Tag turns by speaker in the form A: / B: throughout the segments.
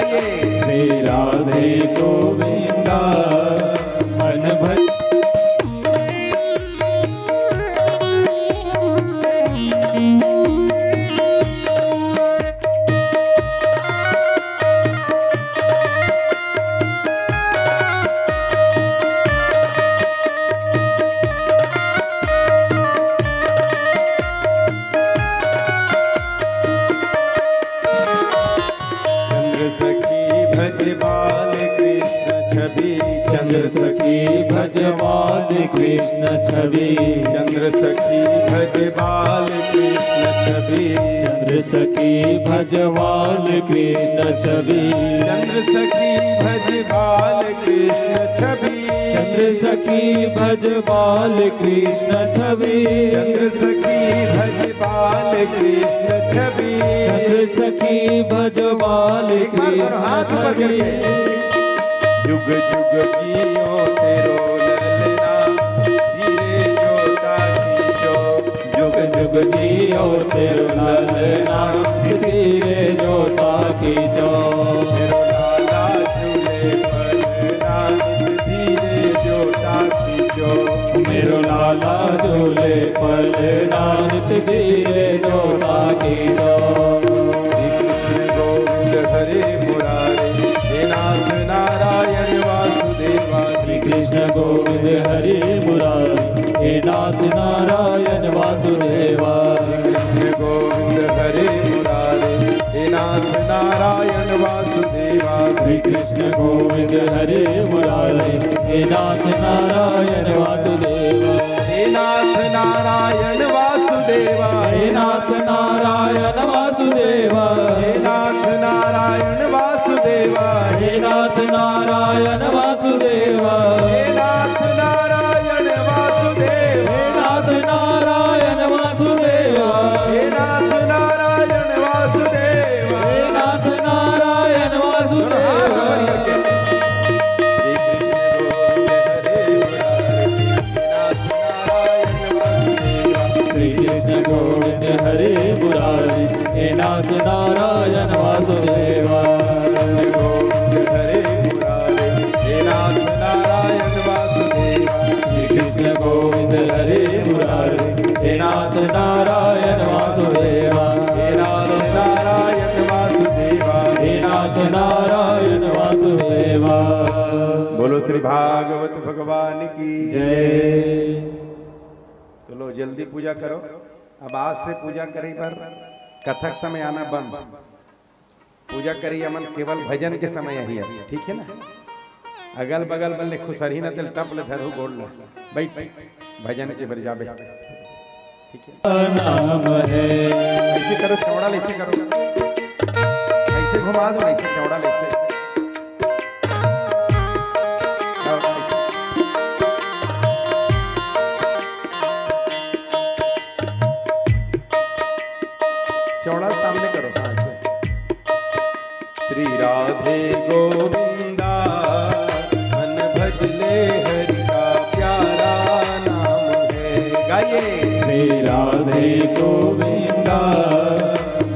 A: गाइए।
B: श्री राधे गोविंदा मन भज
A: चंद्र सखी भज बाल कृष्ण छवि, चंद्र सखी भज बाल कृष्ण छवि,
B: चंद्र सखी भज बाल कृष्ण छवि,
A: चंद्र सखी भज बाल कृष्ण छवि,
B: चंद्र सखी भज बाल कृष्ण छवि,
A: चंद्र सखी भज बाल कृष्ण छवि,
B: चंद्र सखी भज बाल कृष्ण छवि।
A: जुग जुग जियो तेरो ललना, धीरे जोता खींचो।
B: जुग जुग जियो तेरो ललना, धीरे जोता खींचो।
A: मेरो लाला झूले पलना, धीरे जोता खींचो।
B: मेरो लाला झूले पलना, धीरे जोता खींचो।
A: कृष्ण गोविंद हरे मुरारे, हे नाथ नारायण वासुदेवा।
B: श्री कृष्ण गोविंद हरे मुरारी, हे नाथ नारायण वासुदेवा।
A: कृष्ण गोविंद हरे मुरारे, हे नाथ नारायण वासुदेवा।
B: श्री कृष्ण गोविंद हरे मुरारी, हे नाथ नारायण वासुदेवा।
A: हे नाथ नारायण वासुदेवा,
B: हे नाथ नारायण वासुदेवा,
A: हे नाथ नारायण वासुदेवा,
B: हे नाथ नारायण वासुदेवा,
A: हे नाथ नारायण वासुदेवा,
B: हे नाथ नारायण वासुदेवा,
A: हे नाथ नारायण वासुदेवा,
B: हे नाथ नारायण वासुदेवा।
A: श्री कृष्ण गोविंद हरे मुरारे,
B: श्री कृष्ण गोविंद हरे मुरारी, हे नाथ नारायण वासुदेवा।
A: गोविंद हरे मुरारे, हे नाथ नारायण वासुदेवा।
B: श्री कृष्ण गोविंद हरे मुरारी, हे नाथ नारायण वासुदेवा।
A: हे नाथ नारायण वासुदेवा,
B: हे नाथ नारायण वासुदेवा।
A: बोलो श्री भागवत भगवान की
B: जय।
A: तो लो जल्दी पूजा करो। अब आज से पूजा करी पर कथक समय आना बंद। पूजा करी अमन केवल भजन के समय ही है, ठीक है ना। अगल बगल बल्ले खुसरही न तिल तपल धरहु गोड़ लो बैठ भजन के बर जाबे, ठीक है।
B: नाम है
A: ऐसे करो चौड़ा, ऐसे करो, ऐसे घुमा दो, ऐसे चौड़ा, ऐसे चौड़ा सामने करो। हाँ ऐसे। श्री राधे गोविंदा मन भजले हरि का प्यारा नाम है। गाइए।
B: श्री राधे गोविंदा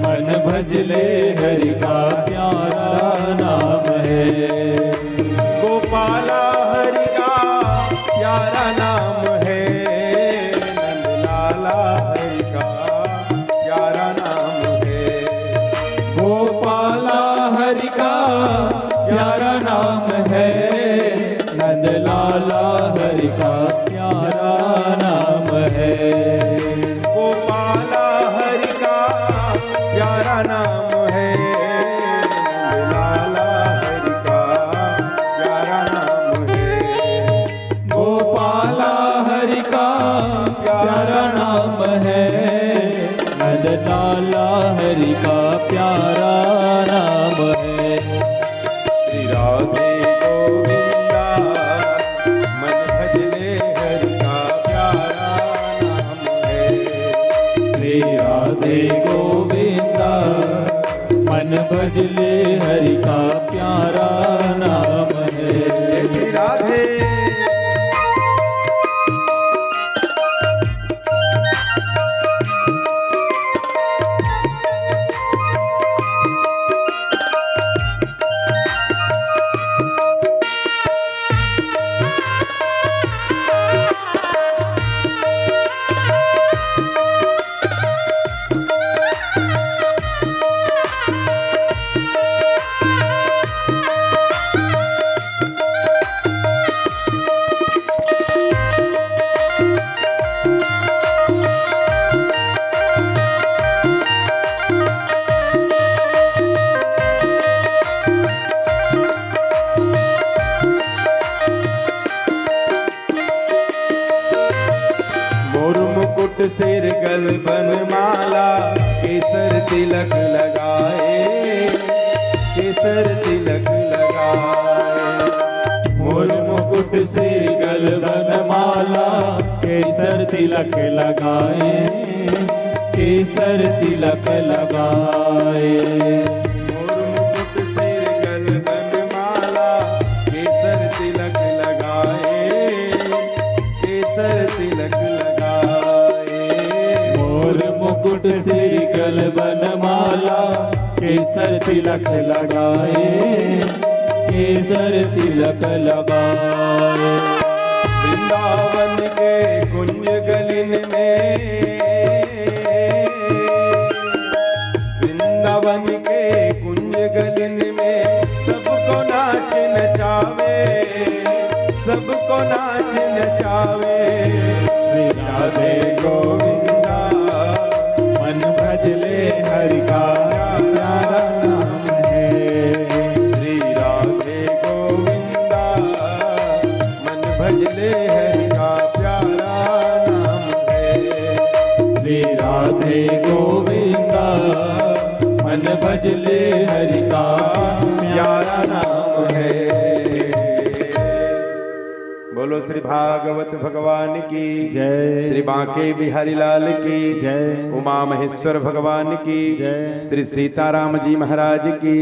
B: मन भजले हरि का प्यारा नाम है।
A: गोपाला हरि का प्यारा नाम है, नंदलाला हरि का प्यारा नाम है।
B: गोपाला हरि का प्यारा नाम है, नंदलाला हरि का प्यारा नाम है।
A: गोपाला हरि का प्यारा नाम है, नंदलाला हरि का प्यारा नाम है।
B: गोपाला हरि का प्यारा नाम है, नंदलाला हरि का प्यारा नाम है।
A: श्री राधे गोविंदा मन भजले हरि का प्यारा नाम है।
B: श्री राधे गोविंदा मन भजले हरि का प्यारा नाम है।
A: श्री राधे सिर गल बनमाला केसर तिलक लगाए, केसर तिलक लगाए।
B: मोर मुकुट सिर गल बनमाला केसर तिलक लगाए, केसर तिलक लगाए।
A: मोर मुकुट सिर गल बनमाला केसर तिलक लगाए, केसर तिलक लगाए।
B: मोर मुकुट सिर गल बनमाला केसर तिलक लगाए, केसर तिलक लगाए।
A: वृंदावन के कुंज गलिन में, वृंदावन के कुंज गलिन में सबको नाच नचावे, सबको नाच नचावे। श्री राधे गोविंदा
B: मन भजले हरि का प्यारा नाम है।
A: श्री राधे गोविंदा मन भजले हरि का प्यारा नाम है।
B: श्री राधे गोविंदा मन भजले हरि का प्यारा नाम है।
A: बोलो श्री भागवत भगवान की
B: जय।
A: श्री बांके बिहारी लाल की
B: जय।
A: उमा महेश्वर भगवान की
B: जय।
A: श्री सीताराम जी महाराज की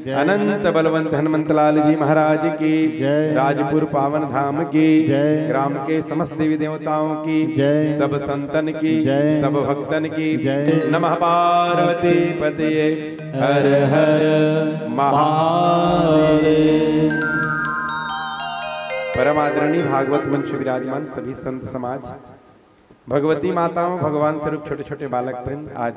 B: जय।
A: अनंत बलवंत हनुमंत लाल जी महाराज की
B: जय।
A: राजपुर पावन धाम की
B: जय।
A: ग्राम के समस्त देवी देवताओं की
B: जय।
A: सब संतन की
B: जय।
A: सब भक्तन की
B: जय।
A: नमः पार्वती पतये
B: हर हर महादेव।
A: परम आदरणीय भागवत मंच विराजमान सभी संत समाज, भगवती माताओं, भगवान स्वरूप छोटे छोटे बालक वृंद, आज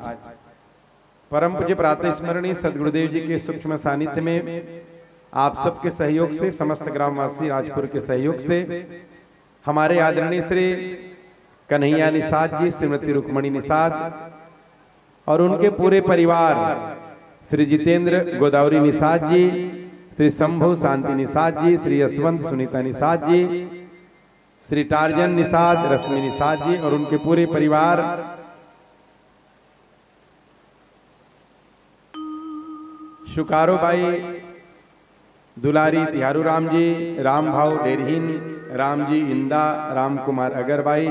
A: परम पूज्य प्रातः स्मरणीय सदगुरुदेव जी के सूक्ष्म सानिध्य में आप सबके सहयोग से, समस्त ग्रामवासी राजपुर के सहयोग से, हमारे आदरणीय श्री कन्हैया निषाद जी, श्रीमती रुक्मणी निषाद और उनके पूरे परिवार, श्री जितेंद्र गोदावरी निषाद जी, श्री शंभु शांति निषाद जी, श्री यशवंत सुनीता निषाद जी, श्री टार्जन निषाद, रश्मि निषाद जी और उनके पूरे परिवार, शुकारो बाई, दुलारी तिहारू राम जी, राम भाव डेरहीन, राम जी इंदा, राम कुमार अगरबाई,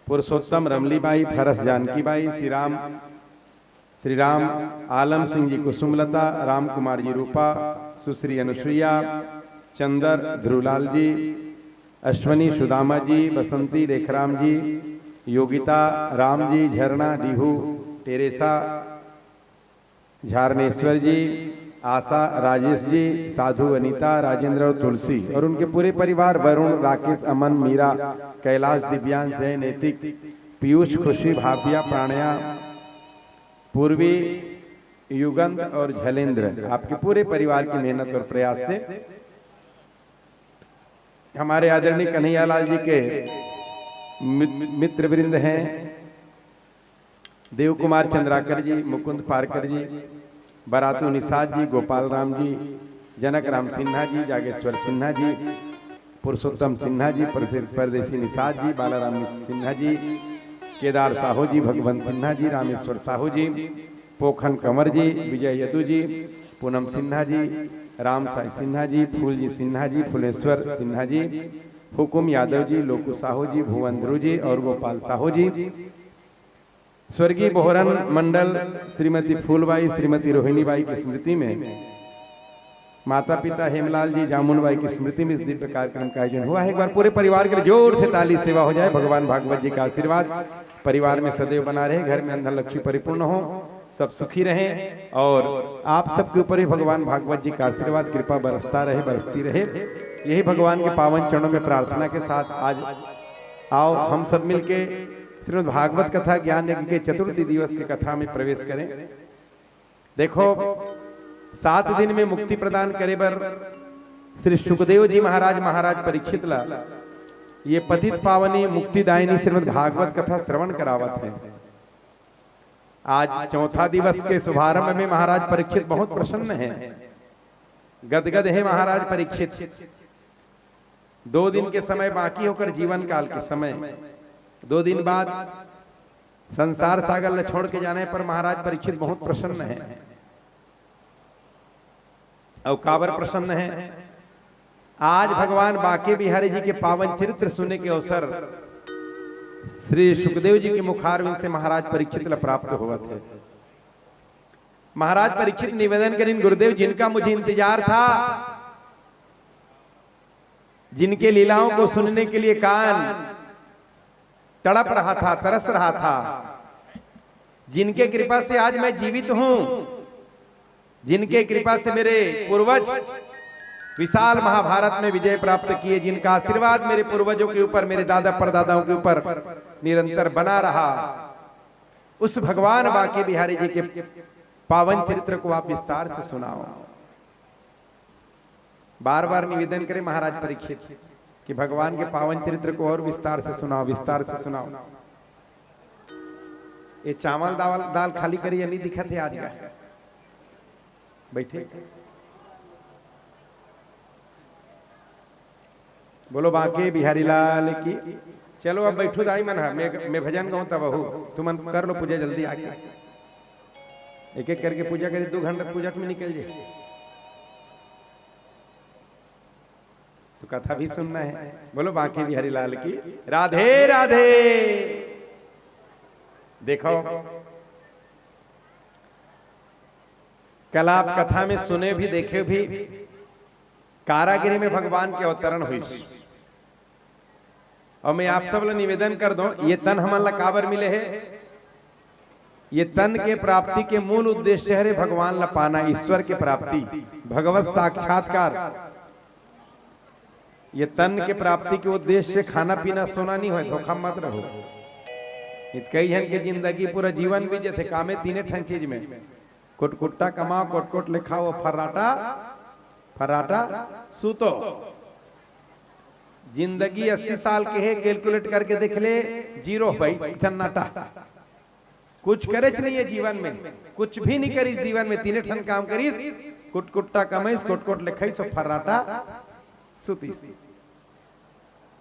A: पुरुषोत्तम रमलीबाई, फरस जानकी बाई, श्री राम आलम सिंह जी कुसुमलता, राम कुमार जी रूपा, सुश्री अनुसुईया, चंदर ध्रुवलाल जी, अश्वनी सुदामा जी, बसंती रेखराम जी, योगिता राम जी, झरना डीहू, टेरेसा झारनेश्वर जी, आशा राजेश जी, साधु अनीता, राजेंद्र और तुलसी और उनके पूरे परिवार, वरुण, राकेश, अमन, मीरा, कैलाश, दिव्यांश, जय, नैतिक, पीयूष, खुशी, भाभिया, प्राणया, पूर्वी, युगंध और झलेंद्र, आपके पूरे परिवार की मेहनत और प्रयास से हमारे आदरणीय कन्हैया लाल जी के मित्र वृंद हैं, देव कुमार चंद्राकर जी, मुकुंद पारकर जी, बरातू निषाद जी, गोपाल राम जी, जनक राम सिन्हा जी, जागेश्वर सिन्हा जी, पुरुषोत्तम सिन्हा जी, परदेसी निषाद जी, बालाराम सिन्हा जी, केदार साहू जी, भगवंत सिन्हा जी, रामेश्वर साहू जी, पोखन कंवर जी, विजय यदु जी, पूनम सिन्हा जी, राम साई सिन्हा जी, फूल जी सिन्हा जी, फुलेश्वर सिन्हा जी, हुकुम यादव जी, लोकू साहू जी, भुवन ध्रुव जी और गोपाल साहू जी, स्वर्गीय बोहरन मंडल श्रीमती फूलबाई, श्रीमती रोहिणीबाई की स्मृति में, माता पिता हेमलाल जी, जामुनबाई की स्मृति में इस दिव्य कार्यक्रम का आयोजन हुआ है। एक बार पूरे परिवार के लिए जोर से ताली सेवा हो जाए। भगवान भागवत जी का आशीर्वाद परिवार में सदैव बना रहे, घर में अंधन लक्ष्मी परिपूर्ण हो, सब सुखी रहें और आप सबके ऊपर ही भगवान भागवत जी का आशीर्वाद कृपा बरसता रहे, बरसती रहे। यही भगवान के पावन चरणों में प्रार्थना के साथ आज आओ हम सब मिलके श्रीमद् भागवत कथा ज्ञान यज्ञ के चतुर्थी दिवस की कथा में प्रवेश करें। देखो 7 दिन में मुक्ति प्रदान करे बर श्री सुखदेव जी महाराज परीक्षित ला ये पतित पावनी मुक्तिदायिनी श्रीमद् भागवत कथा श्रवण करावत है। आज चौथा दिवस के शुभारंभ में महाराज परीक्षित बहुत प्रसन्न हैं, गदगद है महाराज परीक्षित। 2 दिन के समय बाकी होकर जीवन काल के समय 2 दिन बाद संसार सागर छोड़ के जाने पर महाराज परीक्षित बहुत प्रसन्न है। और काबर प्रसन्न है? आज भगवान बांके बिहारी जी के पावन चरित्र सुनने के अवसर श्री सुखदेव जी के मुखारविंद से महाराज परीक्षित प्राप्त हुआ थे। महाराज परीक्षित निवेदन करें, गुरुदेव जिनका मुझे इंतजार था, जिनके लीलाओं को सुनने के लिए कान तड़प रहा था, तरस रहा था, जिनके कृपा से आज मैं जीवित हूं, जिनके कृपा से मेरे पूर्वज विशाल महाभारत में विजय प्राप्त किए, जिनका आशीर्वाद मेरे पूर्वजों के ऊपर, मेरे दादा परदादाओं के ऊपर निरंतर बना रहा, उस भगवान बांके बिहारी जी के पावन चरित्र को आप विस्तार से सुनाओ। बार बार निवेदन करें महाराज परीक्षित कि भगवान के पावन चरित्र को और विस्तार से सुनाओ, विस्तार से सुनाओ। ये चावल दाल खाली करिए, नहीं दिखा थे आज का, बैठे बोलो बांके बिहारी लाल की। चलो अब बैठो दाई मन, मैं भजन गाऊं तब बहू तुम कर लो पूजा जल्दी आके, एक एक करके पूजा करिए, 2 घंटा पूजा में निकल जाए। तो कथा भी सुनना है। बोलो बांके बिहारी लाल की। राधे राधे। देखो कल आप कथा में सुने भी, देखे भी, कारागिरी में भगवान के अवतरण हुई। और मैं आप सब लोग निवेदन कर दूं, ये तन हमन काबर मिले है, ये तन के प्राप्ति के मूल उद्देश्य है भगवान ला पाना, ईश्वर के प्राप्ति, भगवत साक्षात्कार। ये तन के प्राप्ति के उद्देश्य से खाना पीना सोना नहीं हो, धोखा मत रहो। कई जन के जिंदगी पूरा जीवन बीजे थे कामे तीने ठन चीज में, कुटकुट्टा कमाओ, कोट ले खाओ, फर्राटा फर्राटा सूतो। जिंदगी 80 साल के है, कैलकुलेट करके देख ले, 0 भाई सन्नाटा, कुछ करे नहीं है जीवन में, कुछ भी नहीं करी जीवन में, तीने ठन काम करीस, कुटकुट्टा कमाईस, कोट ले खाईस, फर्राटा सुतीस।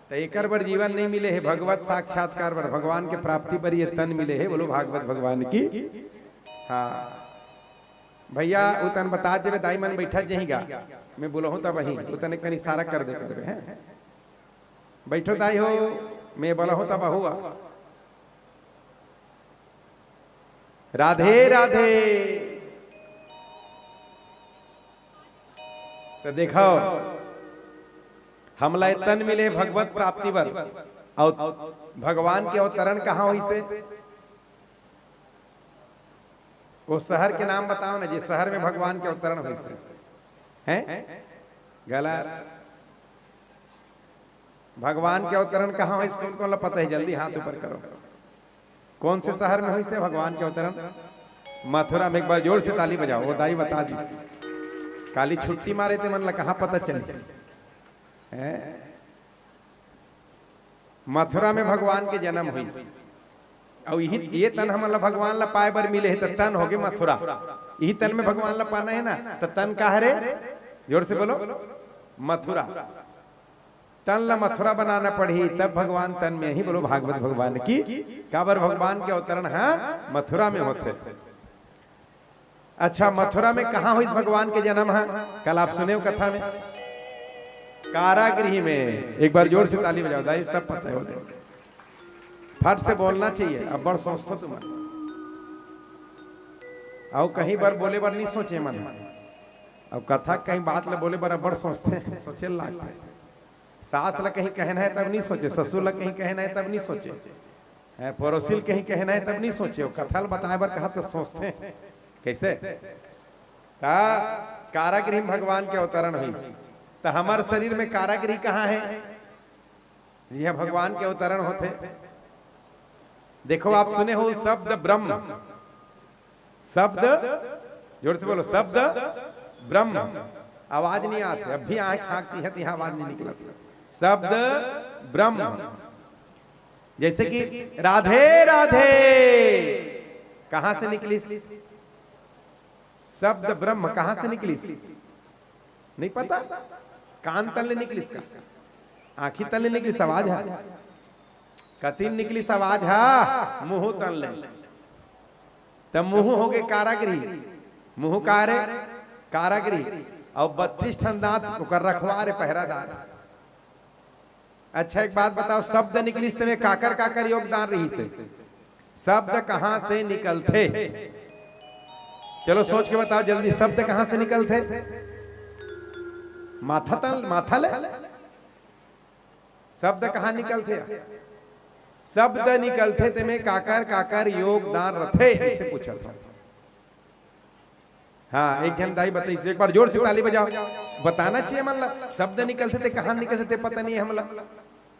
A: तो एक बार जीवन नहीं मिले है, भगवत साक्षात्कार पर, भगवान के प्राप्ति पर ये तन मिले है। बोलो भागवत भगवान की। हाँ भैया उतन बता दे, दाई मन बैठा जहीगा, मैं बोला हूं तब वही उतने कहीं इशारा कर दे कर हैं, बैठो दाई हो, मैं बोला हूं तब हुआ। राधे राधे। तो देखो हमला तन मिले भगवत प्राप्ति पर, और भगवान के अवतरण कहाँ हुई से, वो शहर के नाम बताओ ना, जिस शहर में भगवान के अवतरण हुई से हैं, गलत। भगवान के अवतरण कहाँ हुई इसको पता है, जल्दी हाथ ऊपर करो। कौन से शहर में हुई से भगवान के अवतरण? मथुरा में। एक बार जोर से ताली बजाओ, वो दाई बता दी। काली छुट्टी मारे थे, मन कहाँ पता चली। मथुरा में भगवान के जन्म हुई, और यही ये तन हम भगवान ला पाए बर मिले है, तो तन हो गए मथुरा। यही तन में भगवान ला पाना है ना, तो तन कहा रे, जोर से बोलो, मथुरा। तन ला मथुरा बनाना पड़ी, तब भगवान तन में ही। बोलो भागवत भगवान की। काबर भगवान के अवतरण हाँ मथुरा में होते। अच्छा मथुरा में कहा हुई भगवान के जन्म है? कल आप सुने हो कथा में, कारागृह में। एक बार जोर से ताली बजाओ दाई, सब पता है। फट से बोलना चाहिए, अब बड़ सोचते तुम, और कहीं बार बोले बार नहीं सोचे मन, अब कथा कहीं बात ले बोले बार अब बड़ सोचते हैं, सोचे लगता है। सास ला कहीं कहना है तब नहीं सोचे, ससुर ला कहीं कहना है तब नहीं सोचे, पड़ोसी कहीं कहना है तब नहीं सोचे, कथा बताए बार कहा तो सोचते हैं कैसे। कारागृह भगवान के अवतरण हुई, तो हमारे शरीर में कारागृह कहाँ है? यह भगवान के अवतरण होते। देखो आप सुने हो शब्द ब्रह्म, शब्द जोर से बोलो, शब्द ब्रह्म। आवाज नहीं आती, अब भी आंख हाँकती है तो यहाँ आवाज नहीं निकलती। शब्द ब्रह्म, जैसे कि राधे राधे कहां से निकली? शब्द ब्रह्म कहां से निकली? नहीं पता। कान तले निकली, आंखी तले निकली, आवाज है। कतिन निकली आवाज हा मुंह तन ले, तब मुंह हो गए कारागृह, मुंह कारे कारागृह और 32 ठन दांत ओकर रखवारे पहरादार। अच्छा एक बात बताओ, शब्द निकली में काकर काकर योगदान रही से, शब्द कहां से निकलते? चलो सोच के बताओ जल्दी, शब्द कहां से निकलते? माथा तल माथा ले, शब्द कहां निकलते? शब्द निकलते ते में काकर काकर योगदान रथे, ऐसे पूछा था। हाँ एक जन दाई बताइए, एक बार जोर से ताली बजाओ, बताना चाहिए मतलब शब्द निकलते थे कहां निकलते थे पता नहीं हमला।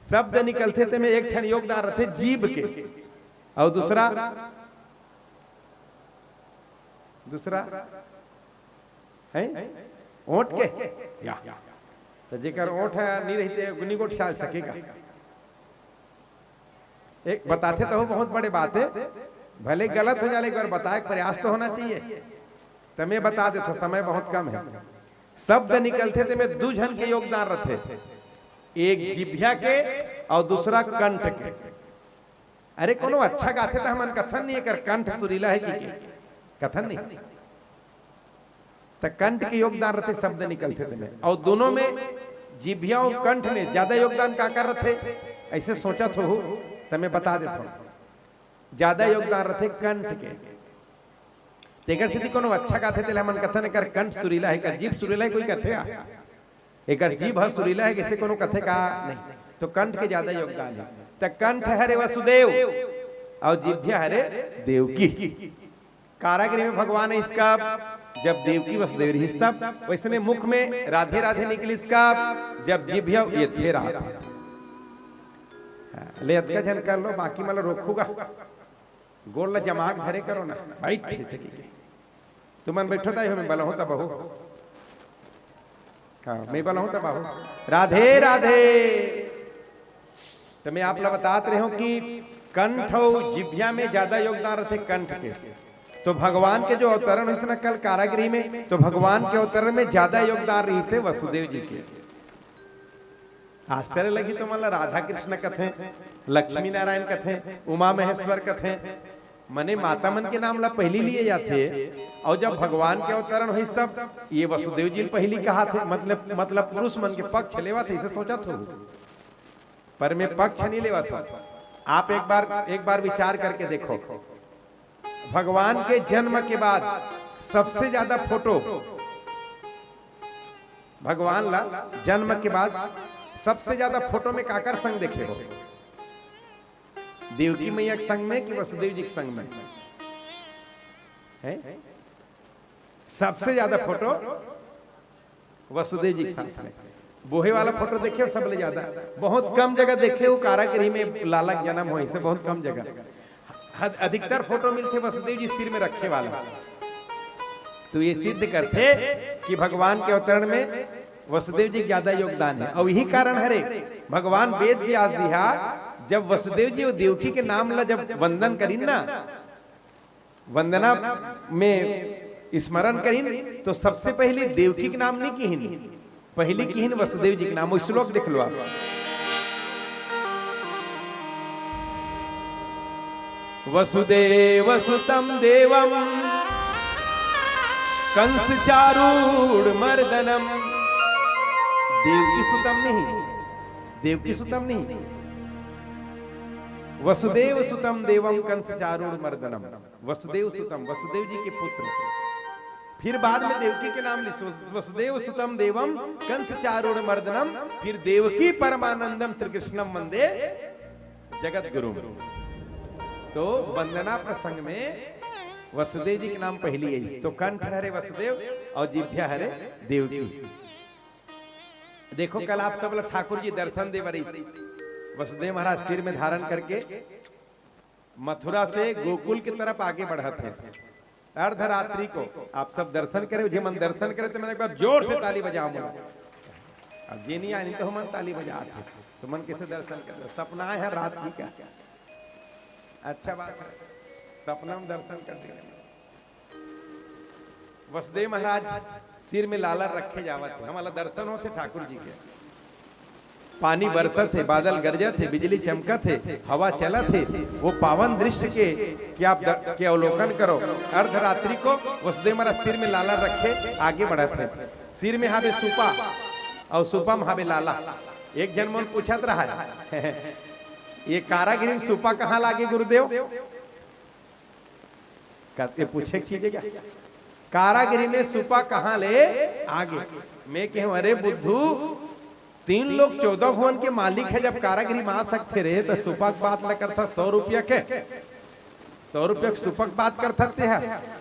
A: शब्द निकलते थे में एक ठन योगदान रथे जीभ के, और दूसरा है ओंठ के, या तो जेकर ओंठ नहीं रहते गुनी को ख्याल सकेगा। एक बताते तो बहुत बड़े बात है, भले गलत हो जाए एक बार बताए प्रयास तो होना चाहिए। तो मैं बता देता, समय बहुत कम है। शब्द निकलते थे में दो जन के योगदान रखे, एक जिभ्या के और दूसरा कंठ के। अरे कोनो अच्छा गाते तो हमन कथन नहीं कर कंठ सुरीला है कि कथन नहीं, तो कंठ के योगदान रखे शब्द निकलते थे में, और दोनों में जिभ्या और कंठ में ज्यादा योगदान का कर रहे, ऐसे सोचा तो मैं बता देता हूं। ज्यादा योगदान रखे कंठ के, तेकर सिद्धि कोनो अच्छा गाते थे हमन कथन कर कंठ सुरीला है, कर जीभ सुरीला है कोई कथे एकर जीभ है सुरीला है किसी कोनो कथे का नहीं, तो कंठ के ज्यादा योगदान है। तो कंठ हरे वसुदेव और जिभ्या हरे देवकी। कारागृह में भगवान है इसका, जब देवकी वसुदेव रही तब, वैसे मुख में राधे राधे निकली इसका, जब जिभ्या ये फिर ले अतका जन कर लो, बाकी मतलब रोकूगा गोल जमाक भरे करो ना भाई, तुमन बैठो था मैं बला होता बहू, हाँ मैं बला होता बहू, राधे राधे। तो मैं आप लोग बताते रहे हो कि कंठ और जिभ्या में ज्यादा योगदान रहते कंठ के। तो भगवान के जो अवतरण हुई ना कल कारागृह में, तो भगवान के अवतरण में ज्यादा योगदान रही से वसुदेव जी के। आश्चर्य लगी तो मतलब राधा कृष्ण कथे, लक्ष्मी नारायण कथे, उमा महेश्वर कथे, मने माता मन के नाम ला पहली लिए जाते, और जब भगवान के अवतरण हुई तब ये वसुदेव जी पहली कहा थे, मतलब पुरुष मन के पक्ष लेवा थे, इसे सोचा था, पर मैं पक्ष नहीं लेवा था। आप एक बार विचार करके देखो, भगवान के जन्म के बाद सबसे ज्यादा फोटो भगवान ला जन्म के बाद सबसे ज्यादा फोटो में काकर संग देखे हो? देवकी मैया के संग में कि वसुदेव जी के संग में है? सबसे ज्यादा फोटो वसुदेव जी के साथ में। बोहे वाला फोटो देखे हो सबसे ज्यादा, बहुत कम जगह देखे हो कारागृह में लालक जन्म हो, इसे बहुत कम जगह। अधिकतर फोटो मिलते वसुदेव जी सिर में रखे वाला। तो ये सिद्ध करते कि भगवान के अवतरण में वसुदेव जी ज्यादा योगदान है, और यही कारण है भगवान वेद व्यास जी जब वसुदेव जी और देवकी के नाम ला जब वंदन करीन ना, वंदना में स्मरण करीन, तो सबसे पहले देवकी के नाम नहीं किहिन, पहली किहिन वसुदेव जी के नाम। श्लोक देख लो आप, वसुदेव सुतम देवम कंस चारूढ़ मर्दनम। देवकी सुतम नहीं, देवकी सुतम नहीं, वसुदेव सुतम देवम कंस चारूढ़ मर्दनम। वसुदेव सुतम, वसुदेव जी के पुत्र। फिर बाद में देवकी के नाम लिखो, वसुदेव सुतम देवम कंस चारूढ़ मर्दनम, फिर देवकी परमानंदम श्री कृष्णम वंदे जगत गुरु। तो वंदना प्रसंग में वसुदेव जी के नाम पहली है, तो कंठ हरे वसुदेव और जिभ्या हरे देवकी। देखो कल आप सब लोग ठाकुर जी दर्शन दे बरी, वसुदेव महाराज सिर में धारण करके मथुरा से गोकुल की तरफ आगे बढ़ा थे। अर्धरात्रि को आप सब दर्शन करे, मुझे मन दर्शन करे तो मैंने एक बार जोर से ताली बजाओ। अब ये नहीं आई तो मन ताली बजाते, तो मन कैसे दर्शन कर? सपना है रात्रि का, अच्छा बात है, सपना में दर्शन कर दिया। वसुदेव महाराज सिर में लालर रखे जावत थे, हमारा दर्शन होते ठाकुर जी के। पानी बरसत थे, बादल गरजत थे, बिजली चमकत थे, हवा चलत थे। वो पावन दृश्य के आप के अवलोकन करो। अर्धरात्रि को वसुदेव महाराज सिर में लाला रखे आगे बढ़त थे। सिर में हावे सुपा और सुपा में हावे लाला। एक जन मन पूछत रहा है ये कारागिरी में सुपा कहाँ लागे गुरुदेव? कहते पूछे कीजिए क्या कारागिरी में सुपा कहाँ ले आगे? मैं कहूं अरे बुद्धू, 3 लोग 14 भुवन के मालिक है, जब कारागिरी में आ सकते रहे तो सुपक बात न करता 100 रुपया के 100 रुपया सुपक बात कर सकते हैं।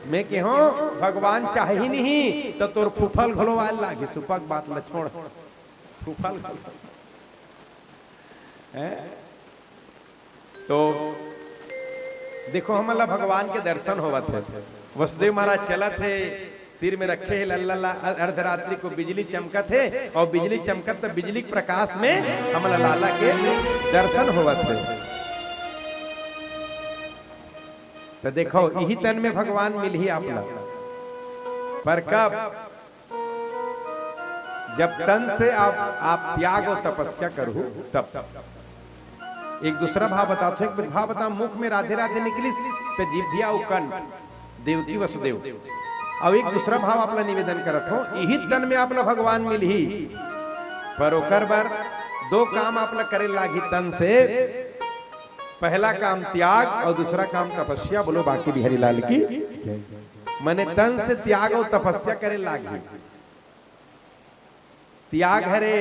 A: मैं कहूं भगवान चाहे ही नहीं तो तोर फूफल घोलवा लागी सुपक बात न छोड़ फूफल तो देखो हमला भगवान के दर्शन होवा थे। वसुदेव महाराज चला थे, सिर में रखे है लल्ला। अर्धरात्रि को बिजली चमकत है और बिजली चमकत तो बिजली के प्रकाश में हमला लाला के दर्शन होवा थे। तो देखो यही तन में भगवान मिल ही आपला, पर कब? जब तन से आप त्याग और तपस्या करो तब। एक दूसरा भाव बताओ, एक भाव बताओ, मुख में राधे राधे निकली तो जिभ्या उकन देवकी वसुदेव। और एक दूसरा भाव अपना निवेदन करत हो, यही तन में आपला भगवान मिल ही, पर ओकर बर 2 काम आपला करे लागी तन से। पहला काम त्याग और दूसरा काम तपस्या। बोलो बाकी बिहारी लाल की मने तन से त्याग और तपस्या करे लागी। त्याग हरे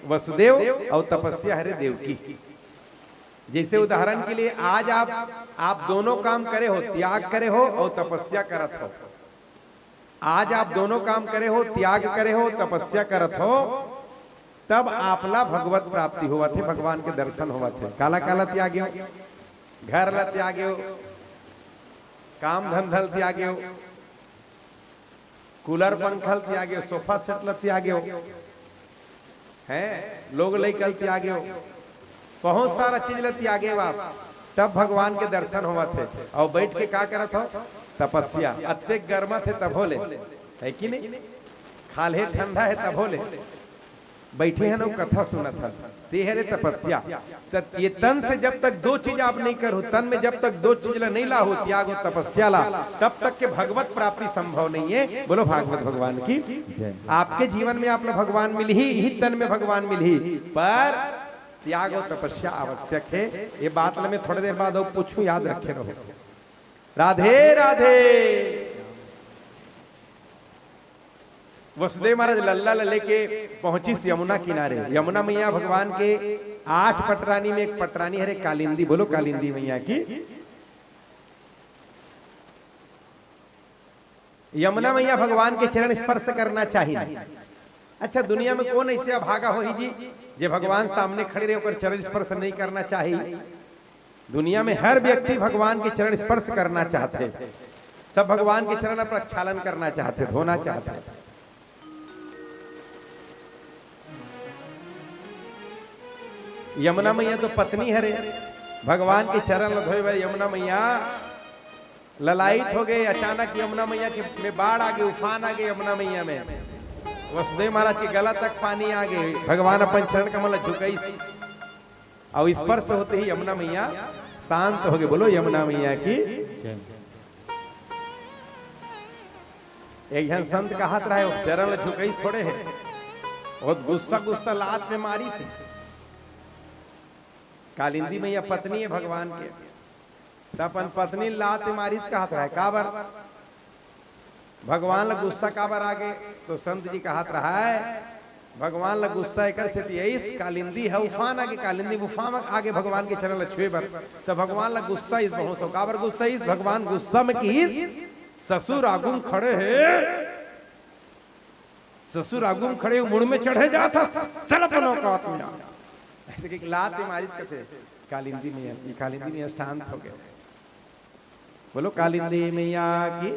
A: वसुदेव और तपस्या हरे देवकी। जैसे उदाहरण के लिए आज आप दोनों काम करे हो, त्याग करे हो और तपस्या करत हो। आज आप दोनों काम करे हो, त्याग करे हो, तपस्या करत हो, तब आपला भगवत प्राप्ति हुआ थे, भगवान के दर्शन हुआ थे। काला काला त्याग्यो, घर ला त्याग्यो, काम धंधल त्याग्यो, कूलर पंखल त्याग्यो, सोफा सेट ला त्याग्यो, है लोग लैकल त्याग्यो, बहुत सारा चीज ला त्यागे आप, तब भगवान के दर्शन हुआ थे। और बैठ के क्या करत हो? तपस्या। अत्यधिक गर्म थे तब होले, है कि नहीं? खाले ठंडा है तब होले, बैठे हैं ना कथा सुनत है, ते है रे तपस्या। ये तन से जब तक 2 चीज आप नहीं करो, तन में जब तक 2 चीज ला नहीं ला हो, त्याग और तपस्या ला, तब तक के भगवत प्राप्ति संभव नहीं है। बोलो भागवत भगवान की। आपके जीवन में आप भगवान मिल ही तन में भगवान मिल ही, पर त्याग और तपस्या आवश्यक है। ये बात मैं थोड़ी देर बाद पूछूं, याद रखे रहो। राधे राधे। वसुदेव महाराज लल्ला लेके पहुंची यमुना किनारे। यमुना मैया भगवान के 8 पटरानी में एक पटरानी है कालिंदी। बोलो कालिंदी मैया की। यमुना मैया भगवान के चरण स्पर्श करना चाहिए। अच्छा, दुनिया में कौन ऐसे अभागा हो ही जी जे भगवान सामने खड़े रहे और चरण स्पर्श नहीं करना चाहिए? दुनिया में हर व्यक्ति भगवान के चरण स्पर्श करना चाहते, सब भगवान के चरण पर प्रक्षालन करना चाहते, धोना चाहते। यमुना मैया तो पत्नी है रे, भगवान के चरण धोए भाई। यमुना मैया ललायित हो गए, अचानक यमुना मैया के में बाढ़ आ गई, उफान आ गई यमुना मैया में। वसुदेव महाराज के गला तक पानी आ गए। भगवान अपन चरण कमल झुकई और स्पर्श होते ही यमुना मैया शांत हो गए। बोलो यमुना मैया की। एक जन संत कहत रहे, चरण झुकई थोड़े है, बहुत गुस्सा लात में मारी से। कालिंदी मैया पत्नी है भगवान के, तपन पत्नी लात मारी से कहत रहे। काबर भगवान ला गुस्सा काबर आगे? तो संत जी कहत रहा है, भगवान ला गुस्सा एकर से इस कालिंदी है उफान आगे, कालिंदी उफान आगे भगवान के चरण छुए बर, तो भगवान ला गुस्सा इस बहुत सो। काबर गुस्सा इस? भगवान गुस्सा में की ससुर आगुम खड़े है, ससुर आगुम खड़े मुड़ में चढ़े जाता, चल अपन औकात में ऐसे कि लात मारिस कथे। कालिंदी मैया, कालिंदी मैया शांत हो गए। बोलो कालिंदी मैया की।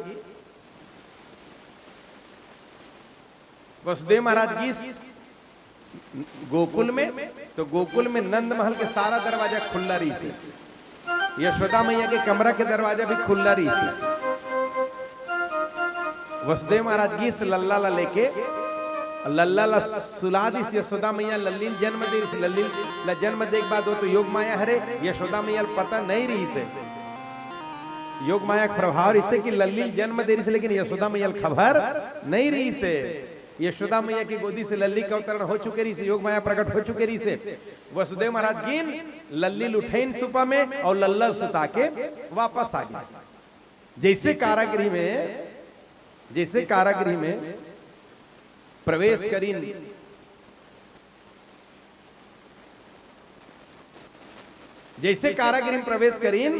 A: वसुदेव महाराज की गोकुल में, तो गोकुल में नंद महल के सारा दरवाजा खुला रही थी, यशोदा मैया के कमरा के दरवाजा भी खुला रही थी। वसुदेव महाराज की लल्ला ला लेके लल्ला ला सुला दिस यशोदा मैया लल्ली जन्म दे लल्ली ला जन्म दे के बाद वो तो योग माया हरे यशोदा मैया पता नहीं रही से योग माया का प्रभाव इसे कि लल्ली जन्म दे रही से लेकिन यशोदा मैया खबर नहीं रही से यशोदा मैया की गोदी से लल्ली का अवतरण हो चुके रही से योग माया प्रकट हो चुके रही से वसुदेव महाराज गिन लल्ली लुठैन सुपा में और लल्ला सुता के वापस आ गया जैसे कारागृह में प्रवेश करीन जैसे कारागृह में प्रवेश करीन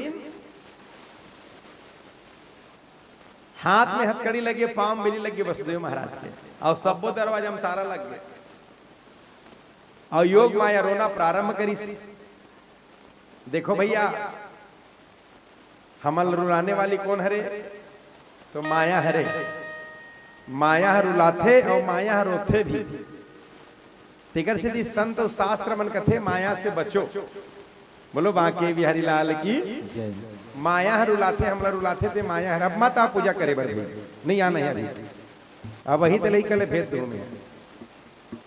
A: हाथ में हथकड़ी लगे पांव में मिली लगे वसुदेव महाराज के और सबो दरवाजा में तारा लग गए और योग माया रोना प्रारंभ करी देखो भैया हमल रुलाने वाली कौन हरे तो माया हरे माया रुलाथे और माया रोथे भी तिकर सीधी संत और शास्त्र मन कथे माया से बचो बोलो बांके बिहारी लाल की माया रुलाथे हमला रुलाथे ते माया हर अब मत आप पूजा करे बर नहीं आना यार अब वही तो कल भेद दो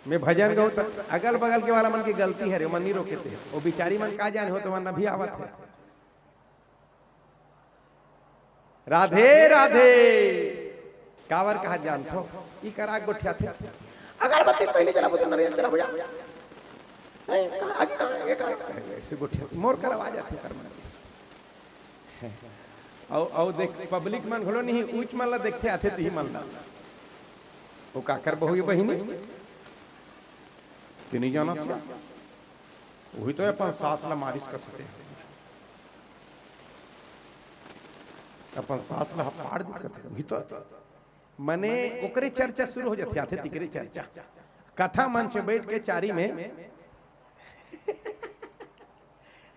A: मैं भजन गौ तो अगल बगल के वाला मन की गलती है रे मन नहीं रोके थे वो बिचारी मन का जाने हो तो मन भी आवत है राधे राधे कावर कहा जानतो ई करा गोठिया थे अगरबत्ती पहले जला बोतल नरेंद्र जला बुझा आगे ऐसे गोठिया मोर कर आवाज आती कर मन और देख पब्लिक मन घलो नहीं ऊंच मन ला देखते आते ती मन ला वो काकर बहु ये बहिनी नहीं जाना वही तो अपन सास ला मालिश कर सकते अपन सास ला फाड़ दिस करते वही तो मने ओकरे चर्चा शुरू हो जाती आते तिकरे चर्चा कथा मंच बैठ के चारी में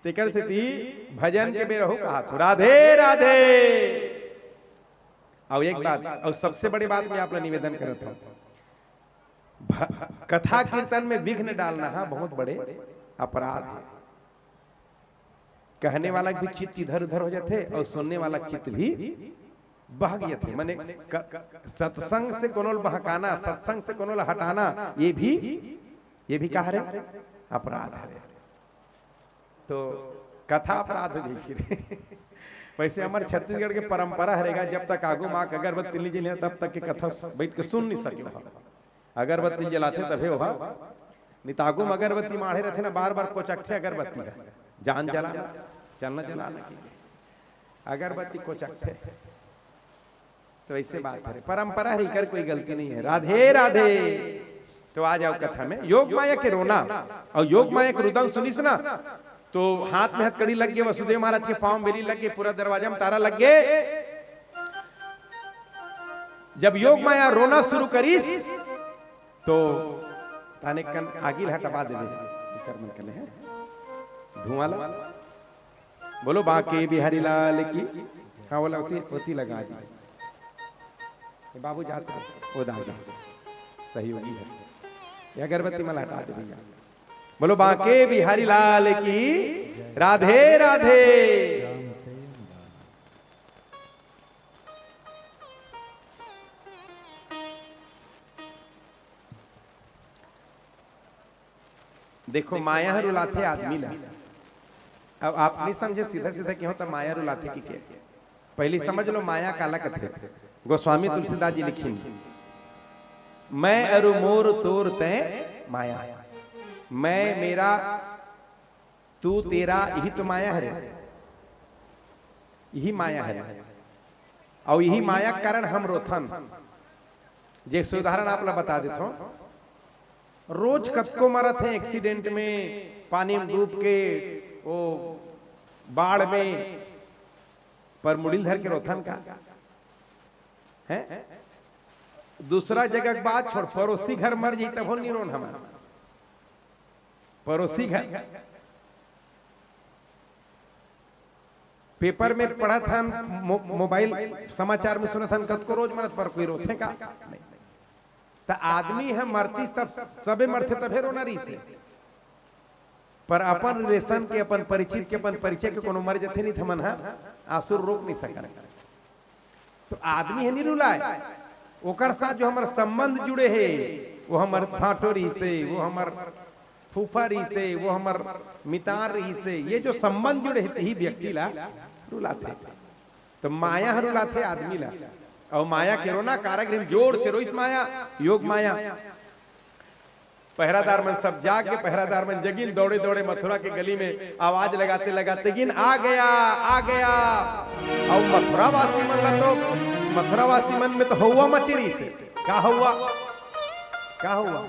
A: तिकर से ती भजन के में रहो कहा तो राधे राधे और एक बात और सबसे बड़ी बात मैं आप लोग निवेदन करता हूं कथा कीर्तन में विघ्न डालना है बहुत बड़े अपराध है कहने वाला भी चित्त इधर उधर हो जाते और सुनने वाला चित्त भी बह गए थे मैंने सत्संग से कोनो बहकाना सत्संग से कोनो हटाना ये भी कहा रे अपराध है तो कथा अपराध देखिए वैसे हमारे छत्तीसगढ़ के परंपरा रहेगा जब तक आगू माँ अगरबत्ती नहीं जले तब तक के कथा बैठ के सुन नहीं सके अगरबत्ती जलाते तभी वहा नितागुम अगरबत्ती माढ़े रहते ना बार बार कोचकते अगरबत्ती का जान जलाना चलना जलाना अगरबत्ती कोचकते तो ऐसे बात है परंपरा है कर कोई गलती नहीं है राधे राधे तो आ जाओ कथा में योग माया के रोना और योग माया के रुदन सुनिस ना तो हाथ में हथकड़ी लग गई वसुदेव महाराज के पांव बेली लग गई पूरा दरवाजा में तारा लग गए जब योग माया रोना शुरू करीस तो ताने कन आगिल हटवा दे कर्म कले हैं धुआं ला बोलो बाके बिहारी लाल की हाँ बोला होती लगा दी बाबू जाता वो दादा सही होगी है ये अगरबत्ती मला हटा दे भैया बोलो बाके बिहारी लाल की राधे राधे देखो माया रुलाथे आदमी ला अब आप नहीं समझे सीधा सीधा क्यों तो माया रुलाथे की क्या पहले समझ लो माया काला कथे गोस्वामी तुलसीदास जी लिखी मैं अरु मोर तोर तय माया मैं मेरा तू तेरा यही तो माया है यही माया है और यही माया कारण हम रोथन जैसे उदाहरण आप लोग बता देता हूं रोज कतको मरत है एक्सीडेंट में पानी में डूब के वो बाढ़ में पर मुड़ीधर के रोथन का है दूसरा जगह के बाद छोड़ पड़ोसी घर मर जी तब नहीं रोन हमारा पड़ोसी घर पेपर में पढ़ा था मोबाइल समाचार में सुना था कतको रोज मरत पर कोई रोथे का नहीं तो आदमी है मरती तब सबे मरते तबे रोना रही से पर अपन रिलेशन के अपन परिचित के अपन परिचय के कोनो मर जथे नहीं थमन है आंसू रोक नहीं सकर तो आदमी है नहीं रुलाए ओकर साथ जो हमारे संबंध जुड़े है वो हमर फाटो रही से, वो हमर फूफा रही से, वो हमर मितार रही से, ये जो संबंध जुड़े ही व्यक्ति ला रुलाथे। तो माया रुलाथे आदमी ला, और माया के रोना कारागृह जोर से रोइस माया, योग माया। पहरादार मन सब जाके, पहरादार मन जगिन दौड़े दौड़े मथुरा के गली में आवाज लगाते लगाते गिन आ गया आ गया। और मथुरावासी मन ला तो, मथुरावासी मन में तो हुआ मचेरी से, क्या हुआ क्या हुआ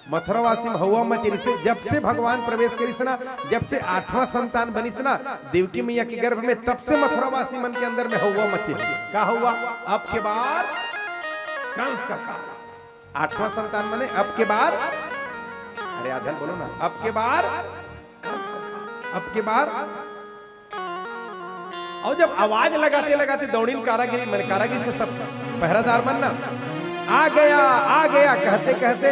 A: मथुरावासी में हुआ मचेरी से। जब से भगवान प्रवेश करी ना, जब से 8वां संतान बनी ना देवकी मैया के गर्भ में, तब से मथुरावासी मन के अंदर में हुआ मचेरी। क्या हुआ? अब के बाद कंस का काल, 8वां संतान बने अब के बाद, अरे आधल बोलो ना, अब के बाद कंस का काल, अब के बाद। और जब आवाज लगाते लगाते दौड़ीन कारागिरी मन, कारागिरी से सब पहरादार मन ना आ गया कहते कहते,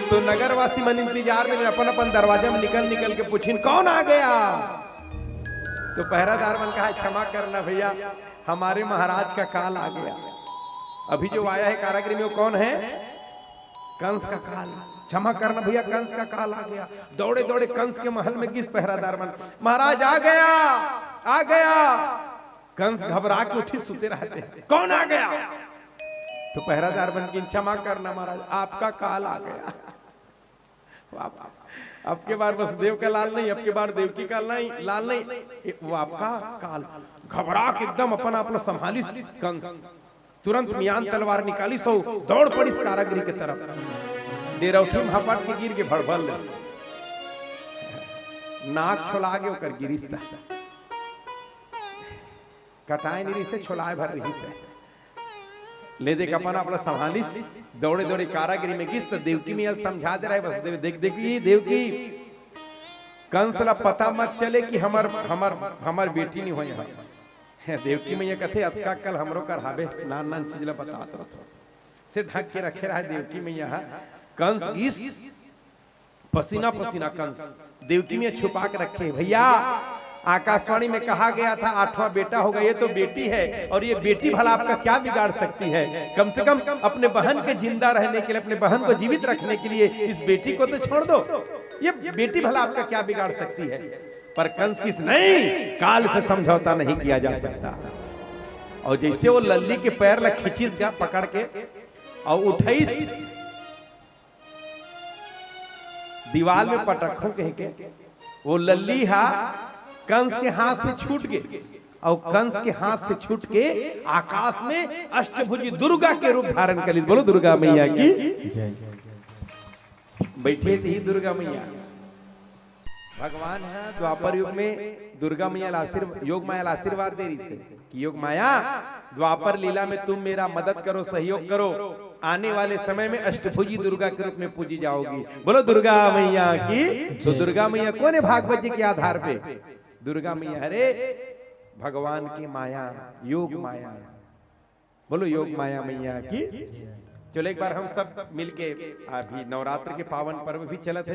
A: तो नगरवासी मन इंतजार में अपन अपन दरवाजे में निकल निकल के पूछिन कौन आ गया। तो पहरादार मन कहा क्षमा करना भैया, हमारे महाराज का काल आ गया। अभी जो आया है कारागिरी में वो कौन है? कंस का काल। क्षमा करना भैया, कंस का काल आ गया। दौड़े दौड़े कंस के महल में किस पहरादार मन, महाराज आ गया आ गया। कंस घबरा के उठी सुते रहते, कौन आ गया? तो पहरादार बन की क्षमा करना महाराज, आपका काल आ गया। अब के बार वसुदेव का लाल नहीं, अब के बार देवकी का लाल नहीं, वो आपका काल। घबरा के एकदम अपन आप संभाली कंस, तुरंत मियान तलवार निकाली, सो दौड़ पड़ी इस कारागिरी के तरफ। डेरौठी महापट के गिर के भड़भल नाक छोला के ओकर गिरिस कटाए नहीं से छोलाए भर रही से ले देख अपन अपना संभाली, दौड़े दौड़े कारागिरी में गिस। तो देवकी में समझा दे रहा है बस, देख देखी देवकी, कंस ला पता मत चले कि हमर बेटी नहीं हो यहाँ। देवकी में ये कथे अतका कल हमरो कर हावे नान नान चीज ला बतात रहो से ढक के रखे रहा देवकी में यहाँ। कंस गिस पसीना पसीना, कंस देवकी में छुपा के रखे। भैया आकाशवाणी में कहा गया था 8वां बेटा होगा, ये तो बेटी है, और ये बेटी भला आपका क्या बिगाड़ सकती है? कम से कम अपने बहन के जिंदा रहने के लिए, अपने बहन को जीवित रखने के लिए इस बेटी को तो छोड़ दो, ये बेटी भला आपका क्या बिगाड़ सकती है? पर कंस किस नहीं, काल से समझौता नहीं किया जा सकता। और जैसे वो लल्ली के पैर ला खींचिस जा पकड़ के और उठाइस, दीवार में पटखों कह के वो लल्ली हा कंस के हाथ से छूट गए, और कंस के हाथ से छूट के आकाश में अष्टभुजी दुर्गा के रूप धारण कर ली। बोलो दुर्गा मैया की जय। बैठे थी दुर्गा मैया, भगवान है द्वापर युग में दुर्गा मैया योग माया आशीर्वाद दे रही से कि योग माया द्वापर लीला में तुम मेरा मदद करो, सहयोग करो, आने वाले समय में अष्टभुजी दुर्गा के रूप में पूजी जाओगी। बोलो दुर्गा मैया की। तो दुर्गा मैया कौन है? भागवत जी के आधार पे दुर्गा मैया, अरे भगवान की माया, योग माया। बोलो योग माया मैया की। चलो एक बार हम सब मिलके, अभी नवरात्र के पावन पर्व भी चलत है,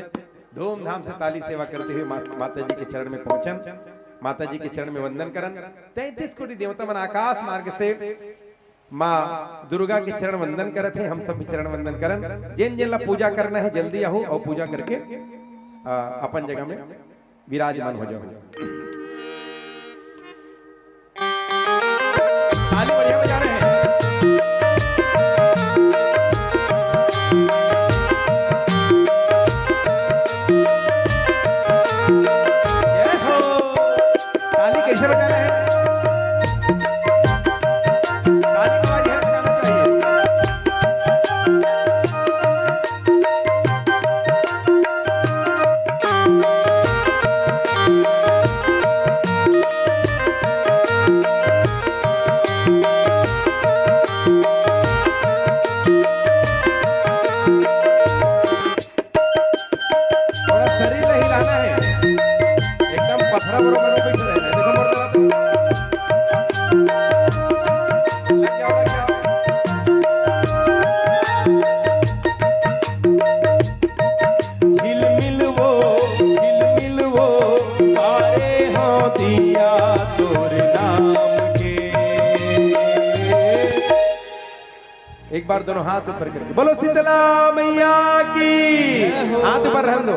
A: धूमधाम से ताली सेवा करते हुए माता जी के चरण में पहुंचन, माता जी के चरण में वंदन करन। 33 कोटि देवता मन आकाश मार्ग से माँ दुर्गा के चरण वंदन करत है, हम सब भी चरण वंदन करन। जिन जिन ला पूजा करना है जल्दी आओ और पूजा करके अपन जगह में विराजमान हो जाओ। ताली बढ़िया बजा रहे हैं। जय हो। ताली कैसे बजा रहे हैं? ताली का आवाज है बजाना चाहिए। एक बार दोनों हाथ ऊपर करके बोलो शीतला मैया की, हाथ ऊपर रहन दो।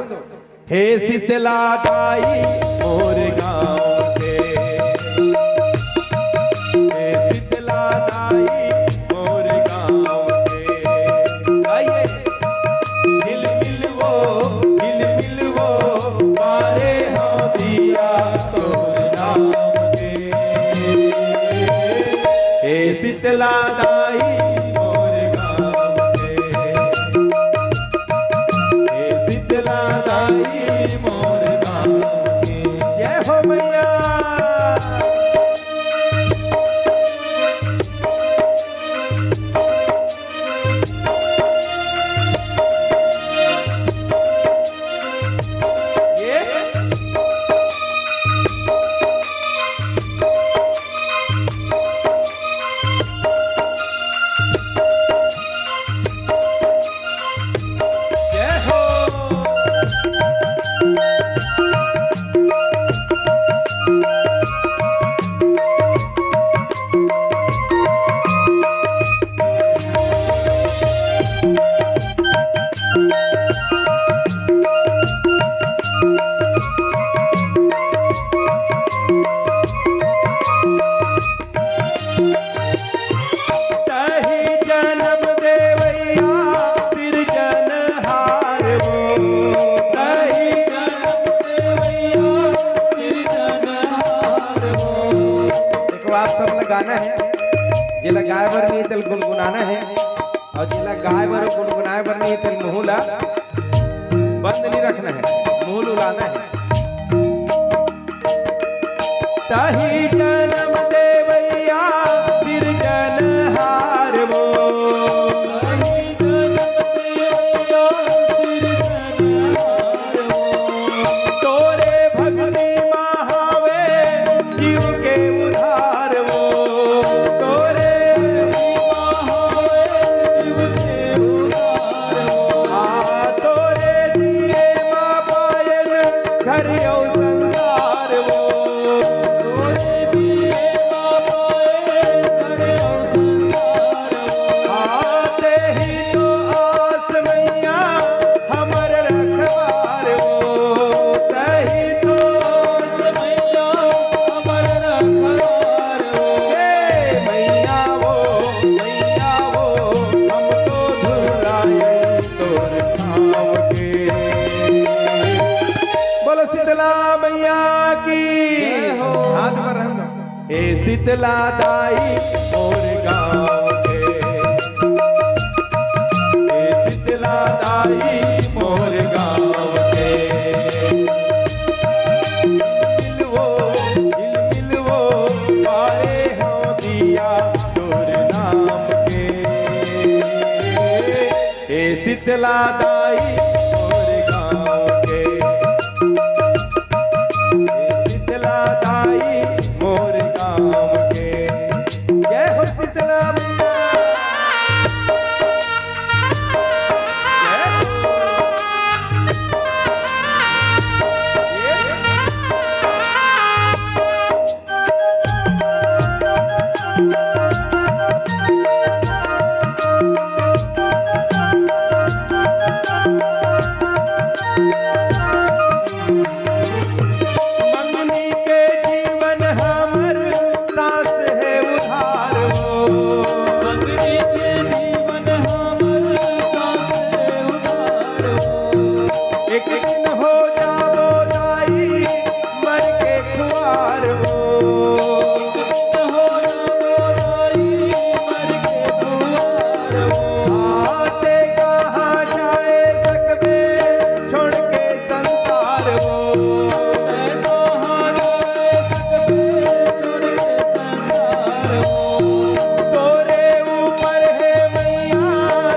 A: हे शीतला दाई मोर गाँव के, हे शीतला दाई मोर गाँव के, आइए झिलमिल वो बारे हो दिया तोर नाम के। हे शीतला दाई मोर गाँव के, हे शीतला दाई मोर गाँव के। जय हो मैया। गाना है जिला गाय बर नहीं तल गुनगुनाना है, और जिला गाय बर गुनगुनाए बर नहीं तल मुहला बंद नहीं रखना है, मुंह उलाना है। ताही जन्म देवैया सिरजनहार वो, ताही जन्म देवैया सिरजनहार वो, तोरे भक्ति महावे जीव के उधार वो, तोरे महावे जीव के उधार वो, तोरे दिए माँ पायल घर यो संसार वो, तोरे दिए माँ पायल घर यो संसार वो, आते ही तो आस मैया हमर रखवार वो, तही तो आस मैया हमर रखवार वो, मैया वो हम तो धुलाए तोर छाव के। बोलो शीतला मैया की, हाथ पर रहन दो। हे शीतला दाई मोर गाँव के, हे शीतला दाई मोर गाँव के। झिलमिल वो पाए हो दिया तोर नाम के। हे शीतला दाई मोर गाँव के, हे शीतला दाई मोर गाँव के। जय हो शीतला मैया। जय हो। मंगनी के जीवन हमर सास है उधार वो, मंगनी के जीवन हमर सास है उधार वो, एक दिन हो जाओ दाई मर के खुआर वो, एक दिन हो जाओ दाई मर के खुआर वो, आते कहाँ जाए सकबे छोड़ के संसार वो, कहाँ जाए सकबे छोड़ के संसार वो, तोरे ऊपर है मैया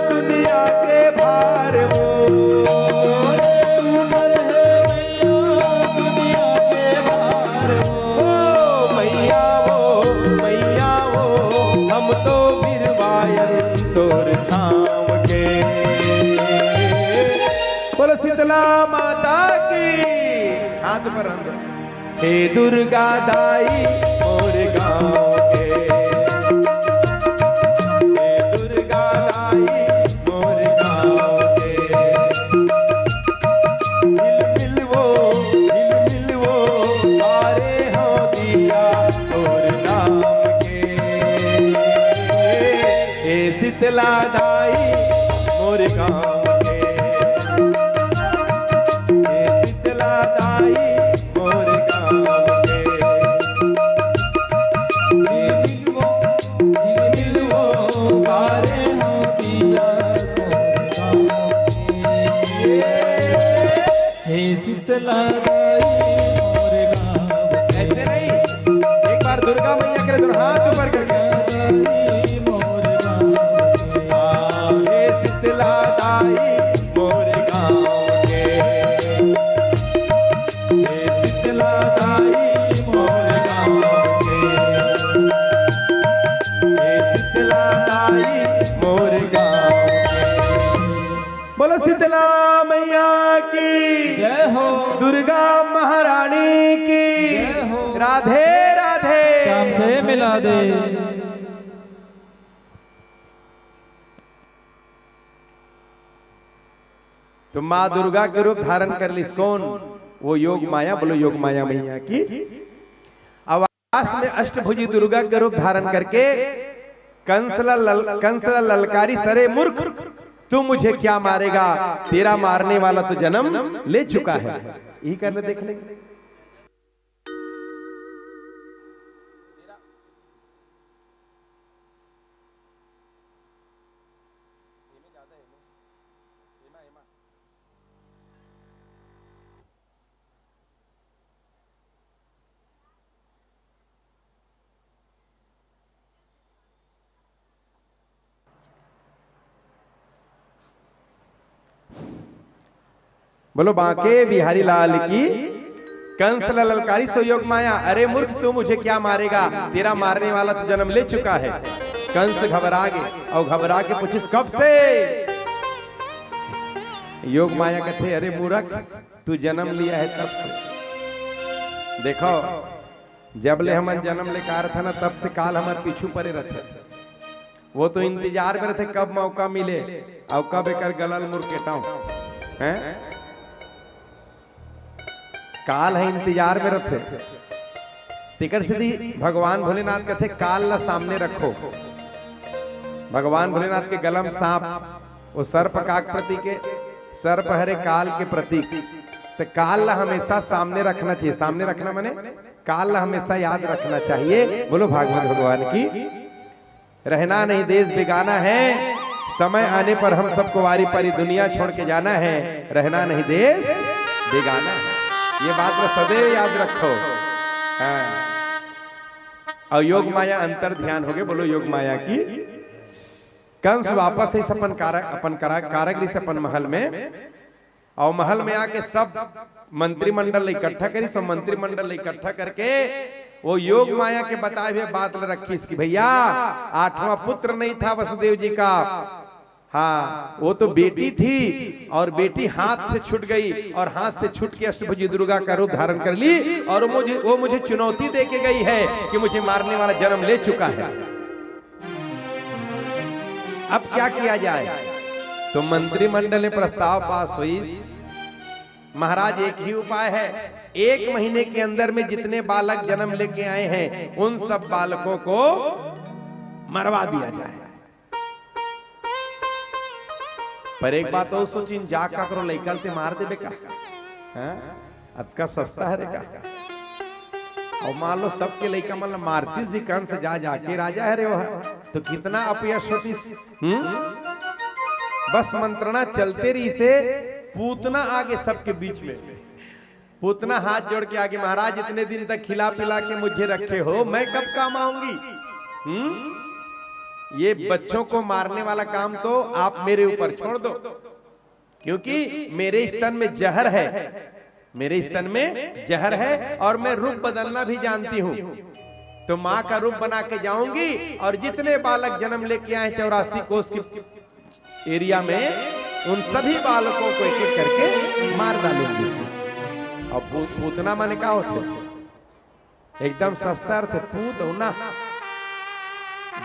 A: दुनिया के भार वो, तोरे ऊपर है मैया दुनिया के भार वो, मैया वो हम तो बिरवायन तोर छाव के। बोलो शीतला माता की, हाथ पर रंग। हे दुर्गा दाई मोर गाँव के, हे दुर्गा दाई मोर गाँव के, हे शीतला दाई मोर गाँव के।
B: झिलमिलवो बारे हो दिया हे शीतला दाई मोर गाँव के।
A: ऐसे नहीं, एक बार दुर्गा मैया करे दोनों हाथ ऊपर करके,
B: मोर गाँव के।
A: हे शीतला दाई मोर गाँव के, हे शीतला दाई मोर गाँव के, हे शीतला दाई मोर गाँव के। बोलो शीतला मैया की
B: जय हो,
A: दुर्गा महारानी की
B: जय हो।
A: राधे राधे।
B: शाम से मिला दे।
A: तो माँ दुर्गा के रूप धारण कर ली कौन? वो योग माया। बोलो योग माया मैया की। आवास में अष्टभुजी दुर्गा के रूप धारण करके कंसला ललकारी सरे मूर्ख, तू मुझे क्या मारेगा, तेरा मारने वाला तो जन्म ले चुका है। यही कर ले, देख ले। बोलो बांके बिहारी लाल की। कंस ललकारी सो योग माया, अरे मूर्ख तू मुझे क्या मारेगा, तेरा मारने वाला तो जन्म ले चुका है। कंस घबरा गए और घबरा के पूछिस कब से? योग माया कहते अरे मूर्ख तू जन्म लिया है तब से। देखो जब ले हम जन्म ले कार था ना, तब से काल हमारे पीछू पड़े रहते। वो तो इंतजार में रहते कब मौका मिले और कब एक गलल मुर्केटाऊं हैं। काल है इंतजार में रखे। तिकर सीधी भगवान भोलेनाथ कहते काल ला सामने रखो। भगवान भोलेनाथ के गलम सांप, वो सर्प काक प्रतीक के, सर्प हरे काल के प्रतीक। तो काल ला हमेशा सामने रखना चाहिए। सामने रखना माने काल ला हमेशा याद रखना चाहिए। बोलो भागवत भगवान की। रहना नहीं देश बेगाना है, समय आने पर हम सबको वारी पारी दुनिया छोड़ के जाना है। रहना नहीं देश बेगाना है, ये बात में सदैव याद रखो। और योग माया अंतर ध्यान हो गए। बोलो योग माया की। कंस वापस से अपन कारागृह से अपन महल में, और महल में आके सब मंत्रिमंडल इकट्ठा करी। सब मंत्रिमंडल इकट्ठा करके वो योग माया के बताए हुए बात रखी इसकी, भैया 8वां पुत्र नहीं था वसुदेव जी का। हाँ वो तो बेटी थी और बेटी हाथ से छूट गई, और हाथ से छूट के अष्टभुजी दुर्गा का रूप धारण कर ली। और वो मुझे चुनौती दे के गई है कि मुझे मारने वाला जन्म ले चुका है। अब क्या किया जाए? तो मंत्रिमंडल में प्रस्ताव पास हुई, महाराज एक ही उपाय है, 1 महीने के अंदर में जितने बालक जन्म लेके आए हैं उन सब बालकों को मरवा दिया जाए। पर एक बात और सोचिन, जा का करो लइकल से मार देबे का? अतका सस्ता है रे का? और मान लो सबके लइका मतलब मारतीस दी कंस जा जाके राजा है रे वो, तो कितना अपयश होतीस। बस मंत्रणा चलते रही से पूतना आगे सबके बीच में। पूतना हाथ जोड़ के आगे, महाराज इतने दिन तक खिला पिला के मुझे रखे हो, मैं कब काम आऊंगी? ये बच्चों को मारने वाला काम तो आप मेरे ऊपर छोड़ दो, क्योंकि मेरे स्तन में जहर है। मेरे स्तन में जहर है और मैं रूप बदलना भी जानती हूँ। तो माँ का रूप बना के जाऊंगी और जितने बालक जन्म लेके आए 84 कोस की एरिया में, उन सभी बालकों को एक एक करके मार डालूंगी। और पूतना माने क्या होते? एकदम सस्ता अर्थ है पूतना।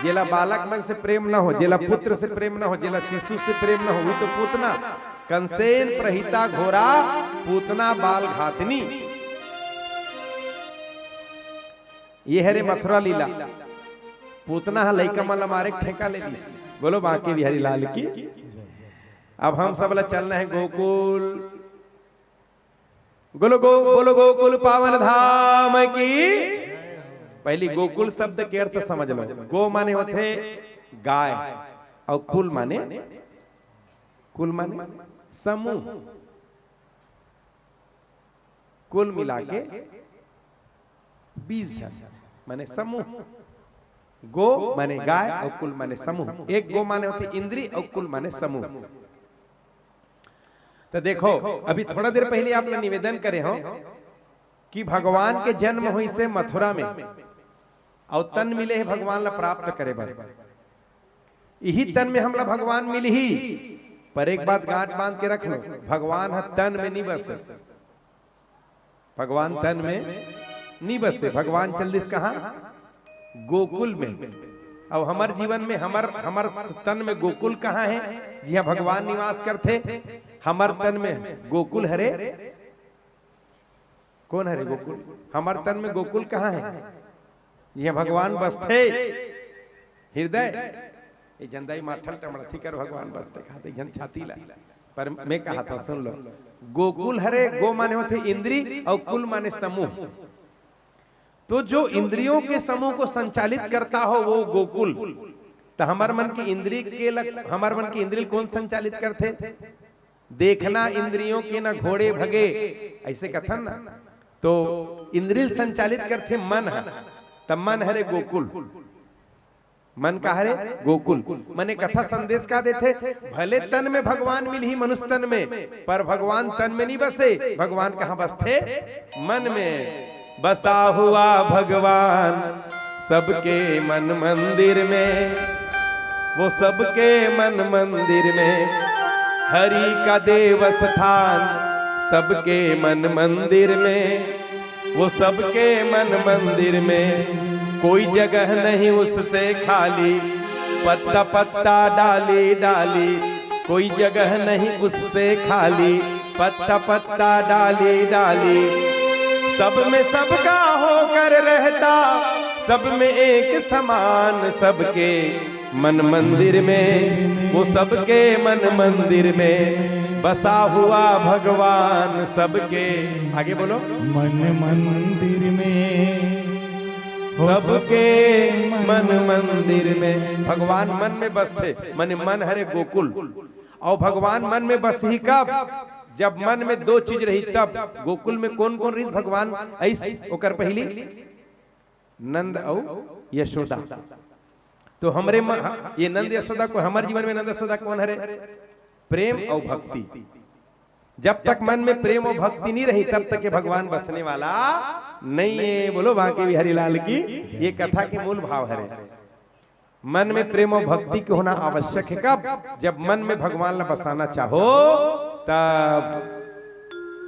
A: जेला बालक मन से प्रेम न हो, जेला पुत्र से प्रेम न हो, जेला शिशु से प्रेम न हो, वो तो पूतना। कंसेन प्रहिता घोरा पूतना बाल घातनी। ये है रे मथुरा लीला। पूतना लइका मन मारे ठेका ले ली। बोलो बांके बिहारी लाल की। अब हम सब लोग चलना है गोकुल। बोलो गोकुल पावन धाम की। पहली गोकुल शब्द के अर्थ समझ लो। गो माने होते गाय और कुल माने समूह। कुल मिला के 20 जन माने समूह। गो माने गाय और कुल माने समूह। एक गो माने होते इंद्री और कुल माने समूह। तो देखो अभी थोड़ा देर पहले आप लोग निवेदन करे हो कि भगवान के जन्म हुई से मथुरा में और तन मिले है भगवान ला प्राप्त करे बर। यही तन में हमला भगवान मिली ही। पर एक बात गांठ बांध के रख लो, भगवान है तन में नहीं बसे। भगवान तन में नहीं बसे। भगवान चल कहा गोकुल में। और हमार जीवन में हमार तन में गोकुल कहाँ है? जहाँ भगवान निवास करते। हमार तन में गोकुल हरे। कौन हरे गोकुल? हमार तन में गोकुल कहाँ है? जहाँ भगवान बसते हृदय। ये जंदाई माठल टमड़थी कर भगवान बसते खाते जन छाती ला। पर मैं कहा था सुन लो, गोकुल हरे। गो माने होते इंद्री और कुल माने समूह। तो जो इंद्रियों के समूह को संचालित करता हो वो गोकुल। तो हमार मन की इंद्रिय कौन संचालित करते? देखना इंद्रियों के ना घोड़े भगे, ऐसे कथन ना। तो इंद्रिय संचालित करते मन है। तब मन हरे गोकुल। मन का हरे गोकुल। मने कथा संदेश का देते, भले तन में भगवान मिल ही मनुष्य तन में, पर भगवान तन में नहीं बसे। भगवान कहाँ बसते? मन में। बसा हुआ भगवान सबके मन मंदिर में। वो सबके मन मंदिर में। हरि का देव स्थान सबके मन मंदिर में। वो सबके मन मंदिर में। कोई जगह नहीं उससे खाली। पत्ता पत्ता डाली डाली। कोई जगह नहीं उससे खाली। पत्ता पत्ता डाली डाली। सब में सबका होकर रहता। सब में एक समान। सबके मन मंदिर में। वो सबके मन मंदिर में बसा हुआ भगवान सबके। आगे बोलो।
B: मन मंदिर में।
A: सबके मन मंदिर में। भगवान मन में बसते। मन हरे गोकुल। और भगवान मन में बस ही कब? जब मन में दो चीज रही तब। गोकुल में कौन कौन रही भगवान? ऐसी ओकर पहली नंद और यशोदा। तो हमरे ये नंद यशोदा को हमारे जीवन में नंद यशोदा कौन हरे? प्रेम और भक्ति। जब तक मन में प्रेम और भक्ति नहीं रही तब तक के भगवान बसने वाला नहीं है। बोलो बांके बिहारी लाल की। ये कथा के मूल भाव हरे। मन में प्रेम और भक्ति के होना आवश्यक है कब? जब मन में भगवान ला बसाना चाहो तब।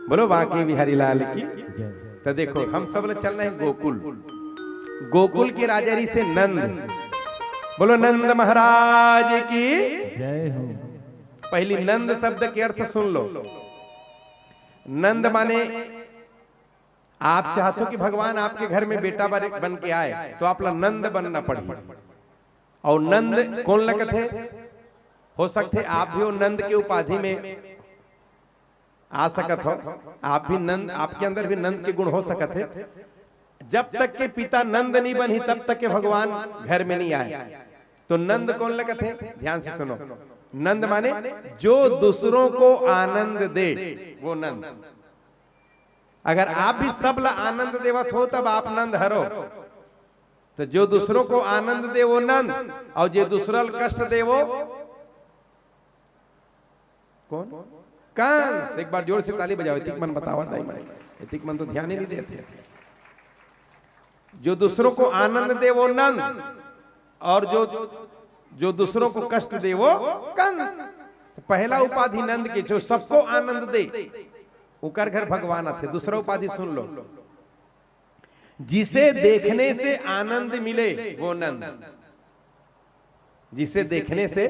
A: बोलो बांके बिहारी लाल की। तो देखो हम सब लोग चल रहे हैं गोकुल। गोकुल के राजा से नंद। बोलो नंद महाराज की
B: जय हो।
A: पहली नंद शब्द के अर्थ सुन लो। नंद माने आप चाहते हो कि भगवान आपके घर में बेटा बन के आए तो आप ला नंद बनना पड़े। और नंद कौन लगत है? हो सकते आप भी वो नंद के उपाधि में आ सकत हो। आप भी नंद, आपके अंदर भी नंद के गुण हो सकत है। जब तक के पिता नंद नहीं बनी तब तक के भगवान घर में नहीं आए। तो नंद कौन लगत है? ध्यान से सुनो। नंद माने जो दूसरों को आनंद दे वो नंद। अगर आप भी सब ला आनंद देवत हो तब आप नंद हरो। तो जो दूसरों को आनंद दे वो नंद। और जो दूसरा कष्ट दे वो कौन? कंस। एक बार जोर से ताली बजाओ। एतिक मन बताओ। एतिक मन तो ध्यान ही नहीं देते। जो दूसरों को आनंद दे वो नंद। और जो दूसरों को कष्ट दे वो कंस। तो पहला उपाधि नंद के, जो सबको आनंद दे उकर घर भगवान आते। दूसरा उपाधि सुन लो। जिसे देखने से आनंद मिले वो नंद। जिसे देखने से,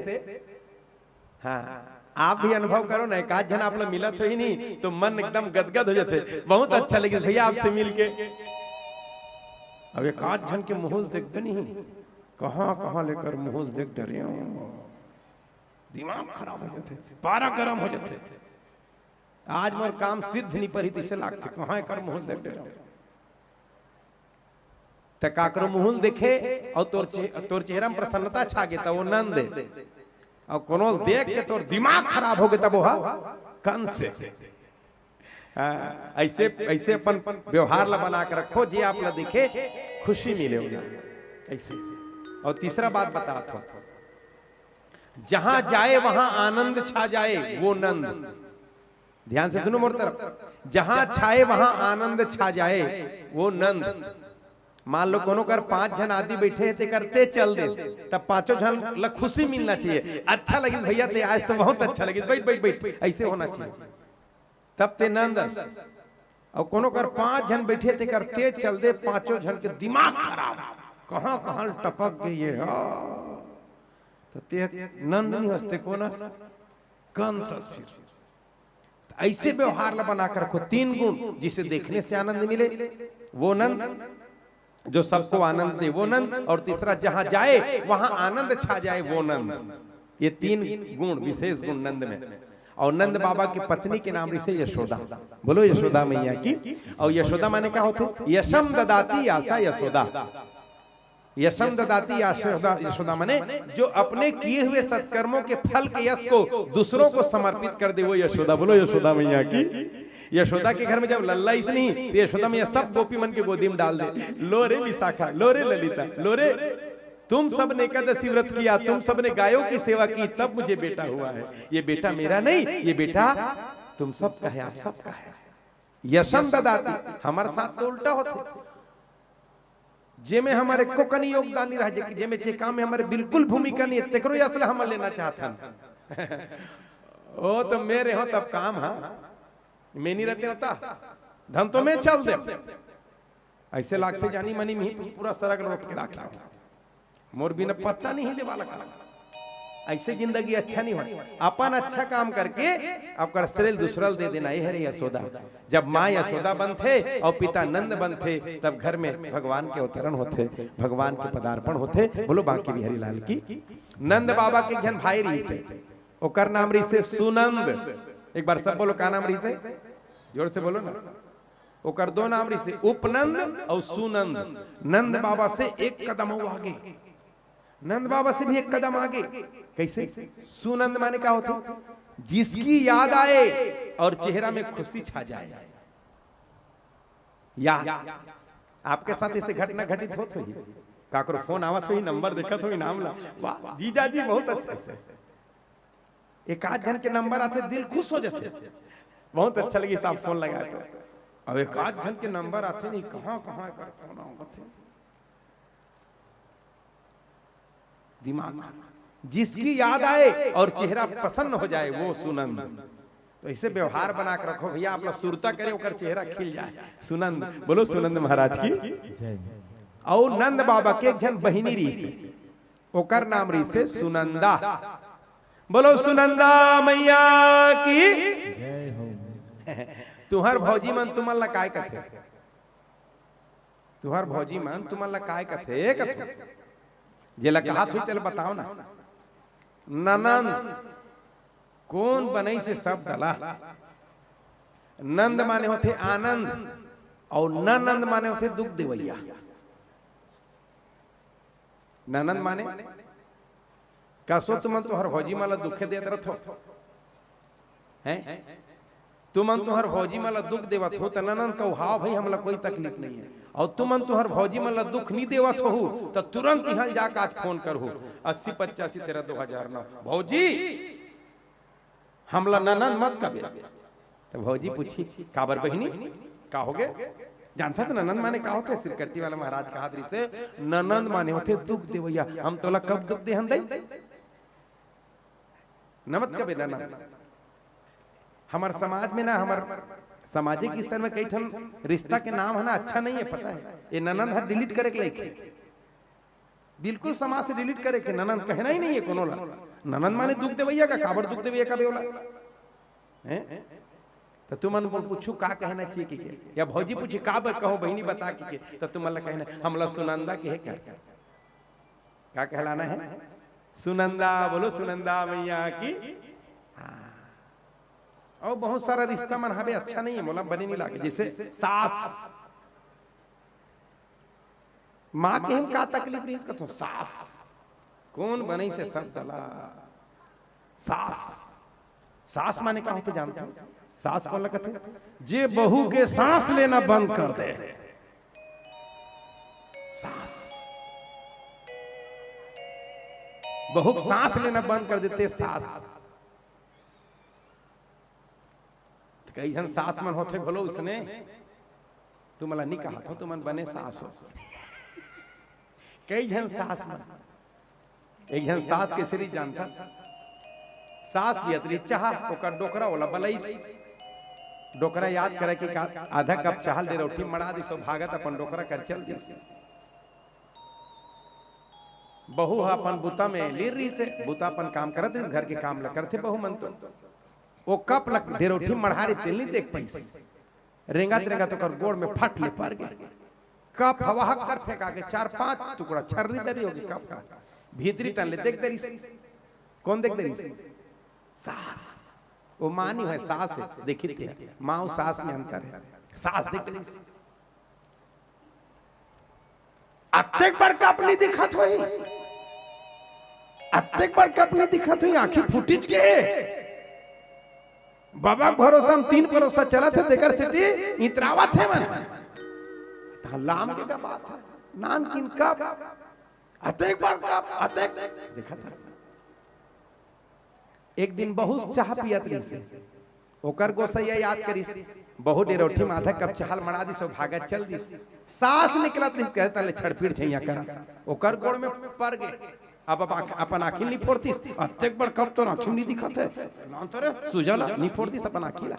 A: हाँ आप भी अनुभव करो ना। एक आध जन आप लोग मिलत हो ही नहीं तो मन एकदम गदगद हो जाते। बहुत अच्छा लगे भैया आपसे मिलके। अब एक आध जन के मुहूर्त देखते नहीं, कहां कहां लेकर मुहूर्त देख डरे। दिमाग खराब हो जाते, पारा गर्म हो जाते। आज मोर काम सिद्ध नहीं पड़ी तिसे लागते कहाँ कर मुहूर्त देख रहा तो काकरो मुहुल देखे और तोर चेहरा में प्रसन्नता छा गए तब वो नंद दे और कोनो देख के तोर दिमाग खराब हो गए तब वो कन से ऐसे ऐसे अपन व्यवहार ला बना के रखो जे आप ला दिखे खुशी मिले ऐसे। और तीसरा बात बता थो, जहां जाए वहां आनंद छा जाए वो नंद। ध्यान से सुनो मोर तरफ, जहां छाए वहां आनंद छा जाए वो नंद। मान लो कोनो कर 5 जन आदि बैठे थे करते चल दे तब 5 जन ला खुशी मिलना चाहिए। अच्छा लगी भैया ते आज तो बहुत अच्छा लगी, बैठ बैठ बैठ ऐसे होना चाहिए तब ते नंदस। और कोनो कर 5 जन बैठे थे करते चल दे 5 जन के दिमाग खराब कहां कहां टपक गई है तो ते नंद नहीं हंसते कौन कंस। फिर ऐसे व्यवहार ला बना कर रखो। 3 गुण जिसे देखने से आनंद मिले वो नंद, जो सबको आनंद दे वो नंद, और तीसरा जहां जाए वहां आनंद छा जाए वो नंद। ये 3 गुण विशेष गुण नंद में। और नंद बाबा की पत्नी के नाम से यशोदा। बोलो यशोदा मैया की। और यशोदा माने क्या होते? यशम ददाती आशा यशोदा। यशम ददाती आशा यशोदा माने जो अपने किए हुए सत्कर्मों के फल के यश को दूसरों को समर्पित कर दे वो यशोदा। बोलो यशोदा मैया की। यशोदा के घर में जब लल्ला इस नहीं तो यशोदा मैया सब गोपी मन के गोदी में डाल दे। लो रे विशाखा, लो रे ललिता, लो रे तुम सब ने एकादशी व्रत किया, तुम सब ने गायों की सेवा की, तब मुझे बेटा हुआ है। ये बेटा मेरा नहीं, ये बेटा तुम सबका है, आप सबका है। यशम ददाती। हमारे साथ तो उल्टा होते, जे में हमारे को कनी योगदान नहीं रहा, जे में जे काम में हमारे बिल्कुल भूमिका नहीं है, तेकरो असला हम लेना चाहता ओ तो मेरे हो तब काम। हाँ मैं नहीं रहते होता धन तो मैं चल दे। ऐसे लागते जानी मनी में पूरा सड़क रोक के रखा मोर बिना पत्ता नहीं हिले वाला काम। ऐसे जिंदगी अच्छा नहीं हो। अपन अच्छा काम करके अब कर श्रेय दूसरल दे देना। ये है यशोदा। जब माँ यशोदा बन थे और पिता नंद बन थे तब घर में भगवान के अवतरण होते, भगवान के पदार्पण होते। बोलो बांके बिहारी लाल की। नंद बाबा के घन भाई रही से ओकर नाम रही से सुनंद। एक बार सब बोलो का नाम रही से, जोर से बोलो ना। ओकर 2 नाम रही से उपनंद और सुनंद। नंद बाबा से 1 कदम आगे, नंद बाबा से भी 1 कदम आगे। कैसे? सुनंद माने क्या होता? जिसकी याद आए और चेहरा में खुशी छा जाए। या आपके साथ ऐसे घटना घटित होत हुई? काकरो फोन आवत हुई, नंबर देखत हुई, नाम ला, वाह जीजा जी बहुत अच्छा से। एक आध जन के नंबर आते दिल खुश हो जाते, बहुत अच्छा लगी साहब फोन लगाए तो। अब एक आध जन के नंबर आते नहीं, कहां कहां फोन आवत। दिमाग। जिसकी याद आए और चेहरा प्रसन्न हो जाए वो सुनंद। तो ऐसे व्यवहार बना के रखो भैया, आप लोग सुरता करे ओकर चेहरा खिल जाए। सुनंद। बोलो सुनंद महाराज की। और नंद बाबा के एक जन बहिनी रही से ओकर नाम रही से सुनंदा। बोलो सुनंदा मैया की। तुहर भौजी मन तुमन ला काय कथे? तुहर भौजी मन तुमन ला काय कथे? जेला कहा थी तेल बताओ ना। ननंद कौन बनई से सब डला। नंद माने होते आनंद और ननंद माने होते दुख देवैया। ननंद माने कसो तुमन तो हर भौजी माला दुखे देत रथो हैं। तुमन तो हर भौजी माला दुख देवत हो तो ननंद कहो हाँ भाई हमला कोई तकलीफ नहीं है। और तुमन तो हर भौजी माला दुख नहीं देवत हो तो तुरंत यहाँ जाकर आज फोन करो 80 85 13 2009 भौजी हमला ननंद मत कबे। तो भौजी पूछी काबर बहिनी का हो गए? जानता था ननंद माने का होते? सिरकट्टी वाला महाराज कहा से ननंद माने होते दुख देवैया। हम तोला कब दुख दे हम दई नमत कबे ननंद। हमारे समाज में ना, हमारे सामाजिक स्तर में कई ठन रिश्ता के नाम है ना अच्छा नहीं है, पता है। ये ननंद हर डिलीट करे के लायक, बिल्कुल समाज से डिलीट करे के ननंद कहना ही नहीं है कोनो ला। ननंद माने दुख देवैया का काबर दुख देवैया का बेवला हैं। तो तुमन बोल पूछू का कहना चाहिए कि या भौजी पूछी का कहो बहिनी बता के तो तुम कहना हमला सुनंदा के है क्या कहलाना है? सुनंदा, बोलो सुनंदा मैया की। और बहुत सारा रिश्ता मन हवे अच्छा नहीं है, मोला बने नहीं लागे। जैसे सास माँ के हम का तकलीफ रही इसका, तो सास कौन बने से सब दला। सास, सास माने का होते जानते हो? सास कौन लगते? जे बहू के सांस लेना बंद कर दे, सास। बहू सांस लेना बंद कर देते सास। कई जन सास मन होते बोलो उसने, तू मला नहीं कहा तो तुमन बने सास हो। कई जन सास मन, एक जन सास के सीरीज जानता, सास भी अतरी चाह ओकर डोकरा वाला बलैस, डोकरा याद करे कि आधा कप चाहल दे रोटी मड़ा दी, सो भागत अपन डोकरा कर चल दी। बहू अपन बुता में लीर रही से, बुता अपन काम करत रही, घर के काम ल करते बहू मन। तो वो कप लग डेरोठी मढ़ा रही, तेल नहीं देख पाई, रेंगत रेंगत ओकर गोड़ में फट ले पड़ गए। कप हवा कर फेंका के 4-5 टुकड़ा छर्री दरी होगी कप का, भीतरी तन ले देख दरी। कौन देख दरी? सास। वो माँ नहीं है, सास है। देखी थे माँ और सास में अंतर है। सास देख दरी, अत्तेक बार कप नहीं दिखत हुई, अत्तेक बार कप नहीं दिखत हुई, आंखी फुटिज के बाबा भरोसा हम 3 भरोसा चला थे, देकर से थी इतरावा थे मन लाम के का बात है। नान किन कप अतेक बार कप अतेक देखा था। एक दिन बहुत चाह पियत रही से, ओकर गोसैया याद करी, बहु डेरोठी में आधा कप चाहल मड़ा दी, सो भागत चल दी। सास निकलत नहीं, कहता ले छड़पीड़ छैया करा, ओकर गोड़ में पड़ गए। अब अपन आँखी नहीं फोड़ती, अतेक बड़ कप तो आँखी नहीं दिखत है, नाम तो रे सुजला नहीं फोड़ती अपन आँखी ला।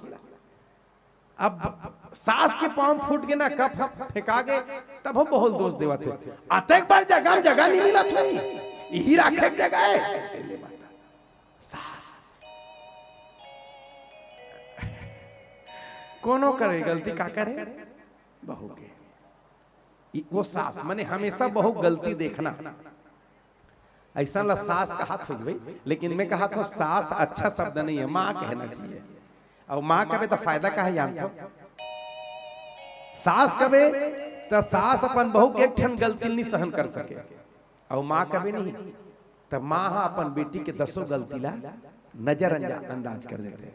A: अब सास के पांव फूट के ना कप फेंका गए, तब हम बहुत दोष देवा थे। अतेक बार जगह जगह नहीं मिला था, यही राखे जगह है। सास कोनो करे गलती का करे बहू के, वो सास माने हमेशा बहू गलती देखना। ऐसा ला सास का हाथ हो गई, लेकिन मैं कहा था सास अच्छा शब्द नहीं है, माँ कहना चाहिए। और माँ कहे तो फायदा का है जानते हो? सास कहे तो सास अपन बहू के एक ठन गलती नहीं सहन कर सके, और माँ कहे नहीं, तब माँ अपन बेटी के 10 गलती ला नजरअंदाज कर देते।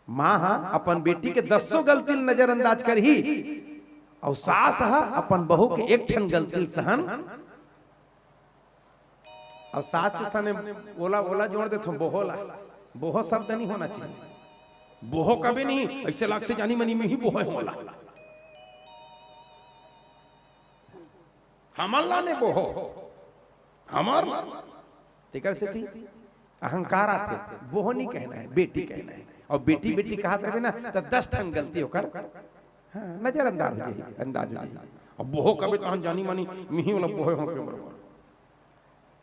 A: माँ अपन बेटी के 10 गलती नजरअंदाज कर ही, और सास अपन बहू के एक ठन गलती सहन। और सास के सने ओला ओला जोड़ देते, बोहोला, बोहो शब्द नहीं होना चाहिए, बोहो कभी नहीं, ऐसे लगते जानी मनी में ही बोहो होला। हमल्ला ने बोहो हमार तेकर से थी अहंकार आते, बोहो नहीं कहना है, बेटी कहना है। और बेटी बेटी कहा था ना तो 10 ठन गलती होकर नजरअंदाज हो गई, अंदाज हो गई। और बोहो कभी तो हम जानी मानी मिही वाला बोहो हो के बरोबर।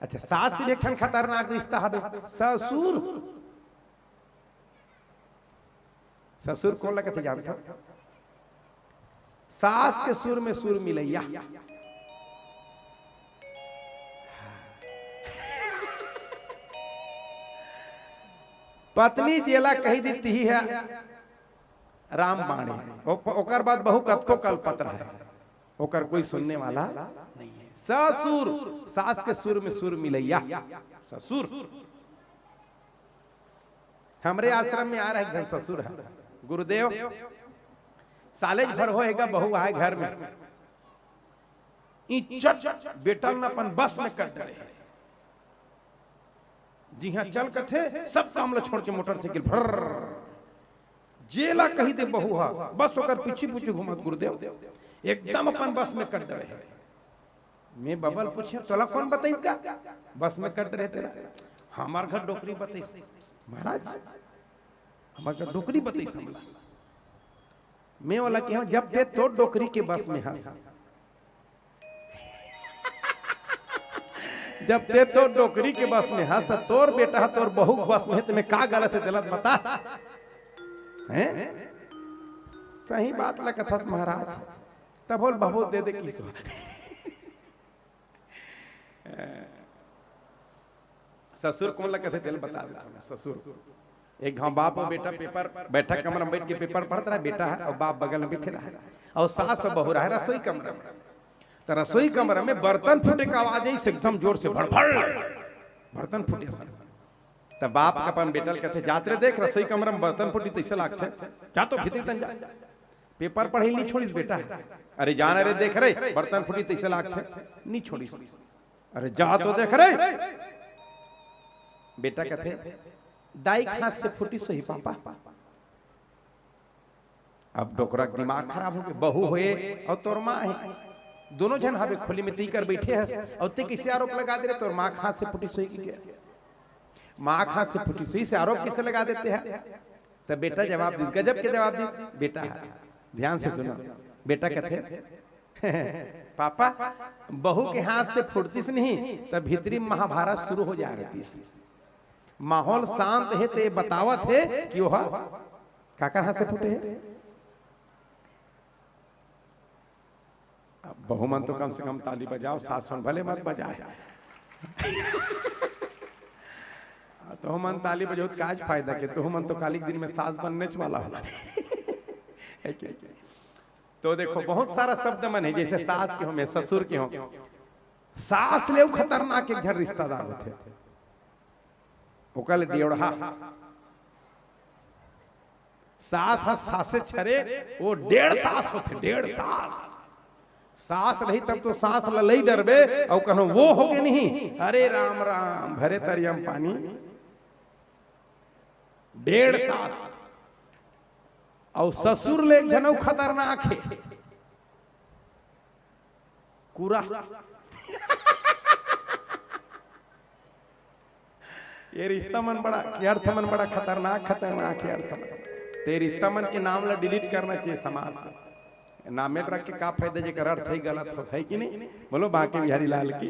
A: अच्छा, सास से एक ठन खतरनाक रिश्ता हवे ससुर। ससुर कौन लगते जानते हो? सास के सुर में सुर मिलैया। पत्नी जेला कही देती ही है राम बाणे, ओकर बाद बहु कतको कल्पत रहा, ओकर कोई सुनने वाला नहीं है। ससुर, सास के सुर में सुर मिलैया ससुर। हमरे आश्रम में आ रहा है ससुर है गुरुदेव, सालेज भर होएगा बहू आए घर में, इज्जत बेटल न अपन बस में कर डरे। जी हाँ, चल के थे सब काम ला छोड़ के मोटरसाइकिल भर जेला कही दे बहू हा, बस होकर पीछे पीछे घुमत गुरुदेव एकदम अपन बस में कट रहे। मैं बबल पूछे तोला कौन बताइस का बस में कट रहे तेरा? हमार घर डोकरी बताइस महाराज, हमार घर डोकरी बताइस हमला। मैं वाला कि जब ते तो डोकरी के बस में हंस, जब ते तो डोकरी के बस में हंस, तोर बेटा तोर बहू बस में, तुम्हें का गलत है गलत बता हैं? सही बात ला कथस महाराज, तब बोल बहुत दे दे की ससुर कौन लगा थे तेल बता देता हूं। ससुर एक गांव बाप और बेटा पेपर बैठा कमरा में बैठ के पेपर पढ़ता रहा, बेटा है और बाप बगल में बैठे रहा और सास और बहू रहा रसोई कमरा में। तो रसोई कमरा में बर्तन फूटे का आवाज आई से एकदम जोर से भड़भड़ बर्तन फूटे सन। तब बाप का अपन बेटा कहते जाते देख रसोई कमरा में बर्तन फूटी तो ऐसे लागते जा तो भीतर तन जा पेपर पढ़ी नहीं छोड़ीस बेटा। अरे जाना रे देख रहे बर्तन फूटी तो ऐसे लागते नहीं छोड़ीस। अरे जा तो देख रहे बेटा कहते दाई हाथ से फूटी सही पापा। अब डोकरा दिमाग खराब हो गया, बहू हुए और तोर माँ है, दोनों जन हवे खोली में तीकर बैठे हैं और ते किसे आरोप लगा दे रहे तोर माँ हाथ से फूटी सही की क्या? माँ हाथ से फूटी सही से आरोप किसे लगा देते हैं? तब बेटा जवाब दिस, गजब के जवाब दिस बेटा। ध्यान से सुनो, बेटा कहते पापा बहू के हाथ से फुटतीस नहीं तब भीतरी महाभारत शुरू हो जा रही थी। माहौल शांत है तो बतावत है कि वह काकर हाथ से फूटे है। बहुमन तो कम से कम ताली बजाओ, सास भले मत बजाए तो हमन ताली बजाओ काज फायदा के तो हमन तो काली दिन में सास बनने वाला होला तो देखो बहुत सारा शब्द मन है जैसे सास के हो में ससुर के हो। सास ले खतरनाक एक घर रिश्तेदार होते ओकल डेढ़ा सास सासे छरे वो 1.5 सास होते 1.5 सास। सास रही तब तो सास ललई डरबे और कहो वो हो गए नहीं। अरे राम राम भरे तरियम पानी 1.5 सास और ससुर ले जनऊ खतरनाक है कुरा ये रिश्ता मन बड़ा अर्थ मन बड़ा खतरनाक है अर्थ मन। ते रिश्ता मन के नाम ला डिलीट करना चाहिए समाज से। नामे रख के का फायदा जेकर अर्थ ही गलत हो है कि नहीं? बोलो बांके बिहारी लाल की।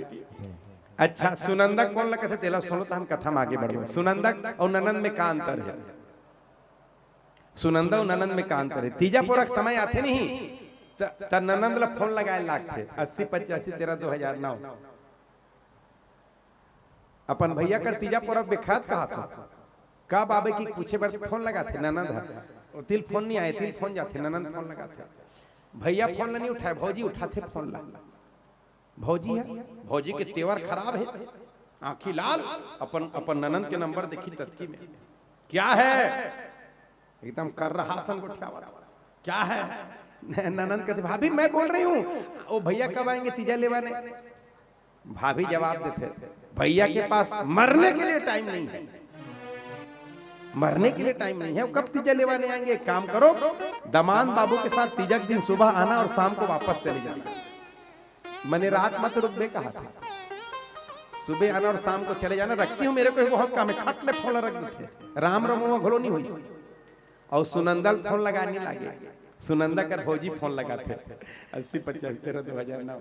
A: अच्छा सुनंदक कौन लगा थे तेला सुनो तो हम कथा में आगे बढ़ो। सुनंदक और ननंद में का अंतर है? सुनंदा और ननंद में का अंतर है? तीजा पूरक समय आते नहीं त ननंद ला फोन लगाए लागते 80 85 13 2009 अपन भैया कर तीजा पूरक बेखात कहा था कब आवे की पूछे बार फोन लगाते ननंद है तिल फोन नहीं आए तिल फोन जाते ननंद फोन लगाते भैया फोन नहीं उठाए भौजी उठाते फोन ला भौजी है भौजी के तेवर खराब है आंखी लाल अपन ननंद के नंबर देखी तत्की में क्या है एकदम कर रहा सन गोठियावा क्या है ननंद कहते भाभी मैं बोल रही हूँ वो भैया कब आएंगे तीजा लेवाने। भाभी जवाब देते भैया के पास मरने के लिए टाइम नहीं है मरने के लिए टाइम नहीं है कब तीजा लेवाने आएंगे। काम करो दमान बाबू के साथ तीजा के दिन सुबह आना और शाम को वापस चले जाना। मैंने रात मत रुकने कहा था सुबह आना और शाम को चले जाना। रखती हूँ मेरे को बहुत काम है खटले फोन रख देते राम रमुआ घोलो नहीं हुई और सुनंदल फोन लगाने लगे। सुनंदा कर भौजी फोन लगाते 80 85 13 2009।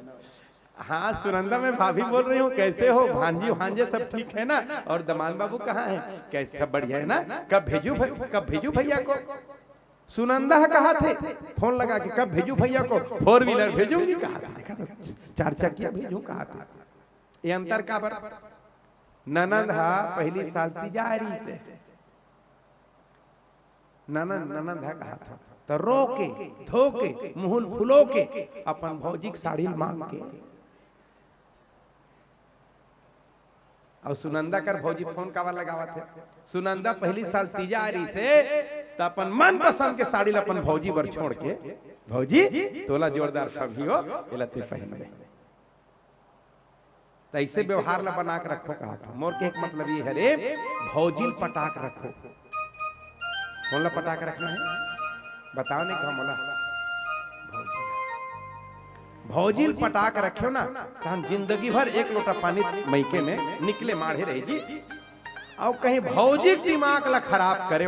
A: हाँ सुनंदा मैं भाभी बोल रही हूँ कैसे हो भांजी भांजे सब ठीक है ना और दमान बाबू कहाँ है कैसे सब बढ़िया है ना कब भेजू भैया को। सुनंदा कहा थे फोन लगा के कब भेजू भैया को 4 व्हीलर भेजूंगी कहा था देखा तो 4 चक्कियां भेजू कहा था। ये अंतर का बर ननंद हा पहली साल तिजारी से ननंद है कहा था तो रो के धोके मुहुल फुलो के अपन भौजी की साड़ी मांग के और सुनंदा कर भौजी फोन कावा लगावा थे। सुनंदा पहली साल तिजारी से तो अपन मन पसंद के साड़ी अपन भौजी बर छोड़ के भौजी तोला जोरदार सभी हो लते पहन ले तो ऐसे व्यवहार ला बना के रखो कहा था। मोर के एक मतलब ये है रे भौजी पटाक रखो कौन ला पटाक रखना है बताओ नहीं कहा मोला भौजील पटाक रखो ना तो हम जिंदगी भर 1 लोटा पानी मैके में निकले माढ़े रहेगी और कहीं भौजी दिमाग ला खराब करे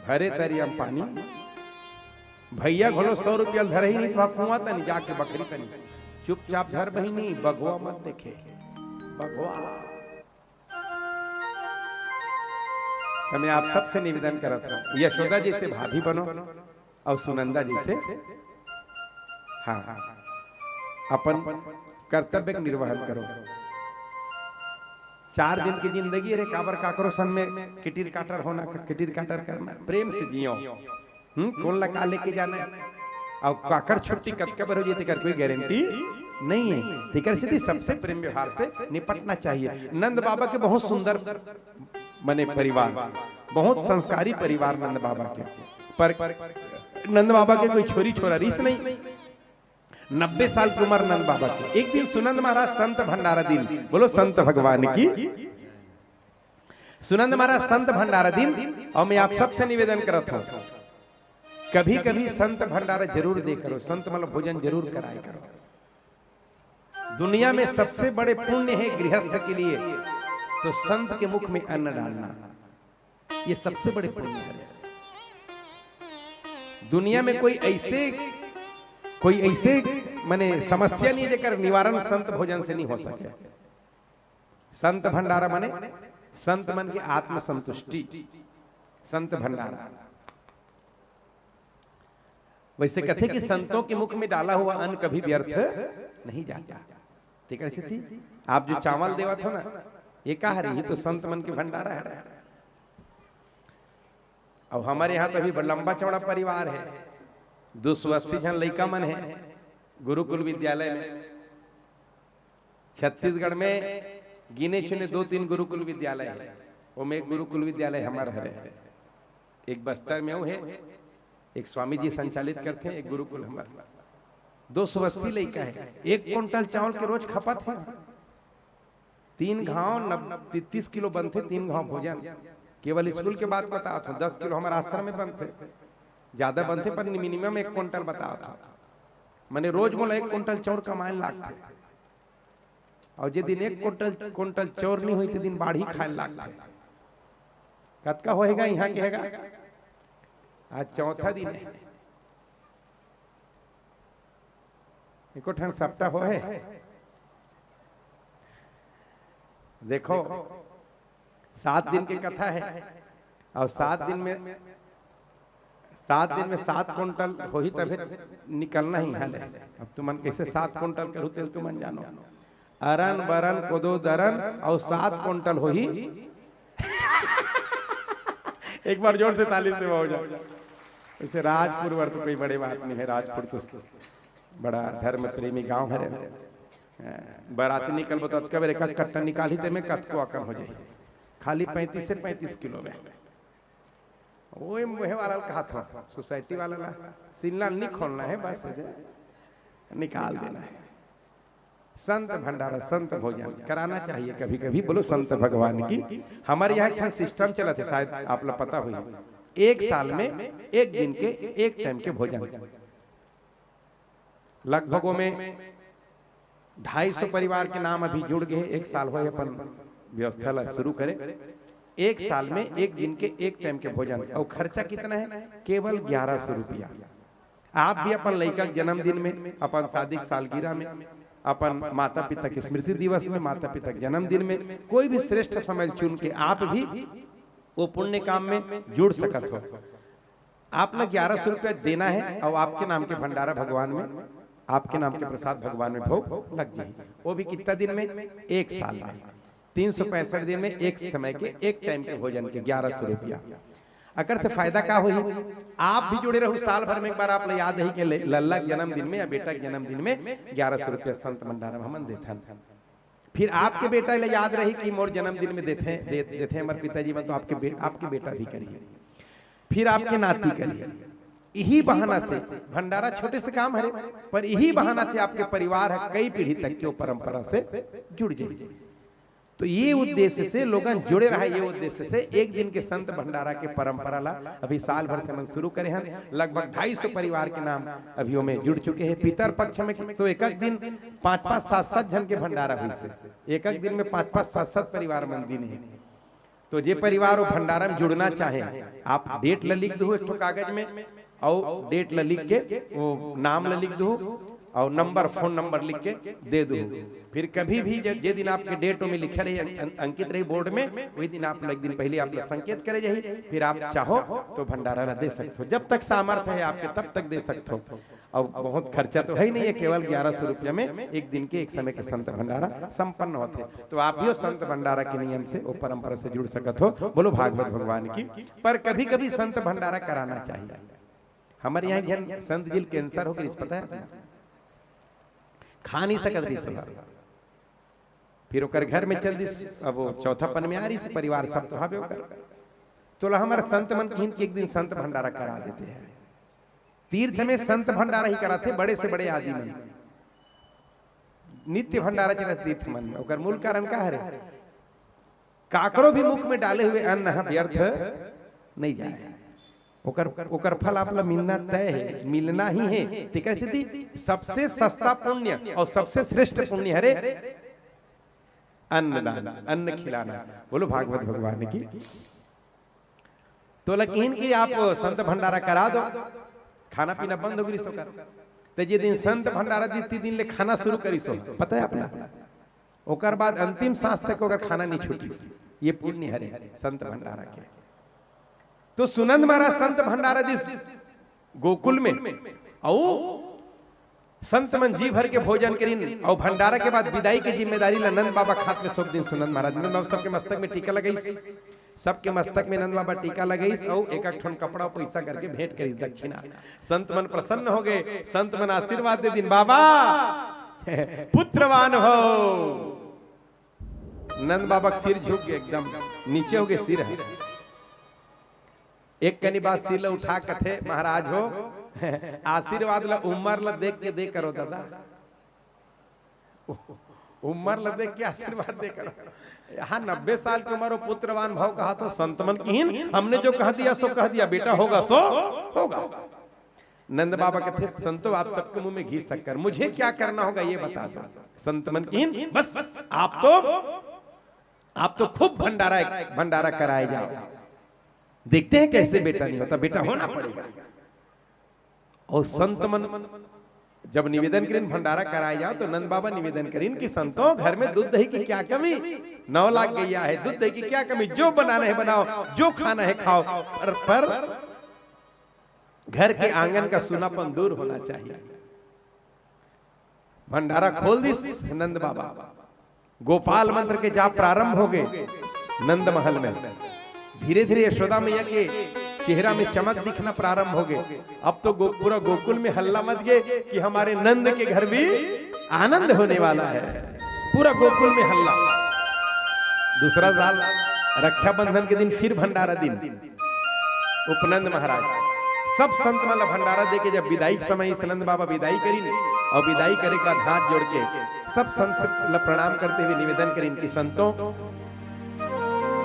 A: भरे तरियम पानी भैया घोलो 100 रुपया धर ही नहीं तो कुआं तनी जाके बकरी तनी चुपचाप धर बहिनी बगवा मत देखे बगवा। तो मैं आप सबसे निवेदन करता हूँ यशोदा जी से भाभी बनो और सुनंदा जी से हाँ अपन कर्तव्य का निर्वहन करो। 4 दिन की जिंदगी अरे काबर काकरो सन में किटिर काटर होना, किटिर काटर करना, प्रेम से जियो। कौन लगा लेके जाना है और काकर छुट्टी कब कब हो जाती कर कोई गारंटी नहीं है। तेकर से सबसे प्रेम व्यवहार से निपटना चाहिए। नंद बाबा के बहुत सुंदर बने परिवार, बहुत संस्कारी परिवार नंद बाबा के। पर नंद बाबा के कोई छोरी छोरा रीस नहीं। 90 साल की उम्र नंद बाबा की। एक दिन सुनंद महाराज संत भंडारा दिन, बोलो संत भगवान की। सुनंद महाराज संत भंडारा दिन, और मैं आप सबसे निवेदन करता हूं कभी कभी संत भंडारा जरूर दे करो, संत मतलब भोजन जरूर कराया करो। दुनिया में सबसे बड़े पुण्य है गृहस्थ के लिए तो संत के मुख में अन्न डालना, ये सबसे बड़े पुण्य है। दुनिया में कोई ऐसे माने समस्या नहीं जेकर निवारण संत भोजन से नहीं हो सके। संत भंडारा माने संत मन की आत्म संतुष्टि, संत भंडारा। वैसे कहते कि संतों के मुख में डाला हुआ अन्न कभी व्यर्थ नहीं जाता। ठीक है थी आप जो चावल देवा था ना, ये कहा रही तो संत मन के भंडारा है। अब हमारे यहाँ तो अभी लंबा चौड़ा परिवार है, 280 जन लड़का मन है गुरुकुल विद्यालय में। छत्तीसगढ़ में गिने चुने 2-3 गुरुकुल विद्यालय है, वो में एक गुरुकुल विद्यालय हमारा है। एक बस्तर में वो है, एक स्वामी जी संचालित करते हैं, एक गुरुकुल हमारा। 280 लड़का है, 1 क्विंटल चावल के रोज खपत है। 3 घाव 33 किलो बनते, 3 घाव भोजन। केवल स्कूल के बाद बता था 10 किलो हमारे आश्रम में बनते, ज्यादा बनते पर मिनिमम 1 क्विंटल बता था। मैंने रोज बोला 1 क्विंटल चाउर कमाए लाग थे, और जे दिन 1 क्विंटल चाउर नहीं हुई तो दिन बाढ़ी खाए लाग थे। कतका होएगा यहाँ के हैगा? आज चौथा दिन है, एको ठन सप्ताह हो है। देखो 7 दिन की कथा है, और 7 दिन में 7 क्विंटल हो ही तभी निकलना ही हाल है। अब तुमन कैसे 7 क्विंटल करूँ तेल तुमन जानो। अरन बरन कोदो दरन और 7 क्विंटल हो ही। एक बार जोर से ताली से हो जाओ। वैसे राजपुर वर तो कोई बड़ी बात नहीं है, राजपुर तो बड़ा धर्म प्रेमी गांव है। बाराती निकल बता कब एक कट्टा निकाली ते में कत को अकम हो जाए, खाली 35 से 35 किलो में। वो मुहे वाला कहा था सोसाइटी वाला ला सिन्ना नहीं खोलना है, बस निकाल देना है। संत भंडारा संत भोजन कराना चाहिए कभी कभी। बोलो संत भगवान की। हमारे यहाँ सिस्टम चला था, शायद आप लोग पता हुई, 1 साल में 1 दिन के 1 टाइम के भोजन। लगभग में 250 परिवार के नाम अभी जुड़ गए। 1 साल हो अपन व्यवस्था शुरू करे। 1 साल में 1 दिन के 1 टाइम के भोजन। और खर्चा कितना है? केवल 1100 रुपया। आप भी अपन लड़का जन्मदिन में, अपन शादी सालगिरह में, अपन माता पिता के स्मृति दिवस में, माता पिता के जन्मदिन में, कोई भी श्रेष्ठ समय चुन के आप भी वो पुण्य काम में जुड़ सकत हो। आप लोग 1100 रुपया देना है, और आपके नाम के भंडारा भगवान में, आपके नाम के प्रसाद भगवान में भोग लग जाए। वो भी कितना दिन में? 1 साल में 365 दिन में 1 समय के 1 टाइम के भोजन के 1100 रुपया। अगर से फायदा क्या हो, आप भी जुड़े रहो। साल भर में एक बार आप याद है कि लल्ला के जन्मदिन में या बेटा के जन्मदिन में 1100 रुपया संत भंडारा हमन देथन। फिर आपके बेटा ले याद रही कि मोर जन्मदिन में देते हमारे पिताजी में, तो आपके बेटा भी करिए, फिर आपके नाती करिए। यही बहाना से भंडारा छोटे से काम है, पर यही बहाना से आपके परिवार है कई पीढ़ी तक की परंपरा से जुड़ जाए। तो ये उद्देश्य से लोग जुड़े रहे, ये उद्देश्य से 1 दिन के संत भंडारा के परंपरा ला अभी साल भर से हम शुरू करे हैं। लगभग 250 परिवार के नाम अभी में जुड़ चुके हैं। पितर पक्ष में तो एक दिन 5-5, 7-7 जन के भंडारा हुई से एक दिन में 5-5, 7-7 परिवार मंदिर है। तो जे परिवार वो भंडारा में जुड़ना चाहे, आप डेट ल लिख दो एक कागज में, और डेट ल लिख के वो नाम ल लिख दो और नंबर, फोन नंबर लिख के दे दो। फिर कभी भी जे दिन आपके डेट में लिखा रही, अंकित रही बोर्ड में, वही दिन आप एक दिन पहले आप संकेत करे जाइए। फिर आप चाहो तो भंडारा दे सकते हो, जब तक सामर्थ्य है आपके तब तक दे सकते हो। और बहुत खर्चा तो है ही नहीं है, केवल 1100 रुपया में एक दिन के एक समय के संत भंडारा संपन्न होते। तो आप भी संत भंडारा के नियम से वो परंपरा से जुड़ सकत हो, बोलो भागवत भगवान की। पर कभी कभी संत भंडारा कराना चाहिए। हमारे यहाँ जन संत जी कैंसर हो गई, पता है, खा नहीं सकत रही सुबह, फिर ओकर घर में चल दी, अब वो चौथापन में आ रही परिवार सब तो हावे ओकर, तो हमारे संत मन की एक दिन संत भंडारा करा देते हैं। तीर्थ में संत भंडारा ही कराते, बड़े से बड़े आदि मन नित्य भंडारा चला तीर्थ मन में। ओकर मूल कारण का है, काकरो भी मुख में डाले हुए अन्न व्यर्थ नहीं जाए, ओकर फल आपला मिलना तय है, मिलना ही है। ठीक है सिद्धि, सबसे सस्ता पुण्य और सबसे श्रेष्ठ पुण्य हरे अन्नदान, अन्न खिलाना, बोलो भागवत भगवान की। तो लेकिन कि आप संत भंडारा करा दो, खाना पीना बंद हो गई सो कर, तो जे दिन संत भंडारा दी दिन ले खाना शुरू करी सो, पता है अपना, ओकर बाद अंतिम सांस तक ओकर खाना नहीं छूटी। ये पुण्य हरे संत भंडारा के। तो सुनंद महाराज संत भंडारा दी गोकुल में, और संत मन जी भर के भोजन करीन, और भंडारा के बाद विदाई की जिम्मेदारी नंद बाबा खात में सब दिन सुनंद महाराज, नंद बाबा सबके मस्तक में टीका लगाई, सबके मस्तक में नंद बाबा टीका लगाई, और एक एक ठन कपड़ा पैसा करके भेंट करी दक्षिणा। संत मन प्रसन्न हो गए, संत मन आशीर्वाद दे दिन, बाबा पुत्रवान हो। नंद बाबा सिर झुक गए, एकदम नीचे हो गए सिर है। एक कनी बात सिर उठा कथे, महाराज हो आशीर्वाद ला उम्र ला देख के दे करो दादा, उम्र ला देख के आशीर्वाद दे करो। यहाँ 90 साल की उम्र पुत्रवान भाव कहा तो संत मन की, हमने जो कह दिया सो कह दिया, बेटा होगा सो होगा। नंद बाबा कहते, संतो आप सबके मुंह में घी शक्कर, मुझे क्या करना होगा ये बता दो। संत मन की, बस आप तो खूब भंडारा कराए जाओ, देखते हैं कैसे बेटा नहीं होता, बेटा होना पड़ेगा। और संत मन जब निवेदन करें भंडारा कराया जाओ, तो नंद बाबा निवेदन करें कि संतों घर में दूध दही की क्या कमी, 9 लाख गैया है, दूध दही की क्या कमी, जो बनाना है बनाओ, जो खाना है खाओ, पर घर के आंगन का सुनापन दूर होना चाहिए। भंडारा खोल दी नंद बाबा, गोपाल मंत्र के जाप प्रारंभ हो गए नंद महल में। धीरे धीरे यशोदा मैया के चेहरा में चमक दिखना प्रारंभ हो गए। अब तो पूरा गोकुल में हल्ला मच गए कि हमारे नंद के घर भी आनंद होने वाला है, पूरा गोकुल में हल्ला। दूसरा साल रक्षाबंधन के दिन फिर भंडारा दिन, उपनंद महाराज सब संत वाला भंडारा दे के जब विदाई के समय नंद बाबा विदाई करी, और विदाई करे के बाद हाथ जोड़ के सब संत प्रणाम करते हुए निवेदन करें कि संतों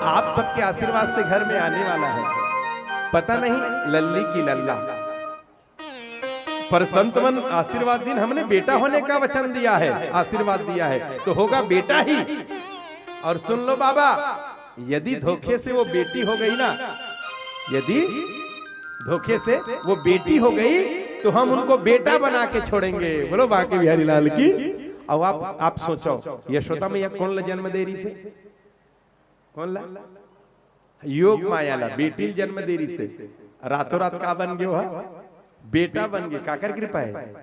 A: आप सबके आशीर्वाद से घर में आने वाला है, पता नहीं लल्ली की लल्ला, पर संत मन आशीर्वाद दिन हमने बेटा होने का वचन दिया है, आशीर्वाद दिया है, तो होगा बेटा ही। और सुन लो बाबा, यदि धोखे से वो बेटी हो गई ना, यदि धोखे से वो बेटी हो गई तो हम उनको बेटा बना के छोड़ेंगे। बोलो बांके बिहारी लाल की। अब आप सोचो, यशोदा मैया कौन ला जन्म दे रही से, कौन ला, योग माया ला बेटी जन्म दे रही से, रातों रात का बन गयो, बेटा बन गए, काकर कृपा है,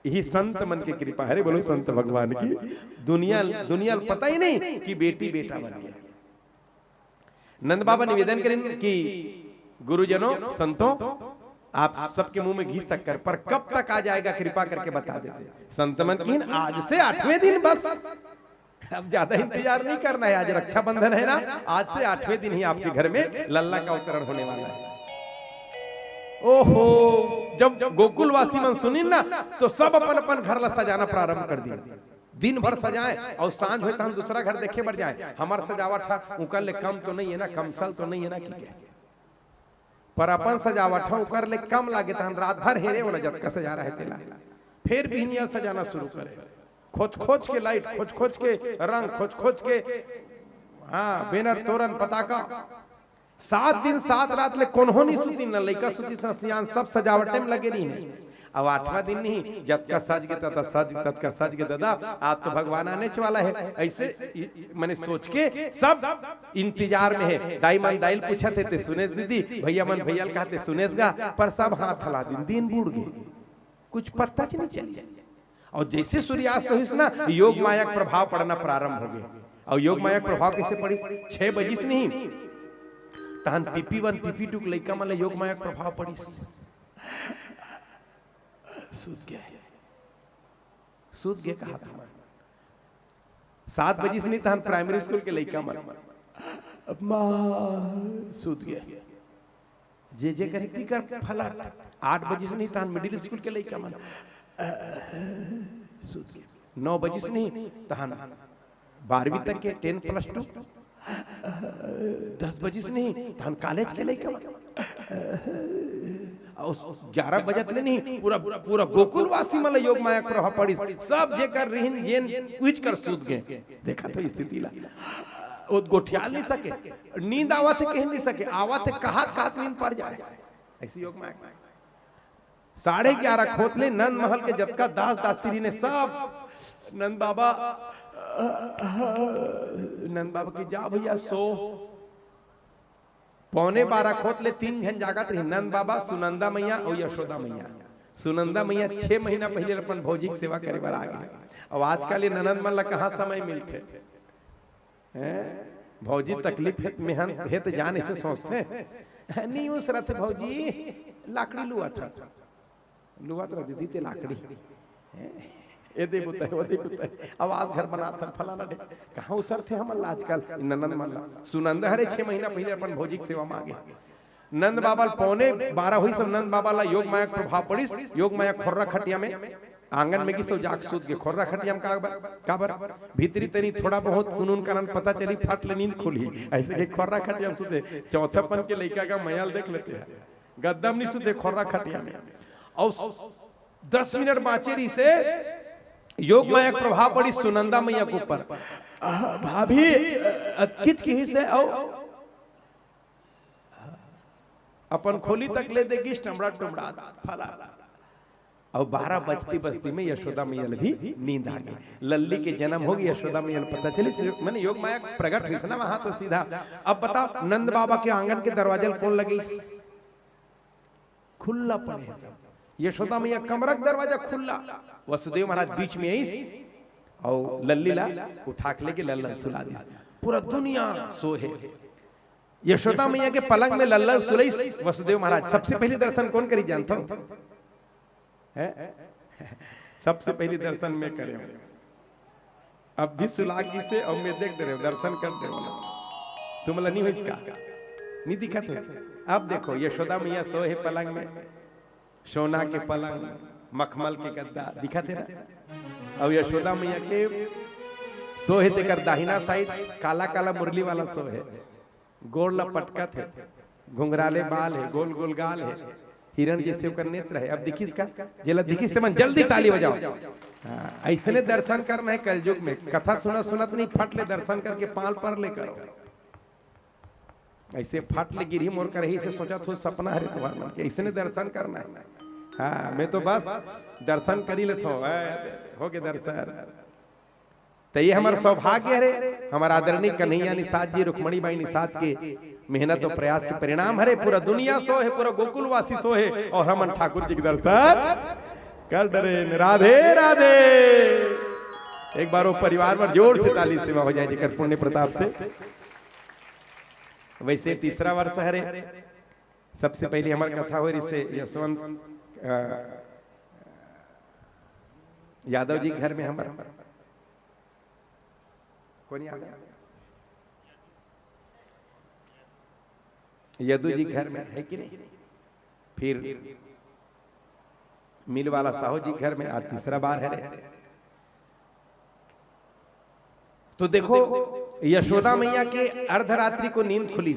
A: यही संत मन की कृपा है। बोलो संत भगवान की। दुनिया पता ही नहीं कि बेटी बेटा बन गया। नंद बाबा निवेदन करें कि गुरुजनों संतों आप सबके मुंह में घी शक्कर, पर कब तक आ जाएगा कृपा करके बता देते। संत मन की आज से 8वें दिन, बस अब ज्यादा इंतजार नहीं करना है। आज रक्षाबंधन है ना, आज से 8वें दिन ही आपके घर में लल्ला का अवतरण होने वाला है। ओहो, जब गोकुलवासी मन सुनी ना, तो सब अपन अपन घर ला सजाना प्रारंभ कर दिया। दिन भर सजाएं और सांझ हुए तो हम दूसरा घर देखे बढ़ जाए। हमारा सजावट था उकर ले कम तो नहीं है ना, कमसल तो नहीं है ना, ठीक है, पर अपन सजावट है उकर ले कम लागे तो हम रात भर हेरे वाला जब का सजा रहे तेला, फिर भी निया सजाना शुरू करे, खोज खोज के लाइट, खोज खोज के रंग, खोज खोज के हाँ बैनर, तोरण, पताका। 7 दिन 7 रात ले कौन हो नहीं सुती न, लइका सुती सियान सब सजावट में लगे रही नहीं। अब 8वां दिन नहीं, जब का सज के तथा सज, तब का सज के दादा आज तो भगवान आने वाला है, ऐसे मैंने सोच के सब इंतजार में है। दाई मन दाइल पूछा थे ते सुनेश दीदी, भैया मन भैया कहते सुनेश गा, पर सब हाथ हला दिन बूढ़ गए, कुछ पता नहीं चली। और जैसे सूर्यास्त हुई ना योग माया का प्रभाव पड़ना प्रारंभ हो गया। और योग माया का प्रभाव कैसे पड़ी? 6 बजे से नहीं तहन PP1 PP2 के लइका मन योग माया का प्रभाव पड़ी, सूत गए कहा था। 7 बजे से नहीं तहन प्राइमरी स्कूल के लइका मन सूत गए, जे करी कर फला। 8 बजे से नहीं तहन मिडिल स्कूल के लइका मन सूत गए। 9 बजे से नहीं तहन 12वीं तक के 10+2। 10 बजे से नहीं तहन कॉलेज के लइका मन। 11 बजे तक नहीं पूरा गोकुलवासी मन योग माया का प्रभाव पड़ी। सब जे कर रहीन जेन कुछ कर सूत गए। देखा तो स्थिति ला वो गोठियाल नहीं सके, नींद आवत है कह नहीं सके, आवत है कहत नींद पड़ जाए। ऐसी योग माया 11:30 खोतले नंद महल के जतका दास दासी ने सब नंद बाबा की जा भैया सो। 11:45 खोतले 3 जन जागत रही, नंद बाबा, सुनंदा मैया और यशोदा मैया। सुनंदा मैया 6 महीना पहले अपन भौजी की सेवा करे बार आ गए। और आजकल ननद मन ला कहाँ समय मिलते भौजी तकलीफ है तो जान ऐसे सोचते नहीं उस रथ भौजी लाकड़ी लुआ था दीदी ते लाकड़ी ये दे बुता वो दे बुता आवाज घर बनाता फलाना दे कहाँ उसर थे हम आजकल ननद मन सुनंदा हरे 6 महीना पहले अपन भौजी की सेवा मांगे। नंद बाबा 11:15 हुई सब नंद बाबा ला योग माया प्रभाव पड़ी। योग माया खोर्रा खटिया में आंगन में किसो जाग सूत के खोर्रा खटिया में काबर भीतरी तरी थोड़ा बहुत कुनून कारण पता चली फट ले नींद खुली। ऐसे के खोर्रा खटिया में सूते। चौथापन के लड़का का मयाल देख लेते हैं, गद्दम नहीं सूते खोर्रा खटिया में। और 10 मिनट बाचेरी से योग माया प्रभाव पड़ी सुनंदा मैया के ऊपर। भाभी कित की से अपन खोली तक ले देगी टमड़ा टुमड़ा फला। और 12 बजती में यशोदा मैया भी नींद आ गई। लल्ली के जन्म हो गई, यशोदा मैया पता चली मैंने योग माया प्रकट हुई ना वहां तो सीधा। अब बताओ नंद बाबा के आंगन के दरवाजे कौन लगे? खुला पड़े। यशोदा मैया कमरा का दरवाजा खुला, वसुदेव महाराज बीच में आई और लल्ली ला उठा के लेके लल्ला सुला दी। पूरा दुनिया सोहे। यशोदा मैया के पलंग में लल्ला सुलई वसुदेव महाराज। सबसे पहले दर्शन कौन करी जानता हूं? सबसे पहले दर्शन में करे। अब भी सुलागी से और मैं देख रहे दर्शन करते तुम नहीं हो इसका नहीं दिखा थे। अब देखो यशोदा मैया सोहे पलंग में, सोना के पलंग, मखमल के गद्दा दिखा थे ना। और यशोदा मैया के सोहे ते कर दाहिना साइड काला काला मुरली वाला सोहे, गोल लपटका थे, घुंघराले बाल है, गोल गोल गाल है, हिरण जैसे ओकर नेत्र है। अब दिखिस का जेला दिखिस ते मन जल्दी ताली बजाओ। ऐसे दर्शन करना है कलयुग में। कथा सुनत नहीं फट ले दर्शन करके पाल पर ले करो। ऐसे फट ले गिरी मोर कर ही से सोचा थो सपना है तुम्हारे मन के ऐसे दर्शन करना है। हाँ मैं तो बस दर्शन करी ले हो गए दर्शन। तो ये हमारा सौभाग्य है। हमारा आदरणीय कन्हैया निषाद जी, रुक्मणी बाई निषाद के मेहनत और प्रयास के परिणाम हरे पूरा दुनिया सो है, पूरा गोकुलवासी सो है। और हम ठाकुर जी के दर्शन कर डरे। राधे राधे। एक बार वो परिवार पर जोर से ताली सेवा हो जाए जिकर पुण्य प्रताप से। वैसे 3रा वर्ष हरे। सबसे पहले हमारी कथा हो रही से यशवंत यादव जी घर में हमारे कौन याद है? यदु जी घर में है कि नहीं? फिर मिल वाला साहू जी घर में आज 3रा बार है। तो देखो यशोदा मैया के अर्धरात्रि को नींद खुली।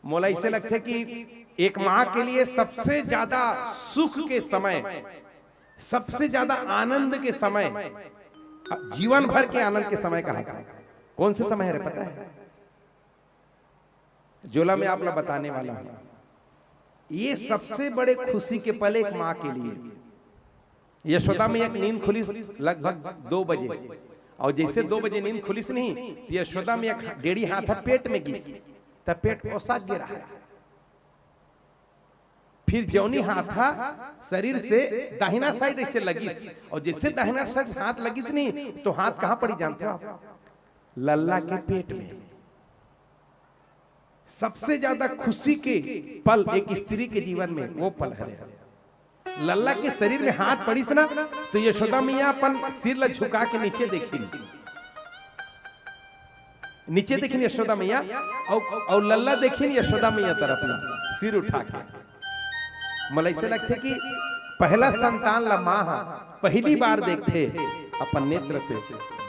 A: मोला इसे लगता कि एक माँ के लिए सबसे ज्यादा सुख के समय, सबसे ज्यादा आनंद के समय, जीवन भर के आनंद के समय कहा था। कौन से समय है पता है? जोला में आप लोग बताने वाला हूं। ये सबसे बड़े खुशी के पल एक माँ के लिए। यशोदा में एक नींद खुली लगभग 2 बजे। और जैसे 2 बजे नींद खुलिस नहीं, यशोदा में एक 1.5 हाथ पेट में गिस, तब पेट ओसा गिरा है। फिर जौनी हाथा शरीर से दाहिना साइड ऐसे लगिस, और जैसे दाहिना साइड हाथ लगिस नहीं तो हाथ कहां पड़ी जानते हो आप? लल्ला के पेट में। सबसे ज्यादा खुशी के पल एक स्त्री के जीवन में वो पल है। लल्ला के शरीर में हाथ पड़ीस ना तो यशोदा मैया अपन सिर ला झुका के नीचे देखी, नीचे देखी यशोदा मैया, और लल्ला देखी यशोदा मैया तरफ ना सिर उठा के। मला ऐसे लगते कि पहला संतान ला माँ पहली बार देखते अपन नेत्र से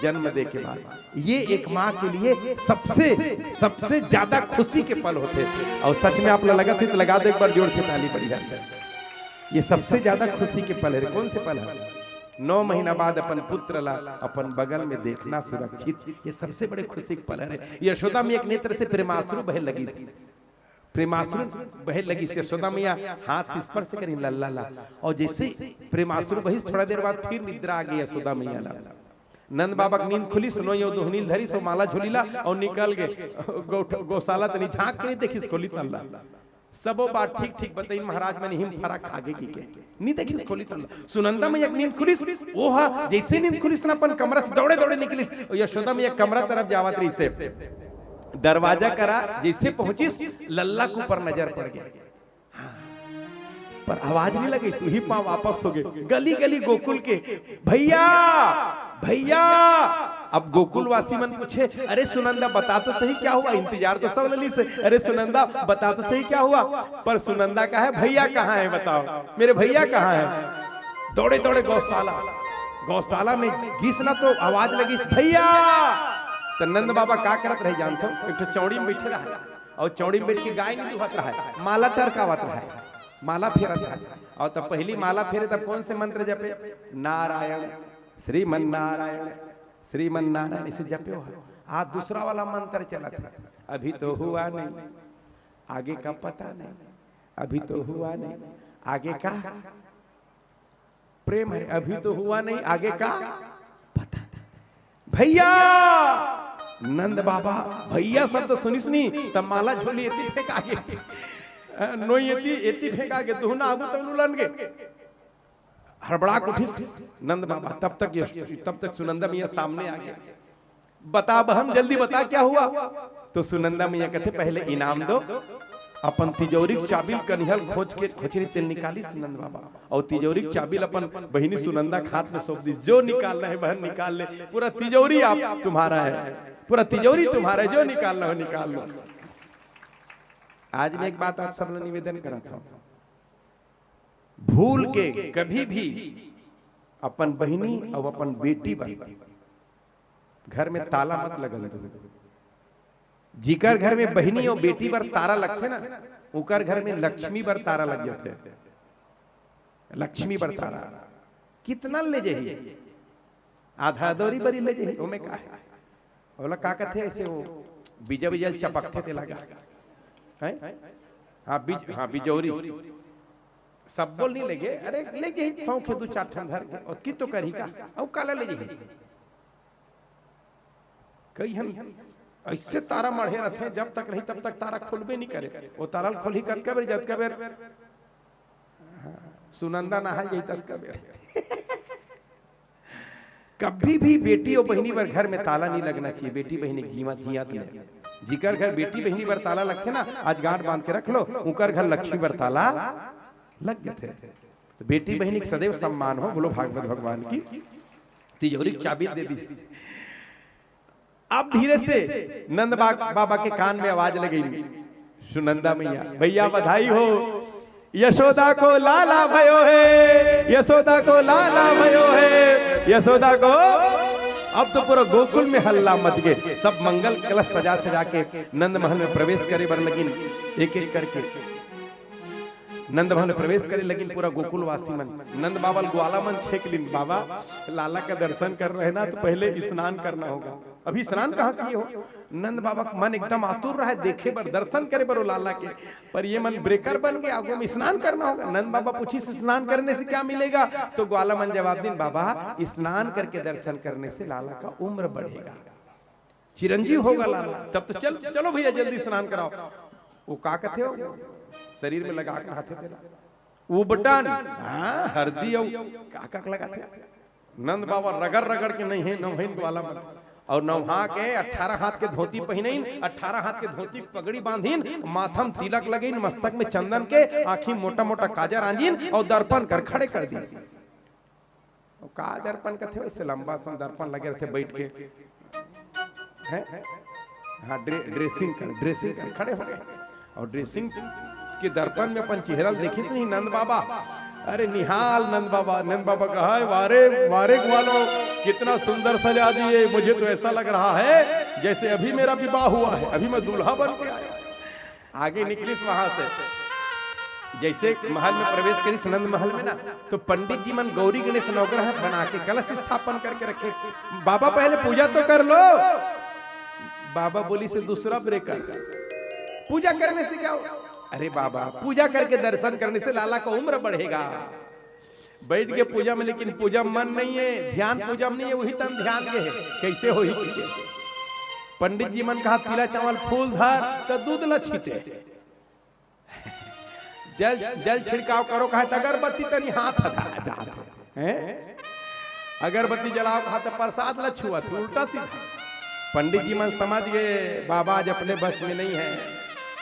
A: जन्म दे के बाद। ये एक माँ के लिए सबसे ज्यादा खुशी के पल होते। और सच में आप लोग लगा तो लगा दो एक बार जोर से ताली बढ़िया से। ये सबसे ज्यादा खुशी के पल है। कौन से पल है? 9 महीना बाद अपन पुत्र ला अपन बगल में देखना सुरक्षित, ये सबसे बड़े खुशी के पल है। यशोदा में एक नेत्र से प्रेमाश्रु बहे लगी, प्रेमाश्रु बहे लगी। यशोदा मैया हाथ से स्पर्श करी लल्ला ला, और जैसे प्रेमाश्रु बही थोड़ा देर बाद फिर निद्रा आ गई यशोदा मैया ला। नंद बाबा की नींद खुली, सुनो यो दोहनील धरी सो माला झोलीला और निकल गए गौशाला तनी झांक के देखिस खोली तल्ला। सबो बात ठीक ठीक बताई महाराज, मैंने हिम फराक खागे की के नहीं देखिस खोली तल्ला। सुनंदा मैया नींद खुलिस, ओहा जैसे नींद खुलिस ना अपन कमरा से दौड़े दौड़े निकलिस। यशोदा मैया कमरा तरफ जावत रही से दरवाजा करा, जैसे पहुंचिस लल्ला के ऊपर नजर पड़ गया। हाँ, पर आवाज नहीं लगी, सुही पांव वापस हो गए। गली गली गोकुल के भैया भैया। अब गोकुलवासी मन पूछे, अरे सुनंदा बता तो सही क्या हुआ? इंतजार तो सब लली से, अरे सुनंदा बता तो सही क्या हुआ? पर सुनंदा का है भैया कहाँ है बताओ, मेरे भैया कहाँ है? दौड़े दौड़े गौशाला में घिसना तो आवाज लगी भैया। तो नंद बाबा का करत रहे जानते हो? एक तो चौड़ी में बैठे रहा, और चौड़ी में बैठ के गाय नहीं दुहत रहा है, माला टरकावत रहा है, माला फेरत रहा है। और तब पहली माला फेरे तब कौन से मंत्र जपे? नारायण श्रीमन नारायण श्रीमन नारायण, इसे जपे हो। आज दूसरा वाला मंत्र चला था, अभी तो हुआ नहीं आगे का पता नहीं, अभी तो हुआ नहीं आगे का प्रेम है, अभी तो हुआ नहीं आगे का पता नहीं। भैया नंद बाबा भैया शब्द सुनिस नहीं तब माला झोली एती फेंका के नोई एती फेंका के तू ना आगू तब लन गे हड़बड़ा उठिस नंद बाबा। तब तक सुनंदा मैया सामने आ गया। बता बहन जल्दी बता क्या हुआ? तो सुनंदा मैया कहते पहले इनाम दो। अपन तिजोरी चाबिल कनिहल खोज के खोचरी तेल निकाली नंद बाबा, और तिजोरी चाबिल अपन बहिनी सुनंदा खात में सौंप दी। जो निकालना है बहन निकाल ले, पूरा तिजोरी आप तुम्हारा है, पूरा तिजोरी तुम्हारा है, जो निकालना हो निकाल लो। आज मैं एक बात आप सब लोग निवेदन करा था, भूल के कभी भी अपन बहिनी और अपन बेटी पर घर में ताला मत लगल दो। जिकर घर में बहिनी और बेटी पर तारा लगते ना, उकर घर में लक्ष्मी पर तारा लग जाते। लक्ष्मी पर तारा कितना ले जाइए, आधा दौरी बरी ले जाइए। ओमे का है बोला का कहते ऐसे वो बीजा बीजल चपकते थे लगा है। हाँ बिजौरी सब बोल नहीं लगे, अरे लेके 100 के 2-4 ठन धर के और की तो करी का और काला ले जाइए। कई हम ऐसे तारा मढ़े रहते, जब तक रही तब तक तारा खोलबे नहीं करे। वो तारा खोली कर के बेर जत के बेर सुनंदा नहा जाई तत के बेर। कभी भी बेटी और बहनी पर घर में ताला नहीं लगना चाहिए। बेटी बहनी जियात ले, जिकर घर बेटी बहनी पर ताला लगते ना, आज गांठ बांध के रख लो, उकर घर लक्ष्मी पर ताला लग गए थे। तो बेटी बहनी सदैव सम्मान हो, बोलो भागवत भगवान की। तिजोरी चाबी दे दी। अब धीरे से नंद बाबा के कान में आवाज लगी, सुनंदा मैया भैया बधाई हो, यशोदा को लाला भयो है, यशोदा को लाला भयो है, यशोदा को। अब तो पूरा गोकुल में हल्ला मच गए। सब मंगल कलश सजा सजा के नंद महल में प्रवेश करे बर लगिन, एक एक करके नंद महल में प्रवेश करे लगिन। पूरा गोकुलवासी मन नंद बाबा ग्वाला मन छेक लिन, बाबा लाला का दर्शन कर रहे ना तो पहले स्नान करना होगा। अभी स्नान कहाँ किए हो? नंद बाबा का मन एकदम आतुर रहा है देखे पर, दर्शन करे पर लाला के, पर ये मन ब्रेकर बन गया, आगो में स्नान करना होगा। नंद बाबा पूछी स्नान करने से क्या मिलेगा? तो ग्वाला मन जवाब दिन, बाबा स्नान करके दर्शन करने से लाला का उम्र बढ़ेगा, चिरंजीव होगा लाला। तब तो चलो भैया जल्दी स्नान कराओ। वो का कहते हो शरीर में लगा कर हाथे देला, उबटन, हाँ हरदी और काका लगाते नंद बाबा रगड़ रगड़ के नहीं है नवहीन वाला और नवहा के 18 हाथ के धोती पहनइन, 18 हाथ के धोती पगड़ी बांधिन, माथम तिलक लगइन, मस्तक में चंदन के, आँखी मोटा मोटा काजर आंजिन और दर्पण कर खड़े कर दी। का दर्पण कथे वैसे लंबा सा दर्पण लगे रहते बैठ के है? हाँ ड्रेसिंग कर खड़े हो गए और ड्रेसिंग के दर्पण में अपन चेहरा देखिस नहीं नंद बाबा। अरे निहाल नंद बाबा कहा वारे वालों कितना सुंदर सजा दिए, मुझे तो ऐसा लग रहा है जैसे अभी मेरा विवाह हुआ है, अभी मैं दूल्हा बन के आया। आगे निकली वहां से जैसे महल में प्रवेश करी नंद महल में ना, तो पंडित जी मन गौरी गणेश नवग्रह बना के कलश स्थापन करके रखे। बाबा पहले पूजा तो कर लो। बाबा बोली से दूसरा ब्रेक कर, पूजा करने से क्या होगा? अरे बाबा पूजा करके दर्शन करने से लाला का उम्र बढ़ेगा। बैठ के पूजा में, लेकिन पूजा मन नहीं है, ध्यान पूजा में नहीं है, वही तन ध्यान के है, कैसे हो ही। पंडित जी मन कहा पीला चावल फूल धर तो दूध न छीटे, जल छिड़काव करो कहा तो अगरबत्ती तनी हाथ हटा, अगरबत्ती जलाओ कहा तो प्रसाद ल छुआ, उल्टा सीधा। पंडित जी मन समझ गए बाबा आज अपने बस में नहीं है।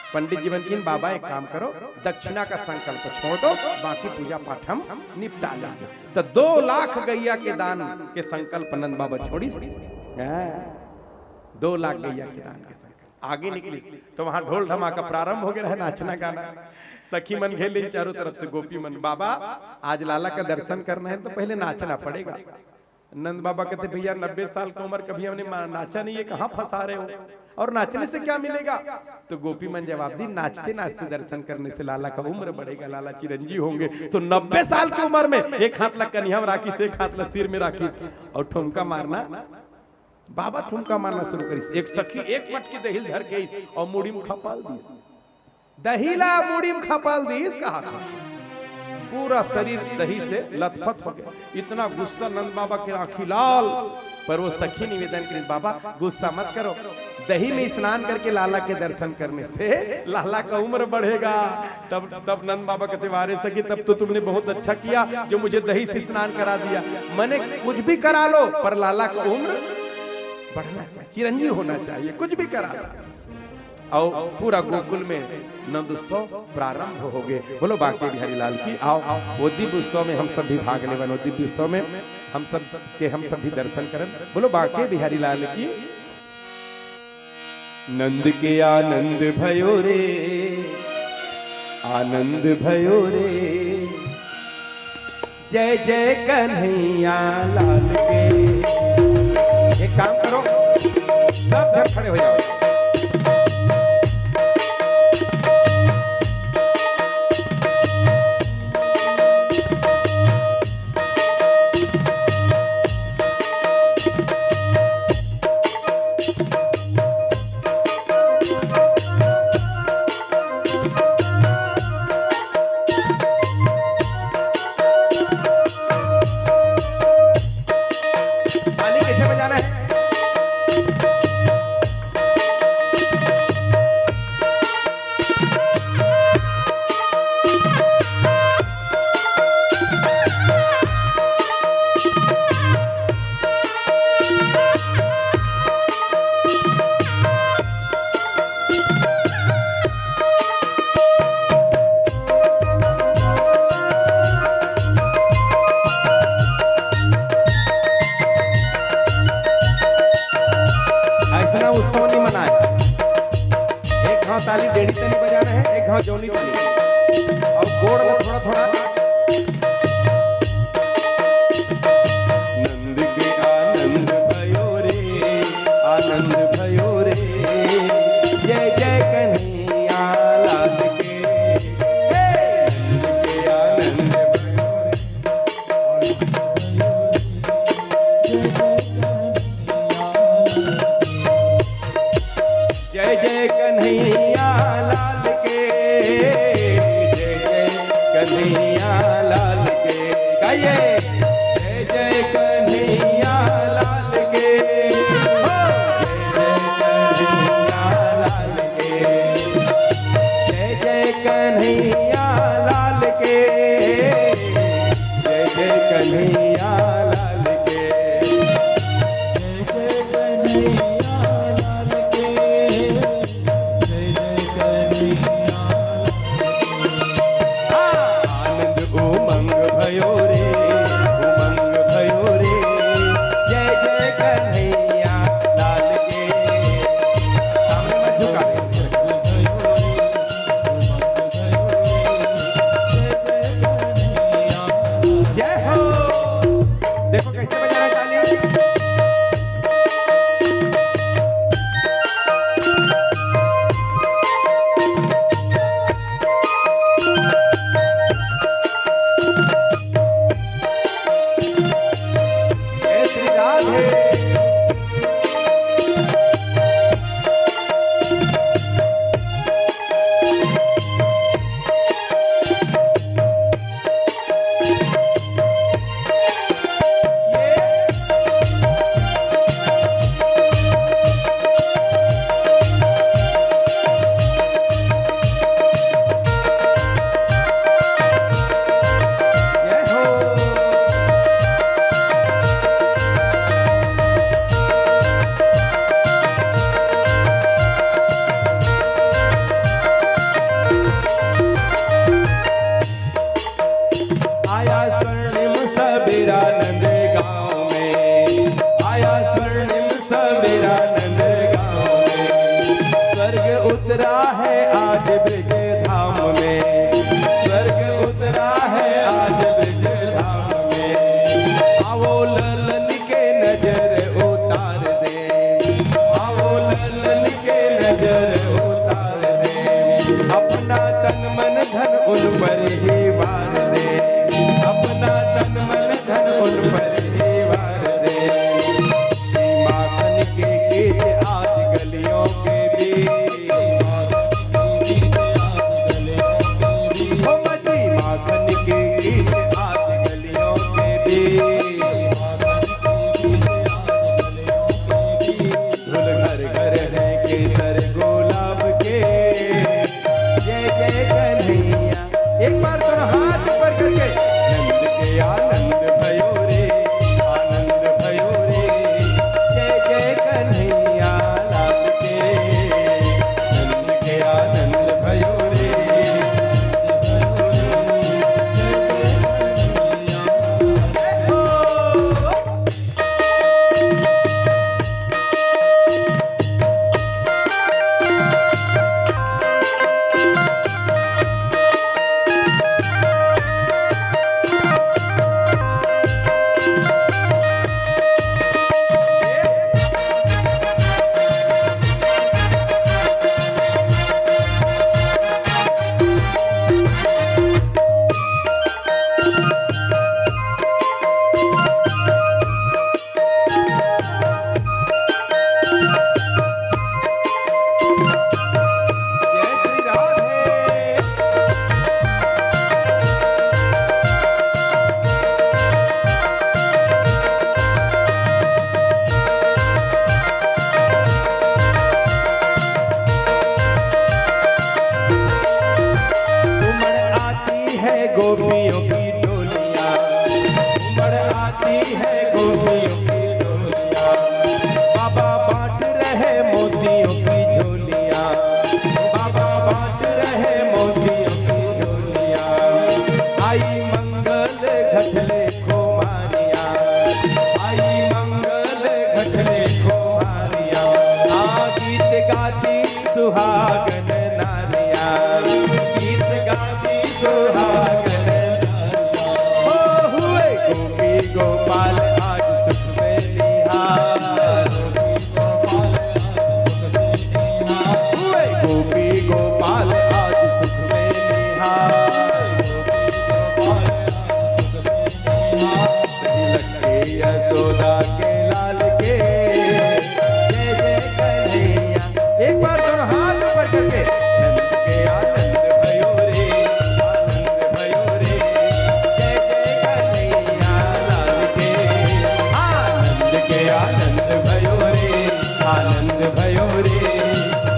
A: पंडित जी मन की बाबा एक काम करो, दक्षिणा का संकल्प छोड़ दो, बाकी पूजा पाठ हम निपटा लेंगे। तो 2 लाख गैया के दान के संकल्प नंद बाबा छोड़ी, 2 लाख गैया के दान के संकल्प। आगे निकली तो वहां ढोल धमाका प्रारंभ हो गया है, नाचना गाना, सखी मन घेर चारों तरफ से गोपी मन। बाबा आज लाला का दर्शन करना है तो पहले नाचना पड़ेगा। नंद बाबा कहते भैया 90 साल की उम्र कभी हमने नाचा नहीं है, कहाँ फंसा रहे हो, और नाचने से क्या मिलेगा? तो गोपी मन जवाब दी नाचते नाचते दर्शन करने से लाला का उम्र बढ़ेगा, लाला चिरंजीव होंगे। तो 90 साल की उम्र में एक हाथ लग कन्हैया में राखी, एक हाथ लग सिर में राखी और ठुमका मारना। बाबा ठुमका मारना शुरू करी। एक सखी एक मटकी दही धर के और मुड़ी में खपाल दी, दहीला मुड़ी में खपाल दी, कहा पूरा शरीर दही से लथपथ हो गया। इतना गुस्सा नंद बाबा की आंखी लाल, पर वो सखी निवेदन करी बाबा गुस्सा मत करो, दही में स्नान करके लाला के दर्शन करने से लाला का उम्र बढ़ेगा। तब नंद बाबा कहते वारे सखी तब तो तुमने बहुत अच्छा किया जो मुझे दही से स्नान करा दिया, मैंने कुछ भी करा लो पर लाला का उम्र बढ़ना चाहिए, चिरंजीव होना चाहिए, कुछ भी करा लो। और पूरा गोकुल में नंद उत्सव प्रारंभ हो गए। बोलो बांके बिहारी लाल की। आओ वो दिव्य उत्सव में हम सब भी भाग ले बनो, दिव्य उत्सव में हम सब भी दर्शन करें। बोलो बांके बिहारी लाल की। नंद के आनंद भयो रे, आनंद भयो रे, जय जय कन्हैया लाल के। एक काम करो सब जब खड़े हो जाओ। ताली डेढ़ी तनी बजाना है, एक घाव जौनी तनी और गोड़ में थोड़ा थोड़ा। नंद के आनंद भयो रे, आनंद भयो रे, जय जय कन्हैया लाल के। नंद के आनंद भयो रे, जय जय कन्हैया लाल के, जय जय कन्हैया उतरा है आज ब्रज धाम में, स्वर्ग उतरा है आज ब्रज धाम में। आओ ललन के नजर उतार दे, आओ ललन के नजर उतार दे। अपना तन मन धन उन पर ही वार दे, अपना तन मन धन उन पर ही वार दे। माखन के गीत आज गलियों के बीच, हो मची माखन के गीत आज गलियों के बीच। धुल घर घर है केसर गुलाब के, जय जय कन्हैया। एक बार दोनों हाथ ऊपर करके, नंद के आनंद भयो रे, आनंद भयो रे, जय जय कन्हैया लाल के, नंद के आनंद भयो रे। जय श्री राधे। उमड़ आती है गोपियों की डोलियां, उमड़ आती है गोपियों की डोलियां। बाबा बांट रहे मोतियों की झोलियां, बाबा बांट रहे मोतियों की झोलियां। आई मंगल घटले को मारिया, आई मंगल घटले को मारिया। आ गीत गाती सुहागन नारिया, गीत गाती सुहागन नारिया। हो हुए गोपी गोपाल आज सुख से निहार, हुए गोपी गोपाल आज सुख से निहार। तिलक के यशोदा के लाल के, जय जय कन्हैया। एक बार दोनों हाथ ऊपर करके, नंद के आनंद भयो रे, आनंद भयो रे, जय जय कन्हैया लाल के। आनंद के आनंद भयो रे, आनंद भयो रे,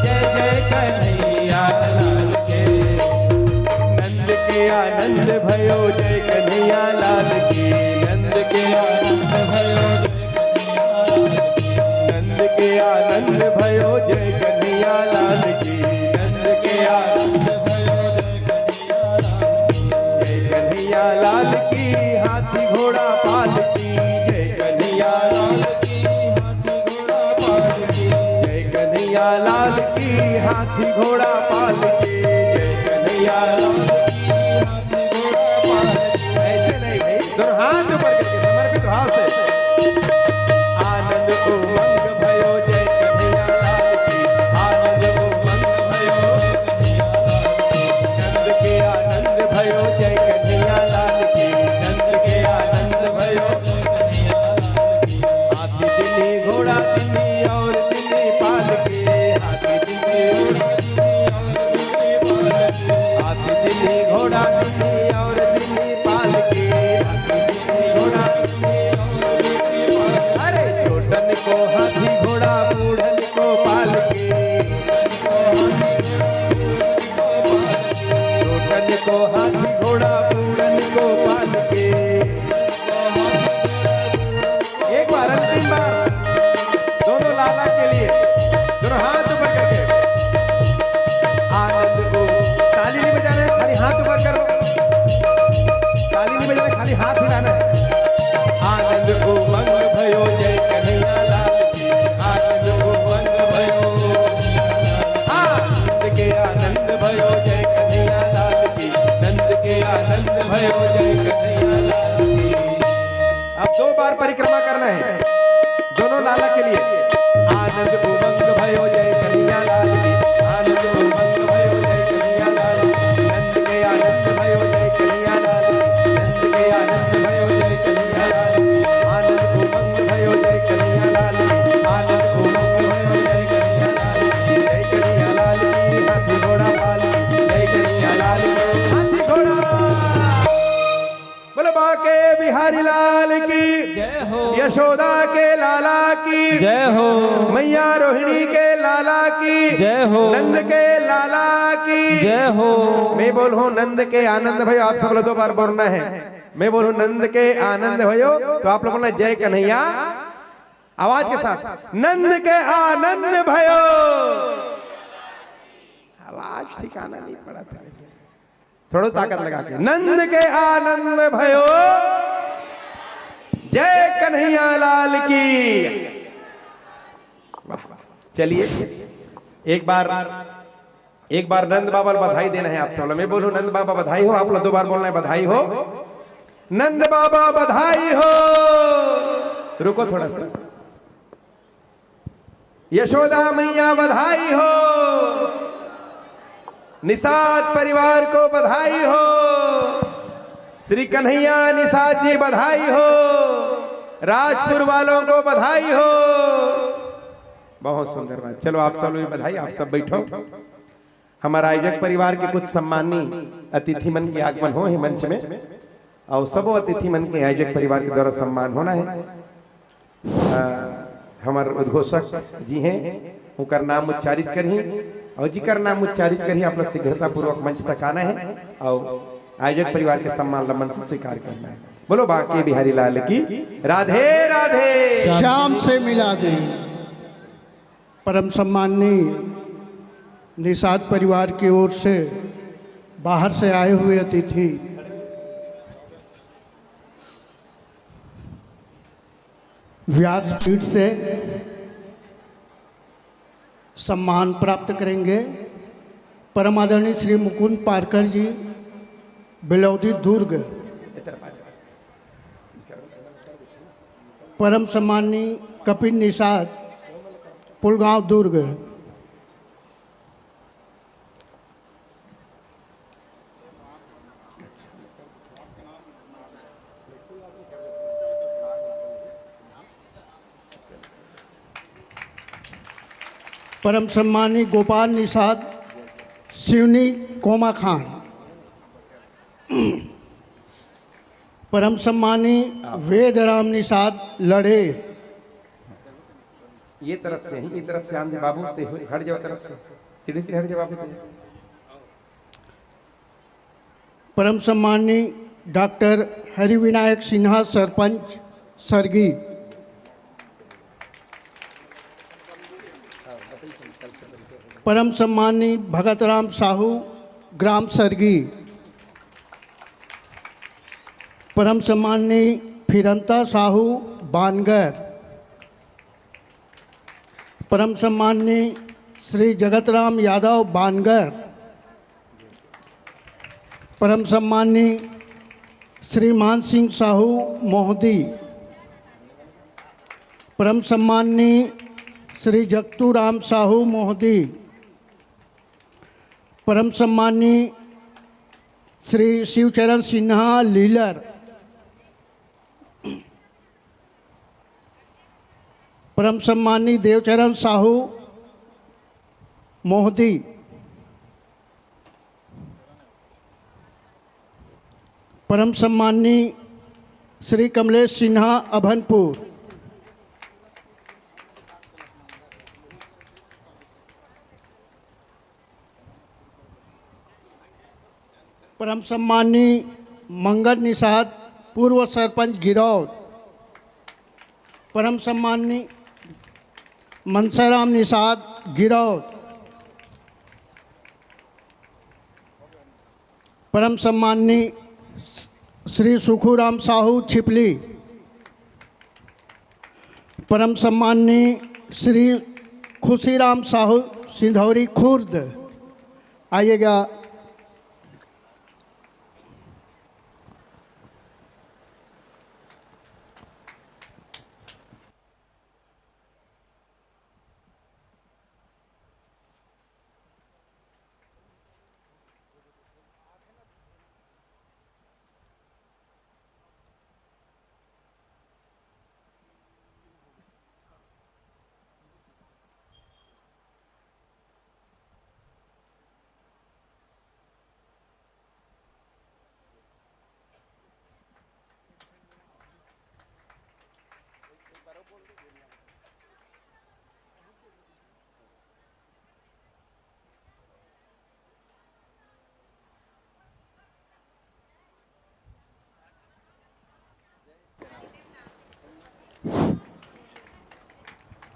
A: जय जय कन्हैया लाल के। नंद के आनंद भयो जय कन्हैया लाल की, नंद के आनंद भयो, नंद के आनंद भयो जय कन्हैया लाल की, नंद के आनंद भयो जय कन्हैया लाल की। हाथी घोड़ा पाल की, जय कन्हैया लाल की, हाथी घोड़ा पाल की, जय कन्हैया लाल की, हाथी घोड़ा पाल की, जय कन्हैया लाल की, हाथी घोड़ा पाल की। ऐसे नहीं भाई, दोनों हाथ ऊपर करके समर्पित भाव से। आनंद उमंग भयो जय कन्हैया लाल की, आनंद उमंग भयो, नंद के आनंद भयो जय कन्हैया लाल की, नंद के आनंद भयो जय कन्हैया लाल की। हाथी दिल्ली घोड़ा दिल्ली और दिल्ली पाल के, हाथी दिल्ली घोड़ा दिल्ली और दिल्ली पाल के, हाथी दिल्ली घोड़ा दिल्ली और दिल्ली पाल के, हाथी दिल्ली घोड़ा दिल्ली और दिल्ली पाल के। अरे छोटन को हाथी घोड़ा बूढ़न को पाल के, छोटन को हाथी घोड़ा बूढ़न को पाल के। एक बार अंतिम बार दोनों लाला के लिए, दोनों हाथ ऊपर करके। आनंद को ताली नहीं बजाना है, खाली हाथ ऊपर करो। भयो जय कन्हैया लाल की। अब 2 बार परिक्रमा करना है दोनों लाला के लिए। आनंद उमंग भयो जय कन्हैया लाल की, आनंद उमंग भयो जय कन्हैया लाल की, नंद के आनंद भयो जय कन्हैया लाल की, नंद के आनंद भयो जय कन्हैया लाल की, आनंद उमंग भयो जय कन्हैया लाल की, आनंद उमंग भयो जय कन्हैया लाल की, जय कन्हैया लाल की हाथी घोड़ा पाल की, जय कन्हैया लाल की हाथी घोड़ा। बोलो बाके बिहारी लाल की
B: जय हो,
A: यशोदा के लाला की
B: जय हो,
A: मैया रोहिणी के लाला की
B: जय हो,
A: नंद के लाला की
B: जय हो।
A: मैं बोलूं नंद के आनंद भयो, आप सब लोग 2 बार बोलना है। मैं बोलूं नंद के आनंद भयो तो आप लोग बोलना जय कन्हैया आवाज के साथ। नंद के आनंद भयो, आवाज ठिकाना नहीं पड़ा था, थोड़ा ताकत लगा के। नंद के आनंद भयो जय कन्हैया लाल की। वाह, चलिए एक बार नंद बाबा बधाई देना है आप सब लोग। मैं बोलूं नंद बाबा बधाई हो, आप लोग 2 बार बोलना है बधाई हो। नंद बाबा बधाई हो। रुको थोड़ा सा। यशोदा मैया बधाई हो, निषाद परिवार को बधाई हो, श्री कन्हैया निषाद जी बधाई हो, राजपुर वालों को बधाई हो। बहुत सुंदर बात। चलो आप सब लोग बधाई, आप सब बैठो। हमारा आयोजक परिवार के कुछ सम्मानी अतिथि मन के आगमन हो है मंच में, और सबो अतिथि मन के आयोजक परिवार के द्वारा सम्मान होना है। हमारे उद्घोषक जी हैं, उनका नाम उच्चारित करी और जिकर नाम उच्चारित करी आप लोग शीघ्रता पूर्वक मंच तक आना है और आयोजक परिवार के सम्मान लमन से स्वीकार करना है। बोलो बाके बिहारी लाल की राधे राधे।
C: श्याम से मिला दे। परम सम्माननीय निषाद परिवार की ओर से बाहर से आए हुए अतिथि व्यासपीठ से सम्मान प्राप्त करेंगे। परम आदरणीय श्री मुकुंद पारकर जी, बिलौदी दुर्ग। परम सम्माननीय कपिल निषाद, पुलगांव दुर्ग। परम सम्माननीय गोपाल निषाद, सिवनी कोमा खान। परम सम्माननीय वेदराम निषाद, लड़े।
A: ये तरफ से ही, ये तरफ से आंधे बाबू ते हट जाओ, तरफ से सीढ़ी से हट जाओ बाबू ते।
C: परम सम्माननीय डॉक्टर हरिविनायक सिन्हा, सरपंच सरगी। परम सम्माननीय भगतराम साहू, ग्राम सरगी। परम सम्माननीय फिरंता साहू, बानगर। परम सम्माननीय श्री जगतराम यादव, बानगर। परम सम्माननीय श्री मान सिंह साहू, मोहदी। परम सम्माननीय श्री जगतू राम साहू, मोहदी। परम सम्माननीय श्री शिवचरण सिन्हा, लीलर। परम सम्माननीय देवचरण साहू, मोहदी। परम सम्माननीय श्री कमलेश सिन्हा, अभनपुर। परम सम्माननीय मंगल निषाद, पूर्व सरपंच गिरौद। परम सम्माननीय मनसाराम निषाद, गिरौद। परम सम्माननीय श्री सुखूराम साहू, छिपली। परम सम्माननीय श्री खुशीराम साहू, सिंधौरी खुर्द। आइएगा।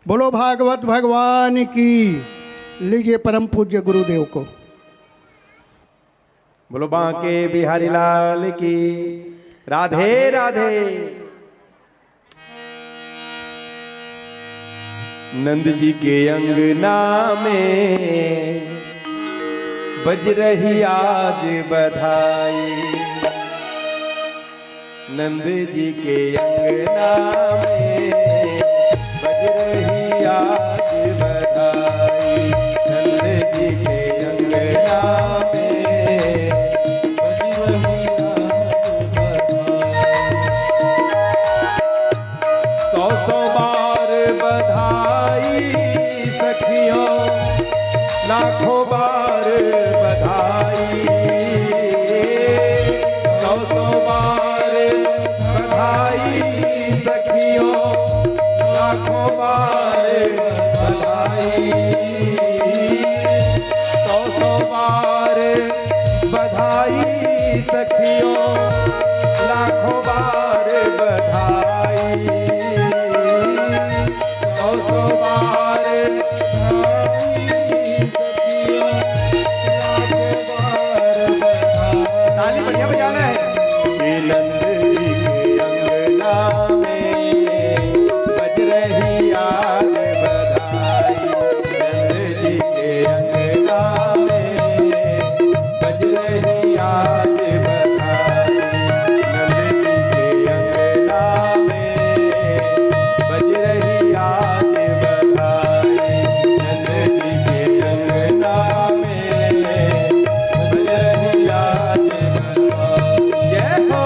C: बोलो भागवत भगवान की। लीजिए परम पूज्य गुरुदेव को।
A: बोलो बांके बिहारी लाल की। राधे राधे। नंद जी के अंगना में बज रही आज बधाई। नंद जी के अंगना में बज रही आज बधाई। नंद जी के अंगना में बज रही आज बधाई। 100 बार बधाई सखियों, लाखों बार बधाई। 100 बार बधाई सखियों, लाखों बार बधाई। 100 बार बधाई सखियों, लाखों बार बधाई। 100 बार बधाई सखियों, लाखों बार बधाई। ताली बढ़िया बजाना है। नंद जी के अंगना में बज रही आज बधाई। नंद जी के अंगना में बज रही आज बधाई। नंद जी के अंगना में बज रही आज बधाई। नंद जी के अंगना में बज रही आज बधाई। जय हो।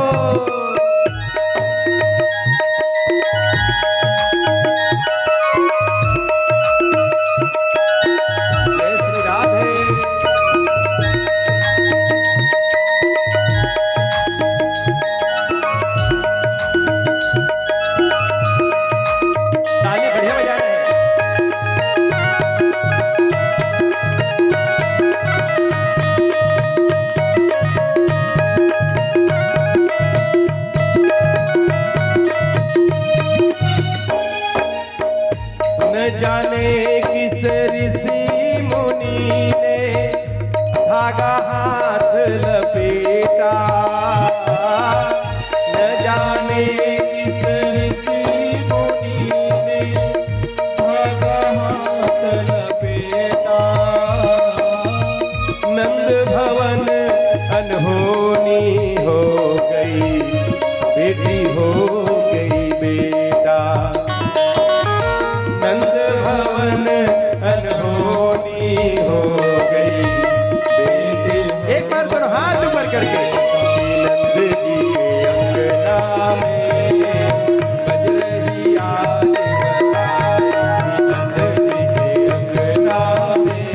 A: जय श्री राधे। ताली बढ़िया बजाना है। न जाने किस ऋषि मुनि ने धागा हाथ लपेटा। न जाने किस ऋषि मुनि ने धागा हाथ लपेटा। नंद भवन अनहोनी हो गई, बेटी हो गई बेटा। नंद भवन अनहोनी हो गई बेटी। एक बार दोनों हाथ ऊपर करके। नंद जी के अंगना में बज रही आज बधाई। नंद जी के अंगना में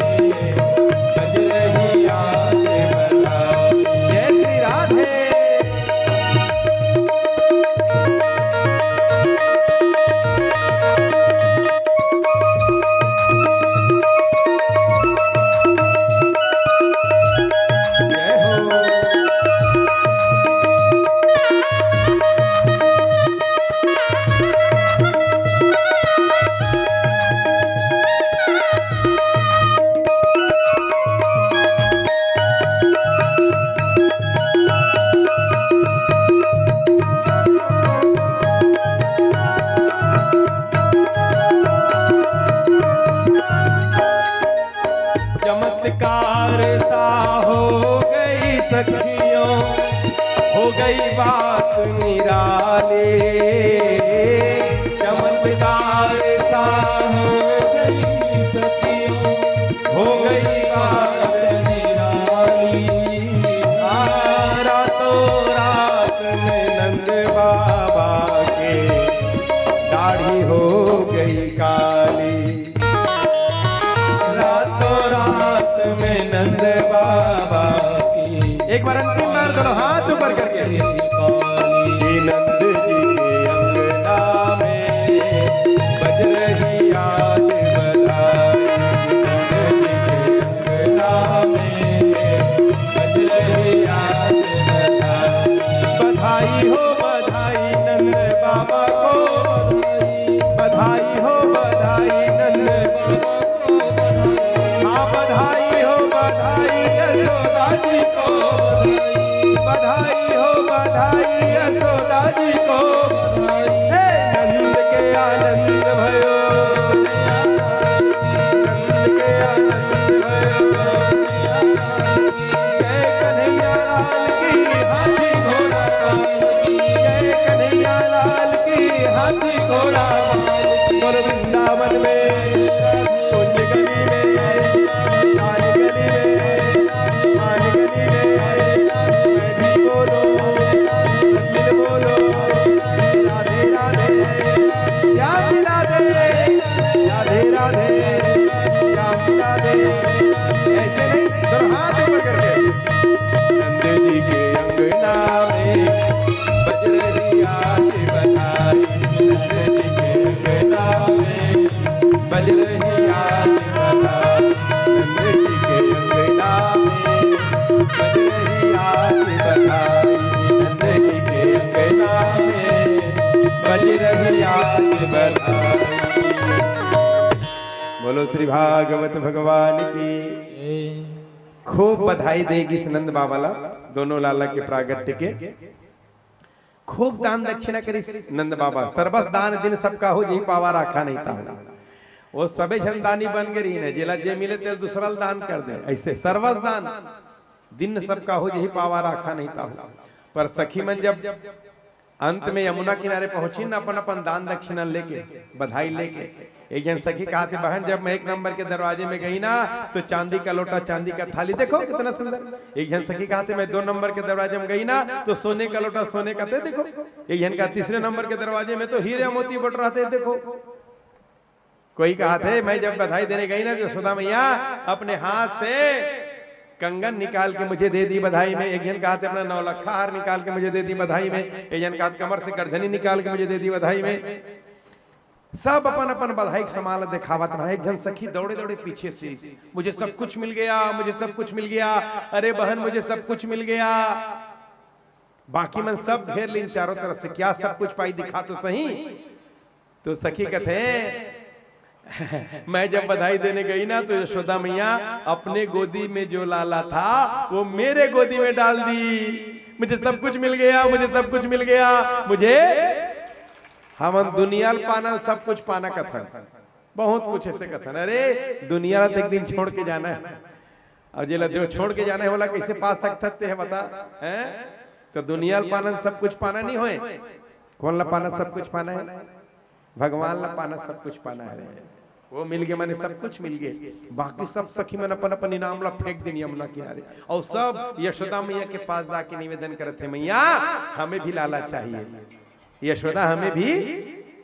A: बज रही आज बधाई। जय श्री राधे। जय हो। चमत्कार सा हो गई सखियों, हो गई बात निराली। चमत्कार सा हो गई सखियों, हो गई बात निराली। रातों रात में नंद बाबा के दाढ़ी हो गई काली। रातों रात में नंद बाबा की। एक बार अंतिम बार दोनों हाथ ऊपर करके। कि नंद जी के अंगना में बज रही आज बधाई। नंद जी के अंगना में बज रही आज बधाई। बधाई हो बधाई नंद बाबा को, बधाई हो बधाई
B: यशोदा जी को
A: बधाई हो बधाई यशोदा जी को हे नंद के आनंद भयो नंद के आनंद भयो जय कन्हैया लाल की हाथी घोड़ा जय कन्हैया लाल की हाथी घोड़ा और वृंदावन में कुंज गली में लाल गली में मान गली में मैं भी बोलो दिल बोलो राधे राधे श्याम राधे राधे राधे श्याम राधे ऐसे नहीं दोनों हाथ ऊपर करके नंद जी के अंगना में बज रही आरती बधाई नंद जी के अंगना में बज रही आरती बधाई नंद जी के अंगना में बज रही आरती बधाई नंद जी के अंगना में बज रही आरती बधाई। बोलो श्री भागवत भगवान की खूब बधाई देगी इस नंद बाबा दोनों लाला के प्रागट्य के खूब दान दक्षिणा करी नंद बाबा सर्वस दान दिन सबका हो यही पावा राखा नहीं था वो सबे जनदानी बन गई ने जिला जे मिले तेल दूसरा दान कर दे ऐसे सर्वस दान दिन सबका हो यही पावा राखा नहीं था पर सखी मन जब अंत में यमुना किनारे पहुंची ना अपन अपन दान दक्षिणा लेके बधाई लेके एक जन सखी कहा थी बहन जब मैं 1 नंबर के दरवाजे में गई ना तो चांदी का लोटा चांदी का थाली देखो कितना सुंदर। एक जन सखी कहा थी मैं 2 नंबर के दरवाजे में गई ना तो सोने का लोटा सोने का थे देखो। एक जन का 3 नंबर के दरवाजे में तो हीरे मोती बट रहा थे देखो। कोई कहा थे मैं जब बधाई देने गई ना तो यशोदा मैया अपने हाथ से कंगन निकाल के मुझे दे दी बधाई में। एक जन कहा था अपना 9 लखा हार निकाल के मुझे दे दी बधाई में। एक जन कहा कमर से गर्दनी निकाल के मुझे दे दी बधाई में। सब अपन अपन बधाई समाल दिखावत रहा। एक जन सखी दौड़े दौड़े पीछे से मुझे सब कुछ मिल गया मुझे सब कुछ मिल गया अरे बहन मुझे सब कुछ मिल गया। बाकी मन सब घेर लीन चारों तरफ से क्या सब कुछ पाई दिखा तो सही। तो सखी कहते मैं जब बधाई देने गई ना तो यशोदा मैया अपने गोदी में जो लाला था वो मेरे गोदी में डाल दी। मुझे सब कुछ मिल गया मुझे सब कुछ मिल गया मुझे हम दुनिया पाना सब कुछ पाना कथन बहुत कुछ ऐसे कथन। अरे दुनिया एक दिन छोड़ के जाना है और जिला जो छोड़ के जाना है बोला कैसे पा सकते हैं बता है। तो दुनिया पाना सब कुछ पाना नहीं होए कौन ला पाना सब कुछ पाना है भगवान ला पाना सब कुछ पाना है। वो मिल गए मैंने सब कुछ मिल गए। बाकी सब सखी मन अपन अपन इनाम ला फेंक देनी यमुना किनारे और सब यशोदा मैया के पास जाके निवेदन करते मैया हमें भी लाला चाहिए यशोदा हमें भी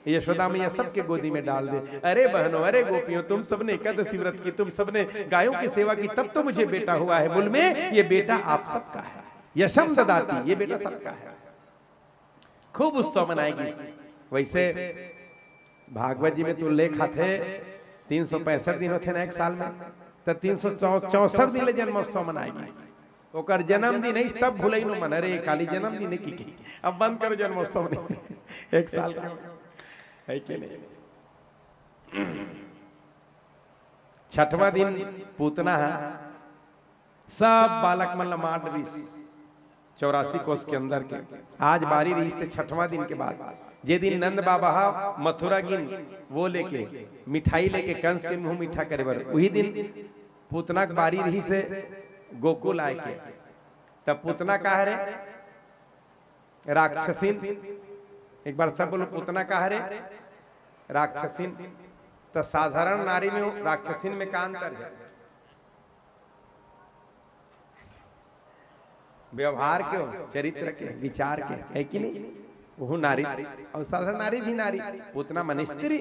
A: यशोदा मैया सबके गोदी में डाल दे। अरे बहनों अरे गोपियों तुम सबने एकादशी व्रत की तुम सबने गायों की सेवा की तब तो मुझे बेटा हुआ है। बोल में ये बेटा आप सबका है यशम ददाती ये बेटा सबका है। खूब उत्सव मनाएगी। वैसे भागवत जी में तो लेखा थे 365 दिन होते ना एक साल में तो 364 दिन जन्मोत्सव मनाएगी। ओकर जन्मदिन नहीं तब भूल नो मन अरे काली जन्मदिन की अब बंद करो जन्मोत्सव नहीं एक साल का है कि नहीं। 6वां दिन पूतना है सब बालक मन मार रही 84 कोस के अंदर के। आज बारी रही से 6वां दिन के बाद जे दिन नंद बाबा मथुरा गिन वो लेके मिठाई लेके कंस के मुंह मीठा करे बर वही दिन पूतना की बारी रही से गोकुल आए के। तब पूतना कहा रे राक्षसीन एक बार सब बोलो पूतना कहा रे राक्षसीन। तो साधारण नारी में राक्षसीन में का अंतर है व्यवहार के चरित्र के विचार के है कि नहीं। वो नारी और साधारण नारी भी नारी पूतना मन स्त्री।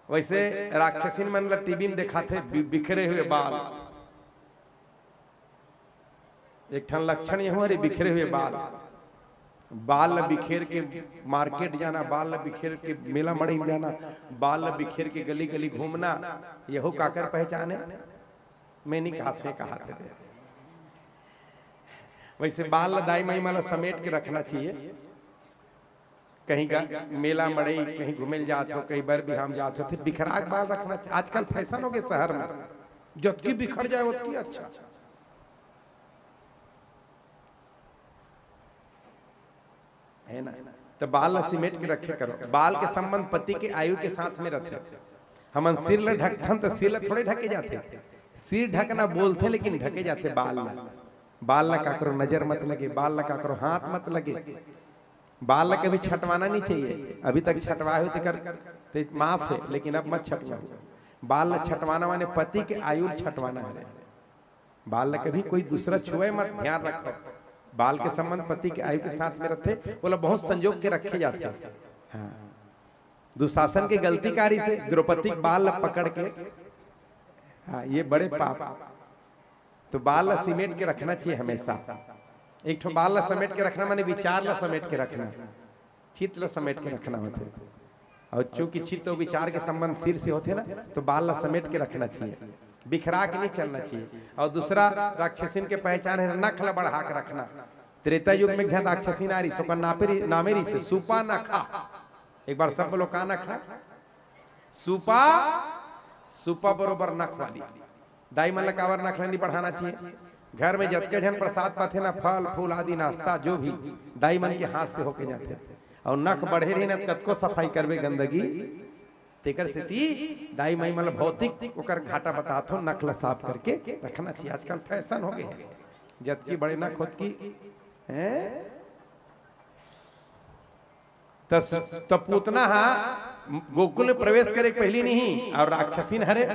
A: वैसे राक्षसीन मन ला टीवी में देखा थे बिखरे हुए बाल एक ठन लक्षण ये रे बिखरे हुए बाल ला बिखेर के मार्केट जाना बाल ला बिखेर के मेला मड़ी में जाना बाल ला बिखेर के गली गली घूमना यहो काकर पहचाने मैं नहीं कहा थे। वैसे बाल ला दाई माई माला समेट के रखना चाहिए। कहीं का मेला मड़ई कहीं घूमे जाते हो कहीं बर बिहाम जाते हो तो बिखराक बाल रखना चाहिए। आजकल फैशन हो गए शहर में जबकि बिखर जाए उतनी अच्छा है ना। तो बाल ला सिमेट के रखे करो। बाल के संबंध पति के आयु के साथ में रखे। हमन सिर ला ढकथन तो सिर ला थोड़े ढके जाते, सिर ढकना बोलते लेकिन ढके जाते बाल ला। बाल ला का करो नजर मत लगे, बाल ला का करो हाथ मत लगे, बाल ला कभी छटवाना नहीं चाहिए। अभी तक छटवाए हो तो माफ है, लेकिन अब मत छटवाओ। बाल ला छटवाना माने पति के आयु छटवाना है। बाल ला कभी कोई दूसरा छुए मत, ध्यान रखो। बाल के संबंध पति के आयु के साथ में रखते, बोला बहुत संजोग के रखे जाते हैं। हाँ, दुशासन की गलतीकारी से द्रौपदी बाल पकड़ के, हाँ ये बड़े पाप। तो बाल ला समेट के रखना चाहिए हमेशा। एक ठो बाल ला समेट के रखना माने विचार ला समेट के रखना, चित्त ला समेट के रखना होते। और चूंकि चित्त और विचार के संबंध सिर से होते ना, तो बाल ला समेट के रखना चाहिए, बिखरा के नहीं चलना चाहिए। और दूसरा राक्षसीन के पहचान है नख ला बढ़ा के रखना। त्रेता युग में जहां राक्षसी नारी सोका नामेरी से सुपा न खा। एक बार सब बोलो का नख, सुपा, सुपा बरोबर नख वाली। दाई मन कावर नख नहीं बढ़ाना चाहिए। घर में जतके जन प्रसाद पाथे ना, फल फूल आदि नाश्ता जो भी दाई मन के हाथ से होके जाते। और नख बढ़े रही ना कतको सफाई करवे गंदगी तेकर से ती दाई माई मतलब भौतिक ओकर घाटा बताथो, नख ला साफ करके रखना चाहिए। आजकल फैशन हो गए हैं जतकी बड़े नख होत की हैं। तो पूतना हा गोकुल में प्रवेश करे पहली नहीं, और राक्षसीन हरे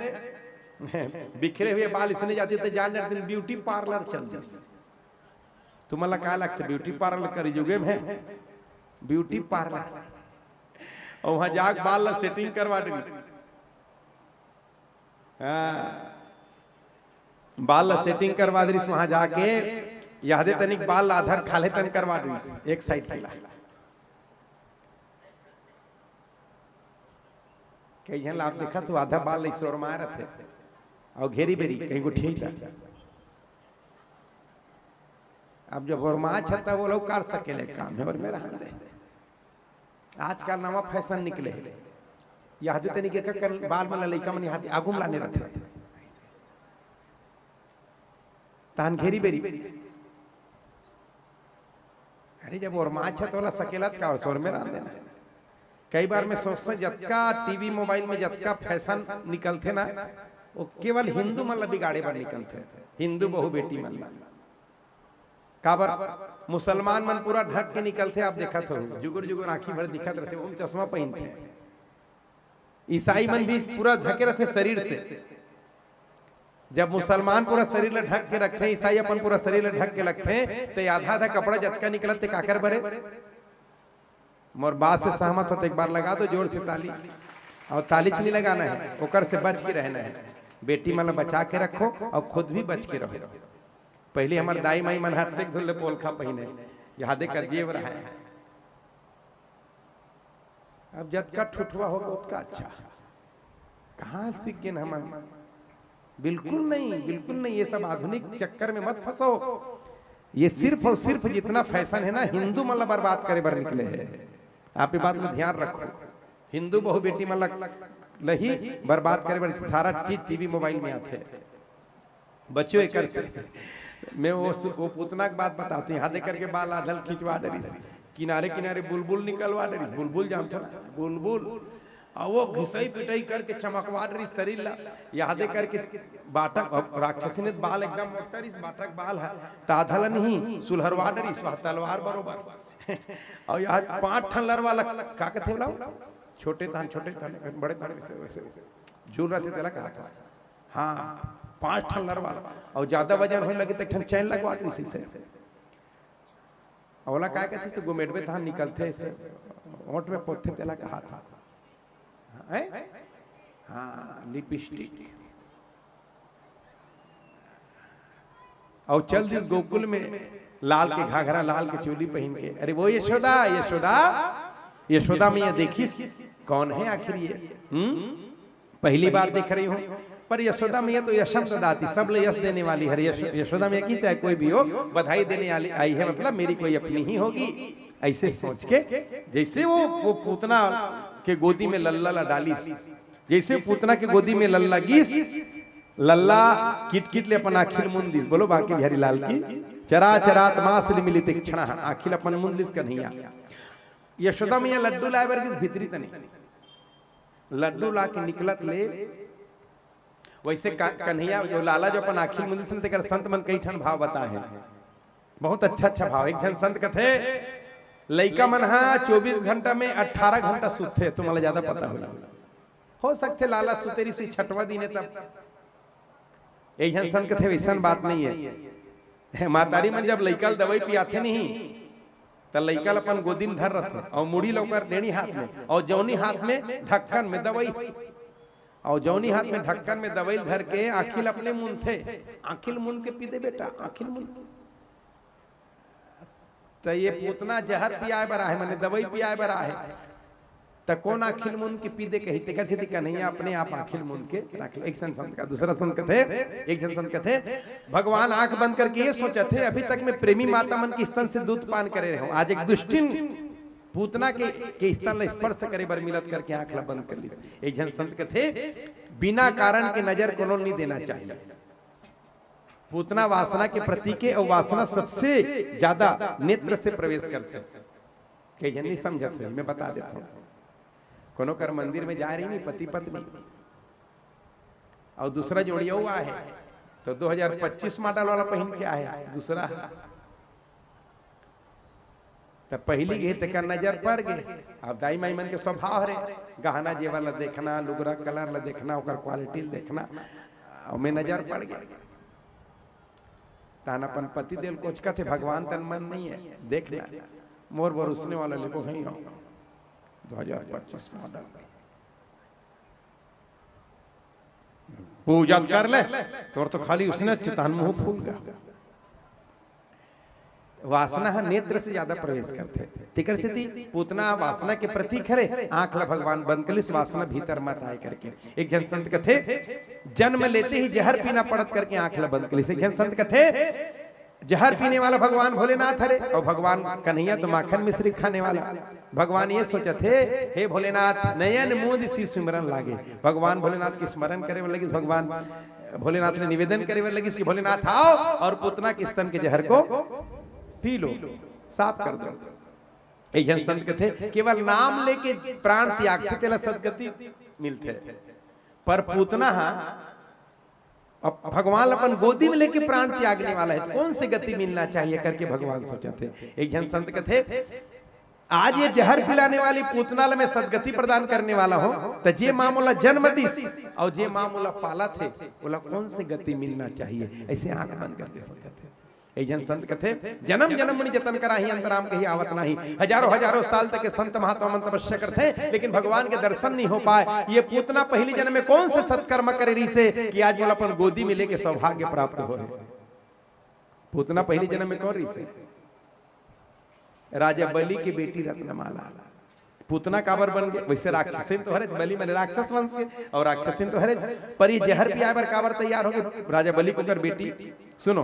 A: बिखरे हुए बाल इसने जाती तो जान दिन ब्यूटी पार्लर चल जस। तुम्हारा क्या लगता है ब्यूटी पार्लर करी जुगे में, ब्यूटी पार्लर और वहां जाग बाल ला सेटिंग करवा दी। बाल ला सेटिंग करवा दी वहां जाके, यादे तनिक बाल आधार खाले तन करवा दी एक साइड के ला। कई जन आप देखा तो आधा बाल ऐसे और मार थे और घेरी बेरी कहीं को ठीक था। अब जब और माँ छता वो लोग कर सकेले काम है। और मेरा हाथ है आजकल नवा फैशन निकले है, याद तनिक बाल में लड़का मन यहाँ आगू में लाने रहते तहन घेरी बेरी। अरे जब और माँ छत वाला सकेला का और सोर में रह देना। कई बार मैं सोचता जतका टीवी मोबाइल में जतका फैशन निकलते ना, वो केवल हिंदू मन बिगाड़े पर निकलते। हिंदू बहु बेटी मन काबर मुसलमान मन पूरा ढक के निकलते। आप देखा तो जुगुर जुगुर आंखी भर दिखत रहते, वो चश्मा पहनते। ईसाई मन भी पूरा ढके रहते शरीर से। जब मुसलमान पूरा शरीर ला ढक के रखते, ईसाई अपन पूरा शरीर ला ढक के रखते, तो आधा आधा कपड़ा जतका निकलते काकर बरे। मोर बात से सहमत हो तो एक बार लगा दो जोर से ताली। और ताली नहीं लगाना है, ओकर से बच के रहना है। बेटी मन बचा के रखो और खुद भी बच के रहो। पहले हमारे दाई माई मन हाथ तक धुले पोलखा पहने, यादे कर जेब रहा है। अब जतका ठुठुआ होगा उतना अच्छा। कहाँ सीख गए हम? बिल्कुल नहीं, बिल्कुल नहीं। ये सब आधुनिक चक्कर में मत फंसो। ये सिर्फ और सिर्फ जितना फैशन है ना, हिंदू मतलब बर्बाद करे बर निकले है। आप ये बात में ध्यान रखो। हिंदू बहु बेटी मतलब लही बर्बाद करे बर सारा चीज टीवी मोबाइल में आते हैं। बच्चों एक से मैं वो पुतना की बात बताती हूँ। हाथे करके बाल आधल खिंचवा डरी, किनारे किनारे बुलबुल निकलवा डरी। बुलबुल जानते ना, बुलबुल। और वो घिसई पिटाई करके चमकवा रही शरीर ला, यादे करके बाटक राक्षसी ने बाल एकदम मोटरिस बाटक बाल है ताधल नहीं सुलहरवा डरी तलवार बरोबर। और यार 5 ठन लरवा का कहते बोला छोटे थान छोटे थान बड़े थान वैसे झूल रहे थे कहा था। हाँ 5 ठन लरवा और ज्यादा वजन होने लगे तो ठन चैन लगवा डरी से। औला का कहते से गुमेटवे थान निकलते से ओट में पोथे तेला कहा था। हाँ लिपस्टिक। और चल दिस गोकुल में लाल के घाघरा लाल के चोली पहन के। अरे वो यशोदा यशोदा यशोदा मैया देखी कौन है आखिर ये? पहली बार देख रही हूँ। पर यशोदा मैया तो यशम ददाती, सब ले यश देने वाली है। यशोदा मैया की चाहे कोई भी हो बधाई देने आई है, मतलब मेरी कोई अपनी ही होगी। ऐसे सोच के जैसे वो पूतना के गोदी में लल्ला ला डाली, जैसे पूतना के गोदी में लल्ला गीस लल्ला किट किट ले अपन आखिल मुंदिस। बोलो बाकी बिहारी लाल की चरा चरात मास मिलित क्षण आखिल अपन मुंदिस कन्हैया। यशोदा मैया लड्डू लाए बर भीतरी तनी लड्डू ला के निकलत ले वैसे कन्हैया जो लाला जो अपन आखिल मुंदी संत कर संत मन कई ठन भाव बता है, बहुत अच्छा भाव। एक जन संत कथे लइका मन हा 24 घंटा में 18 घंटा सुते, तुम्हारा ज्यादा पता हो सकते लाला सुतेरी सुई छठवा दिन तब। एक जन संत कथे वैसन बात नहीं है, मातारी मन जब लइका दवाई पियाथे नहीं तो लइका अपन गोदी में धर रहे और मुड़ी लौकर डेणी हाथ में और जौनी हाथ में ढक्कन में दवाई, और जौनी हाथ में ढक्कन में दवाई धर के आखिल अपने मुंह थे, आखिल मुंह के पी दे बेटा, आखिल मुंह। तो ये पूतना जहर पियाए बरा है, मैंने दवाई पियाए बरा है, तो कौन आखिल मुंह के पी दे कही तेकर से कन्हैया अपने आप आखिल मुंह के रख। एक संत का दूसरा संत कथे, एक जन संत कथे भगवान आंख बंद करके ये सोचे थे अभी तक मैं प्रेमी माता मन की स्तन से दूध पान करे रहा हूं, आज एक दुष्टिन पूतना के स्तन ला स्पर्श करे बर मिलत करके आंख ला बंद कर ली। एक जन संत कथे बिना कारण के नजर को नहीं देना चाहिए। पूतना वासना के प्रतीक है और वासना सबसे ज्यादा नेत्र से प्रवेश करते, कई जन नहीं समझत है, मैं बता देता हूँ। कोनो कर मंदिर में जा रही नहीं पति पत्नी और दूसरा जोड़िया हुआ है तो 2025 मॉडल वाला पहन के आया दूसरा, तब पहली गई तक नजर पड़ गए। अब दाई माई मन के स्वभाव रे गहना जेवर ला देखना, लुगरा कलर ला देखना, ओकर क्वालिटी देखना, और में नजर पड़ गया। तान अपन पति दिल कोच का थे भगवान तन मन नहीं है देखना, मोर बरसने वाला लेको है 2025 मॉडल पूजा कर ले तो खाली उसने चितान मुंह फूल गया। वासना है नेत्र से ज्यादा प्रवेश करते, तिकर से पूतना वासना के प्रतीक है, आंख ला भगवान बंद कर वासना भीतर मत आए करके। एक जन संत कथे जन्म लेते ही जहर पीना पड़त करके आंख ला बंद कर। एक जन संत कथे जहर पीने वाला भगवान भोलेनाथ हरे और भगवान कन्हैया तो माखन मिश्री खाने वाला। भगवान ये सोचे थे हे भोलेनाथ नयन मूंद सी सिमरन लागे, भगवान भोलेनाथ की स्मरण करे लगी, भगवान भोलेनाथ ने निवेदन करे लगी कि भोलेनाथ आओ और पूतना के स्तन के जहर को पी लो, साफ कर दो। एक जन संत कथे केवल नाम लेके प्राण त्याग के सदगति मिलते, पर पूतना अब भगवान अपन गोदी में लेके प्राण त्यागने वाला है, कौन सी गति मिलना चाहिए करके भगवान सोचे थे। एक जन संत कथे आज ये जहर पिलाने वाली पूतना में सदगति प्रदान करने वाला हो तो जे मामूला जन्म दिस और जे मामूला पाला थे बोला कौन सी गति मिलना चाहिए, ऐसे आंख बंद करके सोचे थे। एक जन संत कथे जन्म जन्म मुनि जतन कराही अंतराम कही आवत नहीं, हजारों साल तक के संत महात्मा मन तपस्या करते लेकिन भगवान के दर्शन नहीं हो पाए। ये पूतना पहली जन्म में कौन से सत्कर्म करे रही से कि आज बोला अपन गोदी में लेके सौभाग्य प्राप्त हो रहे। पूतना पहली जन्म में कौन रही से राजा बलि की बेटी रत्नमाला। पूतना काबर बन गए, वैसे राक्षसिन तो हरे, बलि मैंने राक्षस वंश के और राक्षसिन तो हरे, पर ये जहर पिया बर काबर तैयार हो गए राजा बलि को कर बेटी। सुनो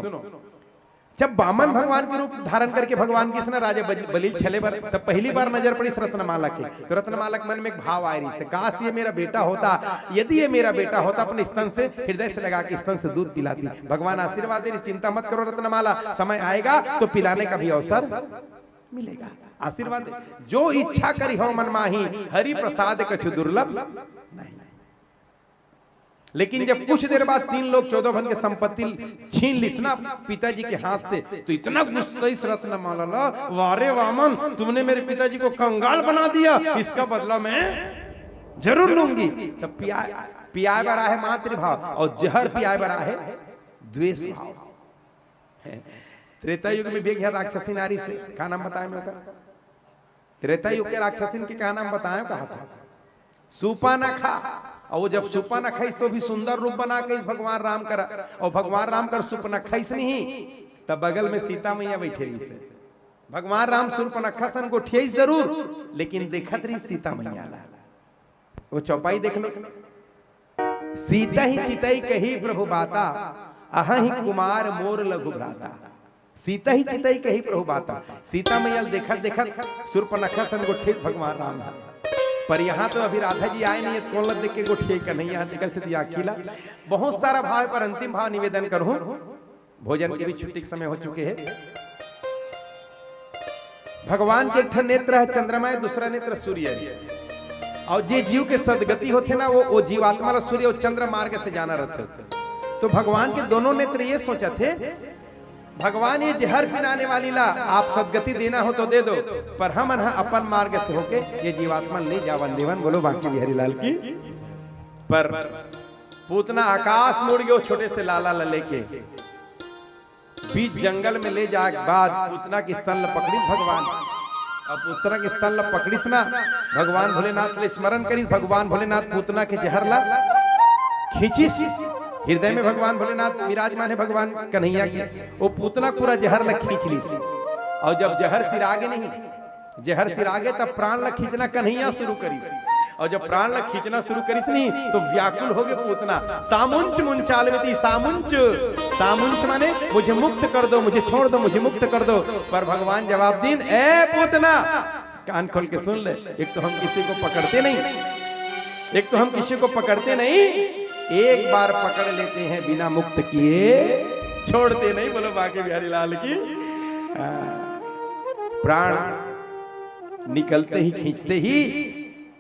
A: जब बामन भगवान के रूप धारण करके भगवान किसने राजा बलि छले बर तब पहली बार नजर पड़ी रत्नमाला के, तो रत्नमाला के मन में एक भाव आ रही से काश ये मेरा बेटा होता, यदि ये मेरा बेटा होता अपने स्तन से हृदय से लगा के स्तन से दूध पिलाती। भगवान आशीर्वाद दे चिंता मत करो रत्नमाला, समय आएगा तो पिलाने का भी अवसर मिलेगा। आशीर्वाद जो इच्छा करी हो मन माही, हरि प्रसाद कछु दुर्लभ नहीं। लेकिन जब कुछ देर बाद 3 लोग 14 भन के संपत्ति छीन लिस ना पिताजी के हाथ से, तो इतना गुस्सा इस रत्नमाला ला, वारे वामन तुमने मेरे पिताजी को कंगाल बना दिया, इसका बदला मैं जरूर लूंगी। तब पियाए बरा है मातृभाव और जहर पियाए बरा है द्वेष भाव। त्रेता युग में भी राक्षसी नारी से क्या नाम बताए मैं का? त्रेता युग के राक्षसिन के क्या नाम बताए? कहा था सुपानखा, और वो जब सुपानखा तो भी सुंदर रूप बना के इस भगवान राम करा, और भगवान राम कर सुपनखा नहीं तब बगल में सीता मैया बैठे रही से। भगवान राम सुपनखा सन गोठिया जरूर लेकिन देखत रही सीता मैया ला। वो चौपाई देख लो, सीता ही चिताई कही प्रभु बाता, अहा ही कुमार मोर लघु भ्राता। सीता ही चिताई कही प्रभु बाता, सीता मैया देखत देखत सुपनखा सन गोठे भगवान राम है। पर यहाँ तो अभी राधा जी आए नहीं, कौन लग देख के गोठिया कन्हैया टिकल से दिया अकेला। बहुत सारा भाव पर अंतिम भाव निवेदन करूं, भोजन के भी छुट्टी के समय हो चुके हैं। भगवान के एक ठन नेत्र है चंद्रमा है, दूसरा नेत्र सूर्य है। और जे जीव के सदगति होते ना वो जीवात्मा ला सूर्य और चंद्र मार्ग से जाना रहते। तो भगवान के दोनों नेत्र ये सोचा थे, भगवान ये जहर पिलाने वाली ला आप सदगति देना हो तो दे दो, पर हम अपन मार्ग से होके ये जीवात्मा ले जावन देवन। बोलो बाकी बिहारी लाल की। पर पूतना आकाश मुड़ गयो छोटे से लाला ला लेके, बीच जंगल में ले जाए बाद पूतना की स्तन ला पकड़ी भगवान। अब पूतना के स्तन ला पकड़ीस ना, भगवान भोलेनाथ ले स्मरण करी, भगवान भोलेनाथ पूतना के जहर ला खींचिस। हृदय में भगवान भोलेनाथ विराजमान है, भगवान कन्हैया के। वो पूतना पूरा जहर ला खींच ली। और जब जहर सिर आगे नहीं, जहर सिर आगे तब प्राण ला खींचना कन्हैया शुरू करी। और जब प्राण ला खींचना शुरू करीस नहीं तो व्याकुल हो गए पूतना। सामुंच मुंचाल में थी, सामुंच सामुंच माने मुझे मुक्त कर दो, मुझे छोड़ दो, मुझे मुक्त कर दो। पर भगवान जवाब दीन, ए पूतना कान खोल के सुन ले, एक तो हम किसी को पकड़ते नहीं, एक तो हम किसी को पकड़ते नहीं, एक बार पकड़ लेते हैं बिना मुक्त किए छोड़ते नहीं। बोलो बाकी बिहारी लाल की। प्राण निकलते ही खींचते ही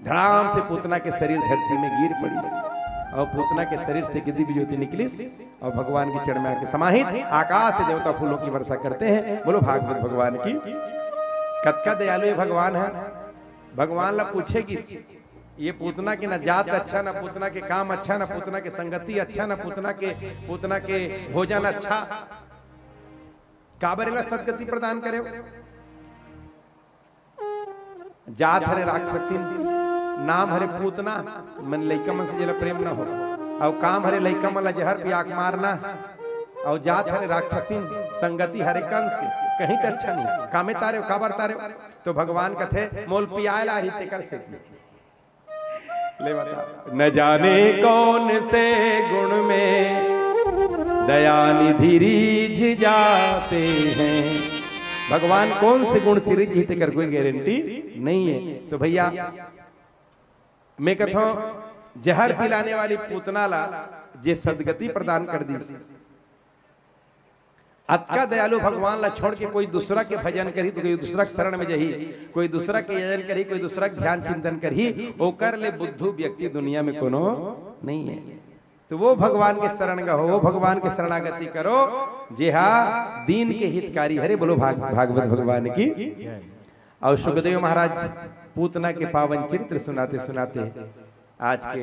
A: धड़ाम से पूतना के शरीर धरती में गिर पड़ी। और पूतना के शरीर से दिव्य ज्योति निकली और भगवान की चरण में आके समाहित। आकाश से देवता फूलों की वर्षा करते हैं। बोलो भागवत भगवान की। कतका दयालु भगवान है। भगवान ला पूछे कि ये पूतना के न जात अच्छा, न पूतना के काम अच्छा, न पूतना के संगति अच्छा, न पूतना के भोजन अच्छा, काबरेला सदगति प्रदान करे। जात हरे राक्षसीन, नाम हरे पूतना, मन लइका मन से जेला प्रेम न हो। और काम हरे लइका मन ला जहर पियाक मारना। और जात हरे राक्षसीन, संगति हरे कंस के, कहीं तो अच्छा नहीं। कामे तारे काबर तारे। तो भगवान कथे मोल पियाला ही ते कर से ले बता। न जाने कौन से गुण में दया निधि रीझ जाते हैं। भगवान कौन से गुण से रीझ कर कोई गारंटी नहीं है। तो भैया मैं कहता हूं जहर पिलाने वाली पूतना ला जे सदगति प्रदान कर दी। अतका दयालु भगवान ला छोड़ के कोई दूसरा के भजन करी तो कोई दूसरा के शरण में जही, कोई दूसरा के यजन करी, कोई दूसरा के ध्यान चिंतन करी, ओकर ले बुद्धू व्यक्ति दुनिया में कोनो नहीं है। तो वो भगवान के शरण गहो, वो भगवान के शरणागति करो जेहा दीन के हितकारी हरे। बोलो भागवत भगवान की। और सुखदेव महाराज पूतना के पावन चरित्र सुनाते सुनाते आज के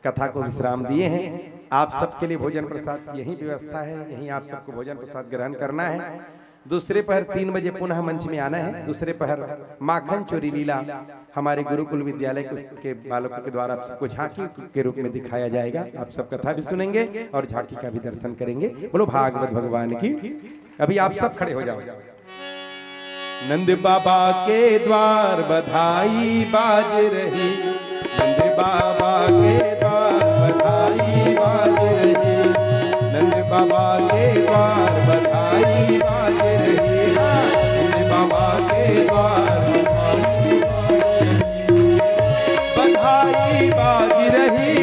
A: कथा को विश्राम दिए हैं। आप सबके लिए भोजन प्रसाद की यही व्यवस्था है, यही आप सबको भोजन प्रसाद ग्रहण करना है। दूसरे पहर 3 बजे पुनः मंच में आना है। दूसरे पहर माखन चोरी लीला हमारे गुरुकुल विद्यालय के बालकों के द्वारा आप सबको झांकी के रूप में दिखाया जाएगा। आप सब कथा भी सुनेंगे और झांकी का भी दर्शन करेंगे। बोलो भागवत भगवान की। अभी आप सब खड़े हो जाओ। नंद बाबा के द्वार बधाई बाज रही, नंद बाबा के द्वार बधाई बाज रही, नंद बाबा के द्वार बधाई बाज रही, नंद बाबा के द्वार बधाई बाज रही,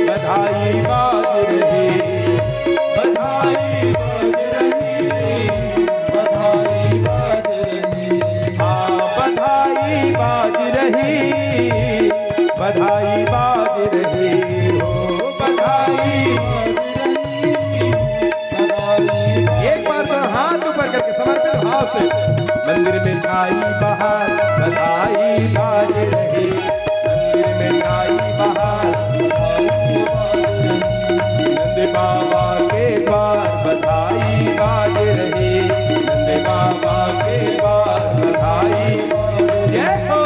A: बधाई बाज रही, बधाई बाज रही, बधाई बाज रही, हाँ बधाई बाज रही, बधाई बाज रही हो, बधाई बाज रही। एक बार तो हाथ ऊपर करके समर्पित भाव से मंदिर में छाई बहार, बधाई बाज रही, मंदिर में छाई बहार, नंद बाबा के द्वार बधाई बाज रही, नंद बाबा के द्वार बधाई। जय हो।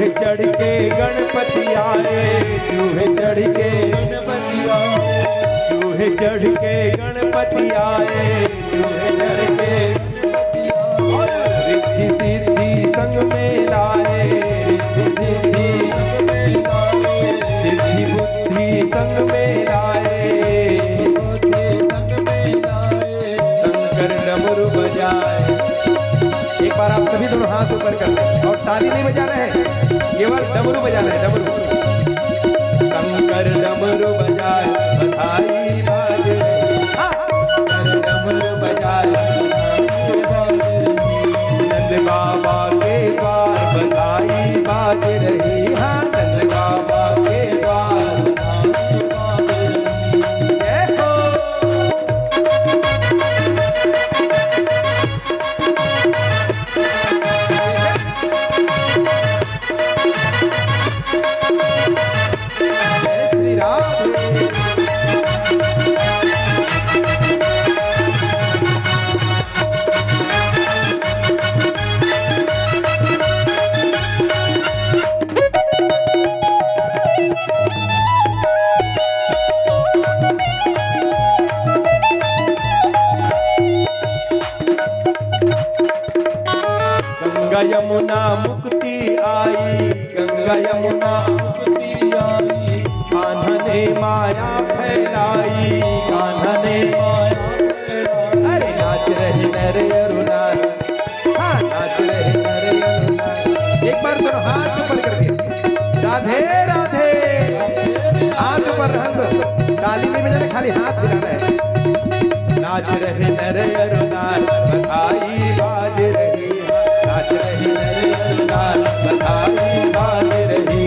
A: चूहे चढ़ के गणपति आए, चूहे चढ़ के गणपति आए, चूहे चढ़ के गणपति आए, चूहे चढ़ के रिद्धि सिद्धि संग में लाए, रिद्धि सिद्धि संग में लाए, सिद्धि बुद्धि संग में लाए, बुद्धि संग में लाए, शंकर डमरू बजाए। एक बार आप सभी दोनों हाथ ऊपर कर लें और ताली नहीं बजाना है, केवल डमरू बजाना है, डमरू। शंकर डमरू बजाए बधाई बाजे, शंकर डमरू बजाए नंद बाबा के द्वार बधाई बाज रही, हाँ नंद बाबा के द्वार देखो। जय श्री राम। गंगा यमुना मुक्ति आई, गंगा यमुना मुक्ति आई, कान्हा ने माया फैलाई, कान्हा ने माया फैलाई। अरे नाच रहे नर अरुणाल, हाँ नाच रहे नर अरुणाल। एक बार दोनों हाथ ऊपर करके राधे राधे, हाथ ऊपर रख, ताली नहीं बजाना, खाली हाथ हिलाना है। नाच रहे नर अरुणाल बधाई बाज रही, नाच रही नर अरुणाल बधाई बाज रही,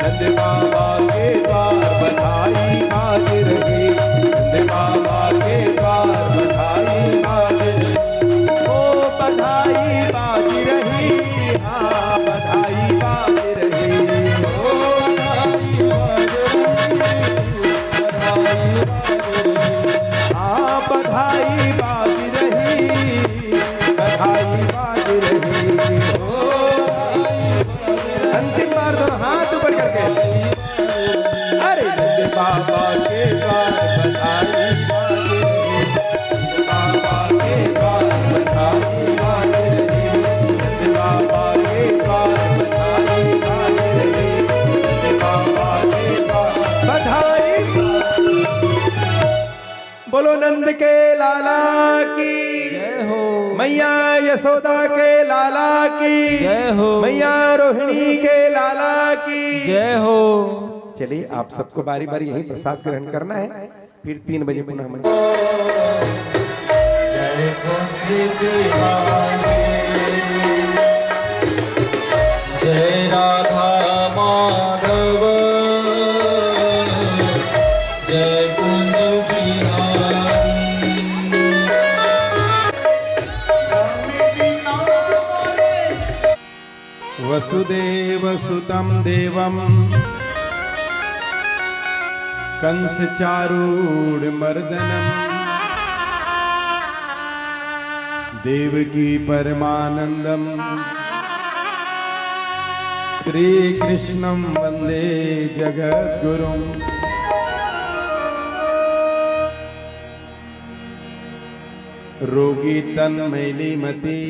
A: नंद बाबा के द्वार बधाई बाज रही, नंद बाबा के द्वार बधाई बाज रही, ओ बधाई बाज रही, हाँ बधाई बाज रही, ओ बधाई बाज रही, हाँ बधाई बाज रही, बधाई बाज रही। अंतिम बार दोनों हाथ ऊपर करके, अरे नंद बाबा के द्वार बधाई बाज रही, नंद बाबा के द्वार बधाई बाज रही, नंद बाबा के द्वार बधाई बाज रही, नंद बाबा के द्वार बधाई। बोलो नंद के लाला की
B: जय हो,
A: मैया यशोदा के लाला की
B: जय हो,
A: मैया रोहिणी के लाला की
B: जय हो।
A: चलिए आप सबको बारी बारी यही प्रसाद ग्रहण करना है, फिर 3 बजे पुनः मंदिर।
B: जय राधा माधव, जय कुंज बिहारी।
A: वसुदेव सुतं देवं कंस चारूढ़ देवकी परमानंदम श्री कृष्णं वंदे जगद्गुरुम। रोगी तन मैली मति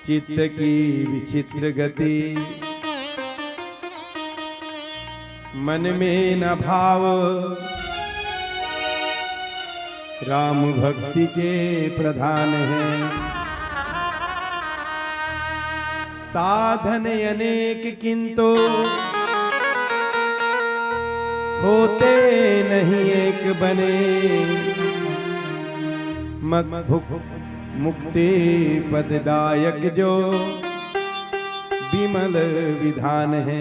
A: चित्त की विचित्र गति, मन में न भाव राम भक्ति के प्रधान हैं। साधन अनेक किंतु होते नहीं एक बने, मुक्ति पददायक जो विमल विधान है।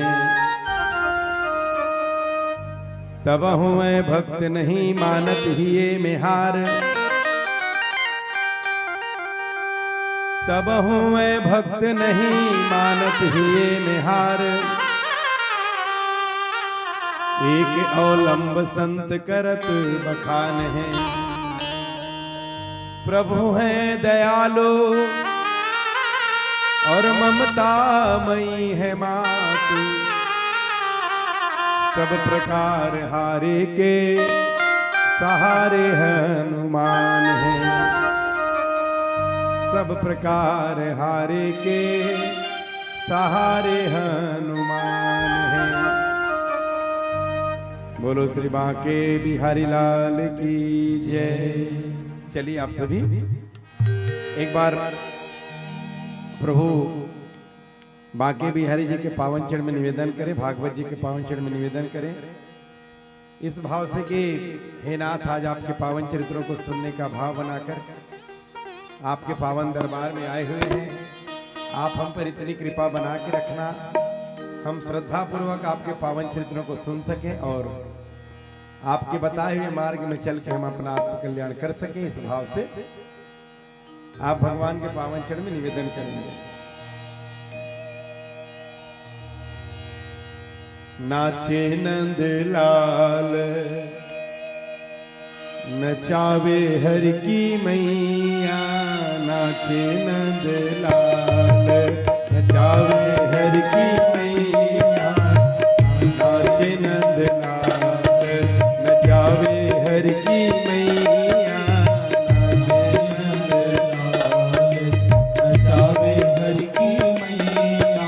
A: तब हूँ मैं भक्त नहीं मानत हिये में हार, तब हूँ मैं भक्त नहीं मानत हिये में हार। एक अवलंब संत करत बखान है, प्रभु हैं दयालु और ममता मई है माँ तू, सब प्रकार हारे के सहारे हनुमान है, सब प्रकार हारे के सहारे हनुमान है। बोलो श्री बांके बिहारी लाल की जय। चलिए आप सभी एक बार प्रभु बांके बिहारी जी के पावन चरण में निवेदन करें, भागवत जी के पावन चरण में निवेदन करें, इस भाव से कि हे नाथ, आज आपके पावन चरित्रों को सुनने का भाव बनाकर आपके पावन दरबार में आए हुए हैं। आप हम पर इतनी कृपा बना के रखना, हम श्रद्धा पूर्वक आपके पावन चरित्रों को सुन सकें और आपके बताए हुए मार्ग में चल के हम अपना आत्म कल्याण कर सकें। इस भाव से आप भगवान के पावन चरण में निवेदन करेंगे। नाचे नंद लाल नचावे हर की मैया, नाचे नंद लाल नचावे हर की मैया, नाचे नंद लाल नचावे हर की मैया, नाचे नंद लाल नचावे हर की मैया,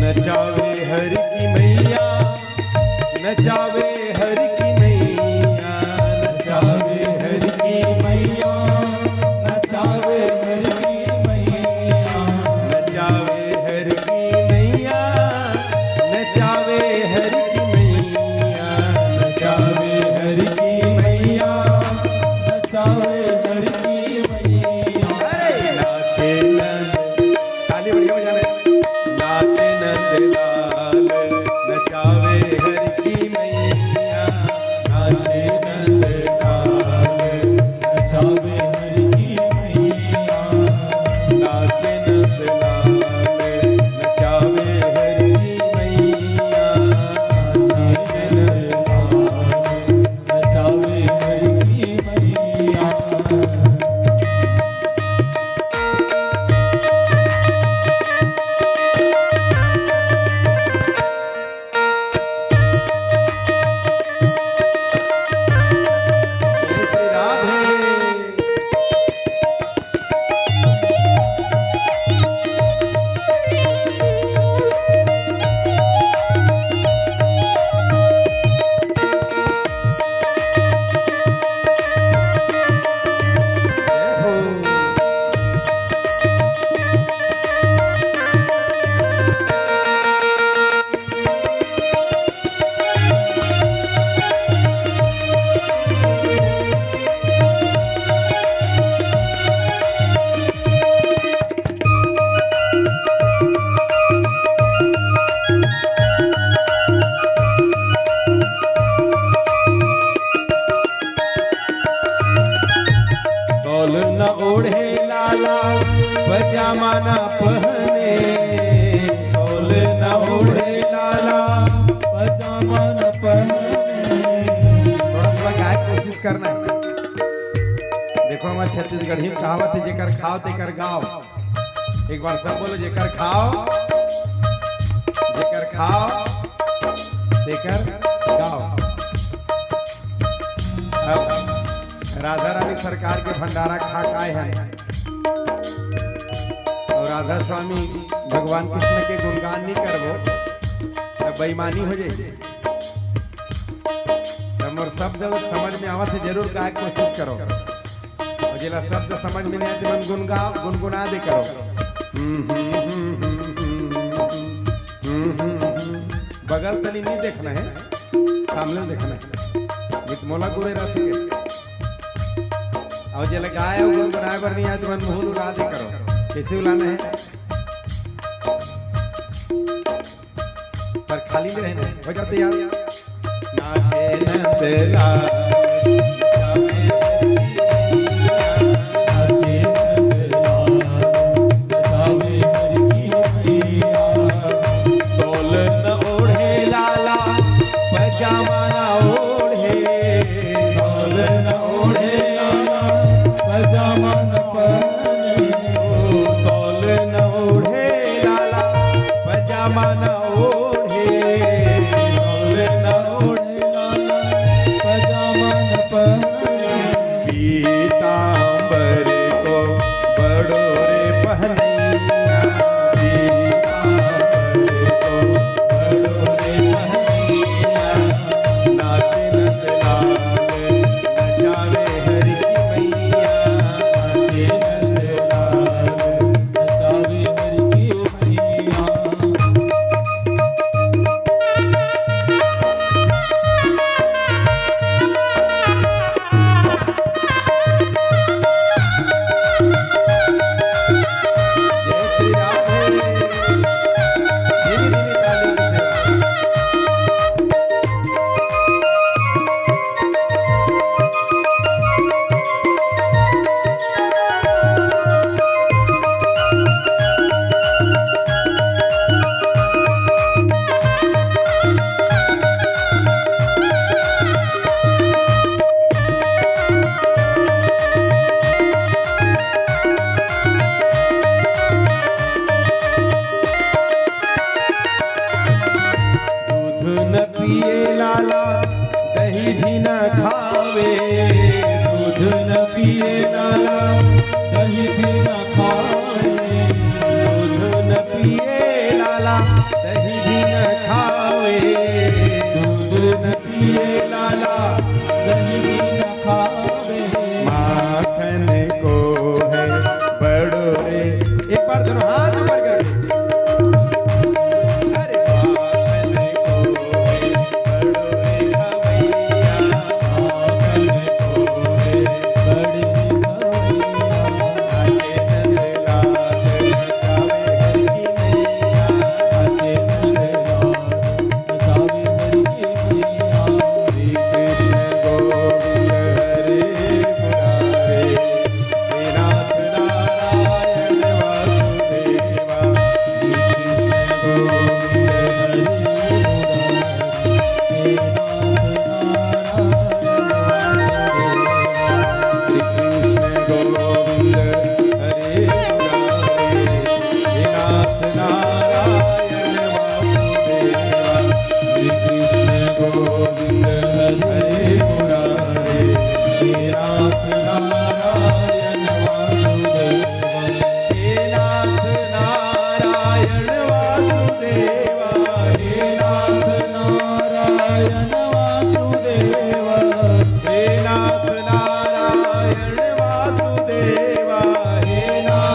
A: नचावे हर की मैया, नचावे हर की मैया, नचावे हर की मैया, नचावे हर की मैया, नचावे हर की मैया, नचावे हर की मैया, नचावे हर की मैया, नचावे हर की मैया। नाचे नंद, ताली बढ़िया बजाना, नाचे नंद लाल नचावे हर की मैया, नाचे नंद लाल नचावे हर की मैया, नाचे नंद लाल नचावे हर की मैया, नाचे नंद लाल नचावे हर की मैया। सोल न ओढ़े लाला पजामा न पहने, सोल न ओढ़े लाला पजामा न पहने। थोड़ा थोड़ा गाय कोशिश करना है। देखो हमारे छत्तीसगढ़ी में कहावत है, जेकर खाओ तेकर गाओ। एक बार सब बोलो, जेकर खाओ तेकर गाओ। अब राधा रानी सरकार के भंडारा खा खाए हैं और राधा स्वामी भगवान कृष्ण के गुणगान नहीं करबो तब बेईमानी हो जाए। और शब्द समझ में आवत है जरूर गाय कोशिश करो, और जिला शब्द समझ में नहीं आते मन गुनगुना दे करो। बगल तनी नहीं देखना है, सामने देखना है। गीतमोला गुरे रहती है और जल गाय गुनगुनाए बर नहीं आए तो मन मुंह उड़ा दे करो। कैसे उलाना है? पर खाली में रहना है। हो जाते यार। नाचे नंद लाल सोल न ओढ़े पजामा न ओढ़े,
B: तौले न ओढ़े लाला पजामा न पहने,
A: पीतांबर को बड़ो रे पहनैया,
B: पीतांबर को बड़ो रे पहनैया,
A: नाचे नंदलाल न जावे हरि की मैया,
B: नाचे नंदलाल नचावे हरि की मैया।
A: जय श्री राधे। धीमी धीमी ताली की सेवा। दूध न पिए लाला दही भी न खावे,
B: दूध न पिए लाला दही भी न खाए,
A: दूध न पिए लाला दही भी न खावे,
B: दूध न पिए लाला दही भी न खावे,
A: माखन को है बड़ो रे। एक बार दोनों हाथ ऊपर करके, अरे माखन को है बड़ो रे खवैया,
B: माखन को है बड़ी खवैया,
A: नाचे नंदलाल नचावे हरि की मैया,
B: नाचे नंदलाल नचावे हरि की मैया।
A: श्री कृष्ण गोविंद हरे मुरारे, हे नाथ नारायण वासुदेवा,
B: श्री कृष्ण गोविंद हरे मुरारे, हे नाथ नारायण वासुदेवा,
A: श्री कृष्ण गोविंद हरे मुरारे,
B: श्री कृष्ण गोविंद हरे नारायण वासुदेवा,
A: हे नाथ नारायण वासुदेवा,
B: हे नाथ नारायण वासुदेवा,
A: हे नाथ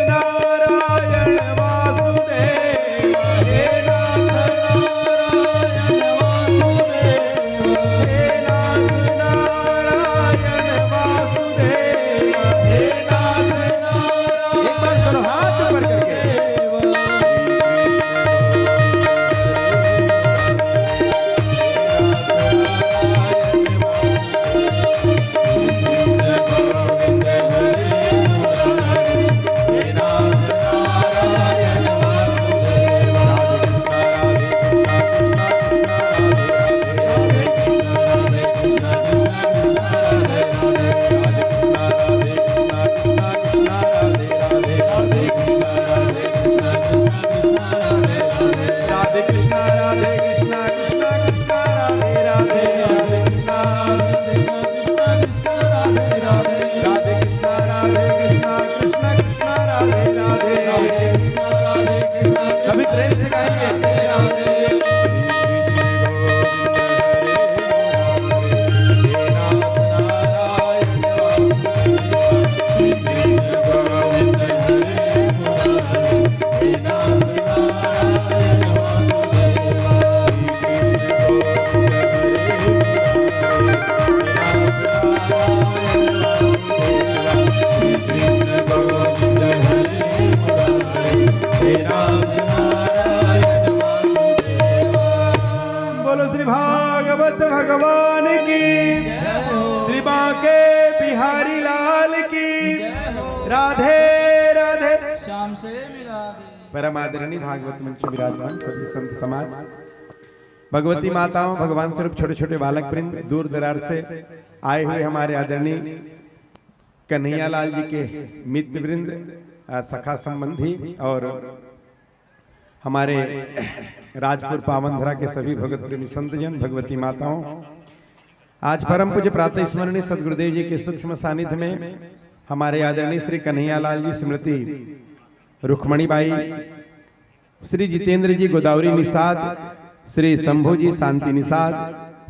A: नारायण वासुदेवा, हे नाथ नारायण वासुदेवा, हे नाथ नारायण वासुदेवा, हे नाथ नारायण। एक बार दोनों हाथ ऊपर करके, राधे कृष्णा राधे कृष्णा कृष्णा कृष्णा राधे राधे, राधे कृष्णा
B: कृष्ण कृष्ण कृष्ण राधे राधे,
A: राधे कृष्णा राधे कृष्णा कृष्णा कृष्णा राधे राधे,
B: राधे कृष्ण राधे कृष्ण
A: कभी प्रेम से गाएंगे। श्री कृष्ण गोविंद हरे मुरारे, हे नाथ नारायण वासुदेवा, श्री कृष्ण गोविंद हरे मुरारे, हे नाथ नारायण वासुदेवा। बोलो श्री भागवत भगवान की, श्री बांके बिहारी लाल की, राधे राधे।
B: शाम से मिला दे।
A: परम आदरणीय भागवत मंच विराजमान सभी संत समाज, भगवती माताओं, भगवान स्वरूप छोटे छोटे बालक वृंद, दूर दरार से आए हुए हमारे आदरणीय कन्हैया लाल जी के मित्र वृंद, सखा संबंधी और हमारे राजपुर पावनधरा के सभी भगवत प्रेमी संतजन, भगवती माताओं, आज परम पूज्य प्रातः स्मरणीय सदगुरुदेव जी के सूक्ष्म सानिध्य में हमारे आदरणीय श्री कन्हैया लाल जी स्मृति रुक्मणी बाई, श्री जितेंद्र जी गोदावरी निषाद, श्री शंभू जी शांति निषाद,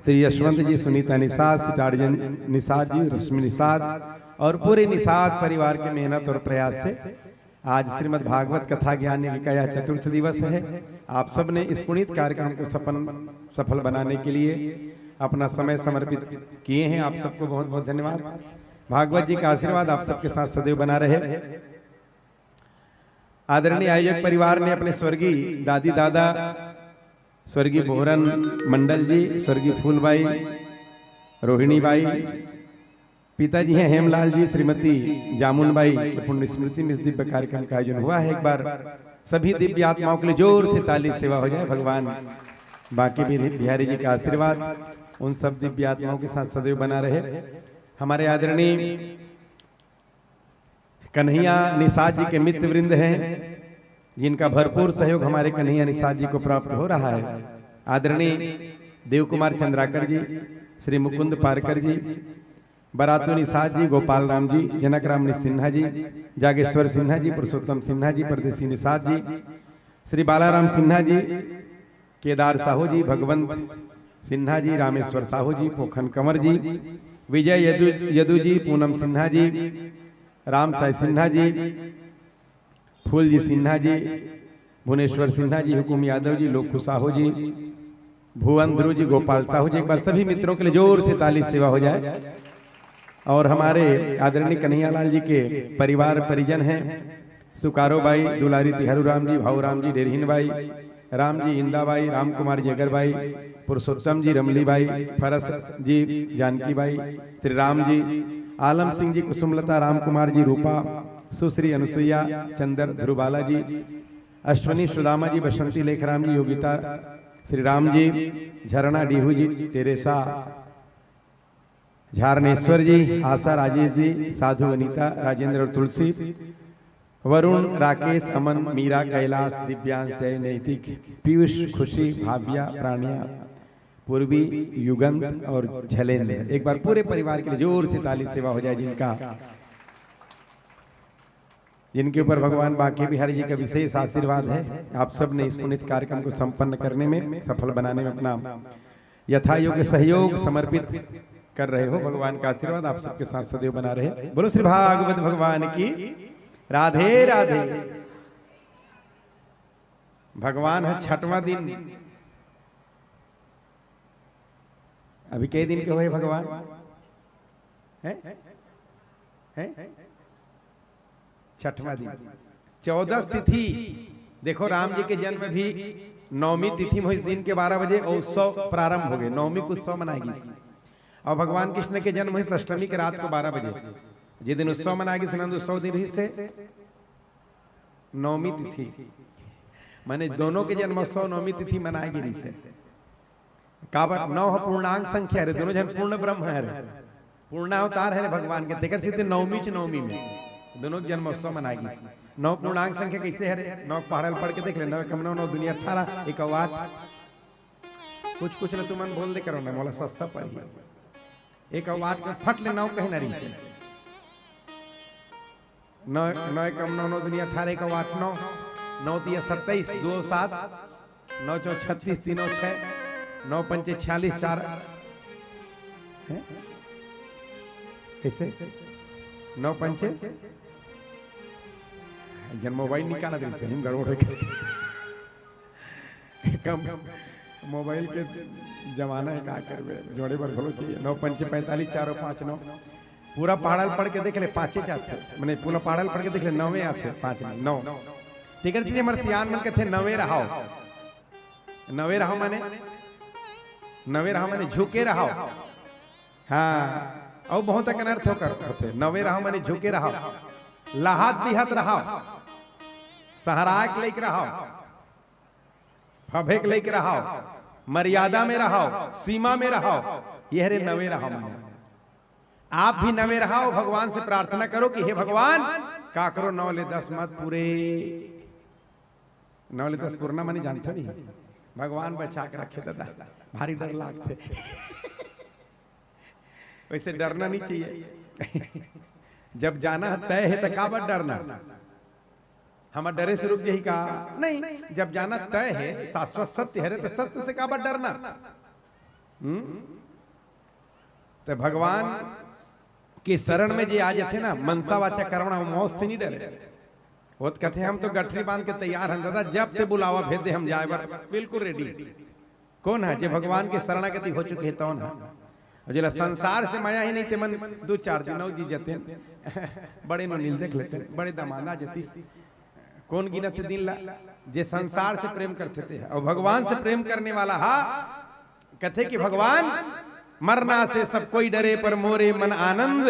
A: श्री यशवंत जी सुनीता निषाद, श्री टार्जन निषाद जी, रश्मि निषाद और पूरे निषाद परिवार के मेहनत और प्रयास से आज श्रीमद् भागवत कथा ज्ञान का यह चतुर्थ दिवस है। आप सब ने इस पुनीत कार्यक्रम को सफल बनाने के लिए अपना समय समर्पित किए हैं। आप सबको बहुत बहुत धन्यवाद। भागवत जी का आशीर्वाद आप सबके साथ सदैव बना रहे। आदरणीय आयोजक परिवार ने अपने स्वर्गीय दादी दादा स्वर्गीय बोहरन मंडल जी, स्वर्गीय फूलबाई, रोहिणी बाई, पिताजी हैं हेमलाल जी, श्रीमती जामुनबाई के पुण्य स्मृति में इस दिव्य कार्यक्रम का आयोजन हुआ है। एक बार सभी दिव्य आत्माओं के लिए जोर से ताली सेवा हो जाए। भगवान बाकी भी बिहारी जी का आशीर्वाद उन सब दिव्य आत्माओं के साथ सदैव बना रहे। हमारे आदरणीय कन्हैया निषाद जी के मित्र वृंद हैं, जिनका भरपूर सहयोग हमारे कन्हैया निषाद जी को प्राप्त हो रहा है। आदरणीय देव कुमार चंद्राकर जी, श्री मुकुंद पारकर जी, बरातू निषाद जी, गोपाल राम जी, जनक राम सिन्हा जी, जागेश्वर सिन्हा जी, पुरुषोत्तम सिन्हा जी, परदेसी निषाद जी, श्री बालाराम सिन्हा जी, केदार साहू जी, भगवंत सिन्हा जी, रामेश्वर साहू जी, पोखन कंवर जी, विजय यदु जी, पूनम सिन्हा जी, राम साई सिन्हा जी, फूल जी सिन्हा जी, भुवनेश्वर सिन्हा जी, हुकुम यादव जी, लोकू साहू जी, भुवन ध्रुव जी, गोपाल साहू जी। एक बार सभी मित्रों के लिए जोर से ताली सेवा हो जाए। और हमारे आदरणीय कन्हैया लाल जी के परिवार परिजन हैं, सुकारो by, Dulari तिहारू Ram ji, Bhau Ram ji, Derhin Bai, Ram ji, Indabai, Ram Kumar Jegar Bai, Purushottam ji, Ramli Bai, Faras ji, Janaki Bai, Shri Ram ji, Alam Singh ji, Kusumlata, Ram Kumar ji, Rupa, Sushri Anusuiya, Chandra, Dhrubala ji, Ashwani, Sudama ji, Basanti, Lekhram ji, Yogita, Shri Ram ji, Jharna Dihu ji, Teresa, Jharneshwar ji, Asha, Rajesh ji, Sadhu, Anita, Rajendra और तुलसी, वरुण, राकेश, अमन, मीरा, कैलाश, दिव्यांश, नैतिक, पीयूष, खुशी, भाव्या, प्राणिया, पूर्वी, युगंत और झलेंद्र। एक बार पूरे परिवार के लिए जोर से ताली सेवा हो जाए, जिनके ऊपर भगवान बांके बिहारी जी का विशेष आशीर्वाद है। आप सब ने इस पुनीत कार्यक्रम को संपन्न करने में, सफल बनाने में अपना यथा योग्य सहयोग समर्पित कर रहे हो। भगवान का आशीर्वाद आप सबके साथ सदैव बना रहे। बोलो श्री भागवत भगवान की राधे राधे। भगवान है 6वां दिन। अभी कई दिन के हुए भगवान है? 6वां दिन, 14 तिथि। देखो राम जी के जन्म भी 9वीं तिथि में इस दिन के 12 बजे उत्सव प्रारंभ हो गए। 9वीं को उत्सव मनाएगी। और भगवान कृष्ण के जन्म हुई अष्टमी के रात को 12 बजे, जिस दिन उत्सव मनाएगी सनंद उत्सव दिन से 9वीं तिथि, माने दोनों के जन्मोत्सव 9वीं तिथि मनाएगी रही से। काबर 9 पूर्णांक संख्या रे, दोनों जन पूर्ण ब्रह्म है रे, पूर्णावतार है भगवान के। तेकर सिद्ध 9वीं में दोनों जन्मोत्सव मनाएगी। 9 पूर्णांक संख्या कैसे है रे? 9 पहाड़ल पढ़ के देख ले। 9 कम 9 दुनिया 18 1 8 कुछ न तुमन बोल दे करो ना, मोला सस्ता पड़ी 1 8 के फट ले 9 कहे ना रही से। 9 कम 9 दुनिया 18 1 8 9 9 3 27 2 7 9 4 36 3 6 9 5 46 4 कैसे 9 5 जन मोबाइल निकाला दिन से हम गड़बड़ कम मोबाइल के जमाना है, का करबे जोड़े पर भलो चाहिए। 9 5 45 4 5 9 पूरा पहाड़ल पढ़ के देख ले 5 जाते, माने पूरा पहाड़ल पढ़ के देख ले 9 आते 5 नहीं 9 टिकर थी हमर सियान मन कथे 9 रहाओ। 9 रहाओ माने 9 रहाओ माने झुके रहाओ। हाँ और बहुत अनर्थ होकर 9 रहाओ माने झुके रहाओ, लहात दिहत रहाओ, सहाराक लेके रहाओ, फभेक लेके रहाओ, मर्यादा में रहाओ, सीमा में रहाओ। यह रे 9 रहाओ माने। आप भी नवे रहो, भगवान से प्रार्थना करो कि हे भगवान का करो 9 ले 10 मत पूरे 9 ले 10 पूर्णा मानी जानते नहीं, भगवान बचा के रखे दादा, भारी डर लागते वैसे डरना नहीं चाहिए जब जाना तय है तो का बात डरना, हमारे डरे से रुक यही कहा नहीं, जब जाना तय है शाश्वत सत्य है तो सत्य से का बात डरना। तो भगवान के शरण में जे आ जाते ना मनसा वाचा करवना, वो मौत से नहीं डरे, वो तो कहते हम तो गठरी बांध के तैयार हैं दादा, जब ते बुलावा भेज दे हम जाए बार बिल्कुल रेडी। कौन है जे भगवान के शरणागति हो चुके हैं तौन है, जिला संसार से माया ही नहीं ते मन 2-4 दिन जी जते बड़े नो नील देख लेते, बड़े दमादा जती कौन गिनत दिन ला जे संसार से प्रेम करते थे, और भगवान से प्रेम करने वाला हा कहते कि भगवान मरना से सब कोई डरे पर मोरे मन आनंद,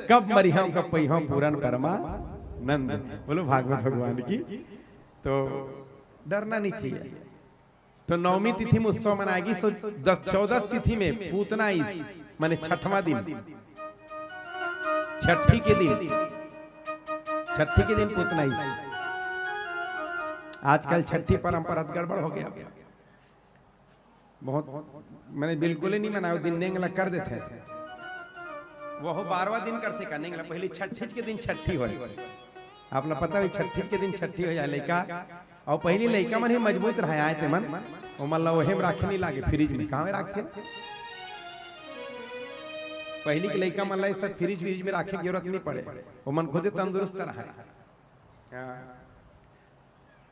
A: कब मरिहम कब पहियों पूरन परमानंद। बोलो भागवत भगवान की। तो डरना नहीं चाहिए। तो 9वीं तिथि में उत्सव मनाएगी, 14 तिथि में पूतना इस माने 6वां दिन, छठी के दिन पूतना इस। आजकल छठी परंपरा गड़बड़ हो गया, बहुत मैंने बिल्कुल ही नहीं मनाया, दिन नेंगला कर देते हैं, वह 12वां दिन करते का नेंगला, पहले छठी के दिन छठी हो, आप लोग पता है छठी के दिन छठी हो जाए लड़का, और पहली लड़का मन ही मजबूत रहा आए थे मन, वो मन वही में राखे नहीं लागे, फ्रिज में कहाँ में रखते, पहली के लड़का मन ला सब फ्रिज में रखे की जरूरत नहीं पड़े, वो मन खुद तंदुरुस्त रहा।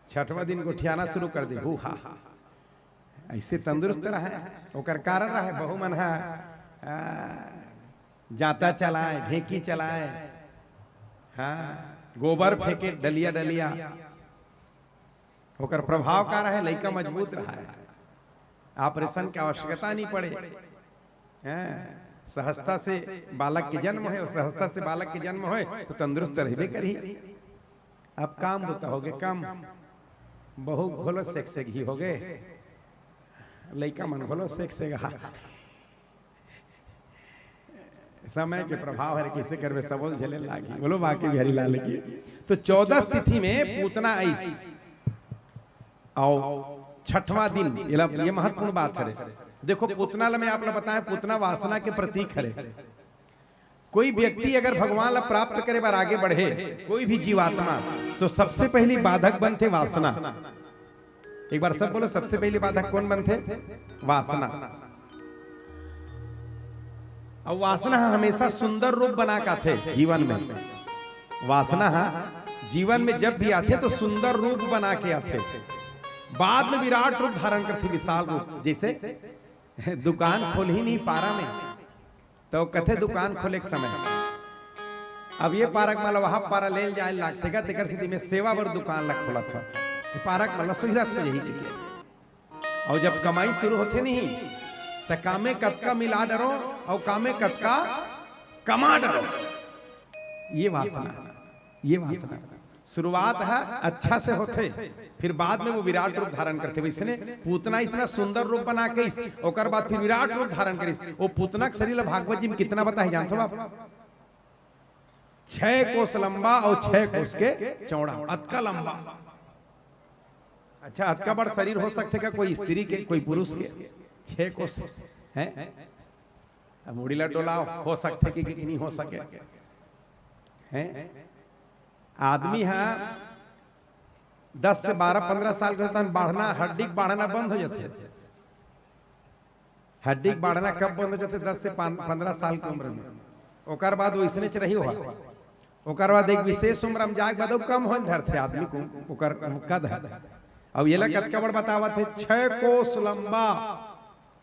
A: 6वां दिन गोठियाना शुरू कर दे, हु हा ऐसे तंदुरुस्त रहा, ओकर कारण रहा बहु मन जाता चलाए, ढेकी चलाए, हाँ गोबर फेंके डलिया डलिया, ओकर प्रभाव का रहा, लड़का मजबूत रहा है, ऑपरेशन की आवश्यकता नहीं पड़े, सहजता से बालक के जन्म है, सहजता से बालक के जन्म हो तो तंदुरुस्त रहबे करी। अब काम होता हो गए, काम बहु घोलो सेक से घी हो गए, लड़का मन घोलो सेक से समय के प्रभाव है, किसे करवे सबोल झेले लागी। बोलो बाकी बिहारी लाल की। तो 14 तिथि में पूतना आई और 6वां दिन, ये महत्वपूर्ण बात है। देखो पूतना में आप लोग बताएं, पूतना वासना के प्रतीक है। कोई व्यक्ति अगर भगवान ला प्राप्त करे बार आगे बढ़े, कोई भी जीवात्मा, तो सबसे पहली बाधक बनते वासना। एक बार सब बोलो, सबसे पहली बाधक कौन बनते? वासना। और वासना हमेशा सुंदर रूप बना का थे जीवन में, वासना जीवन में जब भी आते तो सुंदर रूप बना के आते, बाद में विराट रूप धारण करते, विशाल रूप। जैसे दुकान खोल ही नहीं पारा में, तो कथे दुकान खोले के समय, अब ये पारक माला वहां पारा ले जाए लागते का, तेकर सिद्धि में सेवा बर दुकान लग खोला था, पारक माला सुविधा था यही के। और जब कमाई शुरू होते नहीं तो कामे कतका मिला डरो और कामे कतका कमा डरो, ये वासना, ये वासना शुरुआत है अच्छा से होते, फिर बाद में वो विराट रूप धारण करते। इसने पूतना इतना सुंदर रूप बना के ओकर बाद फिर विराट रूप धारण करी। वो पूतना के शरीर भागवत जी में कितना बताए जानते हो आप? 6 कोस लंबा और 6 कोस के चौड़ा, अतका लंबा। अच्छा, अतका बड़ा शरीर हो सकते का कोई स्त्री के, कोई पुरुष के? 6 कोस है, मुड़ीला डोलाओ हो सकते कि नहीं हो सके हैं। आदमी है 10 से 12-15 साल के होता बढ़ना, हड्डी बढ़ना बंद हो जाते। हड्डी बढ़ना कब बंद हो जाते? 10 से 15 साल की उम्र में। ओकर बाद वो इसने रही हुआ, ओकर बाद एक विशेष उम्र में जाके बाद कम हो धरते आदमी को, ओकर कद है। अब ये लग कद बड़ बतावा थे, 6 कोस लंबा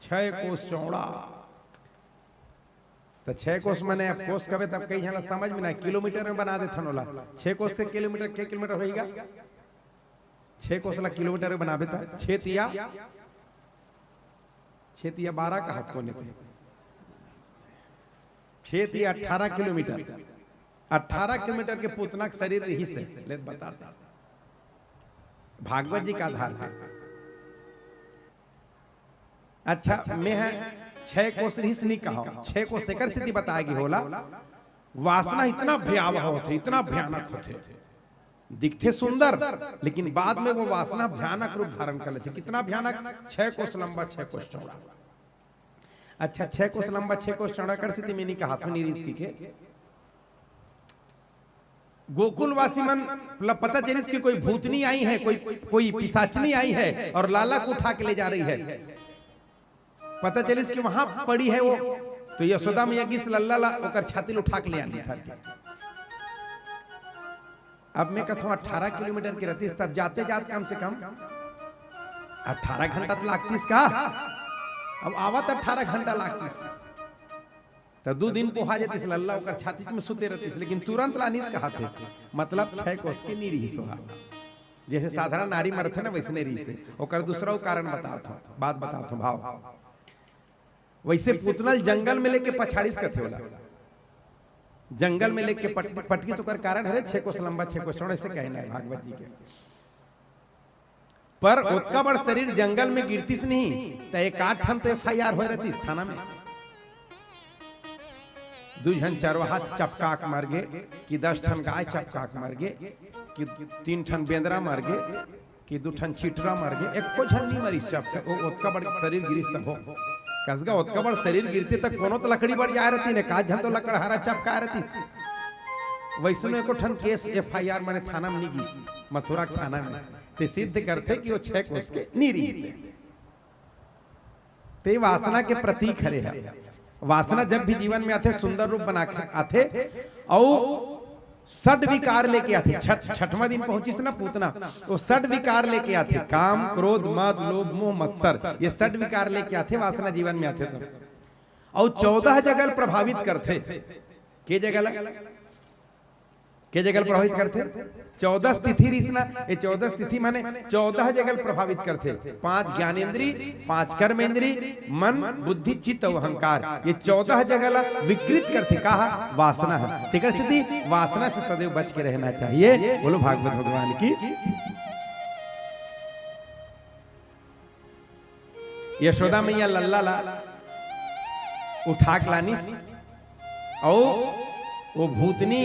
A: 6 कोस चौड़ा। तो 6 कोस मैंने कोस कबे तब कई जन समझ में ना, किलोमीटर में बना देथन होला। 6 कोस से किलोमीटर के किलोमीटर होएगा? 6 कोस ला किलोमीटर में बनाबे था। 6 तिया 12 का हाथ कोने पे, 6 तिया 18 किलोमीटर। 18 किलोमीटर के पूतना के शरीर रही से ले बताता भागवत जी का आधार है। अच्छा मैं है 6 कोस रीस नहीं कहा 6 कोस एकर स्थिति बताएगी होला वासना इतना भयावह होते इतना भयानक होते दिखते सुंदर लेकिन बाद में वो वासना भयानक रूप धारण कर लेते कितना भयानक 6 कोस लंबा 6 कोस चौड़ा अच्छा 6 कोस लंबा 6 कोस चौड़ा कर स्थिति में नहीं कहा तो नीरीस की के गोकुलवासी मन पता चली कि कोई भूतनी आई है कोई पिशाचनी आई है और लाला को उठा के ले जा रही है पता चली कि वहां पड़ी है वो तो यशोदा मैया की लल्ला ओकर छाती उठा के ले आनी था अब मैं कहता हूं 18 किलोमीटर की रहती तब जाते जाते कम से कम 18 घंटा तो लागतीस का अब आवत 18 घंटा लागतीस तो 2 दिन पोहा जातीस लल्ला ओकर छाती में सुते रहतीस लेकिन तुरंत लानीस कहा थे मतलब 6 कोस के नी रही सोहा जैसे साधारण नारी मरथे ना वैसे नहीं रही से ओकर दूसरा कारण बताओ था बात बताओ था भाव वैसे पुतनल जंगल में लेके पछाड़ीस कथे होला जंगल में लेके पटकी तो कर कारण है 6 कोस लंबा 6 कोस चौड़ा से कहना है भागवत जी के पर उतना बड़ शरीर जंगल में गिरतीस नहीं तो 1-8 ठन तो FIR हो रहती थाना में 2 जन चरवाहा चपकाक मर गए कि 10 ठन गाय चपकाक मर गए कि 3 ठन बेंदरा मर गए कि 2 ठन चिटरा मर गए एको जन नहीं मरी चपका उतना बड़ शरीर गिरिस तक हो कसगा उतना बड़ शरीर गिरते तक कोनो तो लकड़ी बढ़ जा रहती ने का जन तो लकड़हारा चपका रहती वैसे एको ठन केस FIR माने थाना में नहीं गिस मथुरा थाना में ते सिद्ध करते कि वो 6 कोस के नीरी से ते वासना के प्रतीक हरे है वासना जब भी जीवन में आते सुंदर रूप बना के आते और षड विकार लेके आते छठवां दिन पहुंची से ना पूतना वो षड विकार लेके आते काम क्रोध मद लोभ मोह मत्सर ये षड विकार लेके आते वासना जीवन में आते तो और 14 जगह प्रभावित करते के जगह प्रभावित करते 14 तिथि रीसना ये 14 तिथि माने 14 जगह प्रभावित करते 5 ज्ञानेंद्री 5 कर्मेंद्री मन बुद्धि चित्त और अहंकार ये 14 जगह विकृत करते कहा वासना है ठीक है स्थिति वासना से सदैव बच के रहना चाहिए बोलो भागवत भगवान की यशोदा मैया लल्ला उठा के लानिस और वो भूतनी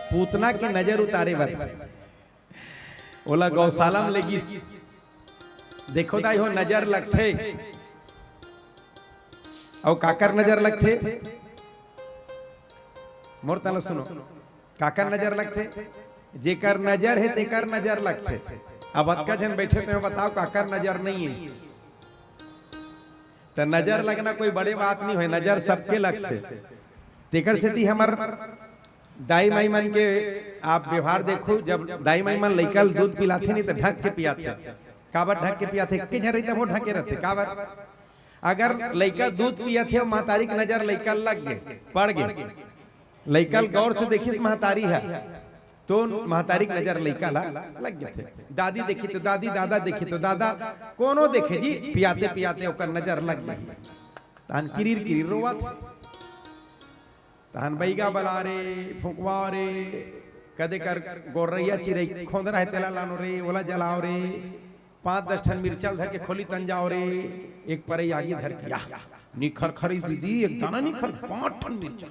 A: पूतना की नजर उतारे बर ओला गौशाला में लगी देखो दाई हो नजर लगते और काकर नजर लगते मोर ताला सुनो काकर नजर लगते जेकर नजर है तेकर नजर लगते अब अतका जन बैठे तो बताओ काकर नजर नहीं है तो नजर लगना कोई बड़े बात नहीं है नजर सबके लगते तेकर से थी हमार दाई माई मन के आप व्यवहार देखो जब दाई माई मन लइकल दूध पिलाते नहीं तो ढक के पियाते काबर ढक के पियाते के झरे तब वो ढके रहते काबर अगर लइका दूध पियाते और महतारी की नजर लइकल लग गए पड़ गए लइकल गौर से देखिस महतारी है तो महतारी की नजर लइका लग गए थे दादी देखी तो दादी दादा देखी तो दादा कोनो देखे जी पियाते पियाते ओकर नजर लग गई तान किरीर रोवा तहन बैगा बला रे फुकवा रे कदे कर गोरैया चिरई खोंदरा है तेला लानो रे ओला जलाओ रे 5-10 ठन मिर्चल धर के खोली तन जाओ रे एक परई आगे धर के निखर खरी दीदी एक दाना निखर 5 ठन मिर्चल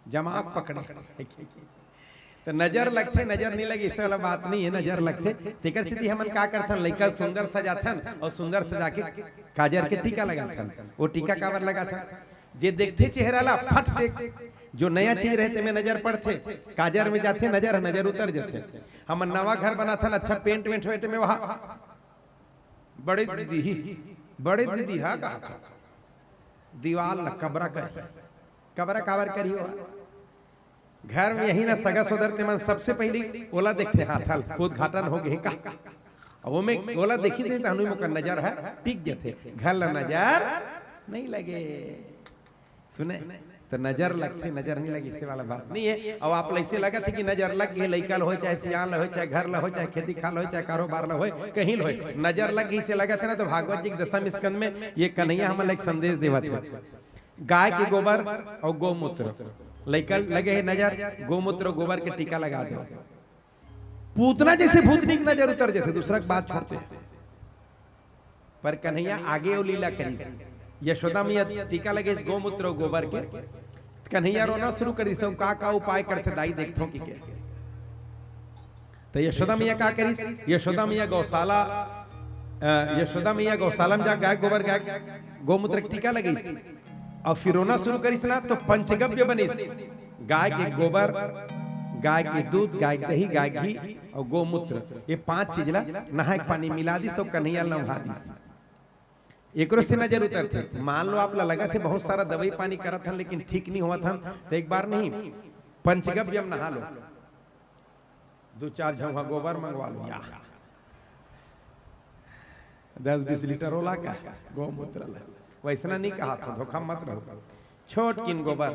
A: जमाक पकड़े तो नजर लगते नजर नहीं लगी इससे वाला बात नहीं है नजर लगते तेकर स्थिति हमन का करथन लइका सुंदर सजाथन और सुंदर सजा के काजर के टीका लगाथन वो टीका काबर लगाथन जे देखते चेहरा ला फट से जो नया चीज रहते में नजर पड़ते काजर में जाते नजर उतर जाते हम नवा घर बना था अच्छा पेंट वेंट हुए थे मैं वहां बड़े दीदी हा कहा था दीवाल न कबरा काबर करी हो घर में यही ना सगा सोदर मन सबसे पहले ओला देखते हाथल उद्घाटन हो गए का वो में ओला देखी थी तो हनुमान का नजर है टिक जाते घर ला नजर नहीं लगे सुने तो नजर लगती नजर नहीं लगी इससे वाला बात नहीं है अब आप ऐसे लगा थे कि नजर लग गई लइकल हो चाहे सियान हो चाहे घर ला हो चाहे खेती खाल हो चाहे कारोबार ला हो कहीं हो नजर लग गई से लगा था ना तो भागवत जी के 10वें स्कंद में ये कन्हैया हमें एक संदेश देवा थे गाय के गोबर और गौमूत्र लइकल लगे है नजर गौमूत्र गोबर के टीका लगा दो पूतना जैसे भूतनी की नजर उतर जाते दूसरा बात छोड़ते पर कन्हैया आगे वो लीला करी। यशोदा मैया टीका लगे इस गोमूत्र और गोबर के, कन्हैया रोना शुरू करी। का उपाय करते दाई देखते कि के तो यशोदा मैया का करी। यशोदा मैया गौशाला में जा गाय गोबर गाय गोमूत्र टीका लगी और फिर रोना शुरू करी ना। तो पंचगव्य बनिस, गाय के गोबर, गाय के दूध, गाय दही, गाय घी और गोमूत्र, ये 5 चीज ला नहा के पानी मिला दी। सब कन्हैया नहा दी। एक से नजर उतरते। मान लो आप लगा थे बहुत सारा दवाई पानी करत हन लेकिन ठीक नहीं हुआ था, तो एक बार नहीं पंचगव्य में नहा लो, 2-4 झौंका गोबर मंगवा लो, या 10-20 लीटर होला का गोमूत्र। वैसना नहीं कहा था, धोखा मत रहो। छोट किन गोबर,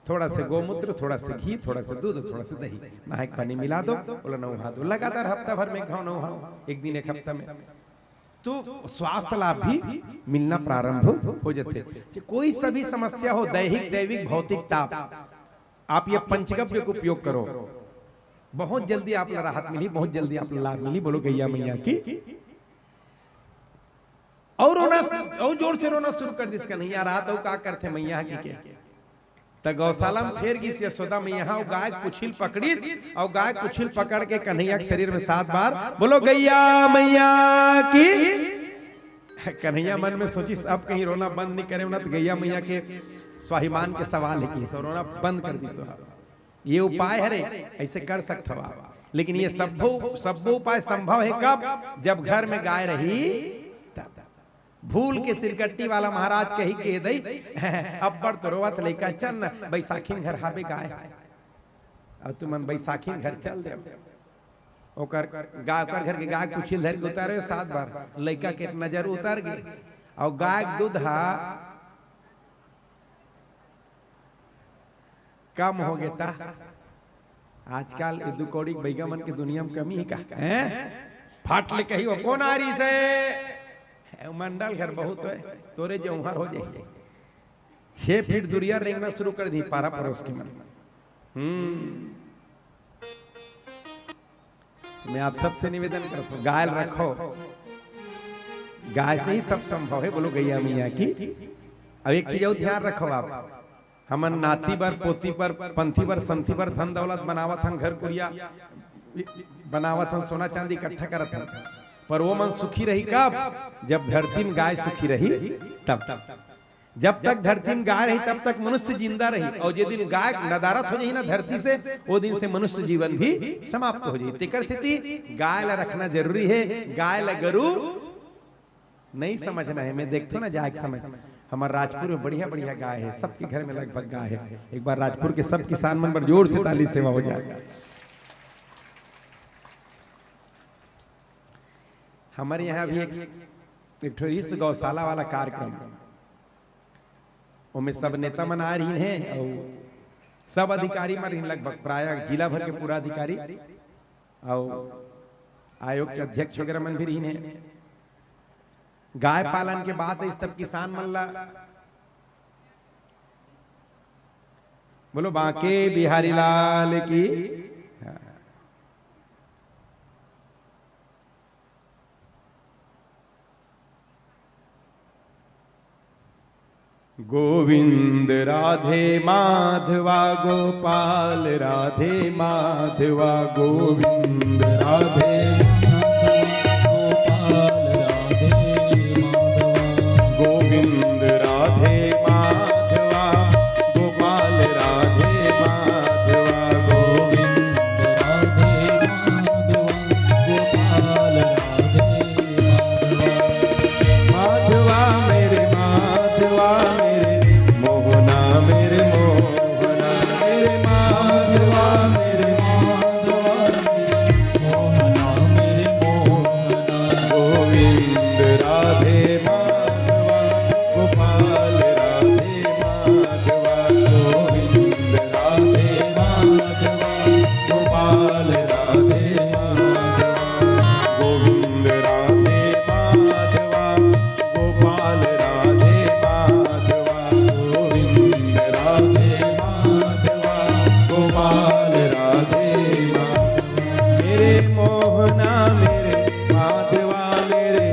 A: थोड़ा से गोमूत्र, थोड़ा से घी, थोड़ा से दूध, थोड़ा से दही, नहा के पानी मिला दो, बोला नहा दो। लगातार हफ्ता भर में घाव नहाओ, एक दिन एक हफ्ता में, तो स्वास्थ्य लाभ भी मिलना प्रारंभ हो जाते। कोई सभी समस्या हो, दैहिक दैविक भौतिक ताप, आप ये पंचगव्य को उपयोग करो, बहुत जल्दी आप राहत मिली, बहुत जल्दी आप लाभ मिली। बोलो गैया मैया की। और रोना और जोर से रोना शुरू कर दिस कन्हैया। रात हो का करते मैया की के त गौशाला में फेर गिस यशोदा मैया और गाय कुछिल पकड़िस और गाय कुछिल पकड़ के कन्हैया के शरीर में 7 बार बोलो गैया मैया की। कन्हैया मन में सोचिस अब कहीं रोना बंद नहीं करे ना, तो गैया मैया के स्वाभिमान के सवाल है कि रोना बंद कर दी। ये उपाय है रे, ऐसे कर सकते हो आप, लेकिन ये सब उपाय संभव है कब? जब घर में गाय रही तब। भूल के सिरकट्टी वाला महाराज कही के दई अब बड़ तो रोवत लइका, चल न बैसाखी घर हाबे गाय, अब तुमन बैसाखी घर चल दे। ओकर गाय ओकर घर के गाय कुछिल धर के उतारे 7 बार, लइका के नजर उतर गई और गाय दूधा कम हो गया था। आजकल ये 2 कौड़ी बैगा मन के दुनिया में कमी ही का है। फाट ले कही वो कौन आ रही से मंडल घर बहुत है, तोरे जौहर हो जाइए। 6 फीट दूरिया रेंगना शुरू कर दी पारा पड़ोस की मन। मैं आप सबसे निवेदन करता हूँ, गाय रखो, गाय से ही सब संभव है। बोलो गैया मैया की। अब एक चीज और ध्यान रखो आप, हमन नाती बर, पोती पर, पंथी बर, संथी बर धन दौलत बनावत हन, घर कुरिया बनावत हन, सोना चांदी इकट्ठा करत हन, पर वो मन सुखी रही कब? जब धरती में गाय सुखी रही तब। जब तक धरती में गाय रही तब तक मनुष्य जिंदा रही, और जिस दिन गाय नदारत हो जाए ना धरती से, वो दिन से मनुष्य जीवन भी समाप्त हो जाए। तेकर स्थिति गाय ला रखना जरूरी है। गाय ला गरु नहीं समझना है। मैं देखता हूँ ना जाके समझ, हमारे राजपुर में बढ़िया बढ़िया गाय है, सबके घर में लगभग गाय है। एक बार राजपुर के सब किसान मन पर जोर से ताली सेवा हो जाएगा। हमारे यहाँ भी एक ठोरीस गौशाला वाला कार्यक्रम, उनमें सब नेता मन आ रही हैं और सब अधिकारी मन रही, लगभग प्राय जिला भर के पूरा अधिकारी और आयोग के अध्यक्ष वगैरह मन भी रही हैं। गाय पालन के बाद इस तब किसान मन ला बोलो बांके बिहारी लाल की। गोविंद राधे माधवा गोपाल राधे माधवा, गोविंद राधे गोविंद राधे माधवा गोपाल राधे माधवा, गोविंद राधे माधवा गोपाल राधे माधवा, मेरे माधवा मेरे मोहना, मेरे मोहना मेरे माधवा, मेरे माधवा मोहना मेरे मोहना, गोविंद राधे गोपाल राधे माधवा, गोविंद राधे माधवा गोपाल राधे माधवा, गोविंद राधे माधवा गोपाल राधे माधवा, गोविंद राधे माधवा गोपाल राधे माधवा, मेरे मोहना मेरे माधवा मेरे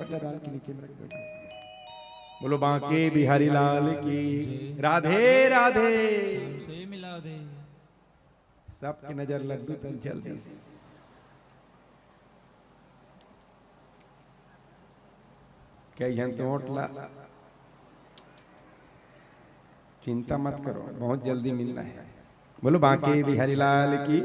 A: पर्दा डाल के नीचे में रख दो। बोलो बांके बिहारी लाल की राधे राधे।
B: से मिला दे
A: सबकी नजर लड्डू तक जल्दी क्या तोटला, चिंता मत करो, बहुत जल्दी मिलना है। बोलो बांके बिहारी लाल की।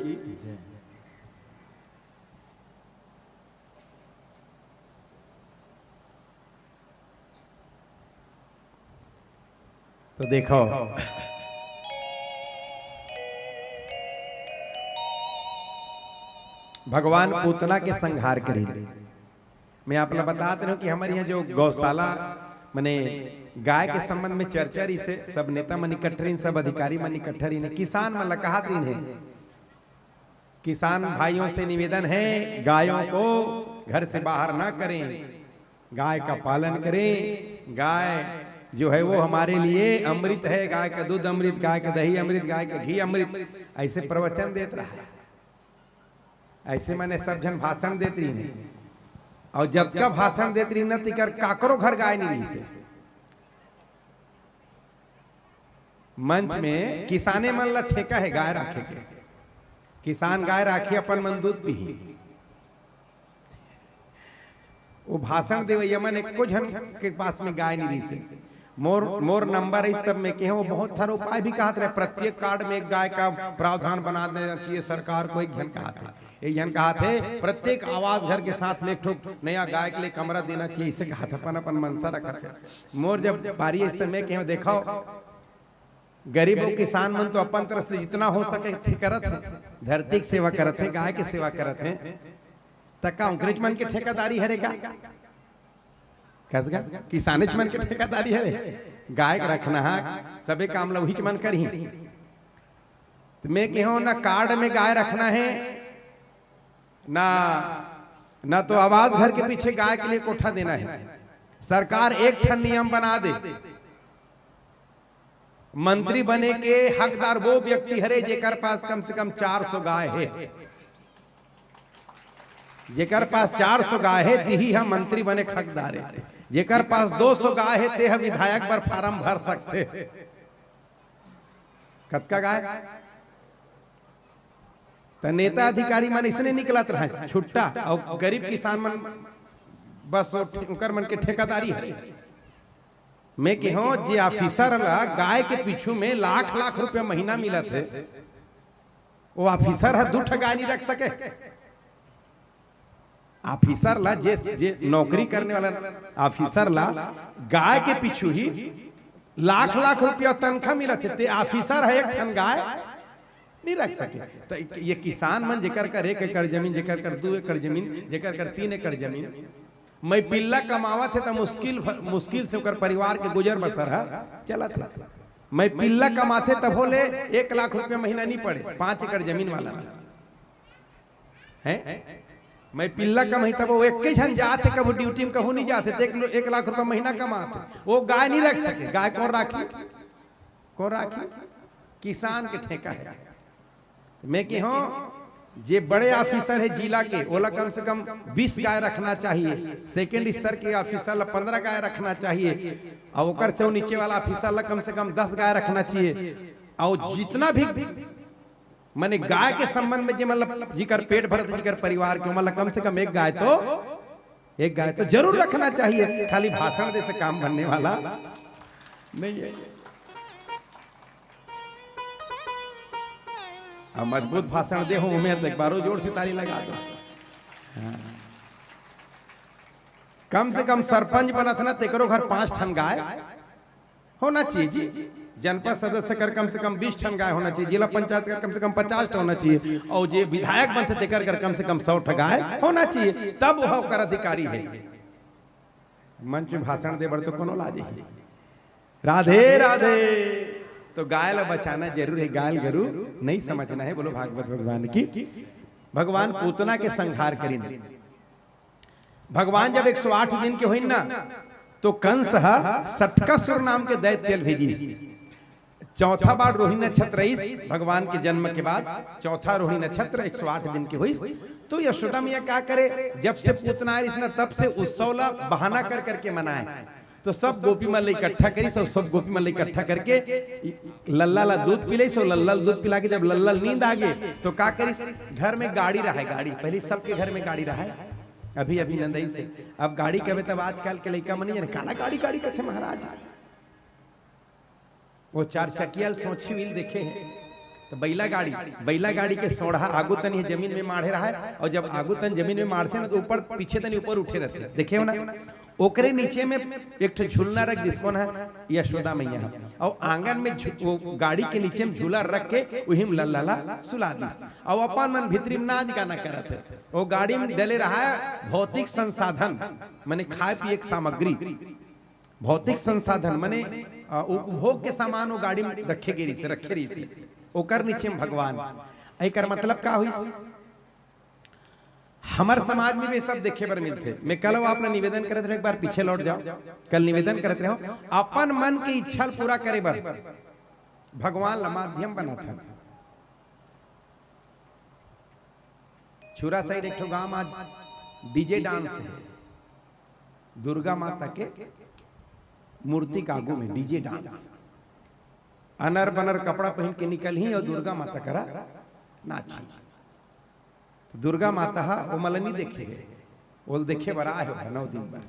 A: तो देखो भगवान पूतना के संहार करें। मैं आप लोग बताते रहो कि हमारे यहाँ जो गौशाला माने गाय के संबंध में चर्चा रही से सब नेता मन इकट्ठे, सब अधिकारी मन इकट्ठे रही, किसान मन कहा है। किसान भाइयों से निवेदन है गायों को घर से बाहर ना करें, गाय का पालन करें। गाय जो है वो हमारे लिए अमृत है, गाय का दूध अमृत, गाय का दही अमृत, गाय का घी अमृत, ऐसे प्रवचन देते रहा। ऐसे मैंने सब जन भाषण देती रही, और जब का भाषण देती रही न तिकर काकरो घर गाय नहीं रही से। मंच में किसाने मन ला ठेका है गाय राखे के, किसान गाय राखी अपन मन दूध पी। वो भाषण देवैया मन एको जन के पास में गाय नहीं रही से। मोर नंबर इस तब में के वो बहुत सारे उपाय भी कहते रहे। प्रत्येक कार्ड में एक गाय का प्रावधान बना देना चाहिए सरकार को। एक जन कहा था, एक जन कहा थे प्रत्येक आवास घर के साथ में एक ठोक नया गाय के लिए कमरा देना चाहिए, इसे कहा था। अपन अपन मनसा रखा था। मोर जब बारी इस तब में के देखो गरीबों किसान मन तो अपन तरफ से जितना हो सके थे करत है, धरती की सेवा करत है, गाय की सेवा करत है। तक अंग्रेज मन के ठेकेदारी हरे का किसाने मन के ठेकेदारी है। गाय रखना है सबे काम लवही मन कर ही। तो मैं कहो ना कार्ड में गाय रखना है ना तो आवास घर के पीछे गाय के लिए कोठा देना है। सरकार एक ठन नियम बना दे, मंत्री बने के हकदार वो व्यक्ति हरे जेकर पास कम से कम 400 गाय है। जेकर पास 400 गाय है ती हम मंत्री बने हकदार है। जेकर पास 200 गाय है ते विधायक पर फार्म भर सकते। कतका गाय तो नेता अधिकारी मन इसने निकलत रहे छुट्टा, और गरीब किसान मन बस उनकर मन के ठेकेदारी है। मैं कहो जे ऑफिसर ला गाय के पीछू में लाख लाख रुपया महीना मिलत है, वो ऑफिसर है 2 गाय नहीं रख सके। ऑफिसर ला जे नौकरी करने वाला ऑफिसर ला गाय के पीछू ही लाख लाख रुपया तनख्वाह मिलत है, ते ऑफिसर है एक ठन गाय नहीं रख सके। तो ये किसान मन जेकर कर 1 एकड़ जमीन, जेकर कर 2 एकड़ जमीन, जेकर कर 3 एकड़ जमीन, मैं पिल्ला कमावत है तो मुश्किल से उकर परिवार के गुजर बसर है चलत है। मैं पिल्ला कमाते तब बोले 1 लाख रुपया महीना नहीं पड़े 5 एकड़ जमीन वाला है। मैं पिल्ला कमाई तब वो एक जन जाते, कभी ड्यूटी में कभी नहीं जाते, 1 लाख रुपया महीना कमाते। वो गाय नहीं रख सके। गाय कौन राखी? किसान के ठेका है। मैं कि हाँ जे बड़े ऑफिसर है जिला के ओला कम से कम 20 गाय रखना चाहिए। सेकंड स्तर के ऑफिसर ला 15 गाय रखना चाहिए, और ओकर से नीचे वाला ऑफिसर ला कम से कम 10 गाय रखना चाहिए। और जितना भी माने गाय के संबंध में जे मतलब जिकर पेट भरत जिकर परिवार के मतलब कम से कम एक गाय तो जरूर रखना चाहिए। खाली भाषण दे से काम बनने वाला नहीं है। अब मजबूत भाषण दे हो उम्मीद एक बारो जोर से ताली लगा दो। कम से कम सरपंच बनत ना तेकरो घर 5 ठन गाय होना चाहिए जी। जनपद सदस्य कर कम से कम 20 ठन गाय होना चाहिए। जिला पंचायत का कम से कम 50 ठन होना चाहिए, और जे विधायक बनते तेकर कर कम से कम 100 ठन गाय होना चाहिए, तब वह कर अधिकारी है। मंच में भाषण दे बड़ तो कोनो लाज है। राधे राधे। तो गाय ला बचाना जरूर है, गाय गरु नहीं समझना है। बोलो भागवत भगवान की। भगवान पूतना के संहार करी। भगवान जब 108 दिन के हुई ना तो कंस 60 नाम के दैत्य भेजी। चौथा बार रोहिणी नक्षत्र इस भगवान के जन्म के बाद चौथा रोहिणी नक्षत्र 108 दिन की हुई। तो यशोदा मैया क्या करे, जब से पूतना आई इसने तब से उत्सव ला बहाना कर करके मनाए। तो सब गोपी मल्ल इकट्ठा करी, सब गोपी मल्ल इकट्ठा करके लल्ला ला दूध पिले, सो लल्ला दूध पिला के जब लल्ला नींद आ गए तो क्या करी, घर में गाड़ी रहा, गाड़ी पहले सबके घर में गाड़ी रहा, अभी अभी नंदई से अब गाड़ी कहे तब आजकल के लड़का मनी काना गाड़ी गाड़ी कथे महाराज, वो 4 चकिया सोची व्हील देखे हैं तो बैला गाड़ी के सोढ़ा आगू तन ये जमीन में माढ़े रहा है, और जब आगू तन जमीन में मारते ना तो ऊपर पीछे तन ऊपर उठे रहते, देखे हो ना। ओकरे नीचे में एक झूलना रख जिसको ना यशोदा मैया, और आंगन में वो गाड़ी के नीचे में झूला रख के वही में लल्ला सुला दी, और अपन मन भीतरी में नाच गाना करत है। वो गाड़ी में डले रहा है भौतिक संसाधन, माने खाए पिए की सामग्री, भौतिक संसाधन माने उपभोग के सामान वो गाड़ी में रखे रही से ओकर नीचे में भगवान। एकर मतलब का हुई, हमार समाज में भी सब देखे पर मिलते। मैं कल आपने निवेदन करते रहे, एक बार पीछे लौट जाओ, कल निवेदन करते रहो अपन मन की इच्छा पूरा करे बर भगवान ला माध्यम बना था। छुरा साइड एक गांव आज डीजे डांस है, दुर्गा माता के मूर्ति का आगू में डीजे डांस, अनर बनर कपड़ा पहन के निकल ही और दुर्गा माता करा नाची। दुर्गा माता वो मलनी देखे है, वो देखे बरा है 9 दिन पर।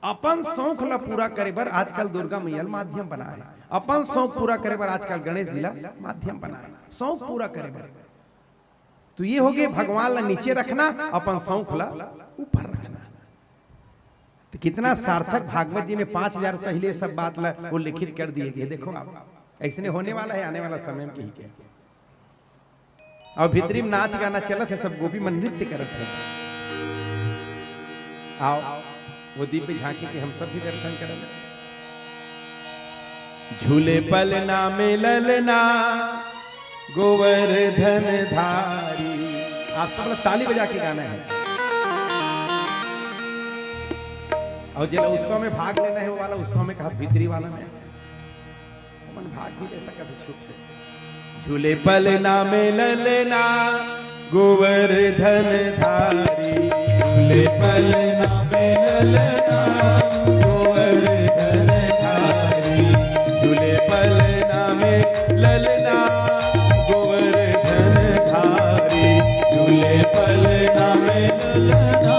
A: अपन शौक ला पूरा करे बर आजकल दुर्गा मैया माध्यम बना है, अपन शौक पूरा करे बर आजकल गणेश जी ला माध्यम बना है, शौक पूरा करे बर। तो ये हो गए भगवान ला नीचे रखना, अपन शौक ला ऊपर रखना। तो कितना सार्थक भागवत जी में 5000 पहले सब बात ला वो लिखित कर दिए गए। देखो आप ऐसे होने वाला है आने वाला समय में कहीं के, और भीतरी में नाच गाना चलत है, सब गोपी मन नृत्य करत है। आओ वो दीप झांकी के हम सब भी दर्शन करें। झूले पलना में ललना गोवर्धन धारी, आप सब लोग ताली बजा के गाना है। और जिला उत्सव में भाग लेना है वो वाला उत्सव में कहा भीतरी वाला में मन भाग भी ले सकते छूट। झूले पलना में ललना गोवर्धन धारी, झूले पलना में ललना गोवर्धन धारी, झूले पलना में ललना गोवर्धन धारी, झूले पलना में ललना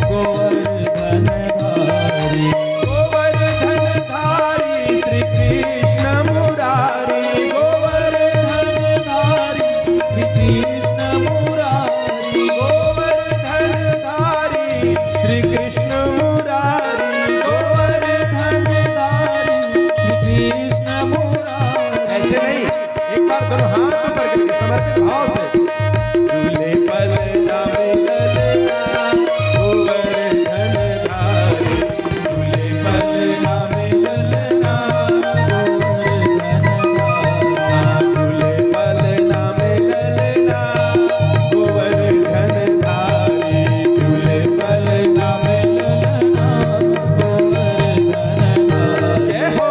A: गोवर्धन धारी। गोवर्धन धारी श्री कृष्ण मुरारी, गोवर्धन धारी श्री कृष्ण मुरारी, गोवर्धन धारी श्री कृष्ण मुरारी, गोवर्धन धारी श्री कृष्ण मुरारी। ऐसे नहीं, एक बार दोनों हाथ ऊपर करके समर्पित भाव से झूले पलना में ललना गोवर्धन धारी, झूले पलना में ललना गोवर्धन धारी, झूले पलना में ललना गोवर्धन धारी, झूले पलना में ललना गोवर्धन धारी। जय हो।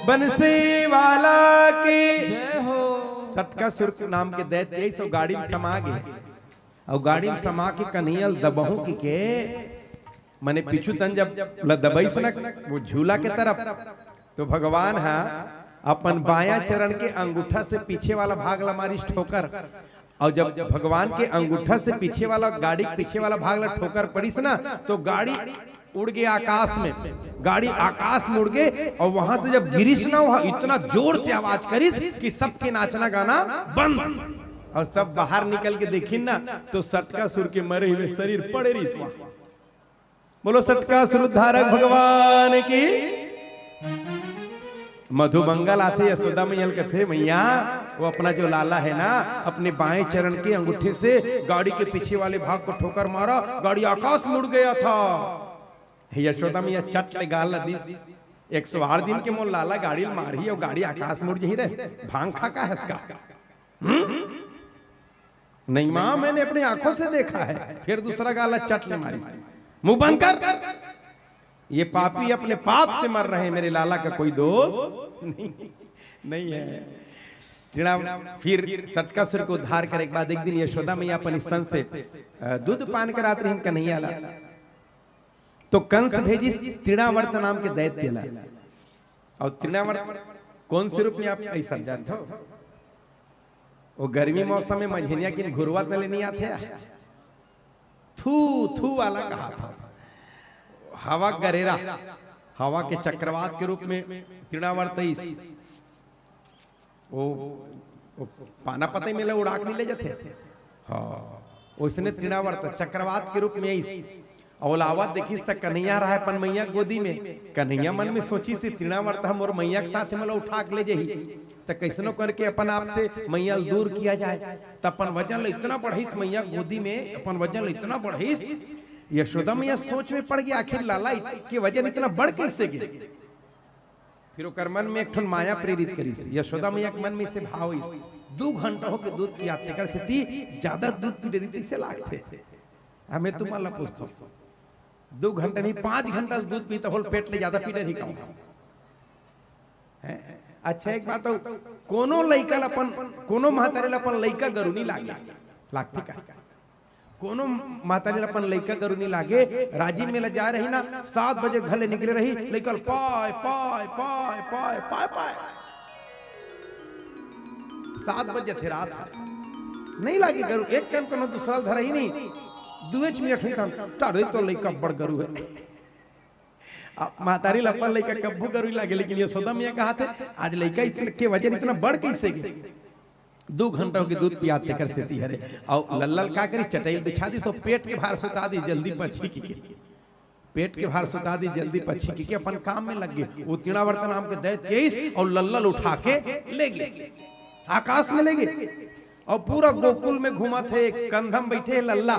A: बंसी वाला की
B: जय हो।
A: सटकासुर नाम के दैत्य यही सब गाड़ी में समा गए और गाड़ी में समा के कन्हैया दबहू के मने पीछू तन जब दबई सनक वो झूला के तरफ तो भगवान है अपन बायां चरण के अंगूठा से पीछे वाला भाग ला मारी ठोकर और जब भगवान के अंगूठा से पीछे वाला गाड़ी पीछे वाला भाग ला ठोकर पड़ी ना तो गाड़ी उड़ गए आकाश में, गाड़ी आकाश में उड़ गए और वहां से जब गिरीश ना वहां इतना जोर से आवाज करिस कि सबके नाचना गाना बंद और सब बाहर निकल के देखिन ना तो सटकासुर के मरे हुए शरीर पड़े रही। बोलो सटकासुर उद्धारक भगवान की। मधुमंगल आते यशोदा मैया कथे मैया वो अपना जो लाला है ना अपने बाएं चरण के अंगूठे से गाड़ी के पीछे वाले भाग को ठोकर मारा, गाड़ी आकाश मुड़ गया था। यशोदा मैया चट ले गाल दी 108 दिन के मोल लाला गाड़ी मारी और गाड़ी आकाश मुड़ ही रहे, भांग खा का है इसका? नहीं मां मैंने अपनी आंखों से देखा है। फिर दूसरा गाला चट ले मारी, मुंह बंद कर, ये पापी अपने पाप से मर रहे हैं, मेरे लाला का कोई दोष नहीं है। फिर सटकासुर को उद्धार करे के बाद एक दिन यशोदा मैया अपन स्तन से दूध पान कराते रही कन्हैया ला तो कंस भेजी तृणावर्त नाम के दैत्य ला। और तृणावर्त कौन से रूप में आप ऐसा जानते हो? वो गर्मी मौसम में मझिनिया की घुरवा तले नहीं आते, थू थू वाला कहा था, हवा गरेरा, हवा के चक्रवात के रूप में तृणावर्त वो पाना पता मिला उड़ा के ले जाते। हाँ उसने तृणावर्त चक्रवात के रूप में औलावत देखिस तक कन्हैया रहा है अपन मैया गोदी में। कन्हैया मन में सोची से तृणावर्त हम और मैया के साथ मला उठा के ले जाही तो कैसनो करके अपन आप से मैया दूर किया जाए। तो अपन वजन इतना बढ़ीस मैया गोदी में, अपन वजन इतना बढ़ीस। यशोदा मैया सोच में पड़ गया आखिर लाला के वजन इतना बढ़ कैसे गए। फिर ओकर मन में एक ठन माया प्रेरित करी। यशोदा मैया के मन में से भाव 2 घंटा हो के दूध पियाते कर से ज्यादा दूध पी रही से लागते। हमें तुम्हारा पूछतो 2 घंटा नहीं 5 घंटा दूध पीता होल पेट ले ज्यादा पी रही कम। अच्छा एक बात कोनो लइका अपन कोनो महतारी अपन लइका गरुनी लागे लागती का कोनो माताजी अपन लइका गरुनी लागे। राजी मेला जा रही ना 7 बजे घर निकले रही लइका पाय पाय पाय पाय पाय पाय 7 बजे थे रात नहीं लागे गरु एक टाइम कोनो दूसरा धरा ही नहीं 2 मिनट हुई तारे तो लइका बड़ गरु है। मातारी लपन लइका कब्बू गरु लागे लेकिन यशोदा मैया कहा थे आज लइका के वजन इतना बढ़ कैसे गए। 2 घंटा के दूध पियाते कर सेती हरे और लल्लल का करी चटैल बिछा दी सो पेट के भार सुता दी जल्दी पछी के पेट के भार सुता दी जल्दी पछी के अपन काम में लग गए। वो तृणावर्त नाम के दैत्य और लल्लल उठा के ले गए आकाश में ले गए और पूरा गोकुल में घुमा थे। कंधम बैठे लल्ला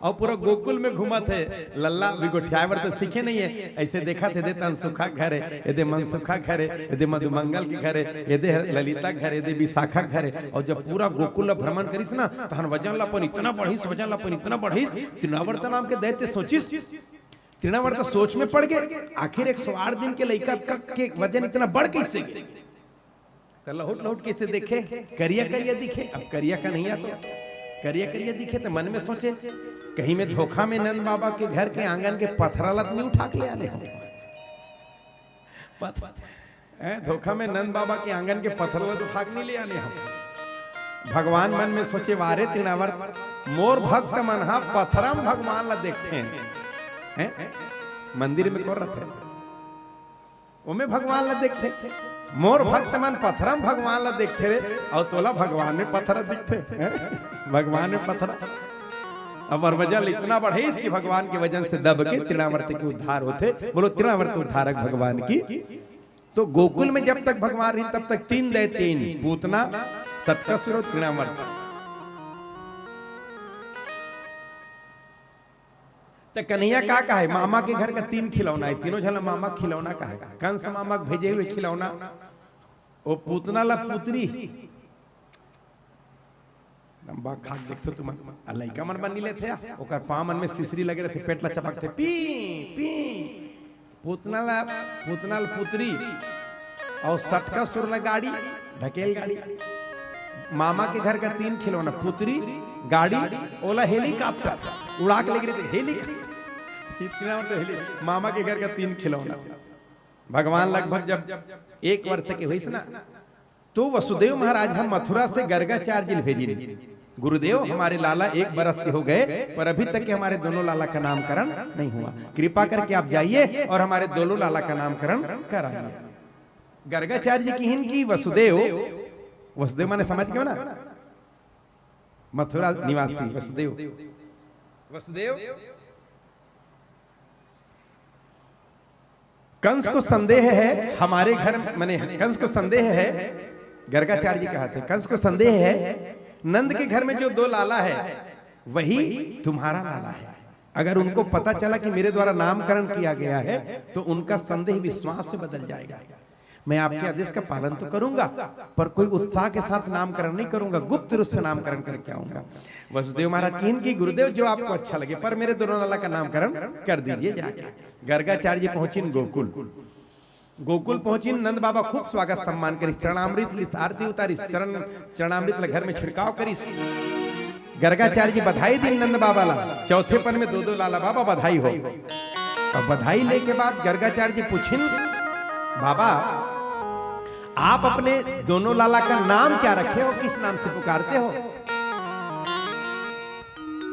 A: और पूरा गोकुल में घुमा थे लल्ला भी गोठियावर तो सीखे नहीं है। ऐसे देखा थे तन सुखा घर है यदि मनसुखा घर है यदि मधुमंगल के घर है यदि ललिता घर यदि विशाखा घर है। और जब पूरा गोकुल भ्रमण करिस ना तहन वजन लापन इतना बढ़िस वजन लापन इतना बढ़िस। तृणावर्त नाम के दैत्य सोचिस तृणावर्त सोच में पड़ गए आखिर 108 दिन के लड़का के वजन इतना बढ़ कैसे गए। तो लहुट लहुट कैसे देखे करिया करिया दिखे। अब करिया का नहीं आता करिया करिया दिखे तो मन में सोचे कहीं में धोखा में नंद बाबा के घर के आंगन के पथरालत नहीं उठा के ले आने हो। धोखा में नंद बाबा के आंगन के पथरालत उठा के नहीं ले आने हम। भगवान मन में सोचे वारे तृणावर्त मोर भक्त मनहा पथरम भगवान ला देखते हैं। मंदिर में कौन रहते उमे भगवान ला देखते मोर भक्त मन पथरम भगवान ला देखते रे और तोला भगवान में पत्थर दिखते भगवान में पत्थर। अब वजन इतना बढ़े इसकी भगवान के वजन से दब के तृणावर्त के उद्धार होते। बोलो तृणावर्त उद्धारक भगवान की। तो गोकुल में जब तक भगवान रही तब तक 3 दैत्य पूतना सटकासुर और तृणावर्त। तो कन्हैया का है मामा के घर का 3 खिलौना है तीनों झला मामा खिलौना का है। कंस मामा भेजे हुए खिलौना वो पूतना ला पुत्री लंबा खाक देखतो तुम लइका मन बनी ले थे ओकर पांव मन में सिसरी लगे रहे पेटला चपकते पी पी पूतना ला पुत्री और सटका सुरला गाड़ी, ढकेल गाड़ी, मामा के घर का 3 खिलौना, पुतरी, गाड़ी, ओला हेलीकॉप्टर उड़ा के लेके हेलीकॉप्टर, इतना मतलब मामा के घर का 3 खिलौना। भगवान लगभग जब 1 वर्ष के हुई ना, तो वसुदेव महाराज हम मथुरा से गर्गाचार्य जी भेजी, गुरुदेव हमारे लाला 1 बरस के हो गए पर अभी तक के हमारे दोनों लाला का नामकरण नहीं हुआ, कृपा करके आप जाइए और हमारे दोनों लाला का नामकरण कराइए। गर्गाचार्य जी की हिंद की वसुदेव, वसुदेव माने समझ क्यों ना, मथुरा निवासी वसुदेव, वसुदेव कंस को संदेह है हमारे घर, माने कंस को संदेह है, गर्गाचार्य जी कहते हैं कंस को संदेह है नंद के घर में जो 2 लाला है वही तुम्हारा लाला है। अगर उनको पता चला कि मेरे द्वारा नामकरण किया गया है तो उनका संदेह विश्वास से बदल जाएगा। मैं आपके आदेश का पालन तो करूंगा पर कोई उत्साह के साथ नामकरण नहीं करूंगा, गुप्त रूप से नामकरण करके आऊंगा। वसुदेव महाराज की गुरुदेव जो आपको अच्छा लगे पर मेरे दोनों लाला का नामकरण कर दीजिए जाके। गर्गाचार्य जी पहुंची गोकुल, गोकुल पहुंची, नंद बाबा खूब स्वागत सम्मान करी, चरणामृत आरती उतारी, चरणामृत घर में छिड़काव करी। गर्गाचार्य जी बधाई दी नंद बाबा ला, चौथेपन में 2 लाला बाबा बधाई हो। और बधाई ले के बाद गर्गाचार्य जी पूछिन बाबा आप अपने दोनों लाला का नाम क्या रखे हो, किस नाम से पुकारते हो?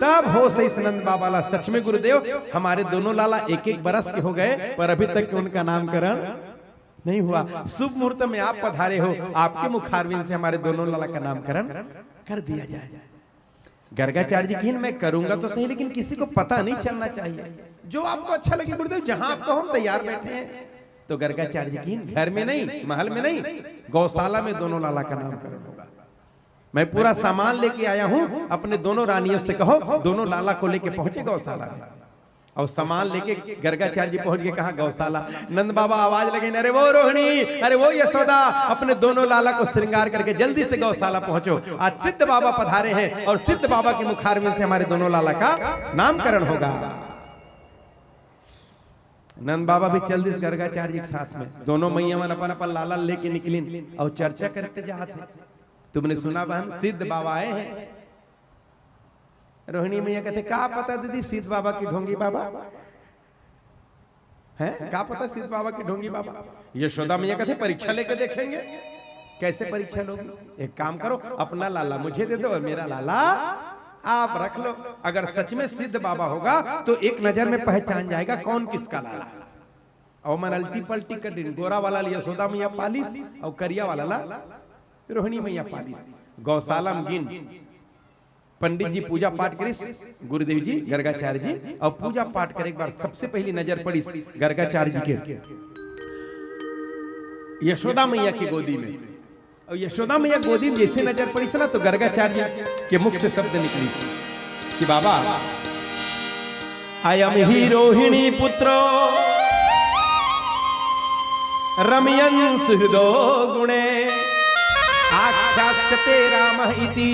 A: तब हो सही नंद बाबा ला, सच में गुरुदेव हमारे दोनों लाला 1-1 बरस के हो गए पर अभी तक उनका नामकरण नहीं हुआ। शुभ मुहूर्त में आप पधारे हो, आपके मुखारविंद से हमारे दोनों लाला का नामकरण कर दिया जाए। गर्गाचार्य जी की मैं करूंगा तो सही लेकिन किसी को पता नहीं चलना चाहिए, जो आपको अच्छा लगे गुरुदेव, जहां आपको हम तैयार बैठे हैं। तो गर्गाचार्य जी की घर में नहीं, महल में नहीं, गौशाला में दोनों लाला का नामकरण होगा। मैं पूरा सामान लेके आया हूं, अपने दोनों रानियों से कहो दोनों लाला को लेके पहुंचे गौशाला में। और सामान लेके गर्गाचार्य जी पहुंच गए कहा गौशाला। नंद बाबा आवाज लगे अरे वो रोहिणी, अरे वो यशोदा, अपने दोनों लाला को श्रृंगार करके जल्दी से गौशाला पहुंचो, आज सिद्ध बाबा पधारे हैं और सिद्ध बाबा के मुखारविंद से हमारे दोनों लाला का नामकरण होगा। नंद बाबा भी चल दिस गर्गाचार्य जी के साथ में, दोनों मैया मन अपन अपन लाला लेके निकली और चर्चा करते जाते। तुमने सुना बहन सिद्ध बाबा आए हैं? रोहिणी मैया कहते का पता दीदी सिद्ध बाबा की ढोंगी बाबा है, का पता सिद्ध बाबा की ढोंगी बाबा। यशोदा मैया कहते परीक्षा लेके देखेंगे। कैसे परीक्षा लोगे? एक काम करो अपना लाला मुझे दे दो और मेरा लाला आप रख लो। अगर सच में सिद्ध बाबा होगा तो एक नजर में पहचान जाएगा कौन किसका लाला। और मन अल्टी पल्टी कर दिन, गोरा वाला यशोदा मैया पालिस और करिया वाला ला रोहिणी मैया पालिस। गौशाला में गिन पंडित जी पूजा पाठ करी, गुरुदेव जी गर्गाचार्य जी, और पूजा पाठ करे एक बार सबसे पहली नजर पड़ी गर्गाचार्य जी के यशोदा मैया की गोदी में। और यशोदा मैया गोदी में जैसे नजर पड़ी ना तो गर्गाचार्य के मुख से शब्द निकली कि बाबा अयम ही रोहिणी पुत्रो रमयन् सुहृदो गुणे आख्यास्यते राम इति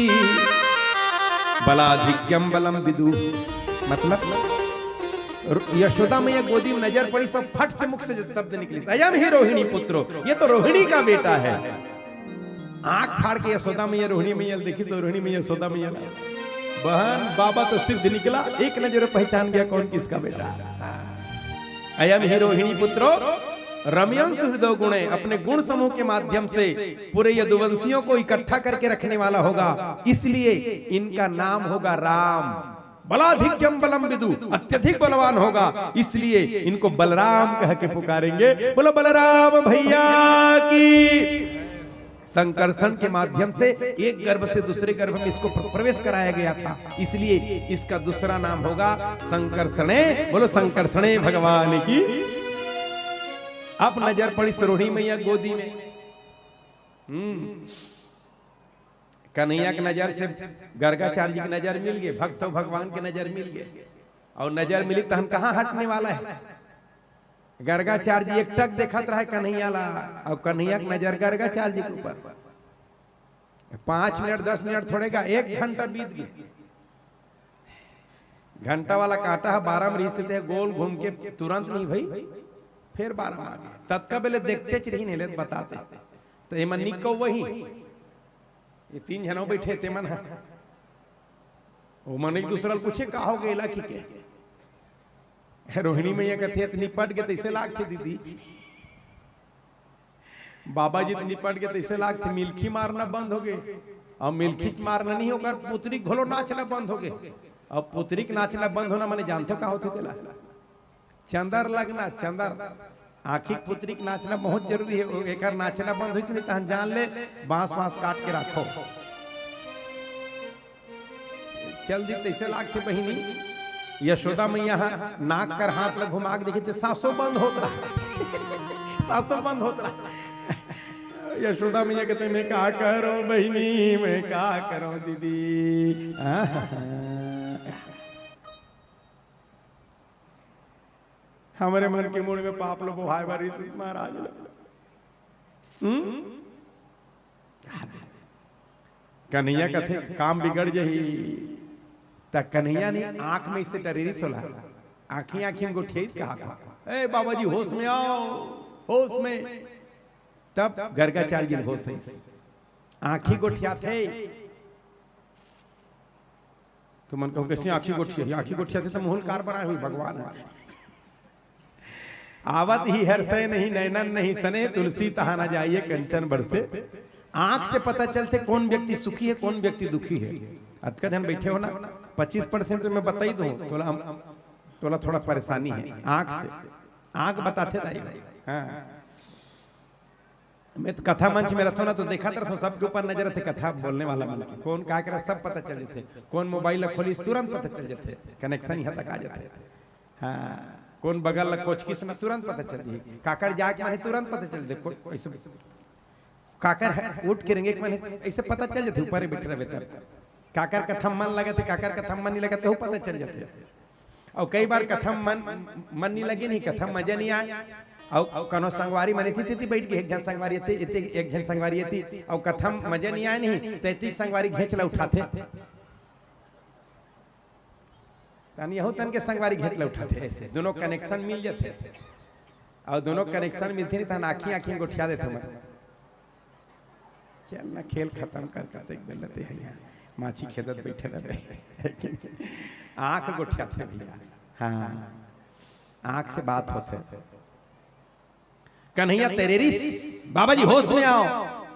A: बलाधिक्यम बलम विदु। मतलब यशोदा मैया गोदी में नजर पड़ी, सब फट से मुख से शब्द निकली अयम ही रोहिणी पुत्रो, ये तो रोहिणी का बेटा है। आंख फाड़ के यशोदा मैया रोहिणी मैया देखी तो रोहिणी मैया यशोदा मैया बहन बाबा तो सिद्ध निकला, एक नजर पहचान गया कौन किसका बेटा। अयम ही रोहिणी पुत्रो रमयन् सुहृदो गुणे, अपने गुण समूह के माध्यम से पूरे यदुवंशियों को इकट्ठा करके रखने वाला होगा, इसलिए इनका नाम होगा राम। बलाधिक्यम बलम विदु, अत्यधिक बलवान होगा इसलिए इनको बलराम कह के पुकारेंगे। बोलो बलराम भैया की। संकर्षण के माध्यम से एक गर्भ से दूसरे गर्भ में इसको प्रवेश कराया गया था, इसलिए इसका दूसरा नाम होगा संकर्षणे। बोलो संकर्षणे भगवान की। अब नजर पड़ी रोहिणी मैया गोदी में, कन्हैया की नजर से गर्गाचार्य जी की नजर मिल गई, भक्त भगवान की नजर मिल गई। और नजर मिली तो हम कहां हटने वाला है। गर्गाचार्य जी एक टक देखत रहा कन्हैया ला, और कन्हैया की नजर गर्गाचार्य जी के ऊपर। 5 मिनट 10 मिनट थोड़ेगा, 1 घंटा बीत गया। घंटा वाला कांटा 12 में स्थित है, गोल घूम के तुरंत नहीं भाई, फिर 12 आ गए तत्का बेले देखते चरही नहीं लेत बताते तो ये मन निको वही ये 3 जनों बैठे ते मन है वो मन एक दूसरा पूछे का हो गए की के रोहिणी मैया कहते निपट के तैसे लाग थे दीदी बाबा जी निपट के तैसे लाग थे मिल्खी मारना बंद हो गए और मिल्खी मारना नहीं होकर पुत्री घोलो नाचना बंद हो गए और पुत्री के नाचना बंद होना मैंने जानते का होते तेला चंदर लगना चंदर आखिर पुत्री के नाचना बहुत जरूरी है एक नाचना बंद हुई नहीं तो जान ले बांस वांस काट के रखो चल दी तैसे लाग थे बहिनी यशोदा मैया नाक कर हाथ लग घुमा के देखी सांसों बंद होता सांसों बंद होता यशोदा मैया कहते मैं क्या करो बहिनी मैं क्या करो दीदी हमारे मन के मूड में पाप लो भाई बारी महाराज कन्हैया कथे काम बिगड़ जही ता कन्हैया ने आंख में इससे डरेरी सोला आंखी आंखी में गोठियाई कहा था ए बाबा जी होश में आओ होश में तब गर्गाचार्य जी होश है आंखी गोठिया थे तो मन कहूं कैसे आंखी गोठिया थे तो मूल कार बनाए हुई भगवान आवत ही हर्षय नहीं नैनन नहीं सने तुलसी तहा न जाइए कंचन बरसे आंख से पता चलते कौन व्यक्ति सुखी है कौन व्यक्ति दुखी है अतका जन बैठे हो ना 25% तो मैं बता ही दूं तोला थोड़ा परेशानी है आंख से आंख बताते दाई हाँ मैं तो कथा मंच में रहता ना तो देखा था सबके ऊपर नजर थे कथा बोलने वाला मन कौन क्या करे सब पता चल जाते कौन मोबाइल खोली तुरंत पता चल जाते कनेक्शन यहाँ तक आ जाते हाँ कौन बगल कोच किस ना तुरंत पता चल जाए काकर जाके माने तुरंत पता चल जाए ऐसे काकर उठ के रेंगे माने ऐसे पता चल जाते ऊपर बैठ रहे तब काकर कथम मन लगे थे काकर कथम मन नहीं लगे तो पता चल जाते और कई बार कथम मन नहीं लगे नहीं कथम मजा नहीं आए और कनो संगवारी मनी थी बैठ के एक जन संगवारी थी एक जन संगवारी थी और कथम मजा नहीं आए नहीं तो संगवारी घेचला उठाते तन यहो तन के संगवारी घेचला उठाते ऐसे दोनों कनेक्शन मिल जाते और दोनों कनेक्शन मिलते नहीं तन आँखी आँखी गोठिया देते चल ना खेल खत्म कर लेते हैं यहाँ माछी खेदत बैठे रहे आंख गोठिया थे भैया हाँ आंख से बात होते कन्हैया तेरेरिस बाबा जी होश में आओ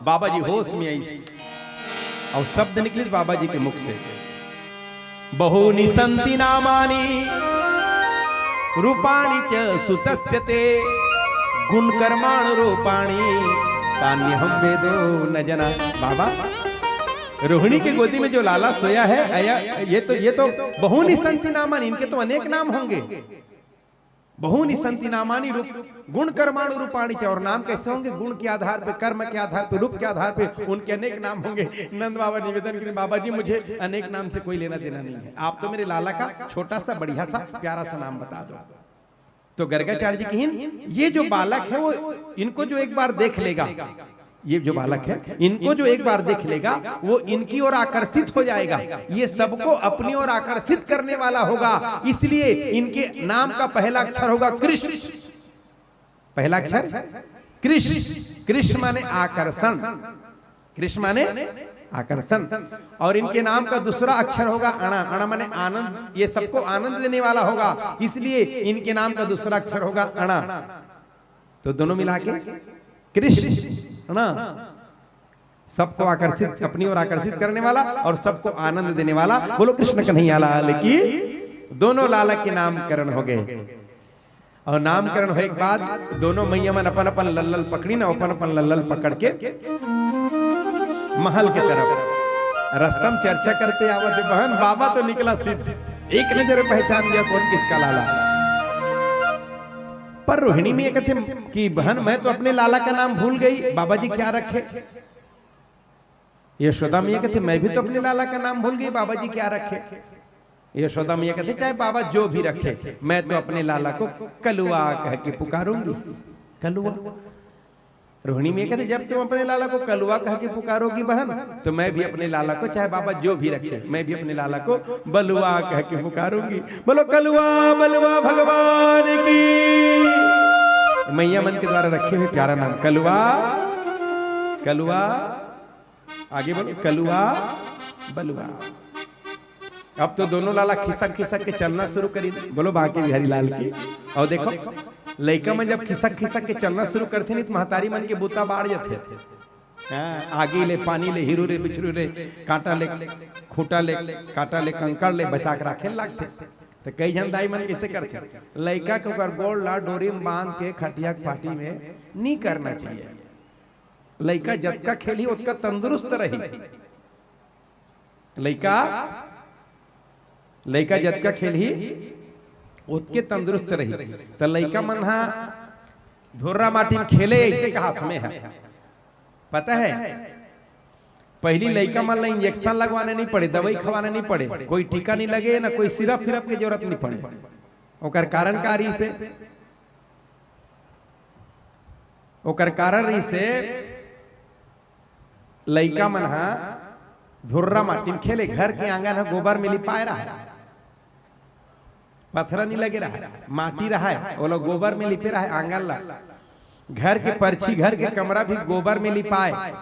A: बाबा जी होश में आई और शब्द निकले बाबा जी के मुख से बहुनी संति नामानि रूपाणि च सुतस्य ते गुण कर्माण रूपाणि तान्यहं वेदो न जना बाबा रोहिणी की गोदी में जो लाला सोया है ये तो बहुनी संति नामानि इनके तो अनेक नाम होंगे बहुनी संति नामानि रूप गुण कर्माणु रूपाणि और नाम कैसे होंगे गुण के आधार पे कर्म के आधार पे रूप के आधार पे उनके अनेक नाम होंगे नंद बाबा निवेदन करें बाबा जी मुझे अनेक नाम से कोई लेना देना नहीं है आप तो मेरे लाला का छोटा सा बढ़िया सा प्यारा सा नाम बता दो तो गर्गाचार्य जी की ये जो बालक है वो इनको जो एक बार देख लेगा ये जो बालक है इनको जो एक बार देख लेगा वो इनकी ओर आकर्षित हो जाएगा ये सबको अपनी ओर आकर्षित करने वाला होगा इसलिए इनके नाम का पहला अक्षर होगा कृष्ण पहला अक्षर कृष्ण कृष्ण माने आकर्षण कृष्ण माने आकर्षण और इनके नाम का दूसरा अक्षर होगा अणा अणा माने आनंद ये सबको आनंद देने वाला होगा इसलिए इनके नाम का दूसरा अक्षर होगा अणा तो दोनों मिला के कृष्ण ना सबको आकर्षित अपनी ओर आकर्षित करने वाला और सबको आनंद देने वाला बोलो कृष्ण कन्हैया लाल की दोनों लाला के नामकरण हो गए और नामकरण होने के बाद दोनों मैया मन अपन अपन लल्लल पकड़ी ना अपन अपन लल्लल पकड़ के महल के तरफ रस्तम चर्चा करते आवत बहन बाबा तो निकला सिद्ध एक नजर पहचान लिया कौन किसका लाला पर रोहिणी में कहते कि बहन मैं तो अपने लाला का नाम भूल गई बाबा जी क्या रखे यशोदा मैया कहते मैं भी तो अपने लाला का नाम भूल गई बाबा जी क्या रखे यशोदा मैया कहते चाहे बाबा जो भी रखे मैं तो अपने लाला को कलुआ कह के पुकारूंगी कलुआ रोहिणी मैया कहते जब तुम अपने लाला को कलुआ कह के पुकारोगी बहन तो मैं भी अपने लाला को चाहे बाबा जो भी रखे मैं भी अपने लाला को बलुआ कह के पुकारूंगी बोलो कलुआ बलुआ भगवान की मैया मन के द्वारा रखे हुए प्यारा नाम कलुआ। कलुआ आगे बोलो, कलुआ बलुआ। अब तो दोनों लाला खिसक खिसक के चलना शुरू करी। बोलो बांके बिहारी लाल की। और देखो लड़का मन जब खिसक खिसक के चलना शुरू करते नहीं तो महतारी मन के बूता बाढ़ जाते थे। आगे ले, पानी ले, हीरो ले, बिछरू ले, कांटा ले, खूटा ले, कांटा ले, कंकड़ ले, बचा के रखे लगते। तो कई जन दाई मन कैसे करते, लड़का के ऊपर गोड़ ला डोरी में बांध के खटिया पार्टी में नहीं करना चाहिए। लड़का जतका खेली उतना तंदुरुस्त रही। लड़का जतका खेली उतके तंदुरुस्त रही। तो लड़का मन हा धोरा माटी में खेले ऐसे का हाथ में है। पता है पहली लड़का मन ला इंजेक्शन लगवाने नहीं पड़े, दवाई खवाने नहीं पड़े, कोई टीका नहीं लगे ना कोई सिरप फिरप की जरूरत नहीं पड़े। ओकर कारण का रही से, ओकर कारण रही से लड़का मन हा धुर्रा माटी में खेले। घर के आंगन है गोबर में लिपाए रहा है, पत्थर नहीं लगे रहा है, माटी रहा है, वो लोग गोबर में लिपे रहा है आंगन ला। घर के पर्ची, घर के कमरा भी गोबर में लिपाए।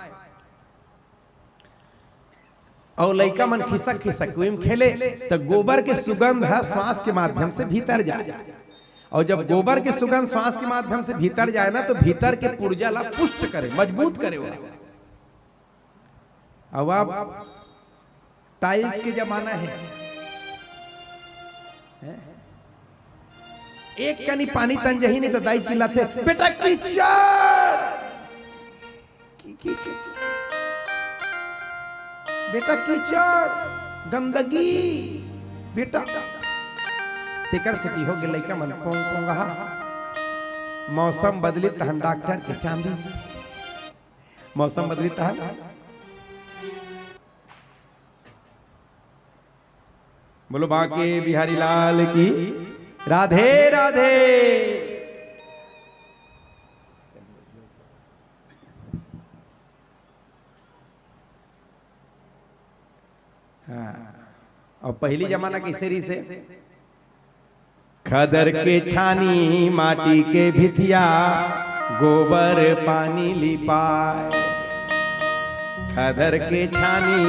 A: और लड़का मन खिसक खिसक में खेले तो गोबर के सुगंध है श्वास के माध्यम से भीतर जाए। और जब गोबर के सुगंध श्वास के माध्यम से भीतर जाए ना तो भीतर के पुर्जा ला पुष्ट करे, मजबूत करे। वो अब टाइल्स के जमाना है, एक कनी पानी तंजही नहीं तो दाई चिल्लाते बेटा कीचड़, बेटा कीचड़, गंदगी, बेटा तेकर सिटी हो गए। लड़का मन पोंग पोंगा। मौसम बदली तहन डॉक्टर के चांदी, मौसम बदली तहन। बोलो बांके बिहारी लाल की राधे राधे। हाँ, और पहली जमाना कैसे रही से, खदर के छानी माटी के भितिया गोबर पानी लिपाए। खदर के छानी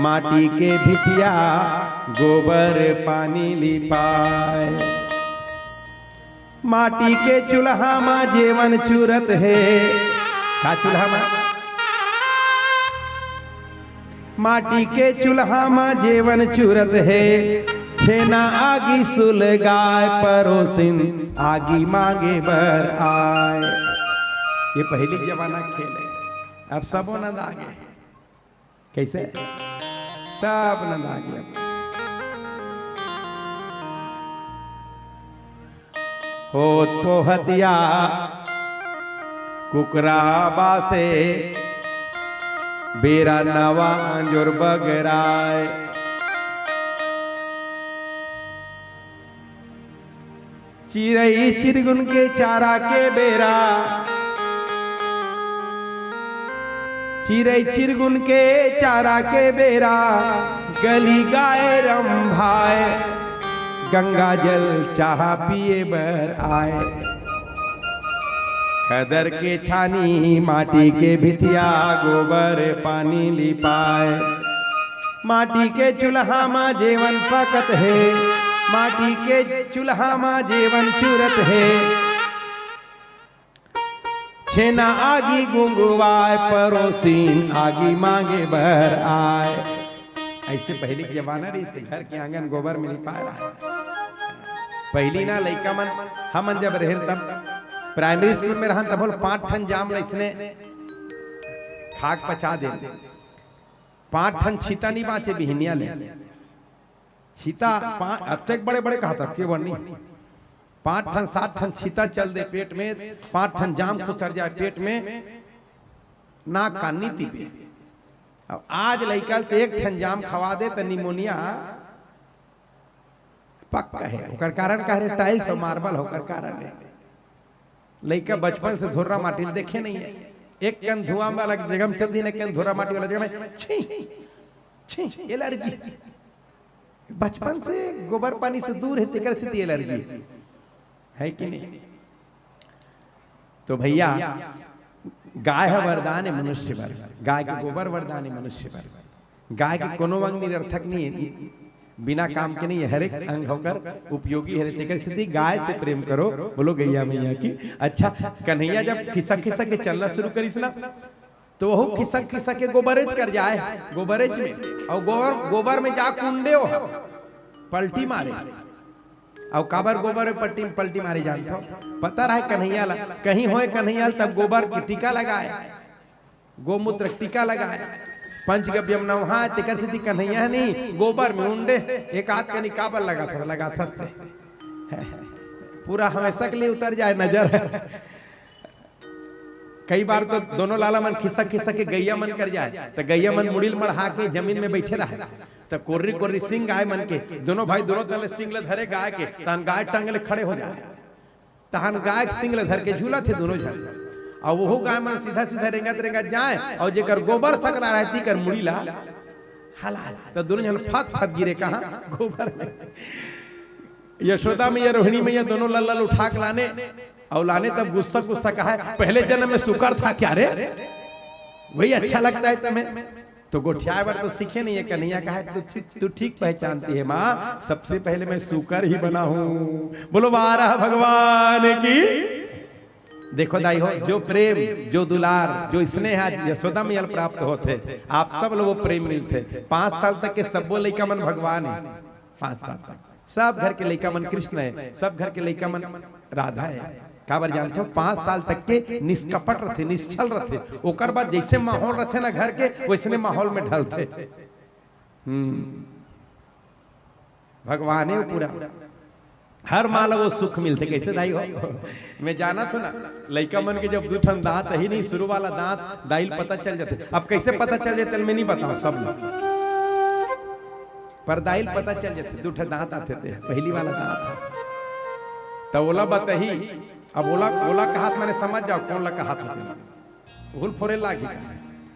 A: माटी के भितिया गोबर पानी लिपाए। माटी के चूल्हा में जेवन चूरत है, का चूल्हा में, माटी के चूल्हा में जेवन चूरत है। छेना आगी सुलगाए परोसिन आगी मांगे बर आए। ये पहली जमाना खेल है। अब सब नंद आ गए। कैसे सब नंद आ गए। होत पोहतिया कुकरा बासे बेरा नवा अंजुर बगराए। चिरई चिरगुन के चारा के बेरा, चिरई चिरगुन के चारा के बेरा गली गाय रंभाए। गंगा जल चाह पिए बर आए। खदर के छानी माटी के भितिया गोबर पानी लिपाए। माटी के चूल्हा में जेवन पकत है, माटी के चूल्हा में जेवन चूरत है। छेना आगी गुंगुआए परोसीन आगी मांगे बर आए। ऐसे पहले के जमाना रही से घर के आंगन गोबर में लिपा रहा है। पहली ना लड़का मन हमन जब रहे तब प्राइमरी स्कूल में रहन तब 5 ठन जाम इसने खाक पचा दे। 5 ठन छीता नहीं बाँचे बिहनिया ले। छीता अत्यक बड़े बड़े कहा था के वर्णी 5 ठन 7 ठन छीता चल दे पेट में। 5 ठन जाम खुसर जाए पेट में, ना कानी तीपे। अब आज लड़का तो 1 ठन जाम खवा दे तो निमोनिया पक्का है। ओकर कारण का है टाइल्स और मार्बल होकर कारण है। लड़का बचपन से धुर्रा माटी देखे नहीं है। एक कन धुआं वाला जगह में चल दी, एक कन धुर्रा माटी वाला जगह में छी एलर्जी। बचपन से गोबर पानी से दूर है तेकर से एलर्जी है कि नहीं। तो भैया गाय है वरदान है मनुष्य पर, गाय के गोबर वरदान है मनुष्य पर। गाय के कोनो अंग निरर्थक नहीं है, बिना काम के नहीं है, हर एक अंग होकर उपयोगी है। तेकर स्थिति गाय से प्रेम करो, बोलो गैया मैया की। अच्छा, कन्हैया जब खिसक खिसक के चलना शुरू करिस ना, तो वो खिसक खिसक के गोबरेज कर जाए, गोबरेज में, और गोबर में जा कुंडे हो पलटी मारे, और काबर गोबर में पलटी मारी जानते हो, पता रहा कन्हैया कहीं होए कन्हैया तब गोबर की टीका लगाए, गोमूत्र टीका लगाए, पंचगव्यम नवहा तेकर से कन्हैया नहीं गोबर में उंडे एक आध कनी काबर लगा था पूरा हमेशा के लिए उतर जाए नजर। कई बार तो दोनों लाला मन खिसक खिसक के गैया मन कर जाए, तो गैया मन मुड़िल मढ़ा के जमीन में बैठे रहे, तो कोर्री कोर्री सिंह गाय मन के दोनों भाई दोनों तले सिंह ले धरे गाय के, तहन गाय टंगले खड़े हो जाए, तहन गाय सिंह ले धर के झूला थे दोनों झल, और वो गाय मन सीधा सीधा रेंगत जाए, और जेकर गोबर सकला रहती कर मुड़ी ला हला, तो दोनों जन फट फट गिरे कहां गोबर में। यशोदा मैया रोहिणी मैया दोनों लल्लल उठा के लाने, और लाने तब गुस्सा गुस्सा कहा पहले जन्म में शुकर था क्या रे, वही अच्छा लगता है तुम्हें, तो गोठिया बार तो सीखे नहीं है। कन्हैया कहा तू ठीक पहचानती है माँ, सबसे पहले मैं शुकर ही बना हूं। बोलो बारह भगवान की। देखो दाई हो, जो प्रेम, जो दुलार, जो स्नेह आज यशोदा मैया प्राप्त होते, आप सब लोगों प्रेम मिलते। 5 साल तक के सबो लइका मन भगवान है, 5 साल तक सब घर के लइका मन कृष्ण है, सब घर के लइका मन राधा है। काबर जानते हो 5 साल तक के निष्कपट रहते, निश्चल रहते, ओकर बाद जैसे माहौल रहते ना घर के वैसने माहौल में ढलते। भगवान है पूरा, हर माला वो सुख मिलते। कैसे दाई हो, मैं जाना था ना लइका मन के जब 2 ठन दांत ही नहीं, शुरू वाला दांत दाइल पता चल जाते। अब कैसे पता चल जाते मैं नहीं बताऊं सब लोग, पर दाइल पता चल जाते। 2 ठन दांत आते थे, पहली वाला दांत था तो ओला बताही। अब ओला का हाथ मैंने समझ जाओ कौन लगा हाथ होते, भूल फोरे लागी।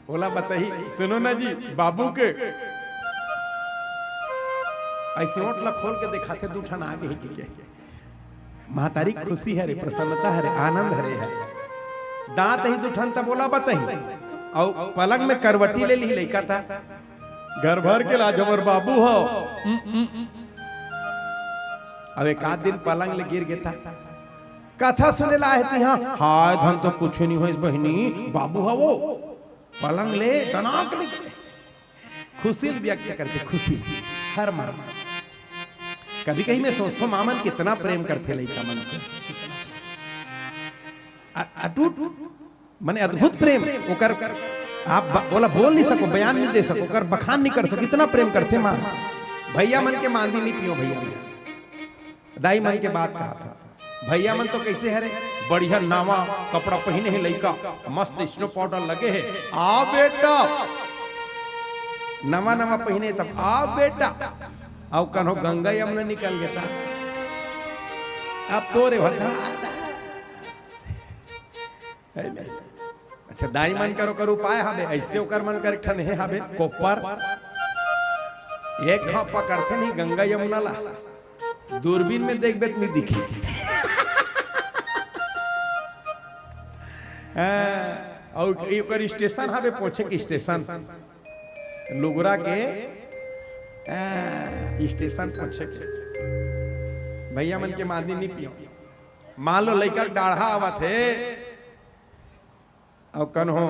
A: ओला बताही सुनो ना जी, बाबू के ऐसे ओट ला खोल के दिखाते 2 ठन आगे ही के महतारी खुशी है रे, प्रसन्नता है रे, आनंद है रे, दांत ही 2 ठन तब बोला बताही। और पलंग में करवटी ले ली लइका था, घर भर के लाज हमर बाबू हो। अब एक आध दिन पलंग ले गिर गया था, कथा सुने ला है हाँ हाय धन तो कुछ नहीं हो इस बहनी, बाबू है वो, पलंग ले तनाक निकले, खुशी व्यक्त करते, खुशी हर माँ। कभी कहीं मैं सोचता हूँ मामन कितना प्रेम करते लइका मन से, अटूट माने अद्भुत प्रेम ओकर, आप बोला बोल नहीं सको, बयान नहीं दे सको, ओकर बखान नहीं कर सको, कितना प्रेम करते माँ। भैया मन के मांदी नहीं पियो, भैया दाई मन के बात कहा था। भैया मन तो कैसे है रे, बढ़िया नावा कपड़ा पहने है लइका, मस्त स्नो पाउडर लगे है, आ बेटा नवा नवा पहने तब आ बेटा, अब कन्हो गंगा यमुना निकल गया था, अब तो रे भला। अच्छा दाई मन करो उपाय हबे, ऐसे ओकर मन कर ठन है हबे कोपर एक हाथ पकड़ते नहीं गंगा यमुना ला, दूरबीन में देख बेत नहीं दिखी। और स्टेशन हबे पहुंचे के स्टेशन, लुगरा के स्टेशन पहुंचे के भैया मन के मांदी नहीं पियो। मान लो लइका डाढ़ा आवत है, और कन्हो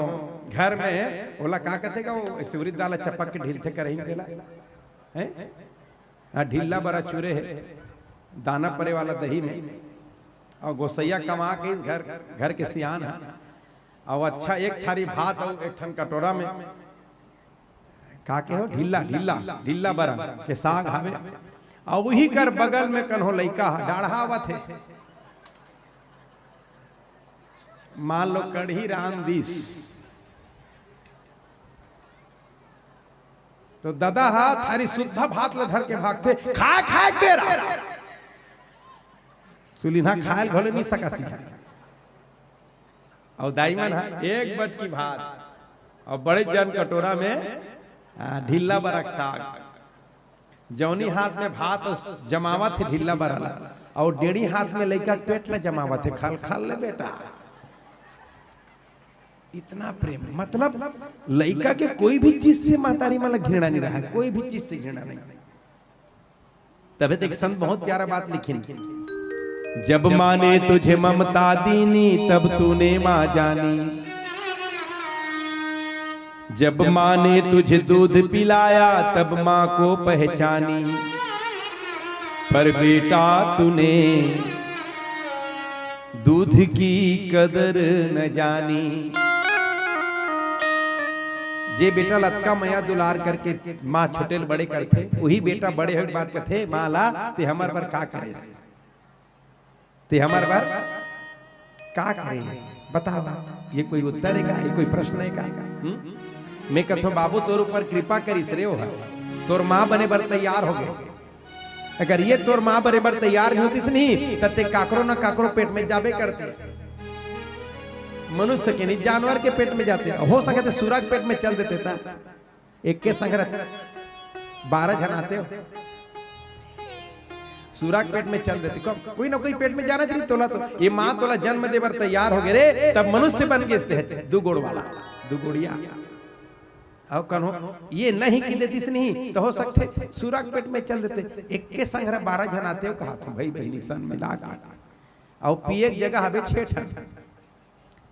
A: घर में बोला का कहते वो सिवरी दाला चपक के ढीलते करही देला है, ढीला बड़ा चूरे है, दाना परे वाला दही में, और गोसैया कमा के इस घर के सियान है, और अच्छा एक थारी भात और एक ठन कटोरा में का के हो ढीला ढीला ढीला बरा के साग हवे, और वही कर बगल में कन्हो लइका डाढ़ावत है। मान लो कढ़ी रामदीस, तो दादा हा थारी शुद्ध भात ले धर के भागते, खा खा बेरा सुलिना खायल घोले नहीं सका सीखा, और दाईमन एक बट की भात, और बड़े जन कटोरा में ढीला बरक साग, जौनी हाथ में भात जमावत है ढीला बरला, और 1.5 हाथ में लइका पेट ला जमावत है, खाल खाल ले बेटा इतना प्रेम, मतलब लड़का के कोई भी चीज से मातारी मतलब घृणा नहीं रहा, कोई भी चीज से घृणा नहीं। तभी तो एक संत बहुत प्यारा बात लिखी, जब माने तुझे ममता दीनी तब तूने मां जानी, जब माँ ने तुझे दूध पिलाया तब माँ को पहचानी, पर बेटा तूने दूध की कदर न जानी। जे बेटा लतका मैया दुलार करके माँ छोटे बड़े करते, वही बेटा बड़े हो बात करते माँ ला ते हमार बार का करे, ते हमार बार का करे बताओ। ये कोई उत्तर है का? ये कोई प्रश्न है का? मैं कथो बाबू तोर ऊपर कृपा करीस रे हो, तोर माँ बने बर तैयार हो गए। अगर ये तोर माँ बने बर तैयार नहीं होतीस नहीं तते काकरो ना काकरो पेट में जाबे करते, मनुष्य के नहीं जानवर के पेट में जाते, हो सके तो सूरा के पेट में चल देते था। एक के संग 12 जन आते हो, सूरा के पेट में चल देते, कोई ना कोई पेट में जाना चाहिए तोला। तो ये माँ तोला जन्म दे बर तैयार हो गए रे, तब मनुष्य बन के दो गोड़ वाला, दो गोड़िया और कन्हो ये नहीं की देती से नहीं तो हो सकते सूरा के पेट में चल देते। एक के संग 12 जन आते हो, कहा तुम भाई बहनी सन मिला के और पिए एक जगह हवे 6 ठन,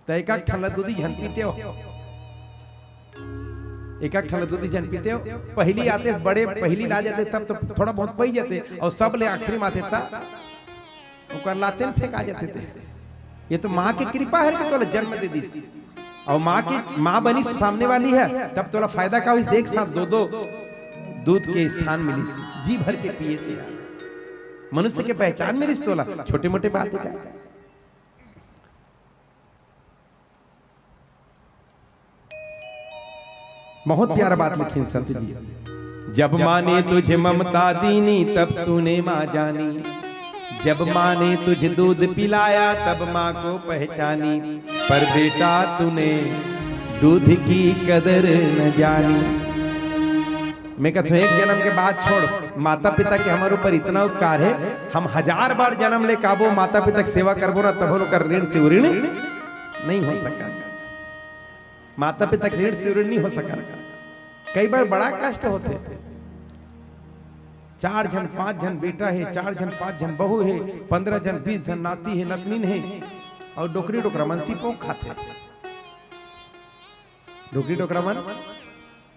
A: तो एक ठन दूधी झन पीते हो, एक ठन दूधी झन पीते हो। पहली आते बड़े, पहली ला जाते तब तो थोड़ा बहुत पी जाते, और सब ले आखिरी माथे तक लाते फेंका जाते थे। ये तो माँ की कृपा है कि तोला जन्म दे दी, और माँ की माँ बनी सामने वाली है, तब तोला फायदा का हुई। एक साथ 2-2 दूध के स्थान मिली, जी भर के पिए थे, मनुष्य के पहचान मिली तोला। छोटे मोटे बातें क्या, बहुत प्यारा बात लिखी संत जी। जब माँ ने तुझे ममता दीनी तब तूने माँ जानी, जब माँ ने तुझे दूध पिलाया तब माँ को पहचानी, पर बेटा तूने दूध की कदर न जानी। मैं कहता हूँ एक जन्म के बाद छोड़, माता पिता के हमारे ऊपर इतना उपकार है, हम 1000 बार जन्म ले काबो माता पिता की सेवा करबो ना तब लोग ऋण से ऋण नहीं हो सका, माता पिता के ऋण से ऋण नहीं हो सका। कई बार बड़ा कष्ट होते, 4 जन 5 जन बेटा है, 4 जन 5 जन बहू है, 15 जन 20 जन नाती है नतनीन है, और डोकरी डोकरामन तीपोक खाते, डोकरी डोकरामन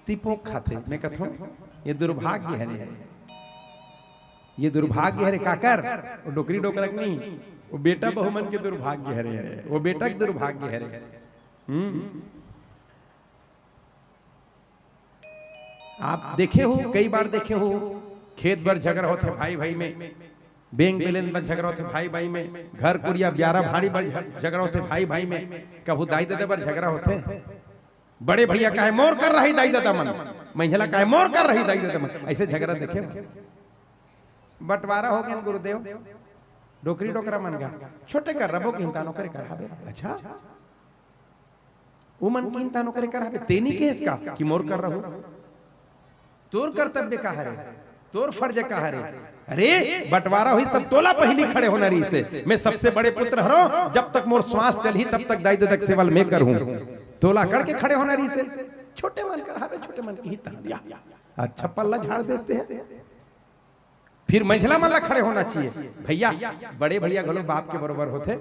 A: तीपोक खाते। मैं कहता हूँ ये दुर्भाग्य है रे, ये दुर्भाग्य है रे काकर, वो डोकरी डोकरक नहीं, वो बेटा बहुमन के दुर्भाग्य है रे, वो बेटा के दुर्भाग्य है रे। आप देखे हो, कई बार देखे हो, खेत पर झगड़ा होते भाई भाई में, बैंक बैलेंस पर झगड़ा होते भाई भाई में, घर कुरिया 11 भाड़ी पर झगड़ा होते भाई भाई में, कबू दाई दादा पर झगड़ा होते, बड़े भैया काहे मोर कर रही दाई दादा मन, महिला काहे मोर कर रही दाई दादा मन, ऐसे झगड़ा देखे। बंटवारा हो गया गुरुदेव, डोकरी डोकरा मन का छोटे कर रबो की हिंता नौकरी करावे, अच्छा वो मन की हिंता नौकरी करावे, तेनी के इसका कि मोर कर रहो, तोर कर्तव्य का है, तोर फर्ज का है। अरे बंटवारा हुई तब तोला पहली खड़े होना रही से, मैं सबसे बड़े पुत्र हरो, जब तक मोर श्वास चली तब तक दाई दादा सेवल में करूं, तोला करके खड़े होना रही से। छोटे मन कर हावे, छोटे मन की ही तालिया, अच्छा पल्ला झाड़ देते हैं। फिर मंझला मल्ला खड़े होना चाहिए, भैया बड़े भैया घलो बाप के बरोबर होते,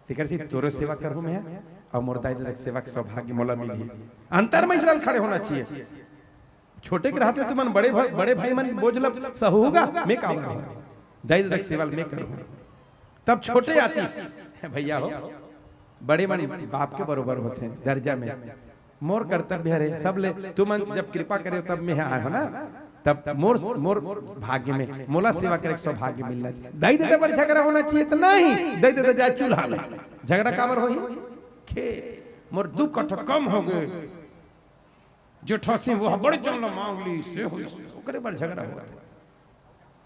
A: तिकर सी तोरो सेवा करूं मैं, और मोर दाई दादा सेवा के सौभाग्य मोला मिली, अंतर मंझला खड़े होना चाहिए। छोटे के रहते तुमन बड़े भाई मन बोझल सहूगा, मैं का दाई दादा सेवा में करूं, तब छोटे आती भैया हो, बड़े मन बाप के बरोबर होते हैं दर्जा में। मोर कर्तव्य है सब ले, तुमन जब कृपा करे तब मैं आया हो ना, तब मोर मोर भाग्य में मोला सेवा करे सौभाग्य मिलना चाहिए। दाई दादा पर झगड़ा होना चाहिए तो नहीं, दाई दादा जाए चूल्हा में झगड़ा काबर हो, खे मोर 2 कट्ठा कम हो गए, जेठासी वो बड़े जंगल मांग ली से हो, ओकरे पर झगड़ा हुआ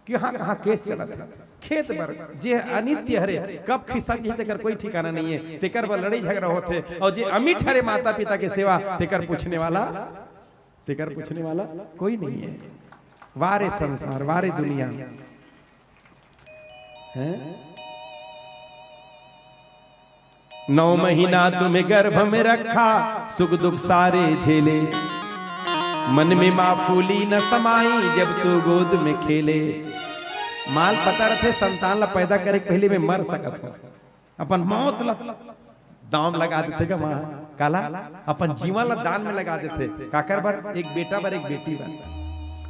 A: कि हाँ कहाँ केस चला था, खेत पर जे अनित्य हरे कब खिसा जी तेकर कोई ठिकाना नहीं है, तेकर पर लड़ाई झगड़ा होते, और जे अमिट हरे माता पिता के सेवा तेकर पूछने वाला कोई नहीं है। वारे संसार वारे दुनिया है, 9 महीना तुम्हें गर्भ में रखा, सुख दुख सारे झेले, मन में माँ फूली न समाई, जब तू गोद में खेले। माल पता रखे संतान ला पैदा करे पहले में मर सकत हो, अपन मौत ला दाम लगा देते का माँ काला, अपन जीवन ला दान में लगा देते। काकर बर एक बेटा बर एक बेटी बर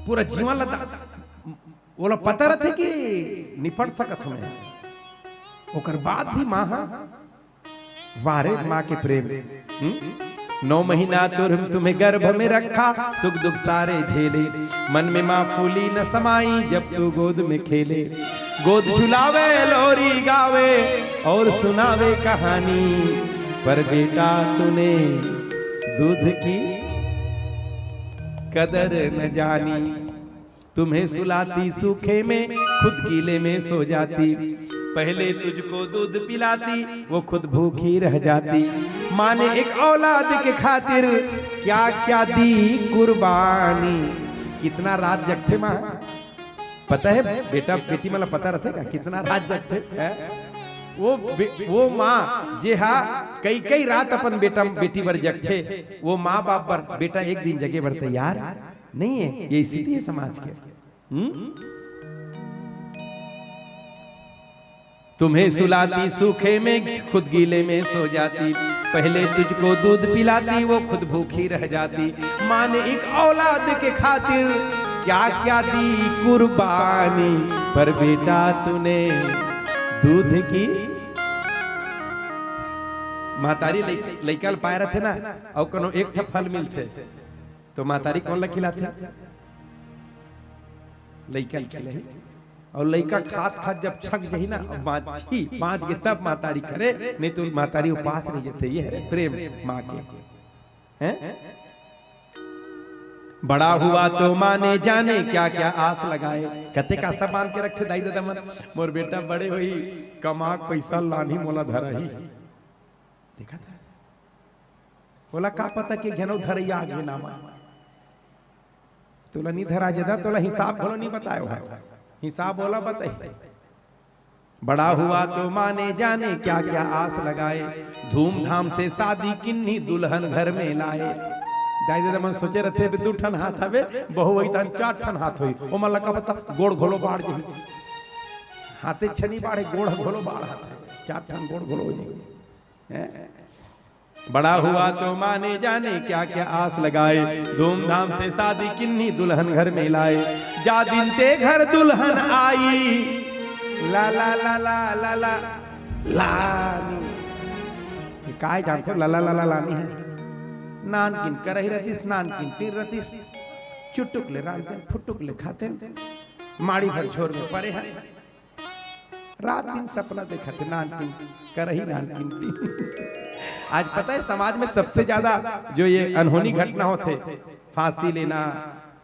A: पूरा जीवन ला वो ला पता रहते कि निपट सकत हमें, ओकर बाद भी माँ वारे माँ के प्रेम। 9 महीना तुम्हें गर्भ में रखा, सुख दुख सारे झेले, मन में माँ फूली न समाई, जब तू गोद में खेले। गोद झुलावे लोरी गावे और सुनावे कहानी, पर बेटा तूने दूध की कदर न जानी। तुम्हें सुलाती सूखे में, खुद गीले में सो जाती, पहले तुझको दूध पिलाती, वो खुद भूखी रह जाती। माँ ने एक औलाद के खातिर क्या क्या दी कुर्बानी। कितना रात जगते माँ, पता है बेटा बेटी मतलब पता रहते क्या कितना रात जगते है? वो माँ जे हा कई रात अपन बेटा बेटी बर जगते, वो माँ बाप पर बेटा एक दिन जगे बर तैयार नहीं है। ये स्थिति है समाज के। तुम्हें सुलाती सूखे में, खुद गीले में सो जाती, पहले तुझको दूध पिलाती, वो खुद भूखी रह जाती। माँ ने एक औलाद के खातिर क्या क्या दी कुर्बानी, पर बेटा तूने दूध की। मातारी लइकल पाए रहे थे ना, और कोनो एक ठप फल मिलते तो मातारी कौन ला खिलाते? लइकल खिलाई। और लइका खात खात जब छक जही ना, पाँच के तब मातारी करे, नहीं तो मातारी उपास नहीं जाते। ये है प्रेम माँ के हैं? बड़ा हुआ तो माँ ने जाने क्या क्या आस लगाए, कते का सब मान के रखे दाई दादा मन, मोर बेटा बड़े हुई कमा पैसा लानी मोला धरा ही। देखा था बोला का पता कि घेनो धरैया आगे नामा, तोला नहीं धरा जदा, तोला हिसाब बोलो नहीं बतायो है, हिसाब बोला बताई। बड़ा हुआ तो माँ ने जाने क्या क्या आस लगाए, धूमधाम से शादी किन्नी दुल्हन घर में लाए। दाई दादा मन सोचे रहते 2 ठन हाथ हवे, बहु वही तन 4 ठन हाथ होई। ओ मन लगा पता गोड़ घोलो बाढ़ जही, हाथे छनी बाढ़े गोड़ घोलो बाढ़ हाथ 4 ठन गोड़ घोलो हो। बड़ा हुआ तो माँ ने जाने क्या क्या आस लगाए, धूमधाम से शादी किन्नी दुल्हन घर में लाए। जा दिन ते घर दुल्हन आई, ला ला ला ला ला ला लानी। काय जानते हो ला ला ला ला लानी है? नान किन करही रतीस, नान किन टीर रतीस, चुटुक ले रांते फुटुक ले खाते, माड़ी भर झोर में पड़े हैं। रात दिन सपना देखते नान किन करही नान किन टीर। आज पता है समाज में सबसे ज्यादा जो ये अनहोनी घटना होते, फांसी लेना,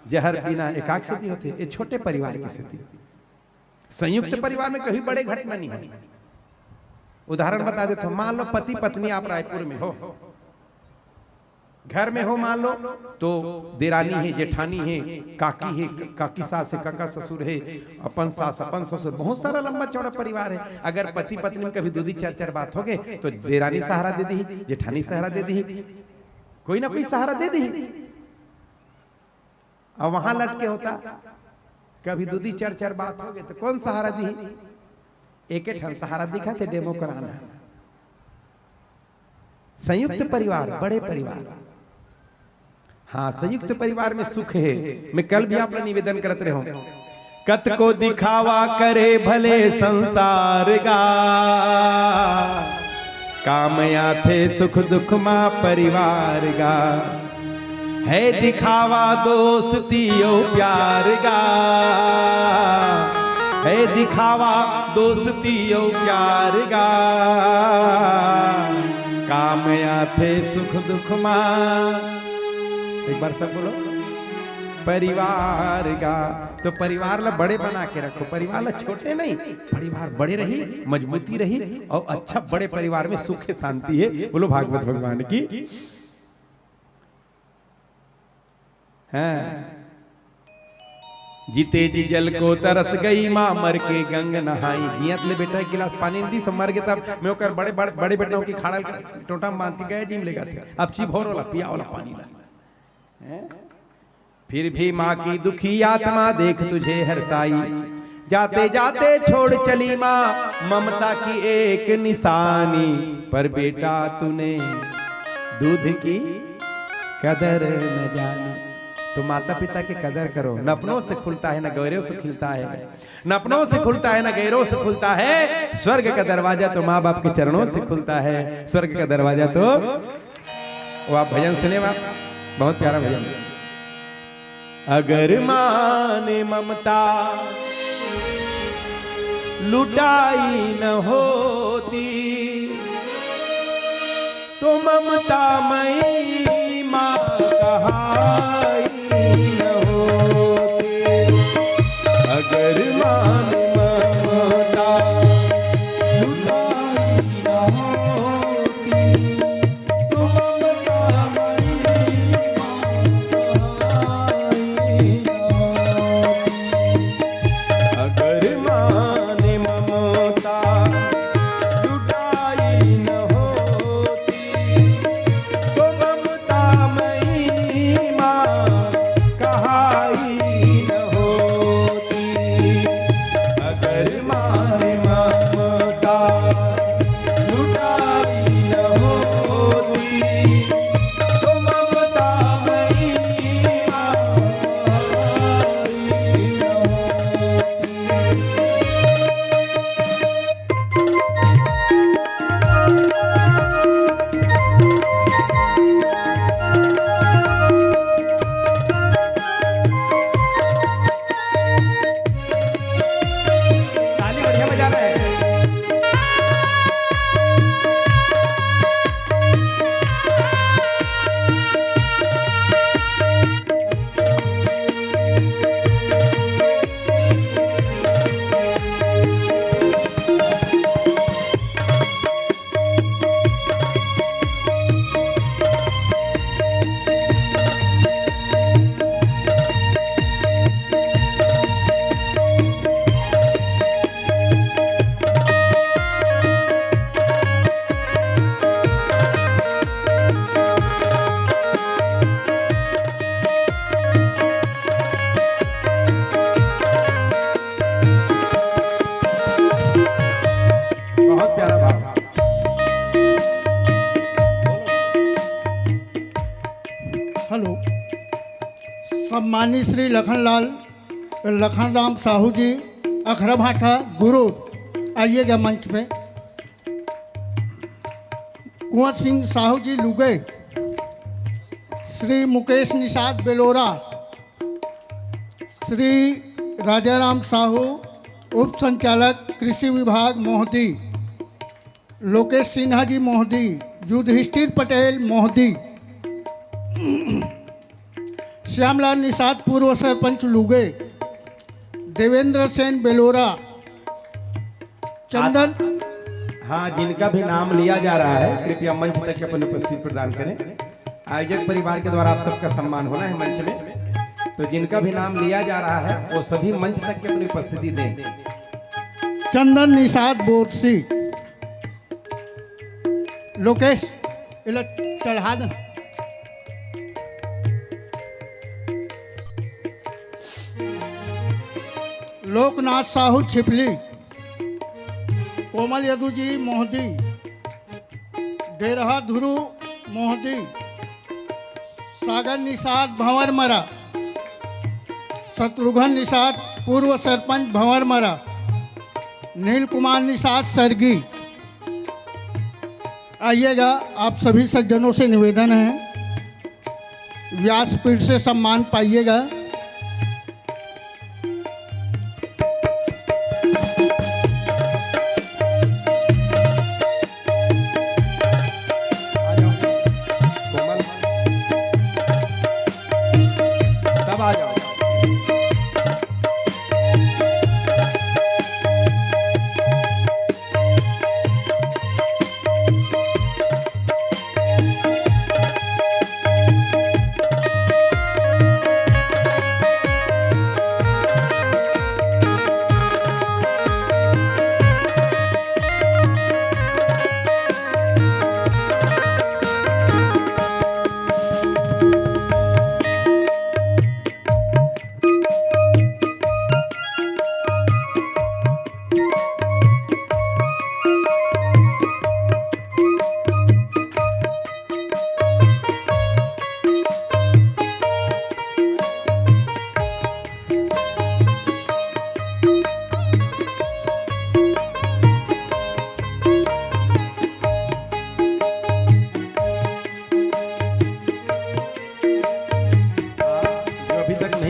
A: जहर पीना, एकाक स्थिति होते, ये छोटे परिवार की स्थिति। संयुक्त परिवार में कभी बड़े घटना नहीं होती। उदाहरण बता देता हूं, मान लो पति पत्नी आप रायपुर में हो, घर में हो, मान लो तो देरानी है, जेठानी है, काकी है, काकी सास है, काका ससुर है, अपन सास अपन ससुर, बहुत सारा लंबा चौड़ा परिवार है। अगर पति पत्नी में कभी 2-4 बात हो गए तो देरानी सहारा दे दी, जेठानी सहारा दे दी, कोई ना कोई सहारा दे दी। और वहां लटके होता कभी 2-4 बात हो गए तो कौन सहारा दी? एक सहारा दिखा थे डेमो कराना। संयुक्त परिवार बड़े परिवार, हाँ संयुक्त परिवार में सुख है। मैं कल भी आपका निवेदन करते रहो, कत को दिखावा करे भले संसार गा, कामया थे सुख दुख माँ परिवार गा। है दिखावा दोस्ती ओ प्यार गा, है दिखावा दोस्ती ओ प्यार गा, कामया थे सुख दुख माँ। एक बार सब बोलो परिवार गा। तो परिवार ला बड़े बना के रखो, परिवार ला छोटे नहीं, परिवार बड़े रही, मजबूती रही, और अच्छा बड़े परिवार में सुख है, शांति है। बोलो भागवत भगवान की है। जीते जी जल को तरस गई माँ मर के गंग नहाई। जियत ले बेटा एक गिलास पानी दी सब मर गए तब मैं ओकर बड़े बड़े बड़े बेटों की खाड़ा टोटा में बांध के गए जिम लेगा थे अब ची भोर वाला पिया वाला पानी ला। फिर भी माँ की दुखी आत्मा देख तुझे हरसाई, जाते जाते छोड़ चली माँ ममता की एक निशानी। पर बेटा तूने दूध की कदर न जानी। तो माता पिता की कदर करो, न अपनों से खुलता है न गैरों से खिलता है, न अपनों से खुलता है न गैरों से खुलता है। स्वर्ग का दरवाजा तो माँ बाप के चरणों से खुलता है, स्वर्ग का दरवाजा तो वो आप भजन सुने आप, बहुत प्यारा भजन। अगर माँ ने ममता लुटाई न होती तो ममता मई माँ कहाई न होती। अगर माँ ने ममता लुटाई न होती तो ममता मई माँ कहाई न होती। अगर माँ ने ममता लुटाई न होती तो ममता मई माँ कहाई न होती। अगर माँ ने ममता लुटाई न होती तो ममता मई माँ कहाई न ताली बढ़िया बजा रहे हैं। बहुत प्यारा भाव।
C: हेलो, सम्मानित श्री लखनराम साहू जी अखरा भाटा गुरु आइएगा मंच पे। कुंवर सिंह साहू जी लुगे, श्री मुकेश निषाद बेलोरा, श्री राजाराम साहू उप संचालक कृषि विभाग मोहदी, लोकेश सिन्हा जी मोहदी, युधिष्ठिर पटेल मोहदी, श्यामलाल निषाद पूर्व सरपंच लुगे, देवेंद्र सेन बेलोरा, चंदन।
A: हाँ, जिनका भी नाम लिया जा रहा है कृपया मंच तक अपनी उपस्थिति प्रदान करें। आयोजक परिवार के द्वारा आप सबका सम्मान होना है मंच में, तो जिनका भी नाम लिया जा रहा है वो सभी मंच तक की अपनी उपस्थिति दें।
C: चंदन निषाद बोरसी, लोकेश इला चढ़ा दें। लोकनाथ साहू छिपली, कोमल यदु जी मोहदी, डेरहा धुरु मोहदी, सागर निषाद भंवरमरा, शत्रुघ्न निषाद पूर्व सरपंच भंवरमरा, नील कुमार निषाद सरगी। आइएगा, आप सभी सज्जनों से निवेदन है, व्यासपीठ से सम्मान पाइएगा।
A: सब आ जाओ।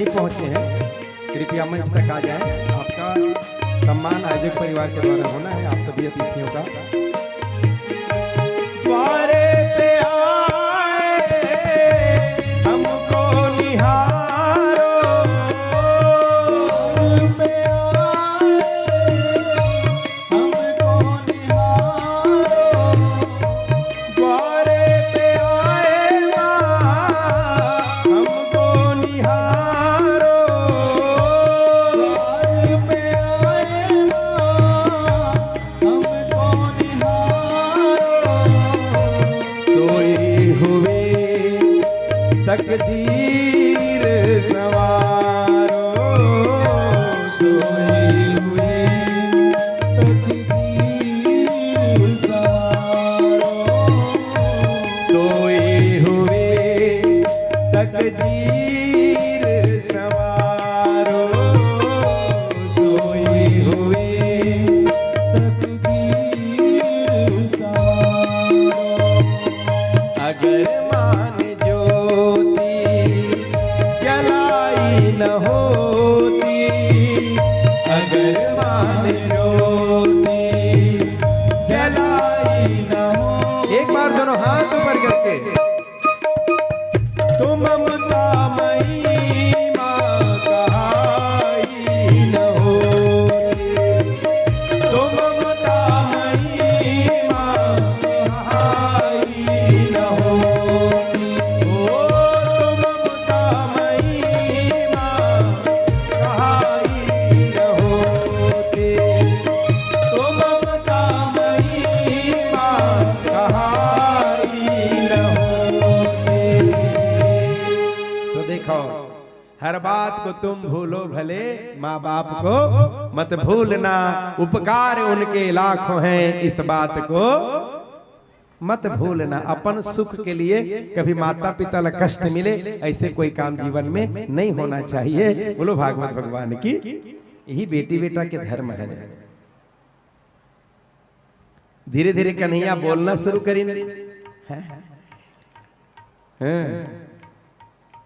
A: नहीं पहुंचे हैं कृपया मंच तक आ जाएं। आपका सम्मान आयोजक परिवार के द्वारा होना है आप सभी अतिथियों का। द्वारे पे आए हमको निहारो,
B: पे आए हमको निहारो,
A: द्वारे पे आए माँ हमको निहारो,
B: द्वार पे आए माँ हमको निहारो,
A: सोई हुए तकदीर सवारो,
B: सोई हुए तकदीर सवारो,
A: सोए हुए तकदीर सवारो,
B: सोई हुए तकदीर सवारो,
A: अगर मान ज्योति जलाई न होती, अगर मान ज्योति जलाई न हो। एक बार दोनों हाथ ऊपर करके तुम ममता मई माँ कहाई न होती, तुम ममता मई माँ कहाई न होती, ओ तुम ममता मई माँ कहाई न होती, तुम ममता मई माँ कहाई न होती। तो देखो हर बात को तुम भूलो भले, माँ बाप को मत भूलना, उपकार उनके लाखों हैं इस बात को मत भूलना। अपन सुख के लिए कभी माता पिता ला कष्ट मिले ऐसे कोई काम जीवन में नहीं होना चाहिए। बोलो भागवत भगवान की। यही बेटी बेटा के धर्म है। धीरे धीरे कन्हैया बोलना शुरू करी,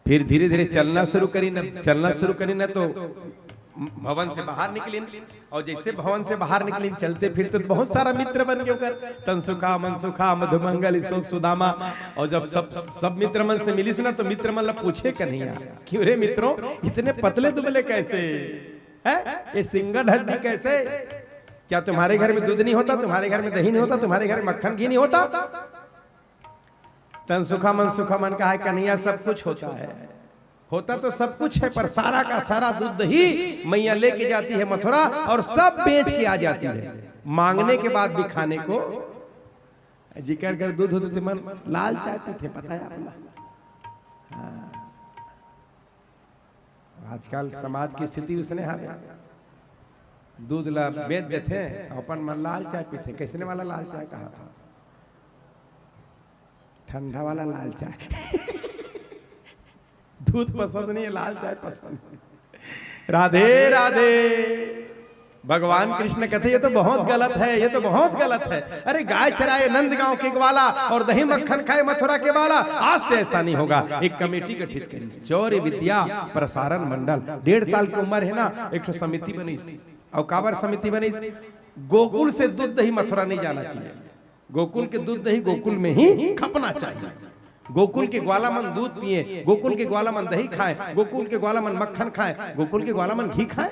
A: फिर धीरे धीरे चलना शुरू करी न, चलना शुरू करी न तो भवन से बाहर निकली, और जैसे भवन से बाहर निकली चलते फिरते तो बहुत सारा मित्र बन गए ओकर, तनसुखा मनसुखा मधुमंगल स्तोत्र सुदामा। और जब सब मित्र मन से मिलिस ना तो मित्र मन ला पूछे कन्हैया, क्यों रे मित्रों इतने पतले दुबले कैसे है, ये सिंगल हड्डी कैसे, क्या तुम्हारे घर में दूध नहीं होता, तुम्हारे घर में दही नहीं होता, तुम्हारे घर में मक्खन घी नहीं होता। तनसुखा मनसुखा मन का है कन्हैया सब कुछ होता है, होता तो सब कुछ है, पर सारा का सारा दूध ही मैया लेके जाती है मथुरा और सब बेच के आ जाती है, मांगने के बाद भी खाने को। जिक्र कर दूध होते थे मन लाल चाय पीते, पता है आपको। आजकल समाज की स्थिति उसने हारे, दूध ला बेच देते अपन मन लाल चाय पीते। कैसने वाला लाल चाय कहा था, ठंडा वाला लाल चाय। दूध पसंद नहीं है, लाल चाय पसंद है। राधे राधे। भगवान कृष्ण कहते ये तो बहुत गलत है, ये तो बहुत गलत है। अरे गाय चराए नंदगांव के ग्वाला और दही मक्खन खाए मथुरा के बाला, आज से ऐसा नहीं होगा। एक कमेटी गठित करी, चौर्य विद्या प्रसारण मंडल। 1.5 साल की उम्र है ना, एक समिति बनी, और काबर समिति बनी, गोकुल से दूध दही मथुरा नहीं जाना चाहिए, गोकुल के दूध दही गोकुल में ही खपना चाहिए। गोकुल के ग्वाला मन दूध पिए, गोकुल के ग्वाला मन दही खाए, गोकुल के ग्वाला मन मक्खन खाए, गोकुल के ग्वाला मन घी खाए।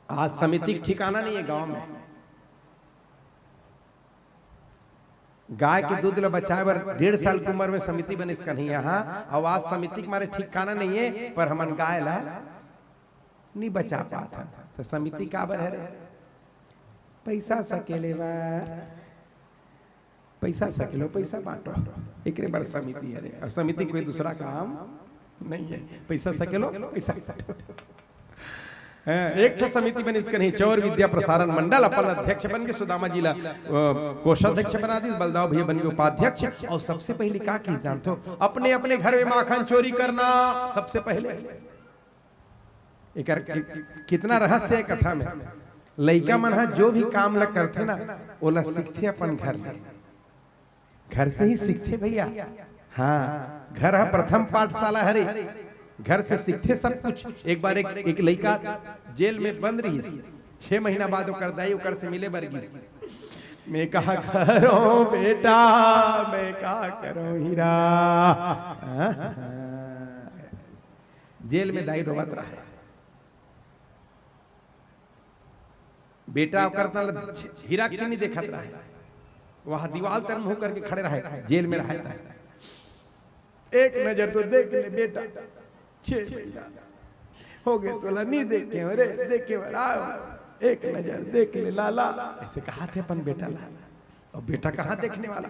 A: आज समिति ठिकाना नहीं है गांव में। गाय के दूध ला बचाए बर 1.5 साल की उम्र में समिति बनी कन्हैया। और आज समिति के मारे ठिकाना नहीं है, पर हमन गाय ला नहीं बचा पाता, तो समिति का बर है, पैसा सकेले बार, पैसा सकेलो, पैसा बांटो, एक बार समिति है। और समिति कोई दूसरा काम नहीं है, पैसा सकेलो पैसा बांटो। एक तो समिति बनी इसके नहीं, चौर विद्या प्रसारण मंडल। अपन अध्यक्ष बन के सुदामा जी ला कोषाध्यक्ष बना दी, बलदाव भैया बन के उपाध्यक्ष। और सबसे पहले क्या की जानते हो, अपने अपने घर में माखन चोरी करना सबसे पहले। कितना रहस्य है कथा में। लइका मन जो भी काम ला करते ना, ओला सीखते अपन घर में। घर से ही सीखते भैया। हाँ, घर है प्रथम पाठशाला हरे, घर से सीखते सब कुछ। एक बार एक लड़का जेल में बंद रही, 6 महीना बाद ओकर दाई ओकर से मिले बरगी। मैं कहा करो बेटा, मैं कहा करो हीरा। जेल में दाई रोवत रहा है, बेटा करता हीरा क्यों नहीं देखत रहा है, वहां दीवार तर मुंह करके खड़े रहे, जेल में रहा था। एक नजर तो देख ले बेटा, 6 महीना हो गए तो नहीं देखे, अरे देखे एक नजर देख ले लाला, ऐसे कहा थे अपन बेटा ला। और बेटा कहाँ देखने वाला,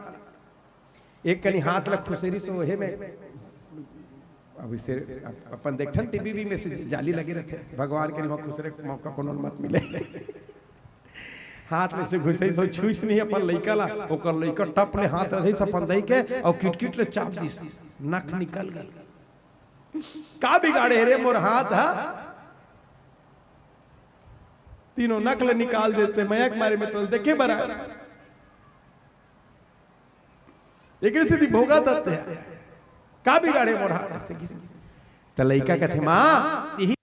A: एक कनी हाथ लग खुशेरी सो हे में। अब इसे अपन देखन टीवी में से जाली लगे रहते, भगवान के वहां खुसरे मौका कोनो मत मिले। हाथ में से घुसे सो छुईस नहीं अपन लइका ला, ओकर लइका टप ले हाथ रही सपन दई के और किटकिट ले चाप दिस, नख निकल गल। का बिगाड़े रे मोर हाथ हा, तीनों नकल निकाल देते, मयक मारे में तो देखे बरा एक स्थिति भोगा तत्ते है। का बिगाड़े मोर हाथ से किसी त लइका कथे मां यही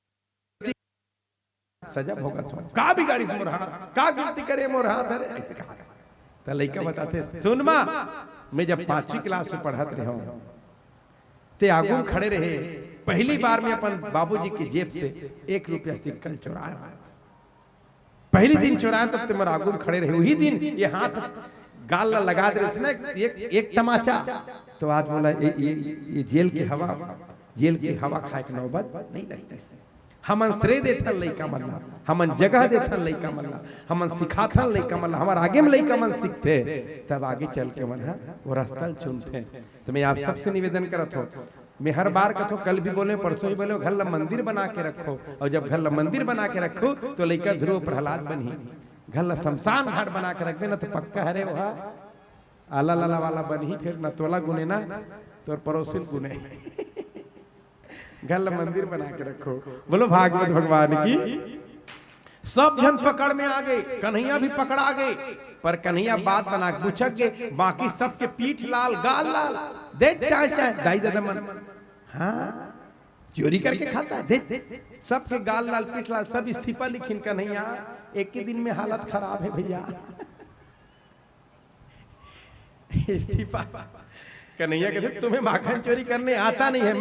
A: सजा भोगत हो, का बिगाड़ी से मोर हाथ, का गिनती करे मोर हाथ अरे ऐसे कहा। त लइका बताते सुन मां, मैं जब 5वीं क्लास में पढ़त रहे हूं ते आगू खड़े रहे, पहली बार में अपन बाबूजी की जेब से 1 रुपया सिक्का चुराया। पहली दिन चुराया तब ते मोर आगू खड़े रहे, वही दिन ये हाथ गाल लगा दे रहे ना एक तमाचा। तो आज बोला ये जेल की हवा खाए के नौबत नहीं लगती। हमन श्रेय देथन लइका मल्ला, हमन जगह देथन लइका मल्ला, हमन सिखाथन लइका मल्ला, हमार आगे में लइका मन सीखते, तब आगे चल के मन वो रास्ता चुनते। तो मैं आप सबसे निवेदन करत हो, मैं हर बार कथो, कल भी बोले परसों भी बोले, घर ला मंदिर बना के रखो। और जब घर ला मंदिर बना के रखो तो लइका ध्रुव प्रहलाद बनी, घर ला शमशान घाट बना के रखबे ना तो पक्का हरे वहा आला लाला वाला बनी, फिर न तोला गुने ना तो पड़ोसिन गुने। घर ला मंदिर बना के रखो। बोलो भागवत भगवान की। सब जन पकड़ में आ गए, कन्हैया भी पकड़ा गए, पर कन्हैया बात बना के पूछक गए, बाकी सबके पीठ लाल गाल लाल, दे चाय चाय दाई दादा मन, हाँ चोरी करके खाता है, दे सबके गाल लाल पीठ लाल, सब इस्तीफा लिखिन। कन्हैया एक ही दिन में हालत खराब है भैया, इस्तीफा। कन्हैया कहते तुम्हें माखन चोरी करने आता नहीं है,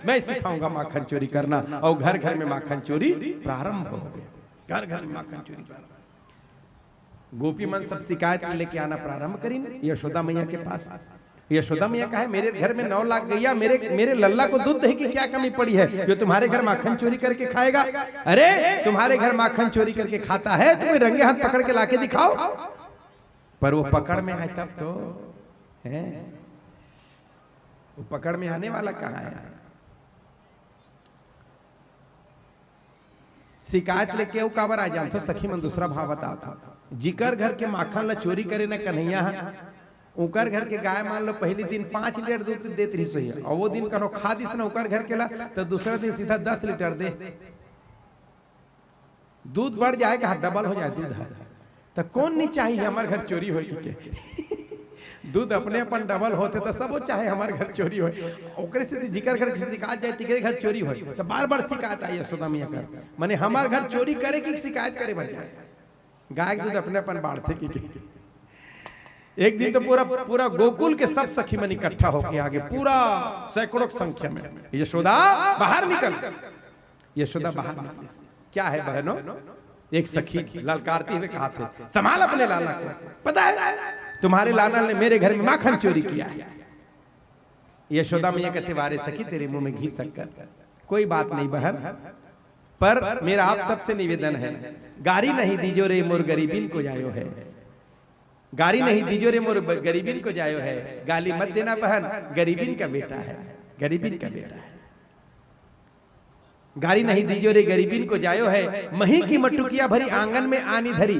A: मैं सिखाऊंगा माखन चोरी करना। और घर घर में माखन चोरी प्रारंभ हो गया, घर घर में माखन चोरी प्रारंभ। गोपी मन सब शिकायत लेके आना प्रारंभ करी यशोदा मैया के पास। यशोदा मैया कहा मेरे घर में 9 लाख गैया, मेरे लल्ला को दूध दही की क्या कमी पड़ी है जो तुम्हारे घर माखन चोरी करके खाएगा। अरे तुम्हारे घर माखन चोरी करके खाता है, तुम्हें रंगे हाथ पकड़ के लाके दिखाओ। पर वो पकड़ में आए तब तो है, वो पकड़ में आने वाला कहाँ है। शिकायत लेके वो काबर आ जान तो सखी मन दूसरा भाव बता था, जिकर घर के माखन ला चोरी करे ना कन्हैया, उकर घर के गाय मान लो पहली दिन 5 लीटर दूध देत रही सोई, और वो दिन करो खा दिस ना उकर घर के ला तो दूसरा दिन सीधा 10 लीटर दे, दूध बढ़ जाएगा, डबल हो जाए दूध है। तो कौन नहीं चाहिए हमारे घर चोरी हो के दूध अपने अपन डबल होते तो सब चाहे हमारे घर चोरी हो। ओकरे से जिकर घर किसी शिकायत जाए तिकरे घर चोरी हो तो बार बार शिकायत आई यशोदा मैया कर, माने हमारे घर चोरी करे की शिकायत करे बढ़ जाए। गाय दूध अपने अपन बाढ़ते की। एक दिन तो पूरा गोकुल के सब सखी मन इकट्ठा होके आगे, पूरा सैकड़ों संख्या में यशोदा बाहर निकल। यशोदा बाहर निकली, क्या है बहनों, एक सखी ललकारती हुए कहा थे संभाल अपने लाला को, पता है तुम्हारे लाला ने मेरे घर में माखन चोरी किया है। यशोदा मैया कहते वारे सखी तेरे मुंह में घी शक्कर, कोई बात नहीं बहन, पर मेरा आप सबसे निवेदन है गारी नहीं दीजो रे मोर गरीबीन को जायो है, गारी नहीं दीजो रे मोर गरीबीन को जायो है, गाली मत देना बहन, गरीबीन का बेटा है, गरीबीन का बेटा है। गारी नहीं दीजो रे गरीबीन को जायो है, मही की मटुकिया भरी आंगन में आनी धरी।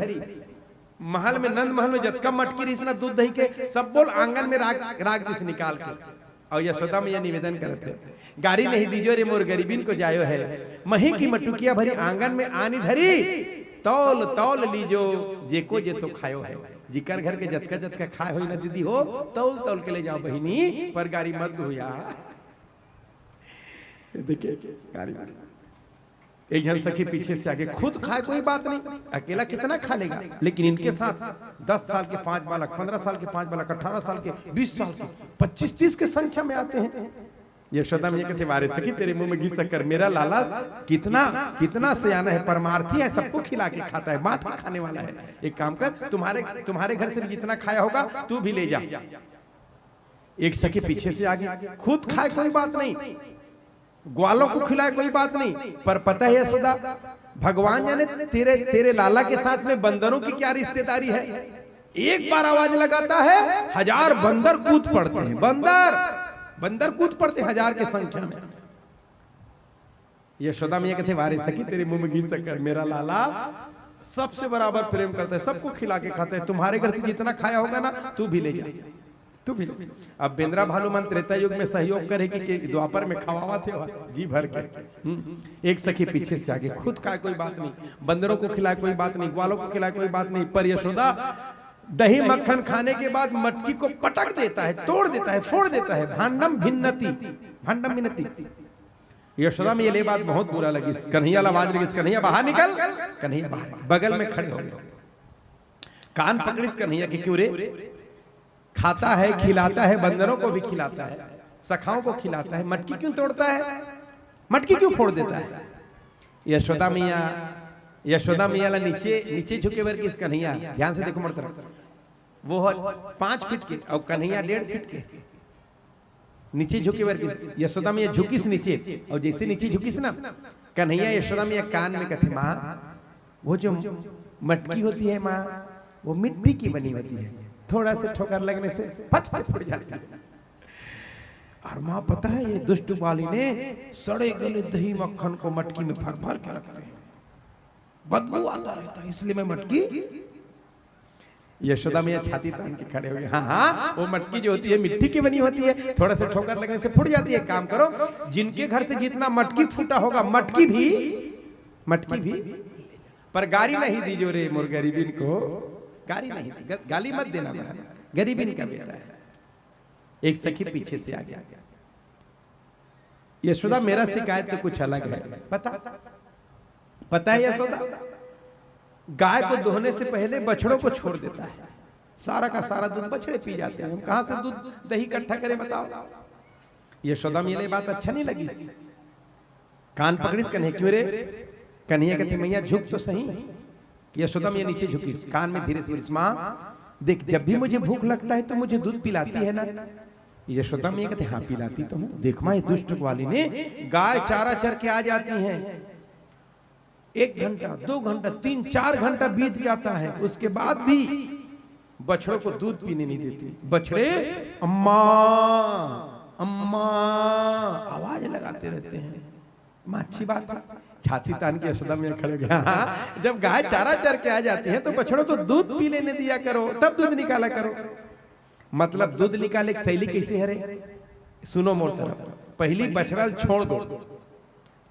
A: महल में नंद महल में जतका मटकी रही ना दूध दही के सब बोल आंगन में राग दिस निकाल के। और यशोदा में यह निवेदन करते गारी नहीं दीजो रे मोर गरीबीन को जायो है, मही की मटुकिया भरी आंगन में आनी धरी, तौल तौल लीजो जेको जे तो खायो है। जिकर घर के जतका जतका खाए हो ना दीदी हो तौल तौल के ले जाओ बहिनी, पर गाड़ी मत धोया। देखिए गाड़ी एक जन सखी पीछे से आगे, खुद खाए कोई बात नहीं, अकेला कितना खा लेगा, लेकिन इनके साथ 10 साल के 5 बालक, 15 साल के 5 बालक, 18 साल के, 20 साल के, 25-30 के संख्या में आते हैं। यशोदा मैया कहते मारे सखी तेरे मुंह में घी शक्कर, मेरा लाला कितना कितना सयाना है, परमार्थी है, सबको खिला के खाता है, बांट के खाने वाला है। एक काम कर, तुम्हारे घर से भी जितना खाया होगा तू भी ले जा। एक सखी पीछे से आगे, खुद खाए कोई बात नहीं, ग्वालों को खिलाए कोई बात नहीं, पर पता है यशोदा भगवान जाने तेरे लाला के साथ में बंदरों की क्या रिश्तेदारी है। एक बार आवाज लगाता है 1000 बंदर कूद पड़ते हैं, बंदर कूद पड़ते हैं 1000 की संख्या में। यशोदा मैया कहते वारे सखी तेरे मुंह में घी शक्कर, मेरा लाला सबसे बराबर प्रेम करता है, सबको खिला के खाता है, तुम्हारे घर से जितना खाया होगा ना तू भी ले जा, तू भी ले। अब बेंद्रा भालूमान त्रेता युग में सहयोग करेगी कि द्वापर में खवावा थे जी भर के। एक सखी पीछे से आगे, खुद खाए कोई बात नहीं, बंदरों को खिलाए कोई बात नहीं, ग्वालों को खिलाए कोई बात नहीं, पर यशोदा दही मक्खन खाने के बाद मटकी को पटक देता है, तोड़ देता है, फोड़ देता है, भांडम भिन्नति। यशोदा में ये बात बहुत बुरा लगी, कन्हैया आवाज लगी, कन्हैया बाहर निकल, कन्हैया बाहर, बगल में खड़े हो गए, कान पकड़िस कन्हैया की, क्यों रे, खाता है, खिलाता है, बंदरों को भी खिलाता है, सखाओं को खिलाता है, मटकी क्यों तोड़ता है, मटकी क्यों फोड़ देता है। यशोदा मैया ला नीचे झुके वर किस कन्हैया, ध्यान से देखो मरतर, वो 5 फीट के और कन्हैया 1.5 फीट के, नीचे झुके वर किस, यशोदा मैया झुकिस नीचे, और जैसे नीचे झुकिस ना कन्हैया यशोदा मैया कान में कहते माँ वो जो मटकी होती है माँ वो मिट्टी की बनी होती है, थोड़ा से ठोकर लगने से फट से फूट जाती है। और माँ पता है ये दुष्ट बाली ने सड़े गले दही मक्खन को मटकी में भर भर के रखते हैं, बदबू आता रहता है, इसलिए मैं मटकी। यशोदा मैया छाती तान के खड़े हो गए, हाँ वो मटकी जो होती है मिट्टी की बनी होती है, थोड़ा से ठोकर लगने से फूट जाती है। काम करो, जिनके घर से जितना मटकी फूटा होगा मटकी भी पर गाली नहीं दी जो रे मोर गरीबीन को, गाली नहीं दी, गाली मत देना, गरीबीन का बेटा है। एक सखी पीछे से आ गया, यशोदा मेरा शिकायत तो कुछ अलग है, पता है यशोदा, गाय को दोहने से पहले बछड़ों को छोड़ देता है, सारा का सारा दूध बछड़े पी जाते हैं, हम कहां से दूध दही इकट्ठा करें बताओ। यशोदा में ये बात अच्छा नहीं लगी, कान पकड़िस कन्हैया, क्यों रे, कन्हैया कहती मैया झुक तो सही। यशोदा में नीचे झुकी, कान में धीरे से बोली मां देख जब भी मुझे भूख लगता है तो मुझे दूध पिलाती है ना। यशोदा में कहते हाँ पिलाती तो हूं, देख मां दुष्ट वाली ने गाय चारा चर के आ जाती हैं, 1 घंटा 2 घंटा 3-4 घंटा बीत जाता है, उसके बाद भी बछड़ों को दूध पीने नहीं देती, बछड़े अम्मा अम्मा आवाज लगाते रहते हैं। मां अच्छी बात है, छाती तान के यशोदा में खड़े गया, जब गाय चारा चर के आ जाती है तो बछड़ों को दूध पी लेने दिया करो, तब दूध निकाला करो। मतलब दूध निकाले की शैली कैसे है रे, सुनो मोर तरफ, पहली बछड़ा छोड़ दो,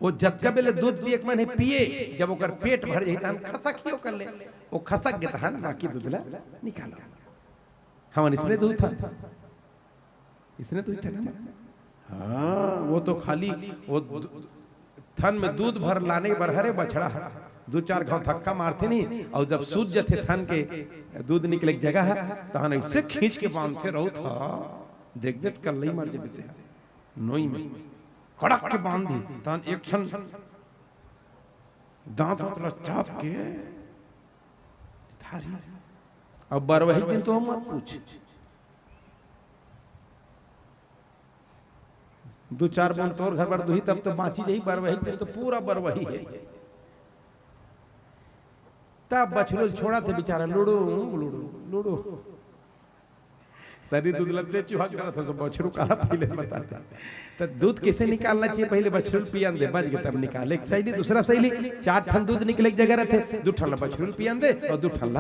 A: वो जब जब दूध पिए मन पिए, जब ओकर पेट भर जाए तहन खसक ही कर ले, वो खसक के तहन बाकी दूध ला निकाला। हम इसने दूध था ना, हाँ वो तो खाली वो थन में दूध भर लाने बरहरे बछड़ा 2-4 घाव धक्का मारते नहीं, और जब सूझ जाते थन के दूध निकले एक जगह है तहन ऐसे खींच के बांधते रहो था, देख देख कर नहीं मर जाते नोई में कड़क के बांध दी, तहन एक क्षण दांत चाप के थारी। अब बरवही दिन तो हम मत पूछ, 2-4 बूंद तोर घर पर दुही तब तो बाँची जाई, बरवही दिन तो पूरा बरवही है। तब बछड़ो छोड़ा थे बेचारा, लूडू शरीर दूध लगते चूहा कर था, सब बछड़ू काला पहले बताता। तो दूध कैसे निकालना चाहिए, पहले बछड़ू पियान दे, बच गए तब निकाले। शैली दूसरा शैली, 4 ठन दूध निकले जगह रहते, 2 ठन बछड़ू पियान दे और 2 ठन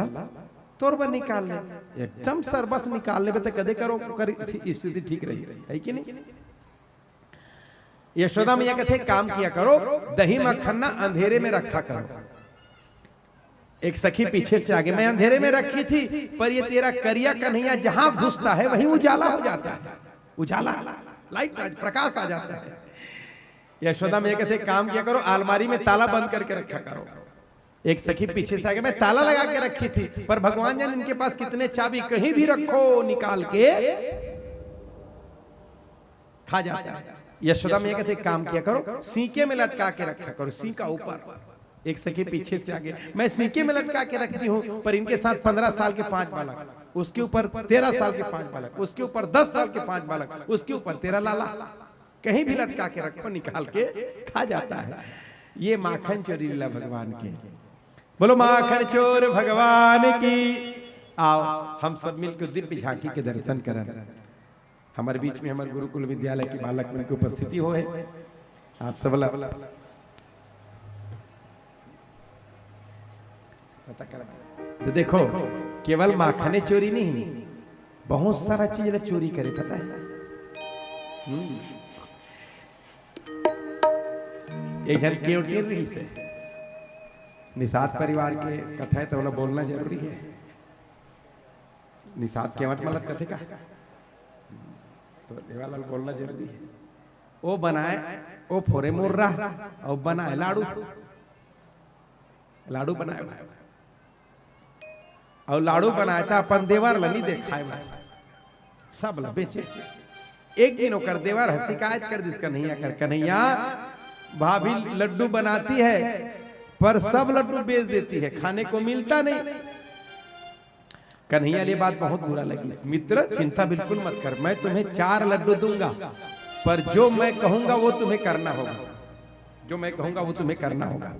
A: तोर पर निकाल ले, एकदम सरबस निकाल ले, तो कदे करो स्थिति ठीक रही है कि नहीं। यशोदा मैया कहते काम किया करो, दही मक्खन ना अंधेरे में रखा करो, एक सखी पीछे से आगे, मैं अंधेरे में रखी थी पर ये तेरा करिया कन्हैया जहां घुसता है वहीं उजाला हो जाता है, उजाला लाइट प्रकाश आ जाता है। यशोदा में कहते काम किया करो, अलमारी में ताला बंद करके रखा करो। एक सखी पीछे से आगे, मैं ताला लगा के रखी थी पर भगवान जान इनके पास कितने चाबी, कहीं भी रखो निकाल के खा जाता है। यशोदा में कहते काम किया करो, सीके में लटका के रखा करो, सीका ऊपर। एक सखी पीछे से आगे, मैं सीके में लटका के रखती हूँ पर इनके साथ 15 साल के 5 बालक, उसके ऊपर 13 साल के 5 बालक, उसके ऊपर 10 साल के 5 बालक, उसके ऊपर 13 लाला, कहीं भी लटका के रखो निकाल के खा जाता है। ये माखन चोरी लीला भगवान की। बोलो माखन चोर भगवान की। आओ हम सब मिलकर दिव्य झांकी के दर्शन करें। हमारे बीच में हमारे गुरुकुल विद्यालय की बालक की उपस्थिति हो है। आप सब पता कर। तो देखो केवल माखने चोरी नहीं, बहुत सारा चीज चोरी करे, पता है। एक जन केवटी रही से निषाद परिवार के कथा है तो बोला बोलना जरूरी है। निषाद केवट मलत कथे का तो देवालाल बोलना जरूरी है। वो बनाए, वो फोरे मुर्रा और बनाए लाडू, लाडू बनाए और लाडू बनाया था अपन देवर लनी देखाए सब बेचे। एक दिन होकर देवर शिकायत कर दी कन्हैया कर, कन्हैया भाभी लड्डू बनाती है पर सब लड्डू बेच देती है, खाने को मिलता नहीं। कन्हैया ये बात बहुत बुरा लगी। मित्र चिंता बिल्कुल मत कर, मैं तुम्हें 4 लड्डू दूंगा पर जो मैं कहूंगा वो तुम्हें करना होगा, जो मैं कहूंगा वो तुम्हें करना होगा,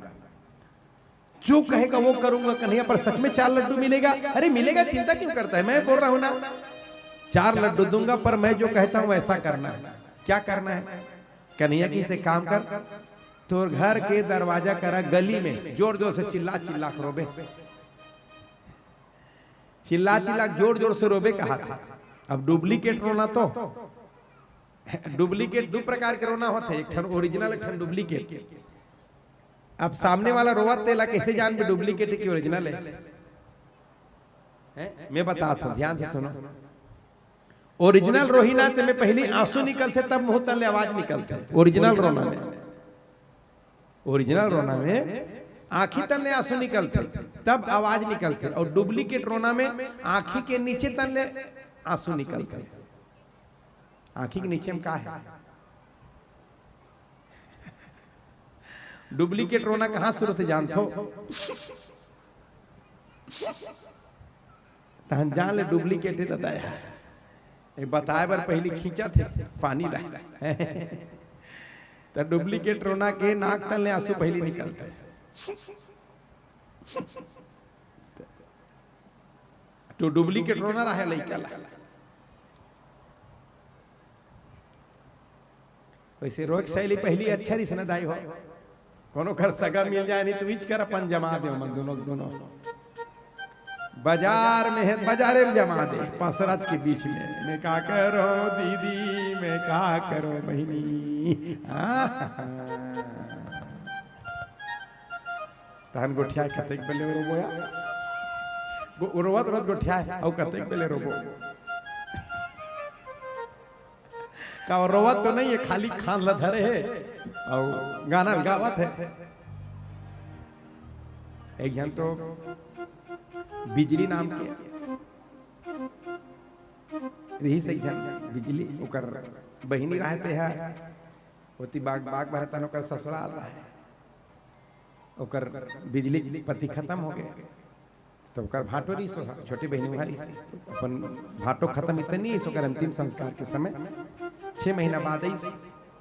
A: जो कहेगा वो करूंगा। कन्हैया पर सच में 4 लड्डू मिलेगा? अरे मिलेगा, चिंता क्यों करता है, मैं बोल रहा हूं ना 4 लड्डू दूंगा पर मैं जो कहता हूं ऐसा करना है। क्या करना है? कन्हैया की से काम कर, तो घर के दरवाजा करा गली में जोर जोर से चिल्ला चिल्ला के रोबे, चिल्ला चिल्ला जोर जोर से रोबे कहा था। अब डुप्लीकेट रोना तो डुप्लीकेट 2 प्रकार के रोना होते, एक ठन ओरिजिनल एक ठन डुप्लीकेट। अब सामने वाला रोवा तेला कैसे जान के डुप्लीकेट है कि ओरिजिनल है? मैं बताता हूं, ध्यान से सुनो। ओरिजिनल रोहिना ते में पहले आंसू निकलते तब मुंह तले आवाज निकलते। ओरिजिनल रोना में, ओरिजिनल रोना में आंखी तले आंसू निकलते तब आवाज निकलते, और डुप्लीकेट रोना में आंखी के नीचे तले आंसू निकलते। आंखी के नीचे में क्या है? डुप्लीकेट रोना कहां शुरू से जानते हो? तहन जान ले डुप्लीकेट है बताया, बताए बार पहले खींचा थे पानी ला तो डुप्लीकेट रोना के नाक तले आंसू पहले निकलते है। तो डुप्लीकेट रोना रहा है लइका ला। वैसे रोक शैली पहली अच्छा रिस न दाई हो, कोनो घर सगा मिल जाए नहीं तो बीच कर अपन जमा दे मन दोनों दोनों बाजार में है, बाजारे में जमा दे पसरत के बीच में। मैं का करो दीदी, मैं का करो बहिनी। तहन गोठिया कतेक बेले रोबोया, रोवत रोत गोठिया और कतेक बेले रोबो का रोवत तो नहीं है, खाली खान ला धरे है और गाना गावत है। एक जन तो बिजली नाम के रही से जन बिजली ओकर बहिनी रहते है, होती बाग बाग भरतन ओकर ससुराल रहे, ओकर बिजली पति खत्म हो गए तो ओकर भाटो रही सो छोटी बहनी वहां रही अपन भाटो खत्म इतनी सो कर अंतिम संस्कार के समय 6 महीना बाद आई,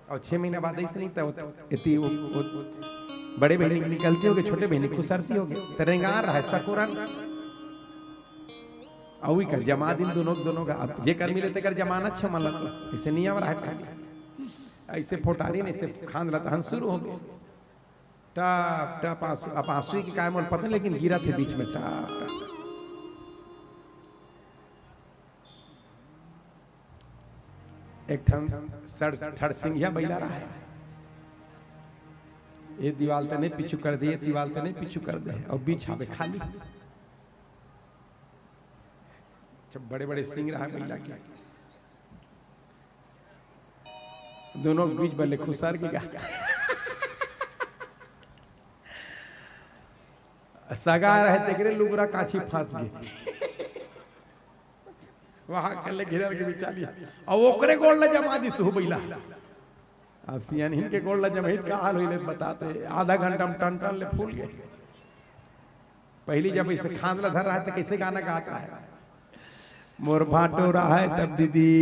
A: और 6 महीना बाद आई से नहीं तो इतनी बड़े बहनी निकलती होगी, छोटे बहनी खुसरती होगी, तेरेंगार रहा सकुरन औई कर जमा दिन दोनों का। अब जे कर मिले तेकर जमानत छ मलत ऐसे नहीं आवर है पहले ऐसे फोटारी ने ऐसे खान लता हन शुरू हो गए टप टप आंसू। अब आंसू की काय मोल पता, लेकिन गिरा थे बीच में टप टप। एक ठन सड़ सिंघिया बैला रहा है, ये दीवार ते नहीं पीछू कर दे, ये दीवार ते नहीं पीछू कर दे, और बीच हवे खाली। जब बड़े बड़े सिंह रहा महिला के दोनों बीच बल्ले खुसार की गा सगा रहे तेरे लुगरा काछी फांस गए वहां कल्ले घेरल के बिचाली और ओकरे गोल न जमा दी सुह बैला। अब सियान हिन के गोल न जमहित का हाल होइले बताते, आधा घंटा में टन टन ले फूल गए। पहली जब इसे खांदला धर रहा है तो कैसे गाना गाता है, मोर भाटो रहा है तब दीदी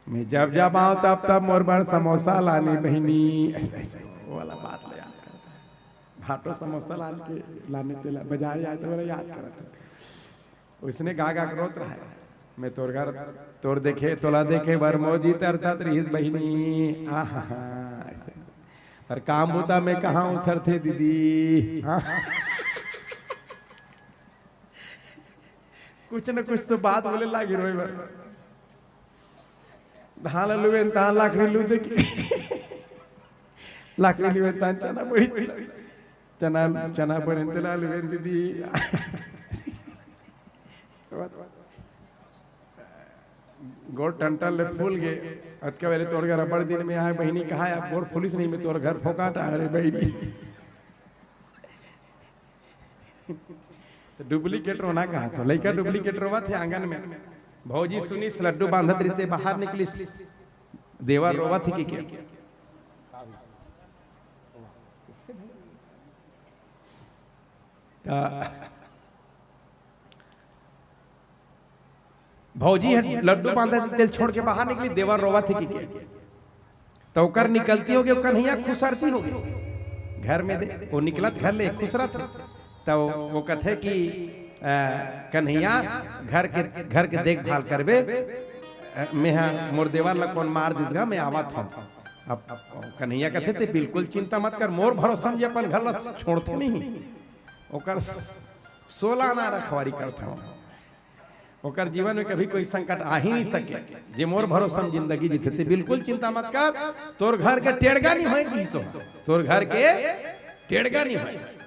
A: मैं जब जब आऊं तब तब मोर भर समोसा लाने बहनी, ऐसे वो वाला बात ले याद करता है। भाटो समोसा लाने के बाजार आए तो वाला याद करता है। उसने गा गा रोत रहा है, मैं तोर घर तोर देखे तोला देखे बर मौजी तरसत रहीस बहनी, ऐसे पर काम होता मैं कहाँ हूँ सर थे दीदी। कुछ न कुछ तो बात बोले लागी रोई बर धान लुवे तान लाकड़ी लू देखी लाकड़ी लुवे तान चना बड़ी चना चना बड़े तला लुवे दीदी। गोड़ टंटन ले फूल गए अतके वाले तोड़ घर बड़ दिन में आए बहनी कहा आप गोड़ पुलिस नहीं में तोड़ घर फोकाटा अरे बहनी तो डुप्लीकेट रोना कहा तो लड़का डुप्लीकेट रोवा थे आंगन में। भौजी सुनी लड्डू बांधत रहते बाहर निकली देवा रोवा थी कि क्या भौजी लड्डू बांधत तेल छोड़ के बाहर निकली देवा रोवा थी कि क्या तो कर निकलती होगी कन्हैया खुसरती होगी घर में वो निकलत घर ले खुसरत तो वो कथे कि कन्हैया घर के देखभाल करबे मैं मोर देवर ला कौन मार दिसगा मैं आवत हूं। अब कन्हैया कथे ते बिल्कुल चिंता मत कर मोर भरोसा जे अपन घर ला छोड़ते नहीं ओकर 16 ना रखवारी करता हूं। ओकर जीवन में कभी कोई संकट आ ही नहीं सके जे मोर भरोसा जिंदगी जीते ते बिल्कुल चिंता मत कर तोर घर के टेढ़गा नहीं होएगी सो तोर घर के टेढ़गा नहीं होएगी।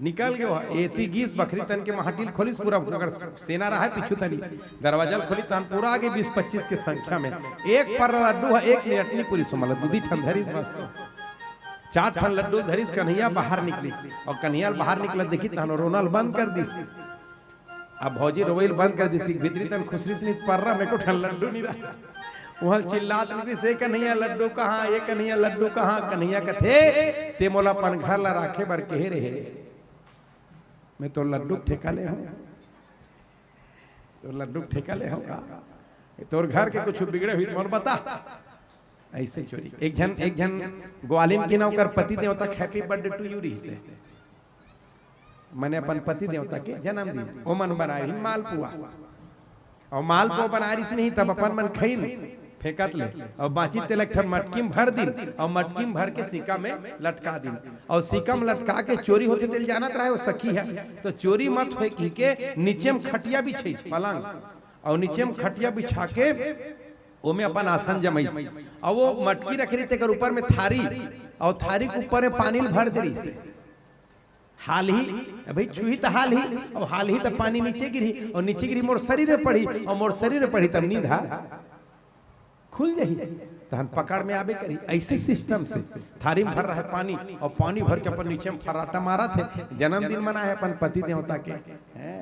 A: निकल गए एती गीस बकरी तन के महाटिल खोलिस पूरा अगर सेना रहा है पीछू तनी दरवाजा खोली तन पूरा आगे 20-25 के संख्या में एक पर लड्डू है एक मिनट नहीं पूरी सुमल दूधी ठंडरी मस्त 4 ठन लड्डू धरिस कन्हैया बाहर निकली और कन्हैया बाहर निकल देखी तन रोनल बंद कर दी। अब भौजी रोवेल बंद कर दी भीतरी तन खुसरी से पर रहा मेरे को ठन लड्डू नहीं रहा वहां चिल्लात निकली से कन्हैया लड्डू कहाँ ये कन्हैया लड्डू कहाँ कन्हैया कथे ते मोला पन घर ला राखे बर कहे रहे मैं तो लड्डू ठेका ले हूं तो लड्डू ठेका ले होगा तोर घर के कुछ बिगड़े हुई मोर बता ऐसे चोरी। एक जन ग्वालिन की नौकर पति देवता हैप्पी बर्थडे टू यू रही से मैंने अपन पति देवता के जन्मदिन ओ मन बनाए मालपुआ और मालपुआ बना रही नहीं तब अपन मन खैन फेंकत ले और बाची तेलक ठन मटकी में भर दिन और मटकी में भर के सिक्का में लटका दिन और सिक्का में लटका के चोरी होते तेल जानत रहे वो सखी है तो चोरी मत हो के नीचे में खटिया बिछे पलंग और नीचे में खटिया बिछा के वो में अपन आसन जमाई और वो मटकी रख रही थे ऊपर में थारी और थारी के ऊपर में पानी भर दे रही से हाल ही भाई छुही तो हाल ही तो पानी नीचे गिरी और नीचे गिरी मोर शरीर में पड़ी और मोर शरीर में पड़ी तब नींद खुल जाही तहन पकड़ में आबे करी ऐसे सिस्टम से थारी में भर रहा है पानी और पानी भर के अपन नीचे में फराटा मारा थे जन्मदिन मना है अपन पति देवता के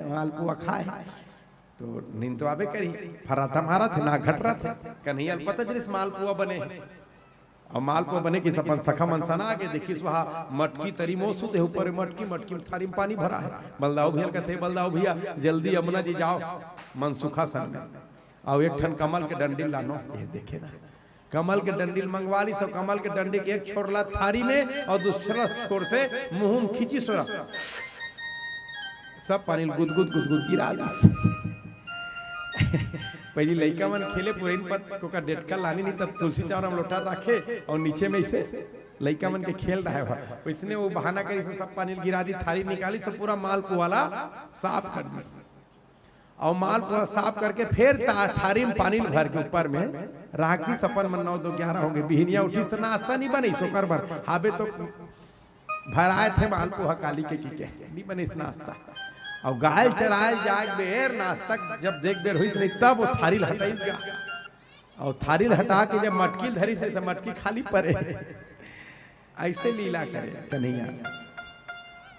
A: मालपुआ खाए तो नींद तो आबे करी फराटा मारा थे ना घट रहा थे कन्हैया पता चलिस मालपुआ बने और मालपुआ बने कि अपन सखा मनसाना आगे देखिस वहां मटकी तरी मोसू दे ऊपर मटकी में थारी में पानी भरा है बलदाऊ भैया कहते बलदाऊ भैया जल्दी यमुना जी जाओ मनसुखा सन में और एक ठन कमल के डंडिल लानो ये देखे ना कमल के डंडिल मंगवा ली सब कमल के डंडी के एक छोड़ला थारी में और दूसरा छोर से मुंह में खींची सोरा सब पानी गुदगुद गिरा दी। पहली लड़का मन खेले पुरैन पत को का डेटका लानी नहीं तब तुलसी चावल लोटा रखे और नीचे में इसे लड़का मन के खेल रहा है इसने वो बहाना करी सब पानी गिरा दी थारी निकाली सब पूरा माल पुआला साफ कर दी और मालपुआ साफ करके फिर थारी में पानी भर के ऊपर में राखी सपन मन 9 2 11 हो गए बिहनिया उठीस तो नाश्ता नहीं बनी सोकर भर हाबे तो भराए थे मालपुआ काली के की नहीं बने इस नाश्ता और गाय चराए जाग बेर नाश्ता जब देख बेर हुई नहीं तब वो थारी हटाई गया और थारी हटा के जब मटकी धरी से तो मटकी खाली पड़े ऐसे लीला करे कन्हैया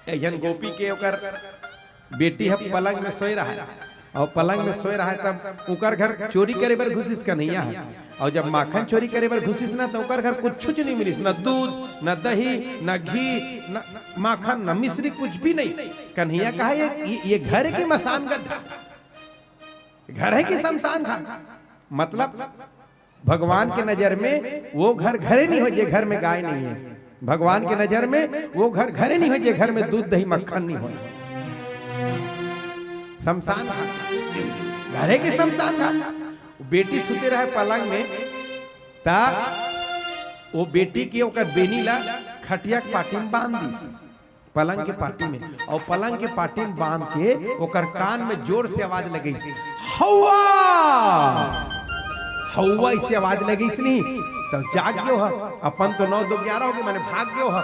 A: एहन गोपी के ओकर बेटी है पलंग में सोई रहा है और पलंग में सोए रहा है तब उकर घर चोरी करे बर घुसिस कन्हैया है और जब माखन चोरी करे बर घुसिस ना तो उकर घर कुछ नहीं मिलिस न दूध न दही न घी न माखन न मिश्री कुछ भी नहीं कन्हैया कहा ये घर है कि मसान गड्ढा घर है कि शमशान घाट मतलब भगवान के नजर में वो घर घरे नहीं हो जे घर में गाय नहीं है भगवान के नजर में वो घर घरे नहीं हो जे घर में दूध दही मक्खन नहीं हो शमशान घरे के शमशान घाट बेटी सुते रहे पलंग में ता वो बेटी के ओकर बेनी ला खटिया के पाटी में बांध दी पलंग के पाटी में और पलंग के पाटी में बांध के ओकर कान में जोर से आवाज लगी हौवा हौवा इसे आवाज लगी नहीं तब जाग गयो है अपन तो 9 2 11 हो गए मैंने भाग गयो है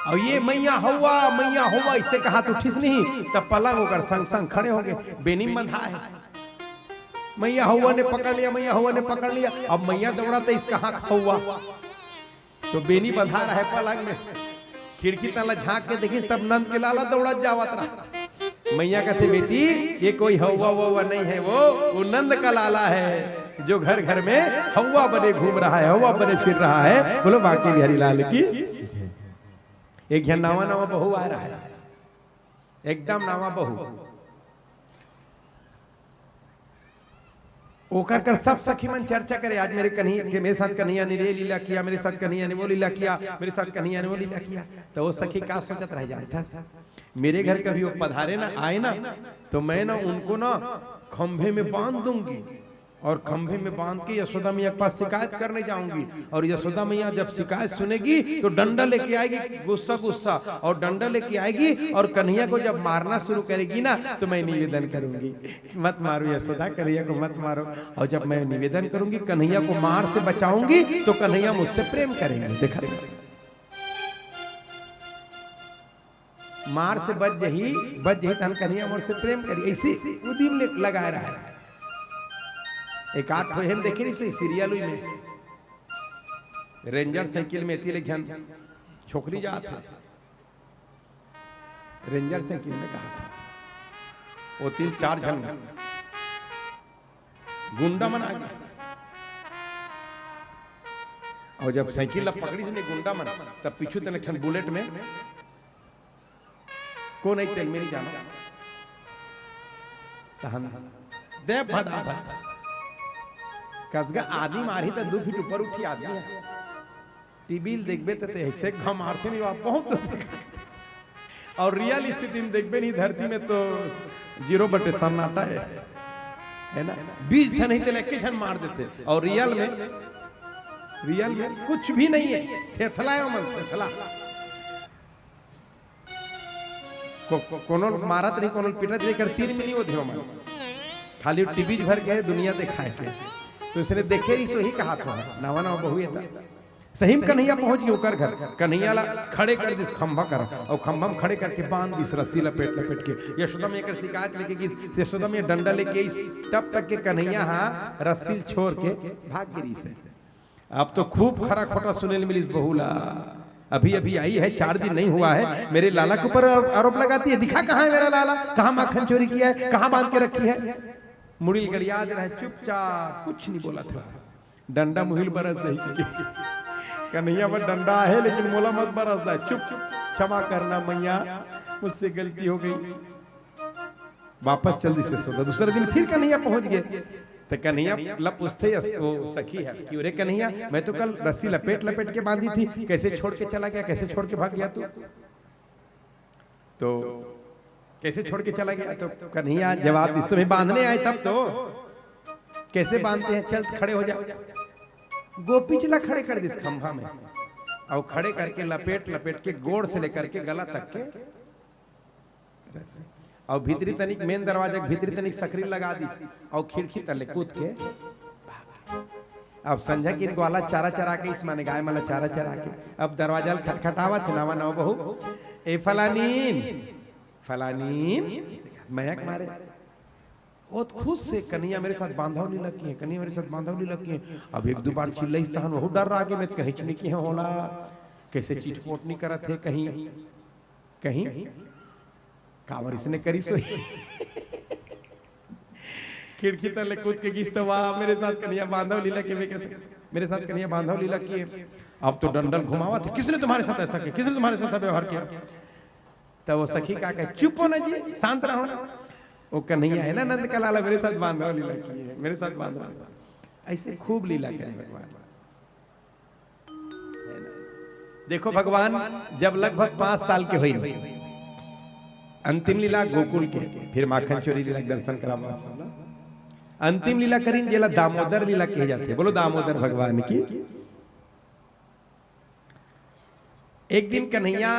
A: और ये मैया हौवा इससे कहा तो उठिस नहीं तब पलंग होकर संग संग खड़े हो गए बेनी बंधा है मैया हौवा ने पकड़ लिया अब मैया दौड़ा तो इसका हाथ हौवा तो बेनी बंधा रहा है पलंग में खिड़की तला झांक के देखी तब नंद के लाला दौड़ा जावत रहा मैया कहते बेटी ये कोई हौवा नहीं है वो नंद का लाला है जो घर घर में हौवा बने घूम रहा है हौवा बने फिर रहा है बोलो बाकी बिहारी लाल की एक नवा बहू आ रहा है एकदम नवा बहू ओकर कर सब सखी मन चर्चा करे आज मेरे साथ कन्हैया ने ये लीला किया मेरे साथ कन्हैया ने वो लीला किया मेरे साथ कन्हैया ने वो लीला किया तो वो सखी क्या सोचत रह जाता मेरे घर कभी वो पधारे ना आए ना तो मैं ना उनको ना खंभे में बांध दूंगी और खंभे में बांध के यशोदा मैया के पास शिकायत करने जाऊंगी और यशोदा मैया जब शिकायत सुनेगी तो डंडा लेके आएगी गुस्सा और डंडा लेके आएगी और कन्हैया को जब मारना शुरू करेगी ना तो मैं निवेदन करूंगी मत मारो यशोदा कन्हैया को मत मारो और जब मैं निवेदन करूंगी कन्हैया को मार से बचाऊंगी तो कन्हैया मुझसे प्रेम करेंगे देखा मार से बच जही तन कन्हैया मुझसे प्रेम करी ऐसे उदिम लगा रहा है एक आठ हम देखे रही सीरियल में रेंजर साइकिल में इतनी लेकिन छोकरी जात है रेंजर साइकिल में कहा था वो 3-4 जन गुंडा मना गया और जब साइकिल पकड़ी से गुंडा मना तब पीछू तन बुलेट में को नहीं तेल मेरी जाना दे भदा कसगा आदमी मारी तो 2 फीट ऊपर उठी आदमी है टीवी देखबे तो ऐसे घम मारते नहीं बहुत और रियल स्थिति में देखबे नहीं धरती में तो 0 सन्नाटा है ना 20 जन ही तो लेके जन मार देते और रियल में कुछ भी नहीं है थेथला है मन थेथला कोनो मारत नहीं कोनो पिटत नहीं कर 3 मिली वो ध्यो मन खाली टीवी भर के दुनिया दिखाए के तो इसने देखे ही सो ही कहा था नवा बहु था सही में कन्हैया पहुंच गई ओकर घर कन्हैया ला खड़े कर दिस खंभा कर और खंभा में खड़े करके बांध दिस रस्सी लपेट के यशोदा में एक शिकायत लेके कि यशोदा में डंडा लेके तब तक के कन्हैया रस्सी छोड़ के भाग गिरी से अब तो खूब खरा खोटा सुने मिली बहुला अभी आई है 4 दिन नहीं हुआ है मेरे लाला के ऊपर आरोप लगाती है दिखा कहाँ है मेरा लाला कहाँ माखन चोरी किया है कहाँ बांध के रखी है मुड़िल गड़िया रहे चुपचाप कुछ नहीं बोला था डंडा मुहिल बरस रही कन्हैया पर डंडा है लेकिन मोला मत बरस रहा चुप क्षमा करना मैया मुझसे गलती हो गई वापस जल्दी से सोचा दूसरे दिन फिर कन्हैया पहुंच गए तो कन्हैया पूछते वो सखी है कि अरे कन्हैया मैं तो कल रस्सी लपेट के बांधी थी कैसे छोड़ के चला गया कैसे छोड़ के भाग गया तो कैसे छोड़ के चला गया तो कन्हैया जवाब दिस तुम्हें बांधने आए तब तो कैसे बांधते हैं चल खड़े हो जाओ गोपी चला खड़े कर दिस खंभा में और खड़े करके लपेट के गोड़ से लेकर के गला तक के और भीतरी तनिक मेन दरवाजा के भीतरी तनिक सकरी लगा दी और खिड़की तले कूद के अब संजय की ग्वाला चारा चरा के इस माने गाय माला चारा चरा के अब दरवाजा खटखटावा थे नवा नवा बहू ए फलानीन फलानीन महक मारे बहुत खुश से कन्हैया मेरे साथ बांधवली लगी है, कन्हैया मेरे साथ बांधवली लगी है। अब एक दो बार चिल्लाई तहन बहुत डर रहा कि मैं कहीं चिन्ह की होला कैसे चीटपोट नहीं करत है कहीं कहीं कावर इसने करी सोई खिड़की तले कूद के गिस तो वाह मेरे साथ कन्हैया बांधवली लगी मेरे साथ कन्हैया बांधवली लगी है। अब तो डंडल घुमावा था, किसने तुम्हारे साथ ऐसा किया, किसने तुम्हारे साथ व्यवहार किया। तब वो सखी का कहे चुप हो ना जी, शांत रहो ना। वो कन्हैया है ना नंद का लाला मेरे साथ बांधव लीला की है, मेरे साथ बांधव ऐसे खूब लीला करें भगवान। देखो भगवान जब लगभग 5 साल के हुई अंतिम लीला गोकुल के, फिर माखन चोरी लीला दर्शन करा, अंतिम लीला करीन जेला दामोदर लीला कहे जाते। बोलो दामोदर भगवान की। एक दिन कन्हैया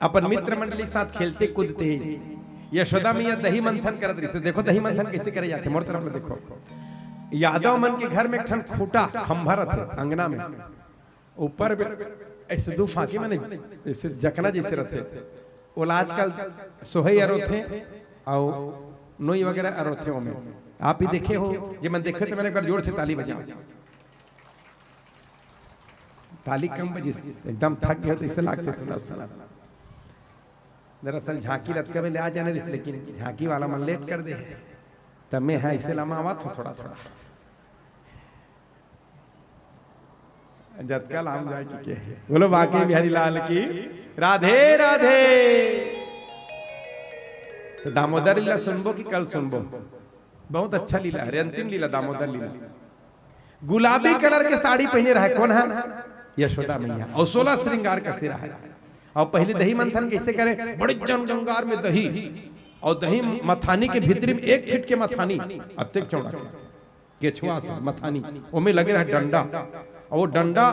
A: अपन मित्र मंडली के साथ खेलते कूदते यशोदा मैया दही मंथन करत रही। देखो दही मंथन कैसे करे जाते, मोर तरफ देखो। यादव मन के घर में एक ठन खूटा खंभा रहते अंगना में, ऊपर ऐसे दो फांकी माने ऐसे जकना जैसे रहते। ओला आजकल सोहई अरो थे और नोई वगैरह अरो थे। में आप ही देखे हो, जे मन देखे तो मैंने एक बार जोर से ताली बजाओ। ताली कम बजी, एकदम थक गए तो इसे लागते सुना सुना। दरअसल झांकी रत के ले आ जाने, लेकिन झांकी वाला मन लेट कर दे तब मैं है इसे लमा आवा थोड़ा थोड़ा जतका लाम जाए कि के। बोलो बाकी बिहारी लाल की राधे राधे। तो दामोदर लीला सुनबो कि कल सुनबो, बहुत अच्छा लीला है, अंतिम लीला दामोदर लीला। गुलाबी कलर के साड़ी पहने रहा कौन है, यशोदा मैया, और 16 श्रृंगार का सिरा है। और पहले दही मंथन कैसे करे, बड़े जनगंगार में दही, और दही मथानी के भीतरी में 1 फीट के मथानी अत्यक चौड़ा केछुआ से मथानी, उसमें लगे रहा डंडा, और वो डंडा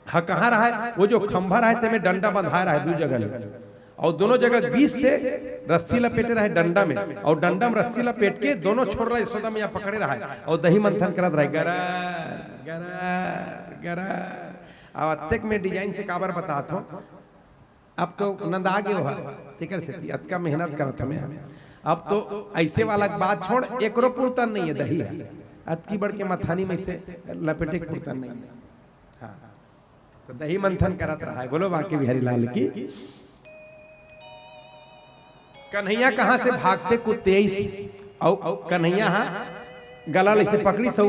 A: कहाँ रहा है, वो जो खंभा रहा है डंडा बंधा रहा है 2 जगह, और दोनों जगह 20 से रस्सी लपेटे रहा है डंडा में, और डंडा में रस्सी लपेट के दोनों छोड़ रहा है, यशोदा मैया पकड़े रहा है और दही मंथन करत रहा है गरर गरर गरर। अब अत्यक में डिजाइन से काबर बताता हूँ। अब तो नंद आ गए हो ठीक है, अत का मेहनत करत हमें। अब तो ऐसे वाला बात छोड़, एकरो पुरतन नहीं है दही है, अत की बढ़ के मथानी में से लपेटे पुरतन नहीं है। हाँ तो दही मंथन करत रहा है। बोलो बाकी बिहारी लाल की। कन्हैया कहां से भागते कूदते और कन्हैया गला से पकड़ी सौ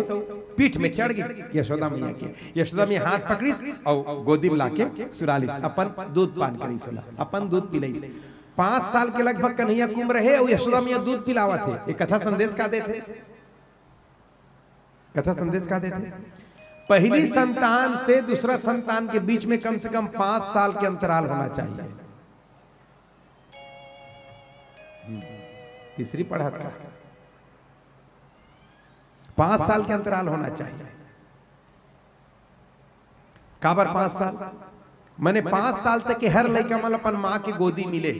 A: पीठ में चढ़ गई यशोदा मैया के। यशोदा मैया हाथ पकड़ी और गोदी में लाके सुराली अपन दूध पान करी, सोला अपन दूध पिलाई। 5 साल के लगभग कन्हैया कुंभ रहे और यशोदा मैया दूध पिलावा थे। एक कथा संदेश का देते, कथा संदेश का देते, पहली संतान से दूसरा संतान के बीच में कम से कम 5 साल के अंतराल होना चाहिए। तीसरी पढ़त का 5 साल के अंतराल होना चाहिए। काबर 5 साल मैंने 5 साल तक के हर लड़का मतलब अपन माँ की गोदी मिले,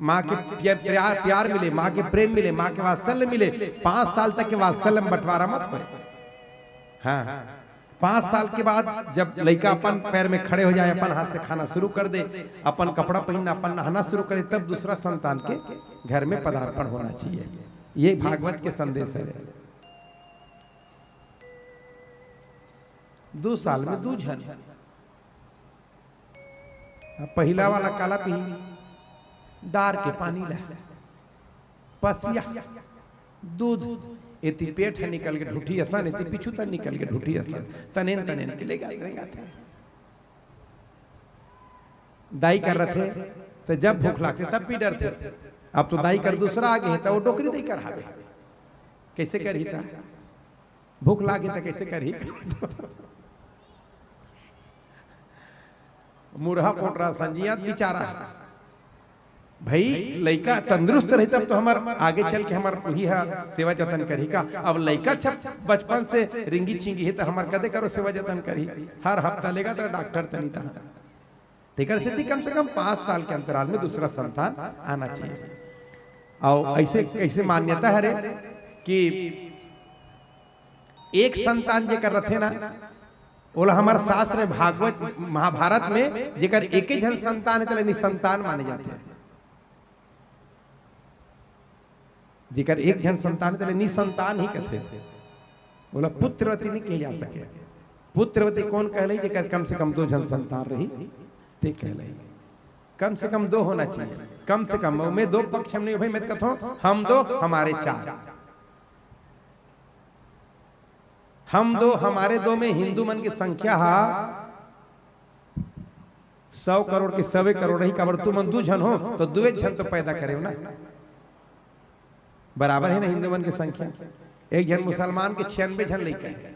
A: माँ के प्यार मिले, माँ के प्रेम मिले, माँ के वात्सल्य मिले। 5 साल तक के वात्सल्य में बंटवारा मत हो। हाँ 5 साल के बाद जब लड़का अपन पैर में खड़े हो जाए, अपन हाथ से खाना शुरू कर दे, अपन कपड़ा पहनना, अपन नहाना शुरू करे, तब दूसरा संतान के घर में पदार्पण होना चाहिए। ये भागवत के संदेश है। 2 साल में 2 जन, पहला वाला काला पी दार के पानी ला, पसिया दूध इति पेट है निकल के ढूठी आसान, इति पिछू तक निकल के ढूठी आसान, तनेन तनेन के ले थे। दाई कर रहे थे तो जब भूख लागे तब भी डर थे। अब तो दाई कर दूसरा आ गए तो वो डोकरी दे कर हावे, कैसे करही था, भूख लागे तो कैसे करही। मुरहा पोट रहा संजिया बेचारा भाई, लड़का तंदुरुस्त रही तब तो हमार आगे चल के हमार वही है सेवा जतन करी का। अब लड़का बचपन से रिंगी चिंगी है तो हमार कदे करो सेवा जतन करी, हर हफ्ता लेगा तो डॉक्टर तनी था। तेकर से कम से कम 5 साल के अंतराल में दूसरा संतान आना चाहिए। और ऐसे कैसे मान्यता है रे कि एक संतान जेकर रथे ना, बोला हमारे शास्त्र में भागवत महाभारत में जेकर एक ही जन संतान है तो निसंतान माने जाते हैं। जेकर एक जन संतान है तो निसंतान ही कहते थे। बोला पुत्रवती नहीं कही जा सके। पुत्रवती कौन कहले जेकर कम से कम 2 जन संतान रही ते कहले। कम से कम 2 होना चाहिए, कम से कम में 2 पक्ष हम नहीं भाई। मैं कहता हूं हम 2 हमारे 4, हम 2 हमारे 2 में हिंदू मन की संख्या 100 करोड़ के 100 करोड़ रही काबर तू मन 2 जन हो तो 2 जन तो पैदा करे ना, बराबर है ना हिंदू मन की संख्या। एक जन मुसलमान के 96 जन लेके हैं,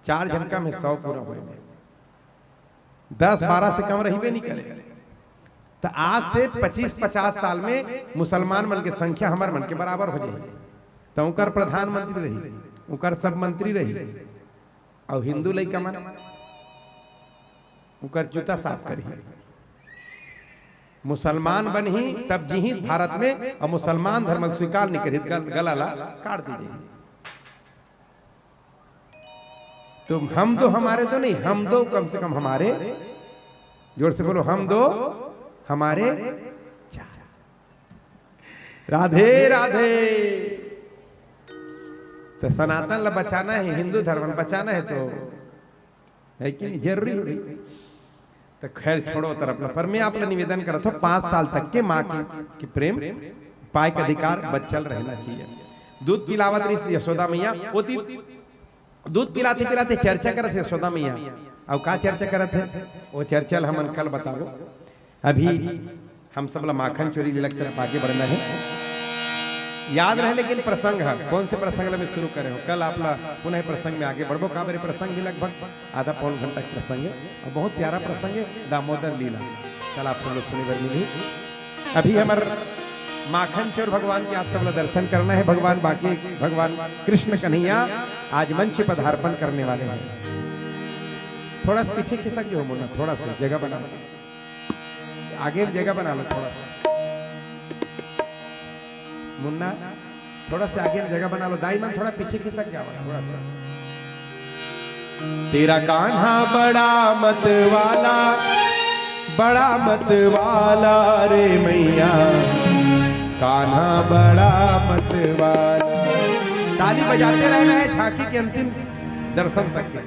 A: 4 जन कम है 100 पूरा हुए, 10-12 से कम रही नहीं करे। तो आज से 25-50 साल में मुसलमान मन की संख्या हमारे मन के बराबर हो जाएगी। तो उनकर प्रधानमंत्री रही, उनकर सब मंत्री रही, और हिंदू लई कमन उनकर जूता साफ करी। मुसलमान बनी तब जी भारत में, और मुसलमान धर्म स्वीकार नहीं करी गला ला काट दीजिए। तो हम 2 हमारे 2 नहीं, हम 2 कम से कम हमारे, जोर से बोलो हम 2 हमारे 4। राधे राधे। तो सनातन ला बचाना है, हिंदू धर्म बचाना है, तो है कि नहीं जरूरी हो रही। तो खैर छोड़ो तरफ ला, पर मैं आप निवेदन करता हूं 5 साल तक के माँ की प्रेम पाए का अधिकार बच्चल रहना चाहिए। दूध पिलावत रही यशोदा मैया, होती दूध पिलाते पिलाते चर्चा करते यशोदा मैया। और का चर्चा करते वो चर्चा हम कल बताओ। अभी हम सब ला माखन चोरी लग तरफ आगे बढ़ना है, याद रहे। लेकिन प्रसंग है कौन से प्रसंग में शुरू करे हो, कल आप पुनः प्रसंग में आगे बढ़ो। का मेरे प्रसंग भी लगभग आधा पौन घंटा प्रसंग है, और बहुत प्यारा प्रसंग है, दामोदर लीला। कल आप लोग सुनी बर मिली। अभी हमारे माखन चोर भगवान के आप सब लोग दर्शन करना है। भगवान बाकी भगवान कृष्ण कन्हैया आज मंच पदार्पण करने वाले हैं। थोड़ा सा पीछे खिसक जो मुन्ना, थोड़ा सा जगह बना लो, आगे जगह बना लो थोड़ा सा मुन्ना, थोड़ा सा आगे जगह बना लो। दाई मन थोड़ा पीछे खिसक जाओ थोड़ा सा। तेरा कान्हा बड़ा मत वाला, बड़ा मत वाला रे मैया, कान्हा बड़ा मत वाला। ताली बजाते रहना है झांकी के अंतिम दर्शन तक के।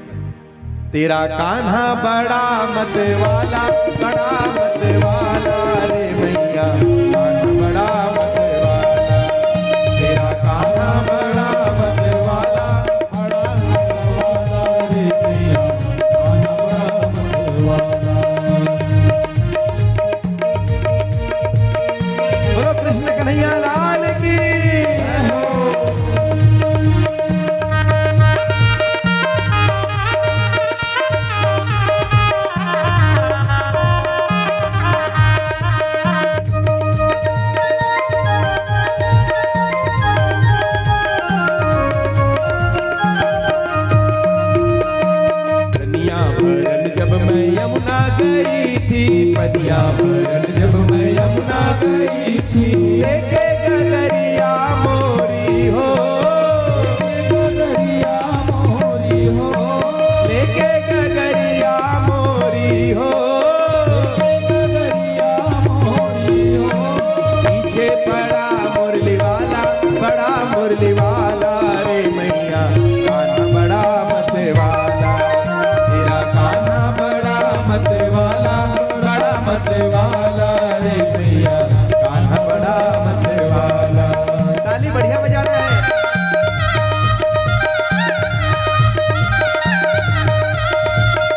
A: तेरा कान्हा बड़ा मत वाला, बड़ा मत वाला रे मैया, कान्हा बड़ा मत वाला। तेरा कान्हा बड़ा मत वाला, बड़ा मत वाला रे मैया, कान्हा बड़ा मत वाला। बोलो कृष्ण कन्हैया लाल की जय हो। पनिया भरन जब मैं यमुना गई थी, लेके गगरिया मोरी हो, गगरिया मोरी हो, लेके गगरिया मोरी हो, गगरिया मोरी हो। पीछे पड़ा मुरली वाला, बड़ा मुरली वाला रे मैया, कान्हा बड़ा मत वाला। तेरा कान्हा बड़ा मत वाला, मत वाला रे मैया, कान्हा बड़ा मत वाला। ताली बढ़िया बजाना है।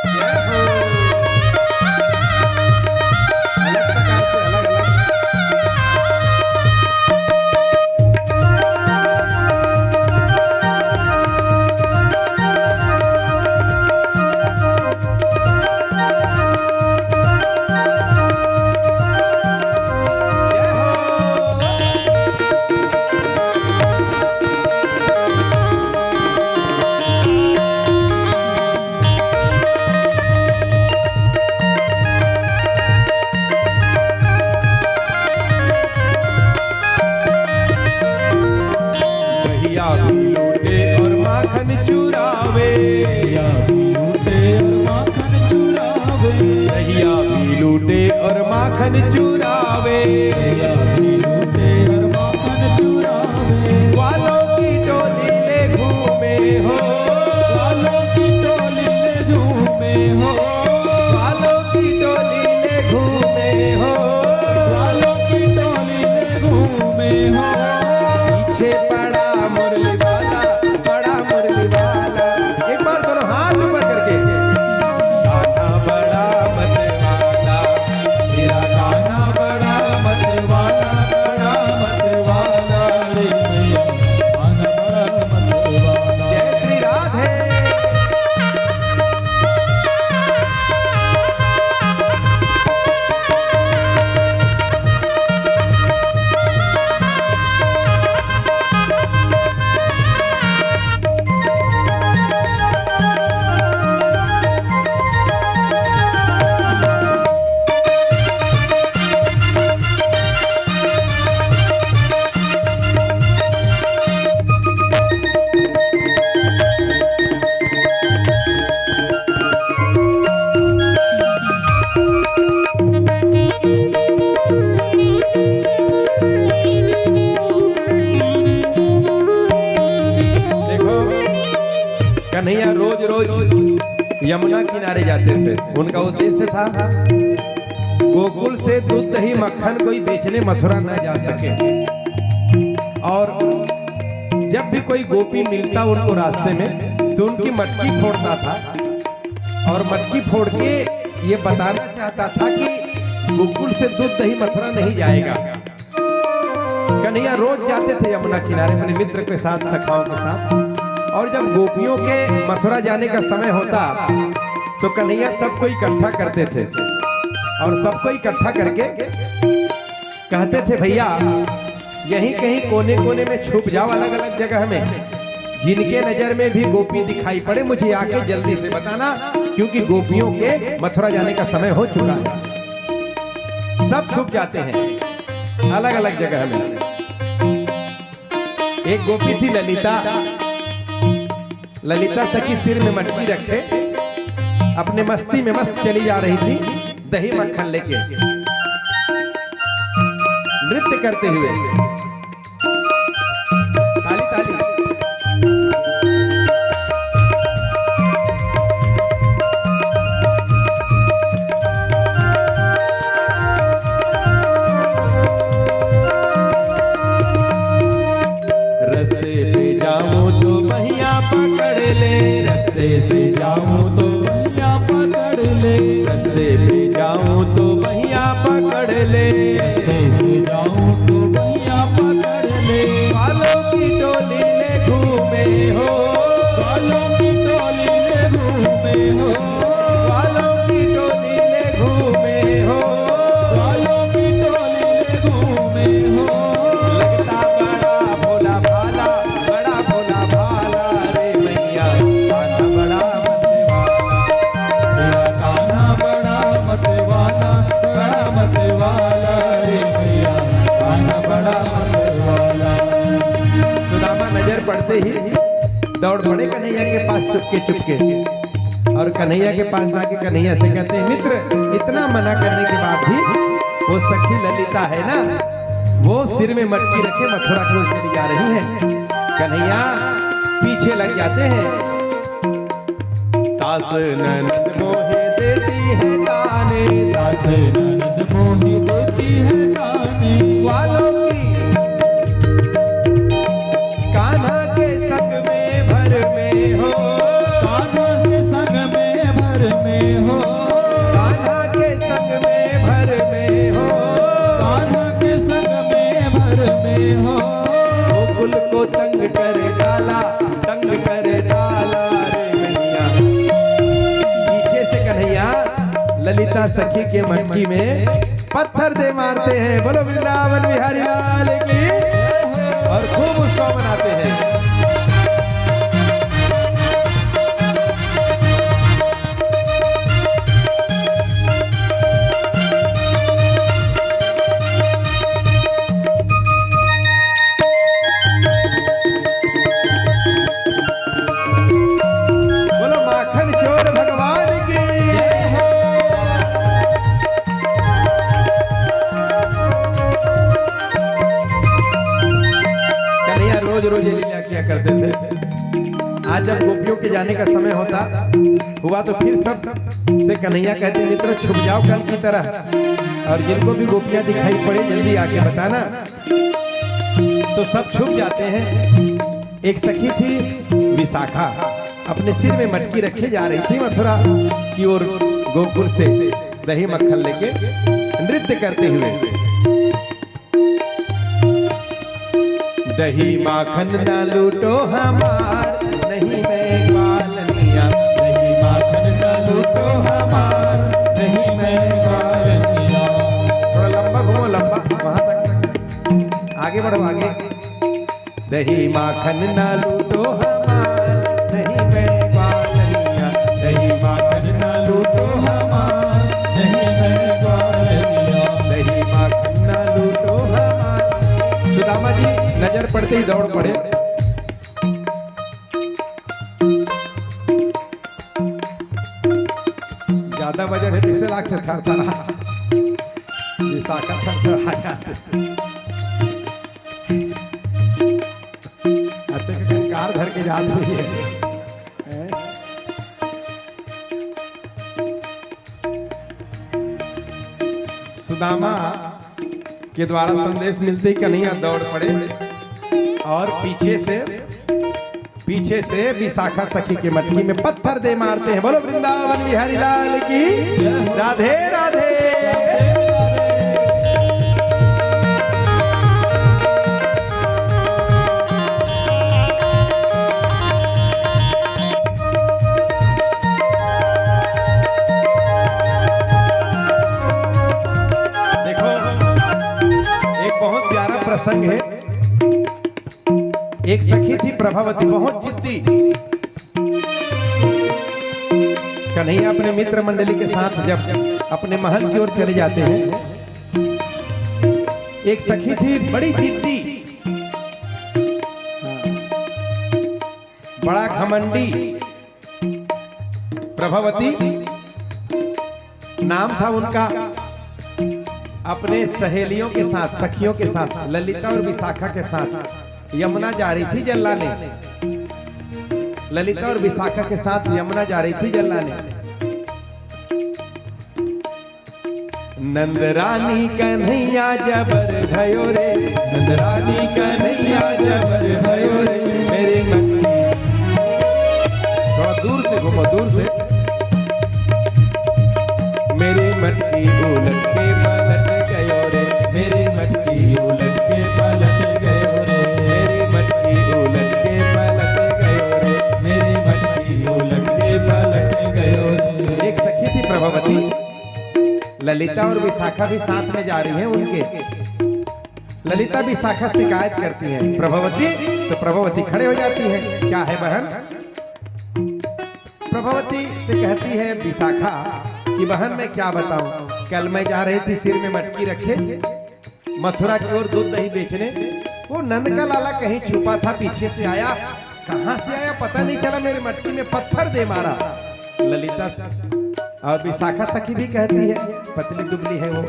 A: जय हो। अलग प्रकार से अलग अलग दहिया भी लूटे और माखन चुरावे,
B: दहिया भी लूटे और माखन चुरावे,
A: दहिया भी लूटे और माखन चुरावे,
B: दहिया भी लूटे और माखन चुरावे।
A: ग्वालों की टोली ले घूमे हो,
B: ग्वालों की टोली ले झूमे हो,
A: ग्वालों की टोली ले घूमे हो,
B: ग्वालों की टोली ले घूमे हो।
A: पीछे पड़ा मुरली वाला, बड़ा मुरली वाला। एक बार दोनों हाथ ऊपर करके, गाना बड़ा मतवाला, मेरा गाना बड़ा मतवाला, बड़ा मतवाला रे मैया,
B: गाना बड़ा मतवाला।
A: जय श्री राधे। देखो, कन्हैया रोज रोज यमुना किनारे जाते थे। उनका उद्देश्य था गोकुल से दूध दही मक्खन कोई बेचने मथुरा न जा सके, और जब भी कोई गोपी मिलता उनको रास्ते में तो उनकी मटकी फोड़ता था, और मटकी फोड़ के ये बताना चाहता था कि गोकुल से दूध दही मथुरा नहीं जाएगा। कन्हैया रोज जाते थे यमुना किनारे अपने मित्र के साथ, सखाओं के साथ, और जब गोपियों के मथुरा जाने का समय होता तो कन्हैया सबको इकट्ठा करते थे, और सबको इकट्ठा करके कहते थे भैया यहीं कहीं कोने कोने में छुप जाओ, अलग अलग जगह में, जिनके नजर में भी गोपी दिखाई पड़े मुझे आके जल्दी से बताना, क्योंकि गोपियों के मथुरा जाने का समय हो चुका है। सब छुप जाते हैं अलग अलग जगह में। एक गोपी थी ललिता, ललिता सखी सिर में मटकी रखे अपने मस्ती में मस्त चली जा रही थी, दही मक्खन लेके नृत्य करते हुए। ताली ताली। रस्ते पे जाऊं तो भैया पकड़ ले,
B: रस्ते से जाऊं तो भैया पकड़ ले,
A: रस्ते पे जाऊं तो भैया पकड़ ले,
B: रस्ते से जाऊं तो भैया पकड़ ले।
A: ग्वालों की टोली ले घूमे हो,
B: ग्वालों की टोली ले घूमे हो,
A: ग्वालों की टोली ले घूमे हो,
B: ग्वालों की टोली ले घूमे हो।
A: लगता बड़ा भोला भाला, बड़ा भोला भाला रे मैया, गाना बड़ा मतवाला,
B: मेरा गाना बड़ा मतवाला, बड़ा मतवाला रे भैया, गाना बड़ा मतवाला।
A: सुदामा नजर पड़ते ही दौड़ पड़े कन्हैया के पास चुपके चुपके, और कन्हैया के पास जाके कन्हैया से कहते हैं मित्र, इतना मना करने के बाद भी वो सखी ललिता है ना, वो सिर में मटकी रखे मथुरा की ओर चली जा रही है। कन्हैया पीछे लग जाते हैं। सास ननद मोहे देती है ताने,
B: सास ननद मोही देती है ताने,
A: ग्वालों की कान्हा के संग में भर में हो,
B: कान्हा के संग में भर में हो,
A: कान्हा के संग में भर में हो,
B: कान्हा के संग में भर में हो।
A: गोकुल को तंग कर डाला, तंग कर डाला रे मैया। पीछे से कन्हैया ललिता सखी के मटकी में पत्थर दे मारते हैं। बोलो वृंदावन बिहारी लाल की, और खूब उत्सव मनाते हैं। लीला किया करते थे। आज जब गोपियों के जाने का समय होता हुआ तो फिर सब से कन्हैया कहते मित्र छुप जाओ कल की तरह, और जिनको भी गोपियां दिखाई पड़े जल्दी आके बताना। तो सब छुप जाते हैं। एक सखी थी विशाखा, अपने सिर में मटकी रखे जा रही थी मथुरा की ओर गोकुल से दही मक्खन लेके नृत्य करते हुए। दही माखन ना लूटो हमार, नहीं मैं बालनिया।
B: दही माखन ना लूटो हमार, नहीं मैं बालनिया।
A: थोड़ा लंबा घूमो, लंबा वहां तक, आगे बढ़ो आगे। दही माखन ना लूटो हमार, नहीं मैं बालनिया।
B: दही माखन ना लूटो हमार, नहीं मैं बालनिया।
A: दही माखन ना लूटो हमार। सुदामा जी नजर पड़ते ही दौड़ पड़े। ज्यादा वजन है तीसरे लाख से थर थर विशाखा थर थर आ जाते। आते के कार धर के जात हुई है। सुदामा के द्वारा संदेश मिलते ही कन्हैया दौड़ पड़े और पीछे से विशाखा सखी के मटकी में पत्थर दे मारते हैं। बोलो वृंदावन बिहारी लाल की राधे राधे। देखो एक बहुत प्यारा प्रसंग है। एक सखी थी प्रभावती, बहुत जिद्दी। कन्हैया अपने मित्र मंडली के साथ जब अपने महल की ओर चले जाते हैं, एक सखी थी बड़ी जिद्दी, बड़ा घमंडी। प्रभावती नाम था उनका। अपने सहेलियों के साथ, सखियों के साथ, ललिता और विशाखा के साथ यमुना जा रही थी जल्लाने। ललिता और विशाखा के साथ यमुना जा रही थी जल्लाने। नंदरानी कन्हैया जबर भयो रे, नंदरानी कन्हैया जबर भयो रे। मेरे मन थोड़ा दूर से घूमो, दूर से। मेरे मटकी उलट के पलट गयो रे, मेरे मटकी उलट के पलट गयो रे। मेरी मटकी उलट के पलट गयो रे,
B: मेरी मटकी उलट के पलट गयो रे।
A: एक सखी थी प्रभावती, ललिता और विशाखा भी साथ में जा रही हैं उनके। ललिता विशाखा शिकायत करती हैं प्रभावती, तो प्रभावती खड़े हो जाती है। क्या है बहन? प्रभावती से कहती है विशाखा कि बहन मैं क्या बताऊं, कल मैं जा रही थी सिर में मटकी रखे मथुरा की ओर दूध दही बेचने। वो नंद का लाला कहीं छुपा था, पीछे से आया, कहां से आया पता नहीं चला, मेरे मटकी में पत्थर दे मारा। ललिता और विशाखा सखी भी कहती है, पतली दुबली है वो।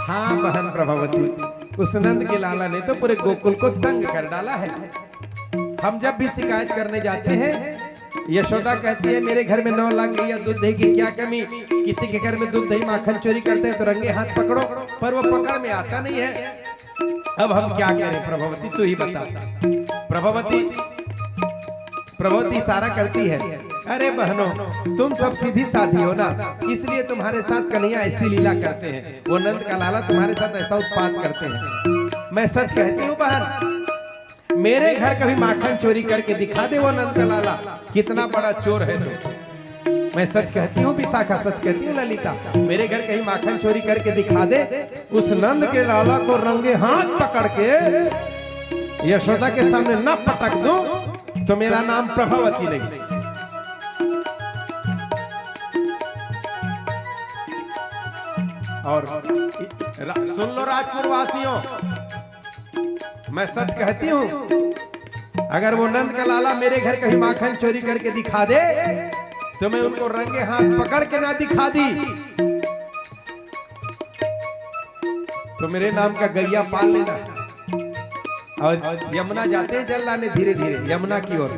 A: हाँ बहन प्रभावती, उस नंद के लाला ने तो पूरे गोकुल को दंग कर डाला है। हम जब भी शिकायत करने जाते हैं, यशोदा कहती है मेरे घर में 9 लाख गैया दूध दही की क्या कमी, किसी के घर में दूध दही माखन चोरी करते हैं तो रंगे हाथ पकड़ो, पर वो पकड़ में आता नहीं है। अब हम क्या करें प्रभावती, तू ही बता। प्रभावती इशारा करती है, अरे बहनों तुम सब सीधी साधी हो ना, इसलिए तुम्हारे साथ कन्हैया ऐसी लीला करते हैं। वो नंद का लाला तुम्हारे साथ ऐसा उत्पात करते हैं। मैं सच कहती हूँ बहन, मेरे घर कभी माखन चोरी करके दिखा दे वो नंद का लाला, कितना बड़ा चोर है तू। मैं सच कहती हूँ विशाखा, सच कहती हूँ ललिता, मेरे घर कहीं माखन चोरी करके दिखा दे, उस नंद के लाला को रंगे हाथ पकड़ के यशोदा के सामने न पटक दूं तो मेरा नाम प्रभावती नहीं। और सुन लो राजपुर वासियों, मैं सच कहती हूँ, अगर वो नंद का लाला मेरे घर कहीं माखन चोरी करके दिखा दे तो मैं उनको रंगे हाथ पकड़ के ना दिखा दी तो मेरे नाम का गैया पाल लेना। और यमुना जाते हैं जल लाने धीरे धीरे यमुना की ओर।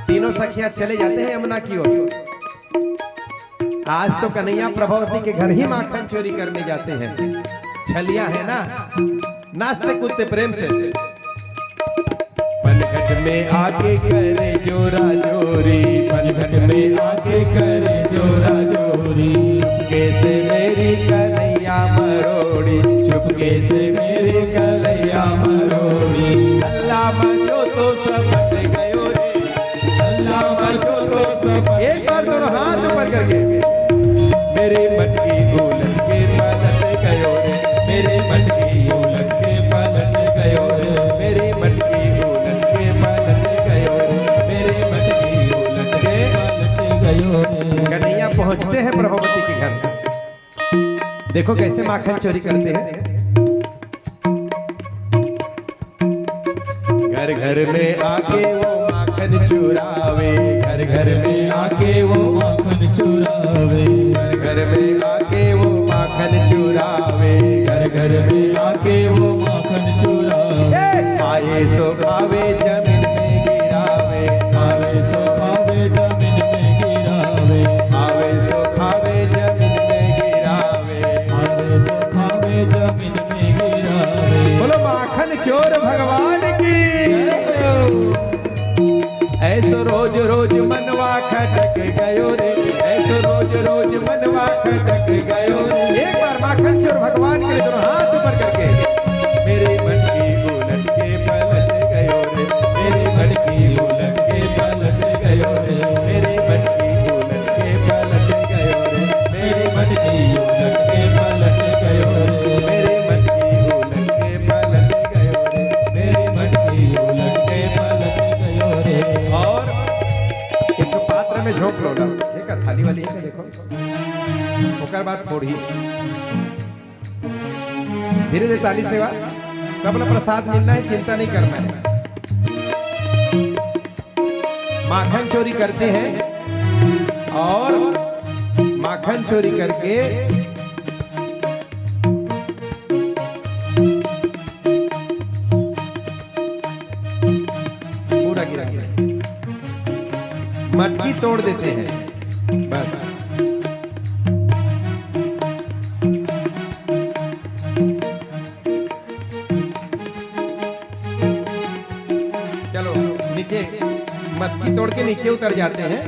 A: तीनों सखियां चले जाते हैं यमुना की ओर। आज तो कन्हैया प्रभावती के घर ही माखन चोरी करने जाते हैं। छलिया है ना, नाचते कूदते प्रेम से। पनघट में आके करे जोरा जोरी, पनघट में आके करे जोरा जोरी, कैसे मेरी कन्हैया मरोड़ी,
B: चुपके से मेरे कलैया मरोड़ी।
A: अल्लाह मचो तो समझ गयो रे,
B: अल्लाह मचो तो सब।
A: एक बार दोनों हाथ ऊपर करके, मेरे मन की उलट के पलट गयो रे,
B: मेरे मन की उलट के पलट गयो रे,
A: मेरे मन की उलट के पलट गयो रे,
B: मेरे मन की उलट के पलट गयो रे।
A: कन्हैया पहुंचते हैं प्रभावती के घर। देखो कैसे माखन चोरी करते हैं। घर घर में आके वो माखन चुरावे, घर घर में
B: आके वो माखन चुरावे,
A: घर घर में आके वो माखन चुरावे,
B: घर घर में आके वो माखन चुरावे।
A: आए सो खावे जमीन में गिरावे,
B: आवे सो खावे जमीन में गिरावे,
A: आवे सो खावे जमीन में गिरावे।
B: आवे सो खावे जमीन में गिरावे।
A: बोलो माखन चोर भगवान की। ऐसो रोज रोज मनवा खटक गयो रे, ऐसो रोज रोज मनवा खटक गयो रे। एक बार माखन चोर भगवान के दोनों हाथ ऊपर करके, मेरे मन की उलट के पलट गयो रे,
B: मेरे मन की उलट के पलट गयो रे,
A: मेरे मन की उलट के पलट गयो रे,
B: मेरे मन की उलट के पलट गयो रे,
A: मेरे मन की उलट के पलट गयो रे,
B: मेरे मन की उलट के पलट गयो रे।
A: और एक पात्र में झोंक लो ना, एक थाली वाली है देखो, ओकर बाद फोड़ी धीरे धीरे ताली सेवा। सब लोग प्रसाद मिलना है, चिंता नहीं करना है। माखन चोरी करते हैं और माखन चोरी करके पूरा गिरा मटकी तोड़ देते हैं बस। चलो नीचे मटकी तोड़ के नीचे उतर जाते हैं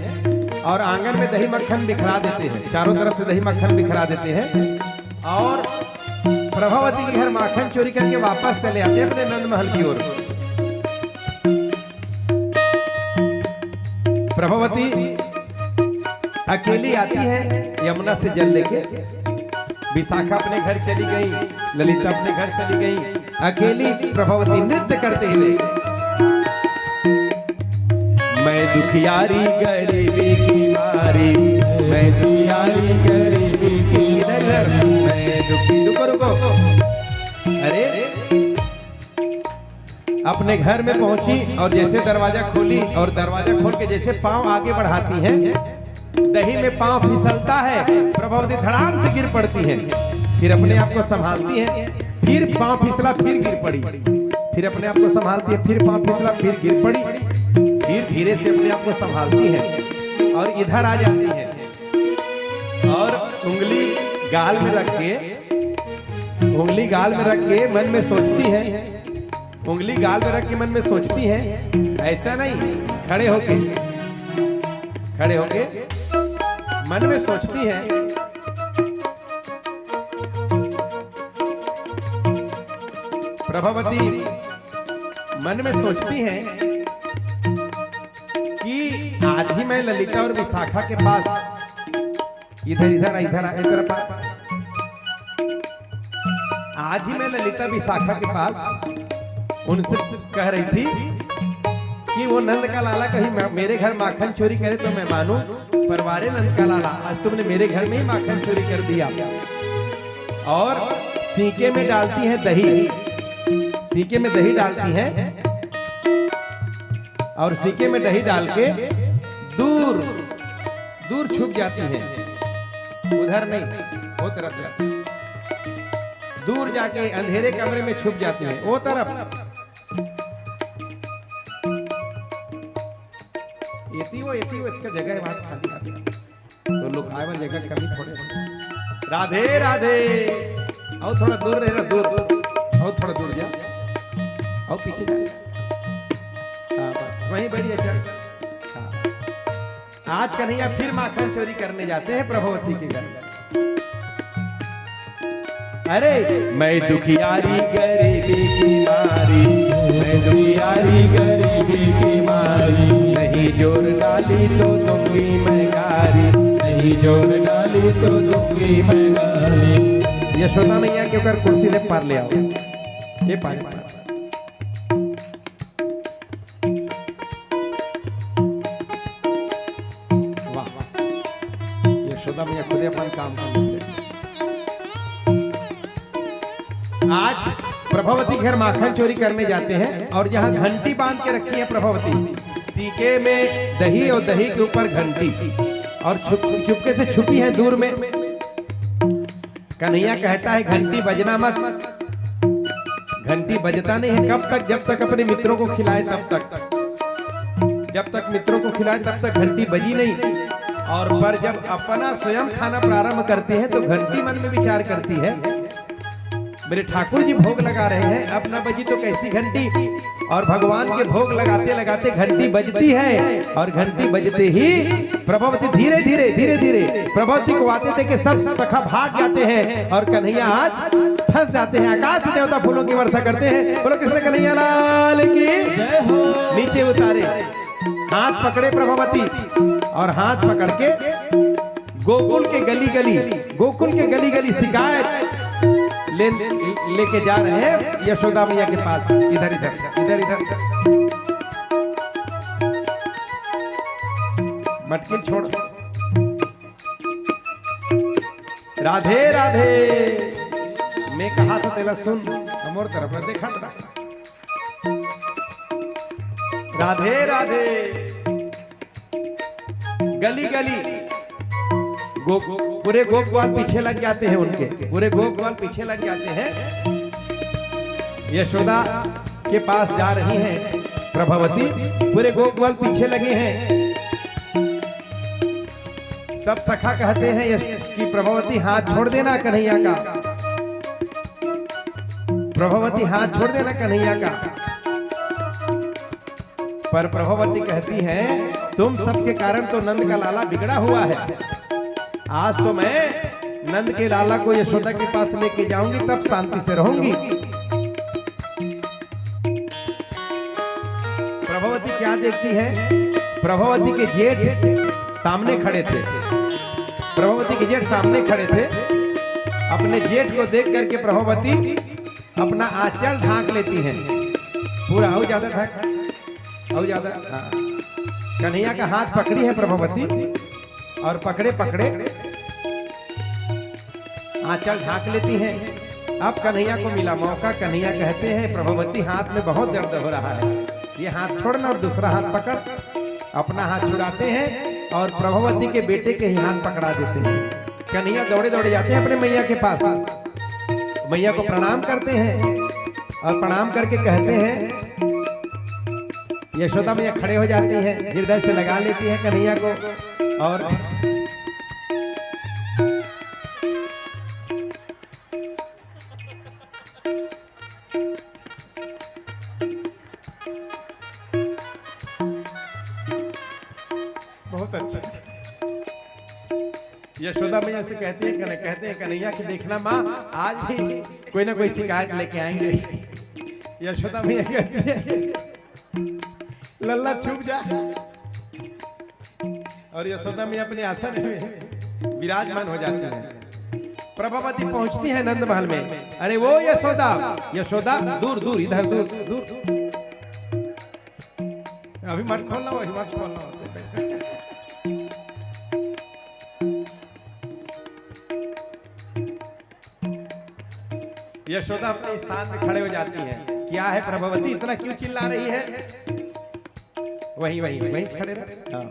A: और आंगन में दही मक्खन बिखरा देते हैं, चारों तरफ से दही मक्खन बिखरा देते हैं। और प्रभावती के घर माखन चोरी करके वापस चले आते हैं अपने नंद महल की ओर। प्रभावती अकेली आती है यमुना से जल लेके। विशाखा अपने घर चली गई, ललिता अपने घर चली गई, अकेली प्रभावती नृत्य करते हुए। मैं दुखियारी गरीबी की मारी, मैं दुखियारी गरीबी की, इधर इधर मैं दुखी। रुको रुको, अरे अपने घर में पहुंची और जैसे दरवाजा खोली और दरवाजा खोल के जैसे पांव आगे बढ़ाती हैं, दही में पांव फिसलता है, प्रभावती धड़ाम से गिर पड़ती है। फिर अपने आप को संभालती है, फिर पांव फिसला, फिर गिर पड़ी, फिर अपने आप को संभालती है, फिर पांव फिसला, फिर गिर पड़ी, फिर धीरे से अपने आप को संभालती है और इधर आ जाती है और उंगली गाल में रख के, उंगली गाल में रख के मन में सोचती है, उंगली गाल में रख के मन में सोचती है, ऐसा नहीं, खड़े होके, खड़े होके मन में सोचती है, प्रभावती मन में सोचती है कि आज ही मैं ललिता और विशाखा के पास, इधर इधर इधर इधर, आज ही मैं ललिता विशाखा के पास उनसे कह रही थी कि वो नंद का लाला कहीं मेरे घर माखन चोरी करे तो मैं मानूं, परवारे नंद का लाला आज तुमने मेरे घर में ही माखन चोरी कर दिया। और सीके में डालती है दही, सीके में दही डालती है और सीके में दही डाल के दूर दूर छुप जाती है, उधर नहीं, वो तरफ जाती, दूर जाके अंधेरे कमरे में छुप जाते हैं वो तरफ। वो इसका जगह है वहां खाली खाली, तो लोग आए वाली जगह कमी थोड़े। राधे राधे। और थोड़ा दूर रहे, दूर और थोड़ा दूर जा, और पीछे जा। हाँ बस वहीं बैठिए। चल हाँ। आज कन्हैया फिर माखन चोरी करने जाते हैं प्रभवती के घर। अरे मैं दुखियारी गरीबी की मारी, मैं दुखियारी गरीबी की मारी, नहीं जोर डाली तो दूंगी मैं गारी,
B: नहीं जोड़ डाली तो दूंगी मैं गाली।
A: यशोदा मैया के ऊपर कुर्सी ने पार ले आओ, ये पार। वाह वाह, यशोदा मैया खुद अपन काम कर लेते हैं। आज प्रभावती घर माखन चोरी करने जाते हैं और जहां घंटी बांध के रखी है प्रभावती, सीके में दही और दही के ऊपर घंटी, और चुपके से छुपी है दूर में। कन्हैया कहता है घंटी बजना मत, घंटी बजता नहीं है। कब तक? जब तक अपने मित्रों को खिलाए तब तक, जब तक मित्रों को खिलाए तब तक घंटी बजी नहीं। और पर जब अपना स्वयं खाना प्रारंभ करते हैं तो घंटी मन में विचार करती है, मेरे ठाकुर जी भोग लगा रहे हैं, अब न बजी तो कैसी घंटी। और भगवान के भोग लगाते लगाते घंटी बजती है, और घंटी बजते ही प्रभावती धीरे धीरे धीरे धीरे प्रभावती को आते थे कि सब सखा भाग जाते हैं और कन्हैया आज फंस जाते हैं। आकाश देवता फूलों की वर्षा करते हैं। बोलो कृष्ण कन्हैया लाल की जय हो। नीचे उतारे, हाथ पकड़े प्रभावती, और हाथ पकड़ के गोकुल के गली गली, गोकुल के गली गली शिकायत लेके जा रहे हैं यशोदा मैया के पास। इधर इधर इधर इधर मटकी छोड़। राधे राधे। मैं कहा था तेला सुन, हमोर तरफ देखा था। राधे राधे। गली गली पूरे गोपवाल पीछे लग जाते हैं, उनके पूरे गोपवाल पीछे लग जाते हैं। यशोदा के पास जा रही हैं प्रभावती, पूरे गोपवाल पीछे लगे हैं। सब सखा कहते हैं कि प्रभावती हाथ छोड़ देना कन्हैया का, प्रभावती हाथ छोड़ देना कन्हैया का। पर प्रभावती कहती है तुम सबके कारण तो नंद का लाला बिगड़ा हुआ है। आज तो मैं नंद के लाला को यशोदा के पास लेके जाऊंगी, तब शांति से रहूंगी। प्रभावती क्या देखती है? प्रभावती के जेठ सामने खड़े थे, प्रभावती के जेठ सामने खड़े थे। अपने जेठ को देख करके प्रभावती अपना आंचल ढांक लेती हैं, पूरा हो ज्यादा ढाक, हो ज्यादा। हाँ। कन्हैया का हाथ पकड़ी है प्रभावती, और पकड़े पकड़े आंचल ढांक लेती हैं। अब कन्हैया को मिला मौका। कन्हैया कहते हैं प्रभावती हाथ में बहुत दर्द हो रहा है, ये हाथ छोड़ना और दूसरा हाथ पकड़। अपना हाथ छुड़ाते हैं और प्रभावती के बेटे के ही हाथ पकड़ा देते हैं। कन्हैया दौड़े दौड़े जाते हैं अपने मैया के पास, मैया को प्रणाम करते हैं और प्रणाम करके कहते हैं, यशोदा मैया खड़े हो जाती हैं, हृदय से लगा लेती है कन्हैया को। और बहुत अच्छा। यशोदा मैया से कहते हैं कन्हैया की देखना माँ, आज भी कोई ना कोई शिकायत लेके आएंगे। यशोदा मैया कहती है लल्ला छुप जा, और यशोदा मैया अपने आसन में विराजमान हो जाती है। प्रभावती पहुंचती है नंद महल में। अरे वो यशोदा, यशोदा दूर दूर, इधर दूर दूर, अभी मत खोलना, वही मत खोलना। यशोदा अपने स्थान में खड़े हो जाती हैं। क्या है प्रभावती, इतना क्यों चिल्ला रही है? वही वही वही खड़े रहे। हाँ।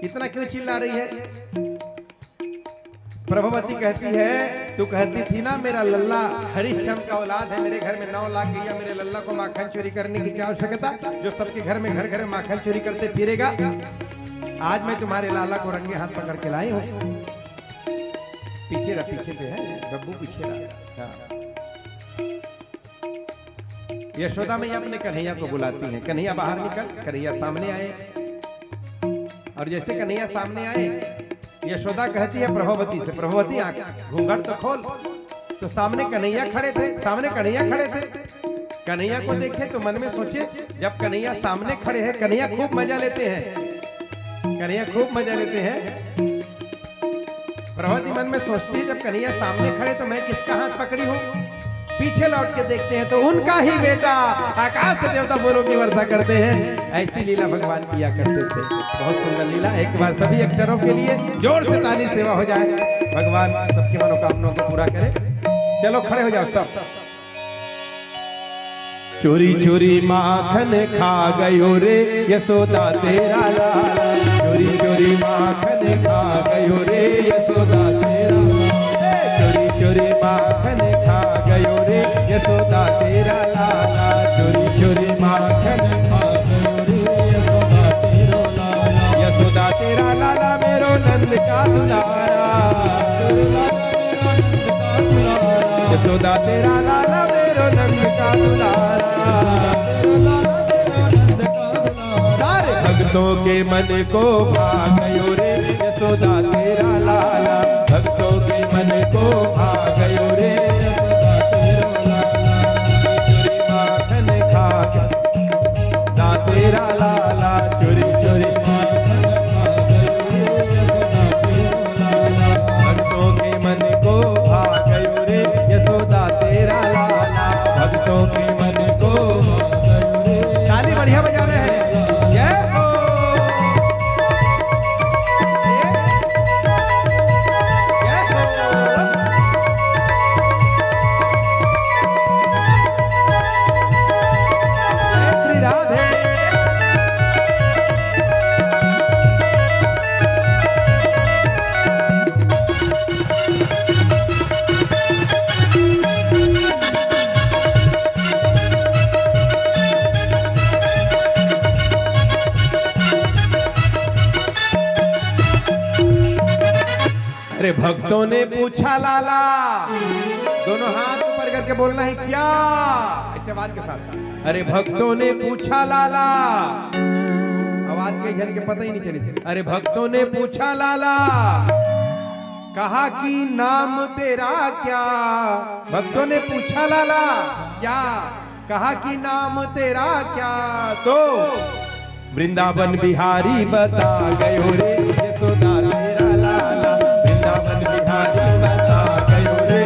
A: इतना क्यों चिल्ला रही है? प्रभुवती कहती है तू कहती थी ना मेरा लल्ला हरिश्चंद्र का औलाद है, मेरे घर में 9 लाख गैया, मेरे लल्ला को माखन चोरी करने की क्या आवश्यकता, जो सबके घर में घर घर माखन चोरी करते फिरेगा। आज मैं तुम्हारे लाला को रंगे हाथ पकड़ के लाई हूँ। पीछे पे है गब्बू, पीछे रहा। यशोदा मैया अपने कन्हैया को बुलाती है, कन्हैया बाहर निकल। कन्हैया सामने आए और जैसे कन्हैया सामने आए यशोदा कहती है प्रभुवती से, प्रभुवती आंख घूंघट तो खोल। तो सामने कन्हैया खड़े थे, कन्हैया को देखे तो मन में सोचे जब कन्हैया सामने खड़े हैं, कन्हैया खूब मजा लेते हैं। प्रभुवती मन में सोचती है जब कन्हैया सामने खड़े तो मैं किसका हाथ पकड़ी हूँ। पीछे लौट के देखते हैं तो उनका ही बेटा आकाश से देवता बोलों की वर्षा करते हैं। ऐसी लीला भगवान किया करते थे, बहुत सुंदर लीला। एक बार सभी एक्टरों के लिए जोर से ताली सेवा हो जाए, भगवान सबकी मनोकामनाओं को पूरा करे। चलो खड़े हो जाओ सब। चोरी चोरी माखन खा गयो रे यशोदा तेरा लाला, चोरी चोरी माखन खा गयो रे यशोदा तेरा लाला, चोरी चोरी माखन खा गयो रे यशोदा तेरा लाला, चोरी चोरी माखन खा गयो रे यशोदा तेरा लाला, यशोदा तेरा लाला मेरो नंद का दुलारा, यशोदा तेरा लाला मेरो नंद का दुलारा। सारे भक्तों के मन को भा गयो रे यशोदा तेरा लाला, भक्तों के मन को भा गयो रे यशोदा तेरा लाला, चोरी माखन खा दा तेरा लाला, चोरी चोरी माखन खा गयो रे यशोदा तेरा लाला, भक्तों के मन को भा गयो रे यशोदा तेरा लाला, भक्तों के मन को भा गयो रे। ताली बढ़िया बजा रहे हैं। अरे भक्तों ने पूछा लाला, दोनों हाथ ऊपर करके बोलना है क्या, ऐसे आवाज के साथ। अरे भक्तों ने पूछा लाला, आवाज कई जन के पता ही नहीं चली। अरे भक्तों ने पूछा लाला, कहा कि नाम तेरा क्या, भक्तों ने पूछा लाला क्या, कहा कि नाम तेरा क्या, तो वृंदावन बिहारी बता गयो रे यशोदा तेरा लाला, वृंदावन बिहारी बता गयो रे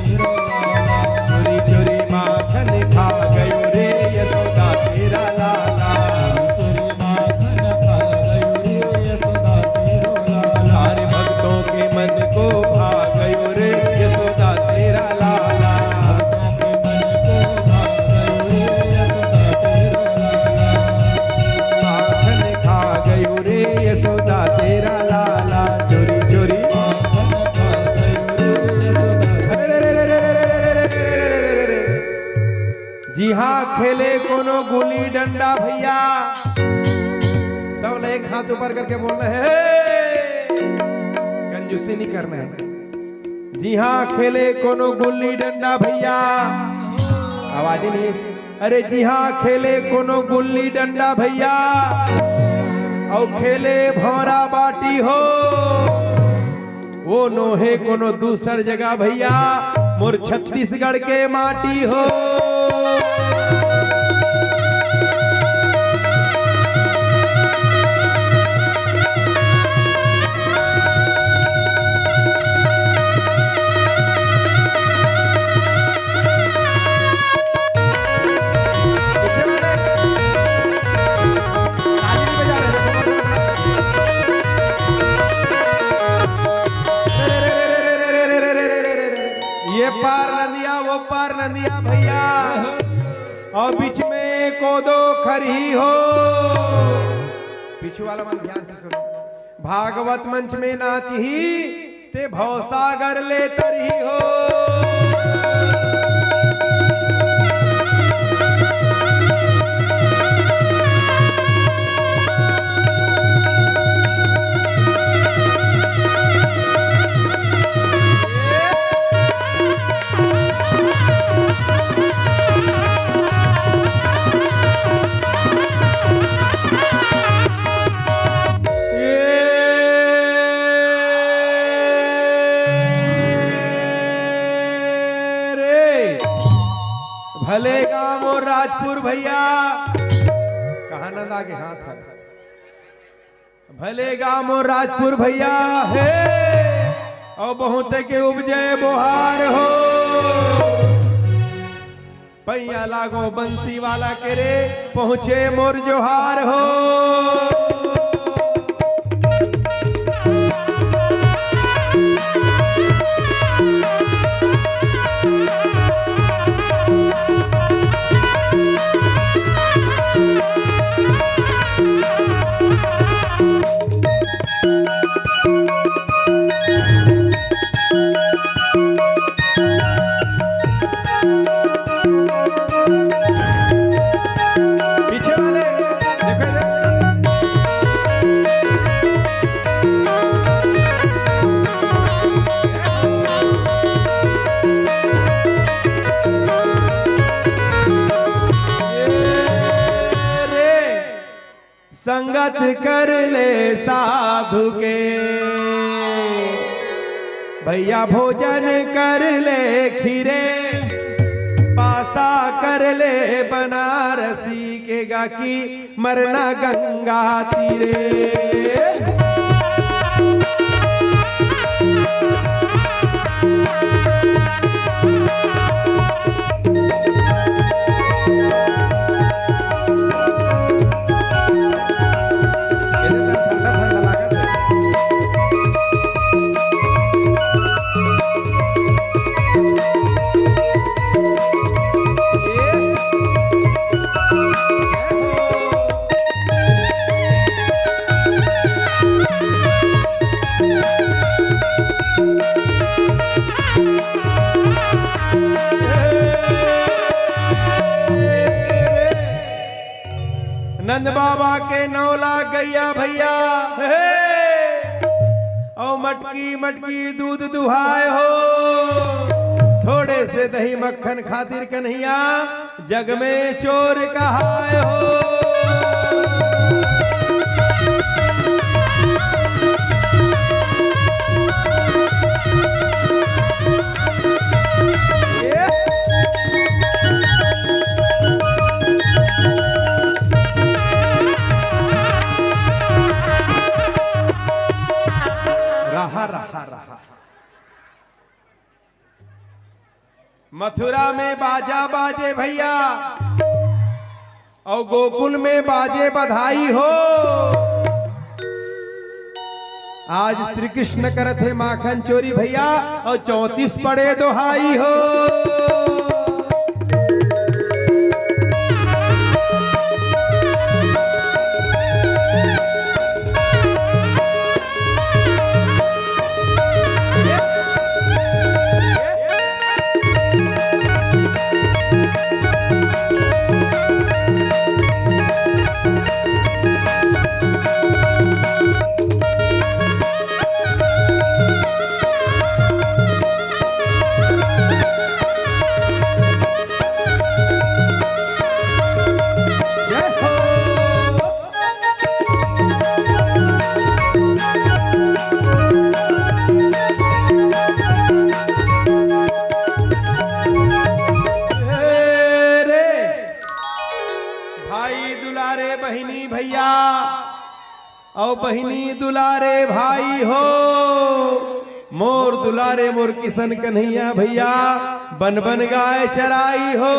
A: यशोदा तेरा लाला, चोरी चोरी माखन खा गयो रे यशोदा तेरा लाला, चोरी माखन खा गयो रे यशोदा तेरा लाला, सारे भक्तों के मन को भा गयो रे यशोदा तेरा लाला, यशोदा तेरा लाला, चोरी चोरी जी हाँ खेले कोनो गुली डंडा भैया, सब एक हाथ ऊपर करके बोलना है, कंजूसी नहीं करना है। जी हाँ खेले कोनो गुल्ली डंडा भैया, आवाज ही नहीं। अरे जी हाँ खेले कोनो गुल्ली डंडा भैया, और खेले भौरा बाटी हो, वो नोहे कोनो दूसर जगह भैया, मोर छत्तीसगढ़ के माटी हो। पार नदिया वो पार नदिया भैया, और बीच में कोदो खरी हो। पीछू वाला मन ध्यान से सुनो। भागवत मंच में नाच ही ते भवसागर ले तरही हो। भले गांव और राजपुर भैया कहा नंद आगे हाथ है। भले गांव और राजपुर भैया है और बहुत के उपजे बोहार हो। पैया लागो बंसी वाला के रे पहुंचे मोर जोहार हो। संगत कर ले साधु के भैया भोजन कर ले खीरे। पासा कर ले बनारसी के गाकी मरना गंगा तीरे। नंद बाबा के 9 लाख गैया भैया और मटकी मटकी दूध दुहाए हो। थोड़े से दही मक्खन खातिर कन्हैया जग में चोर कहाए हो। रहा मथुरा में बाजा बाजे भैया और गोकुल में बाजे बधाई हो। आज श्री कृष्ण करत है माखन चोरी भैया और 34 पड़े दोहाई हो। और बहिनी दुलारे भाई हो। मोर दुलारे मोर किशन कन्हैया भैया बन बन गाय चराई हो।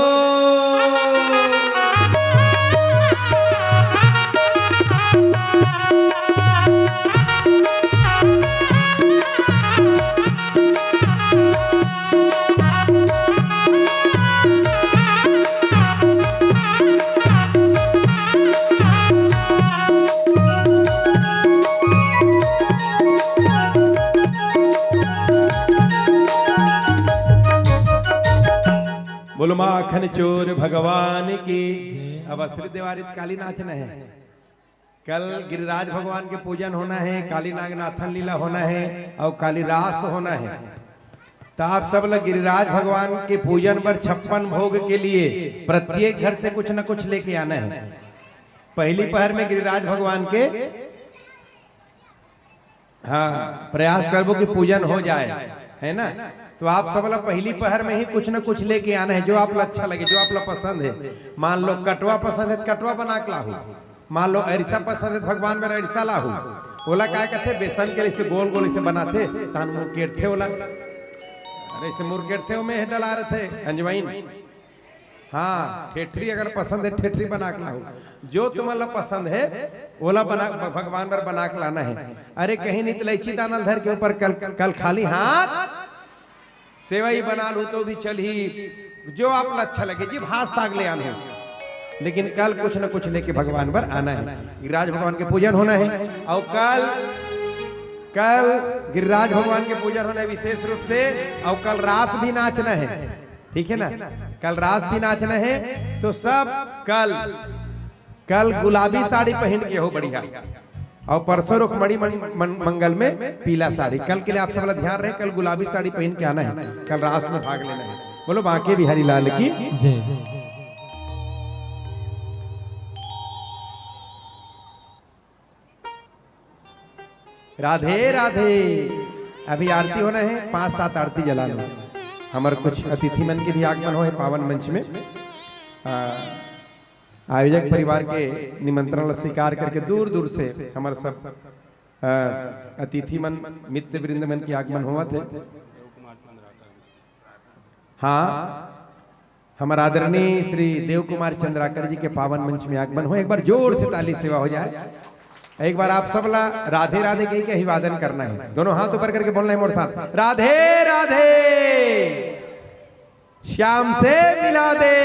A: बोल माखन चोर भगवान की। अब अस्त्री देवारित काली नाचना है। कल गिरिराज भगवान के पूजन होना है, काली नागनाथन लीला होना है और काली रास होना है। तो आप सब लोग गिरिराज भगवान के पूजन पर 56 भोग के लिए प्रत्येक घर से कुछ न कुछ लेके आना है। पहली पहर में गिरिराज भगवान के हाँ प्रयास करबो कि पूजन हो जाए, है ना। तो आप सब लोग पहली पहर में ही कुछ न कुछ लेके आना है, जो आप लोग अच्छा लगे, जो आप लोग पसंद है। मान लो कटवा पसंद है तो कटवा बना के लाहू, मान लो अरिसा पसंद है तो भगवान में अरिसा लाहू। ओला क्या कहते बेसन के लिए गोल गोल इसे बनाते तान मुंह केटते ओला, अरे इसे मुर्गेटते में डला रहे थे अंजवाइन। हाँ ठेठरी अगर पसंद है ठेठरी बना के लाओ, जो तुम्हारा पसंद है ओला बना भगवान पर बना के लाना है। अरे कहीं नहीं इलायची दाना धर के ऊपर कल खाली हाथ सेवई बना लू तो भी चल ही, जो आप अच्छा लगे जी भात साग ले आना, लेकिन कल कुछ न कुछ लेके भगवान पर आना है। गिरिराज भगवान के पूजन होना है और कल गिरिराज भगवान के पूजन होना है विशेष रूप से। और कल रास भी नाचना है, ठीक है ना। कल रास भी नाचना है तो सब कल गुलाबी साड़ी पहन के हो बढ़िया, और परसों रुक्मणी मंगल में पीला साड़ी। कल के लिए आप सब लोग ध्यान रहे, कल गुलाबी साड़ी पहन के आना है, कल रास में भाग लेना है। बोलो बांके बिहारी लाल की
B: जय।
A: राधे राधे। अभी आरती होना है, 5-7 आरती जला लो। हमारे कुछ अतिथि मन के भी आगमन हो है पावन मंच में। आयोजक परिवार के निमंत्रण स्वीकार करके दूर दूर से हमारे सब अतिथि मन मित्र वृंद मन के आगमन हुआ थे। हाँ हमारा आदरणीय श्री देव कुमार चंद्राकर जी के पावन मंच में आगमन हो। एक बार जोर से ताली सेवा हो जाए। एक बार आप सब ला राधे राधे कह के अभिवादन करना है, दोनों हाथ ऊपर करके बोलना है मोर साथ, राधे राधे श्याम से मिला दे।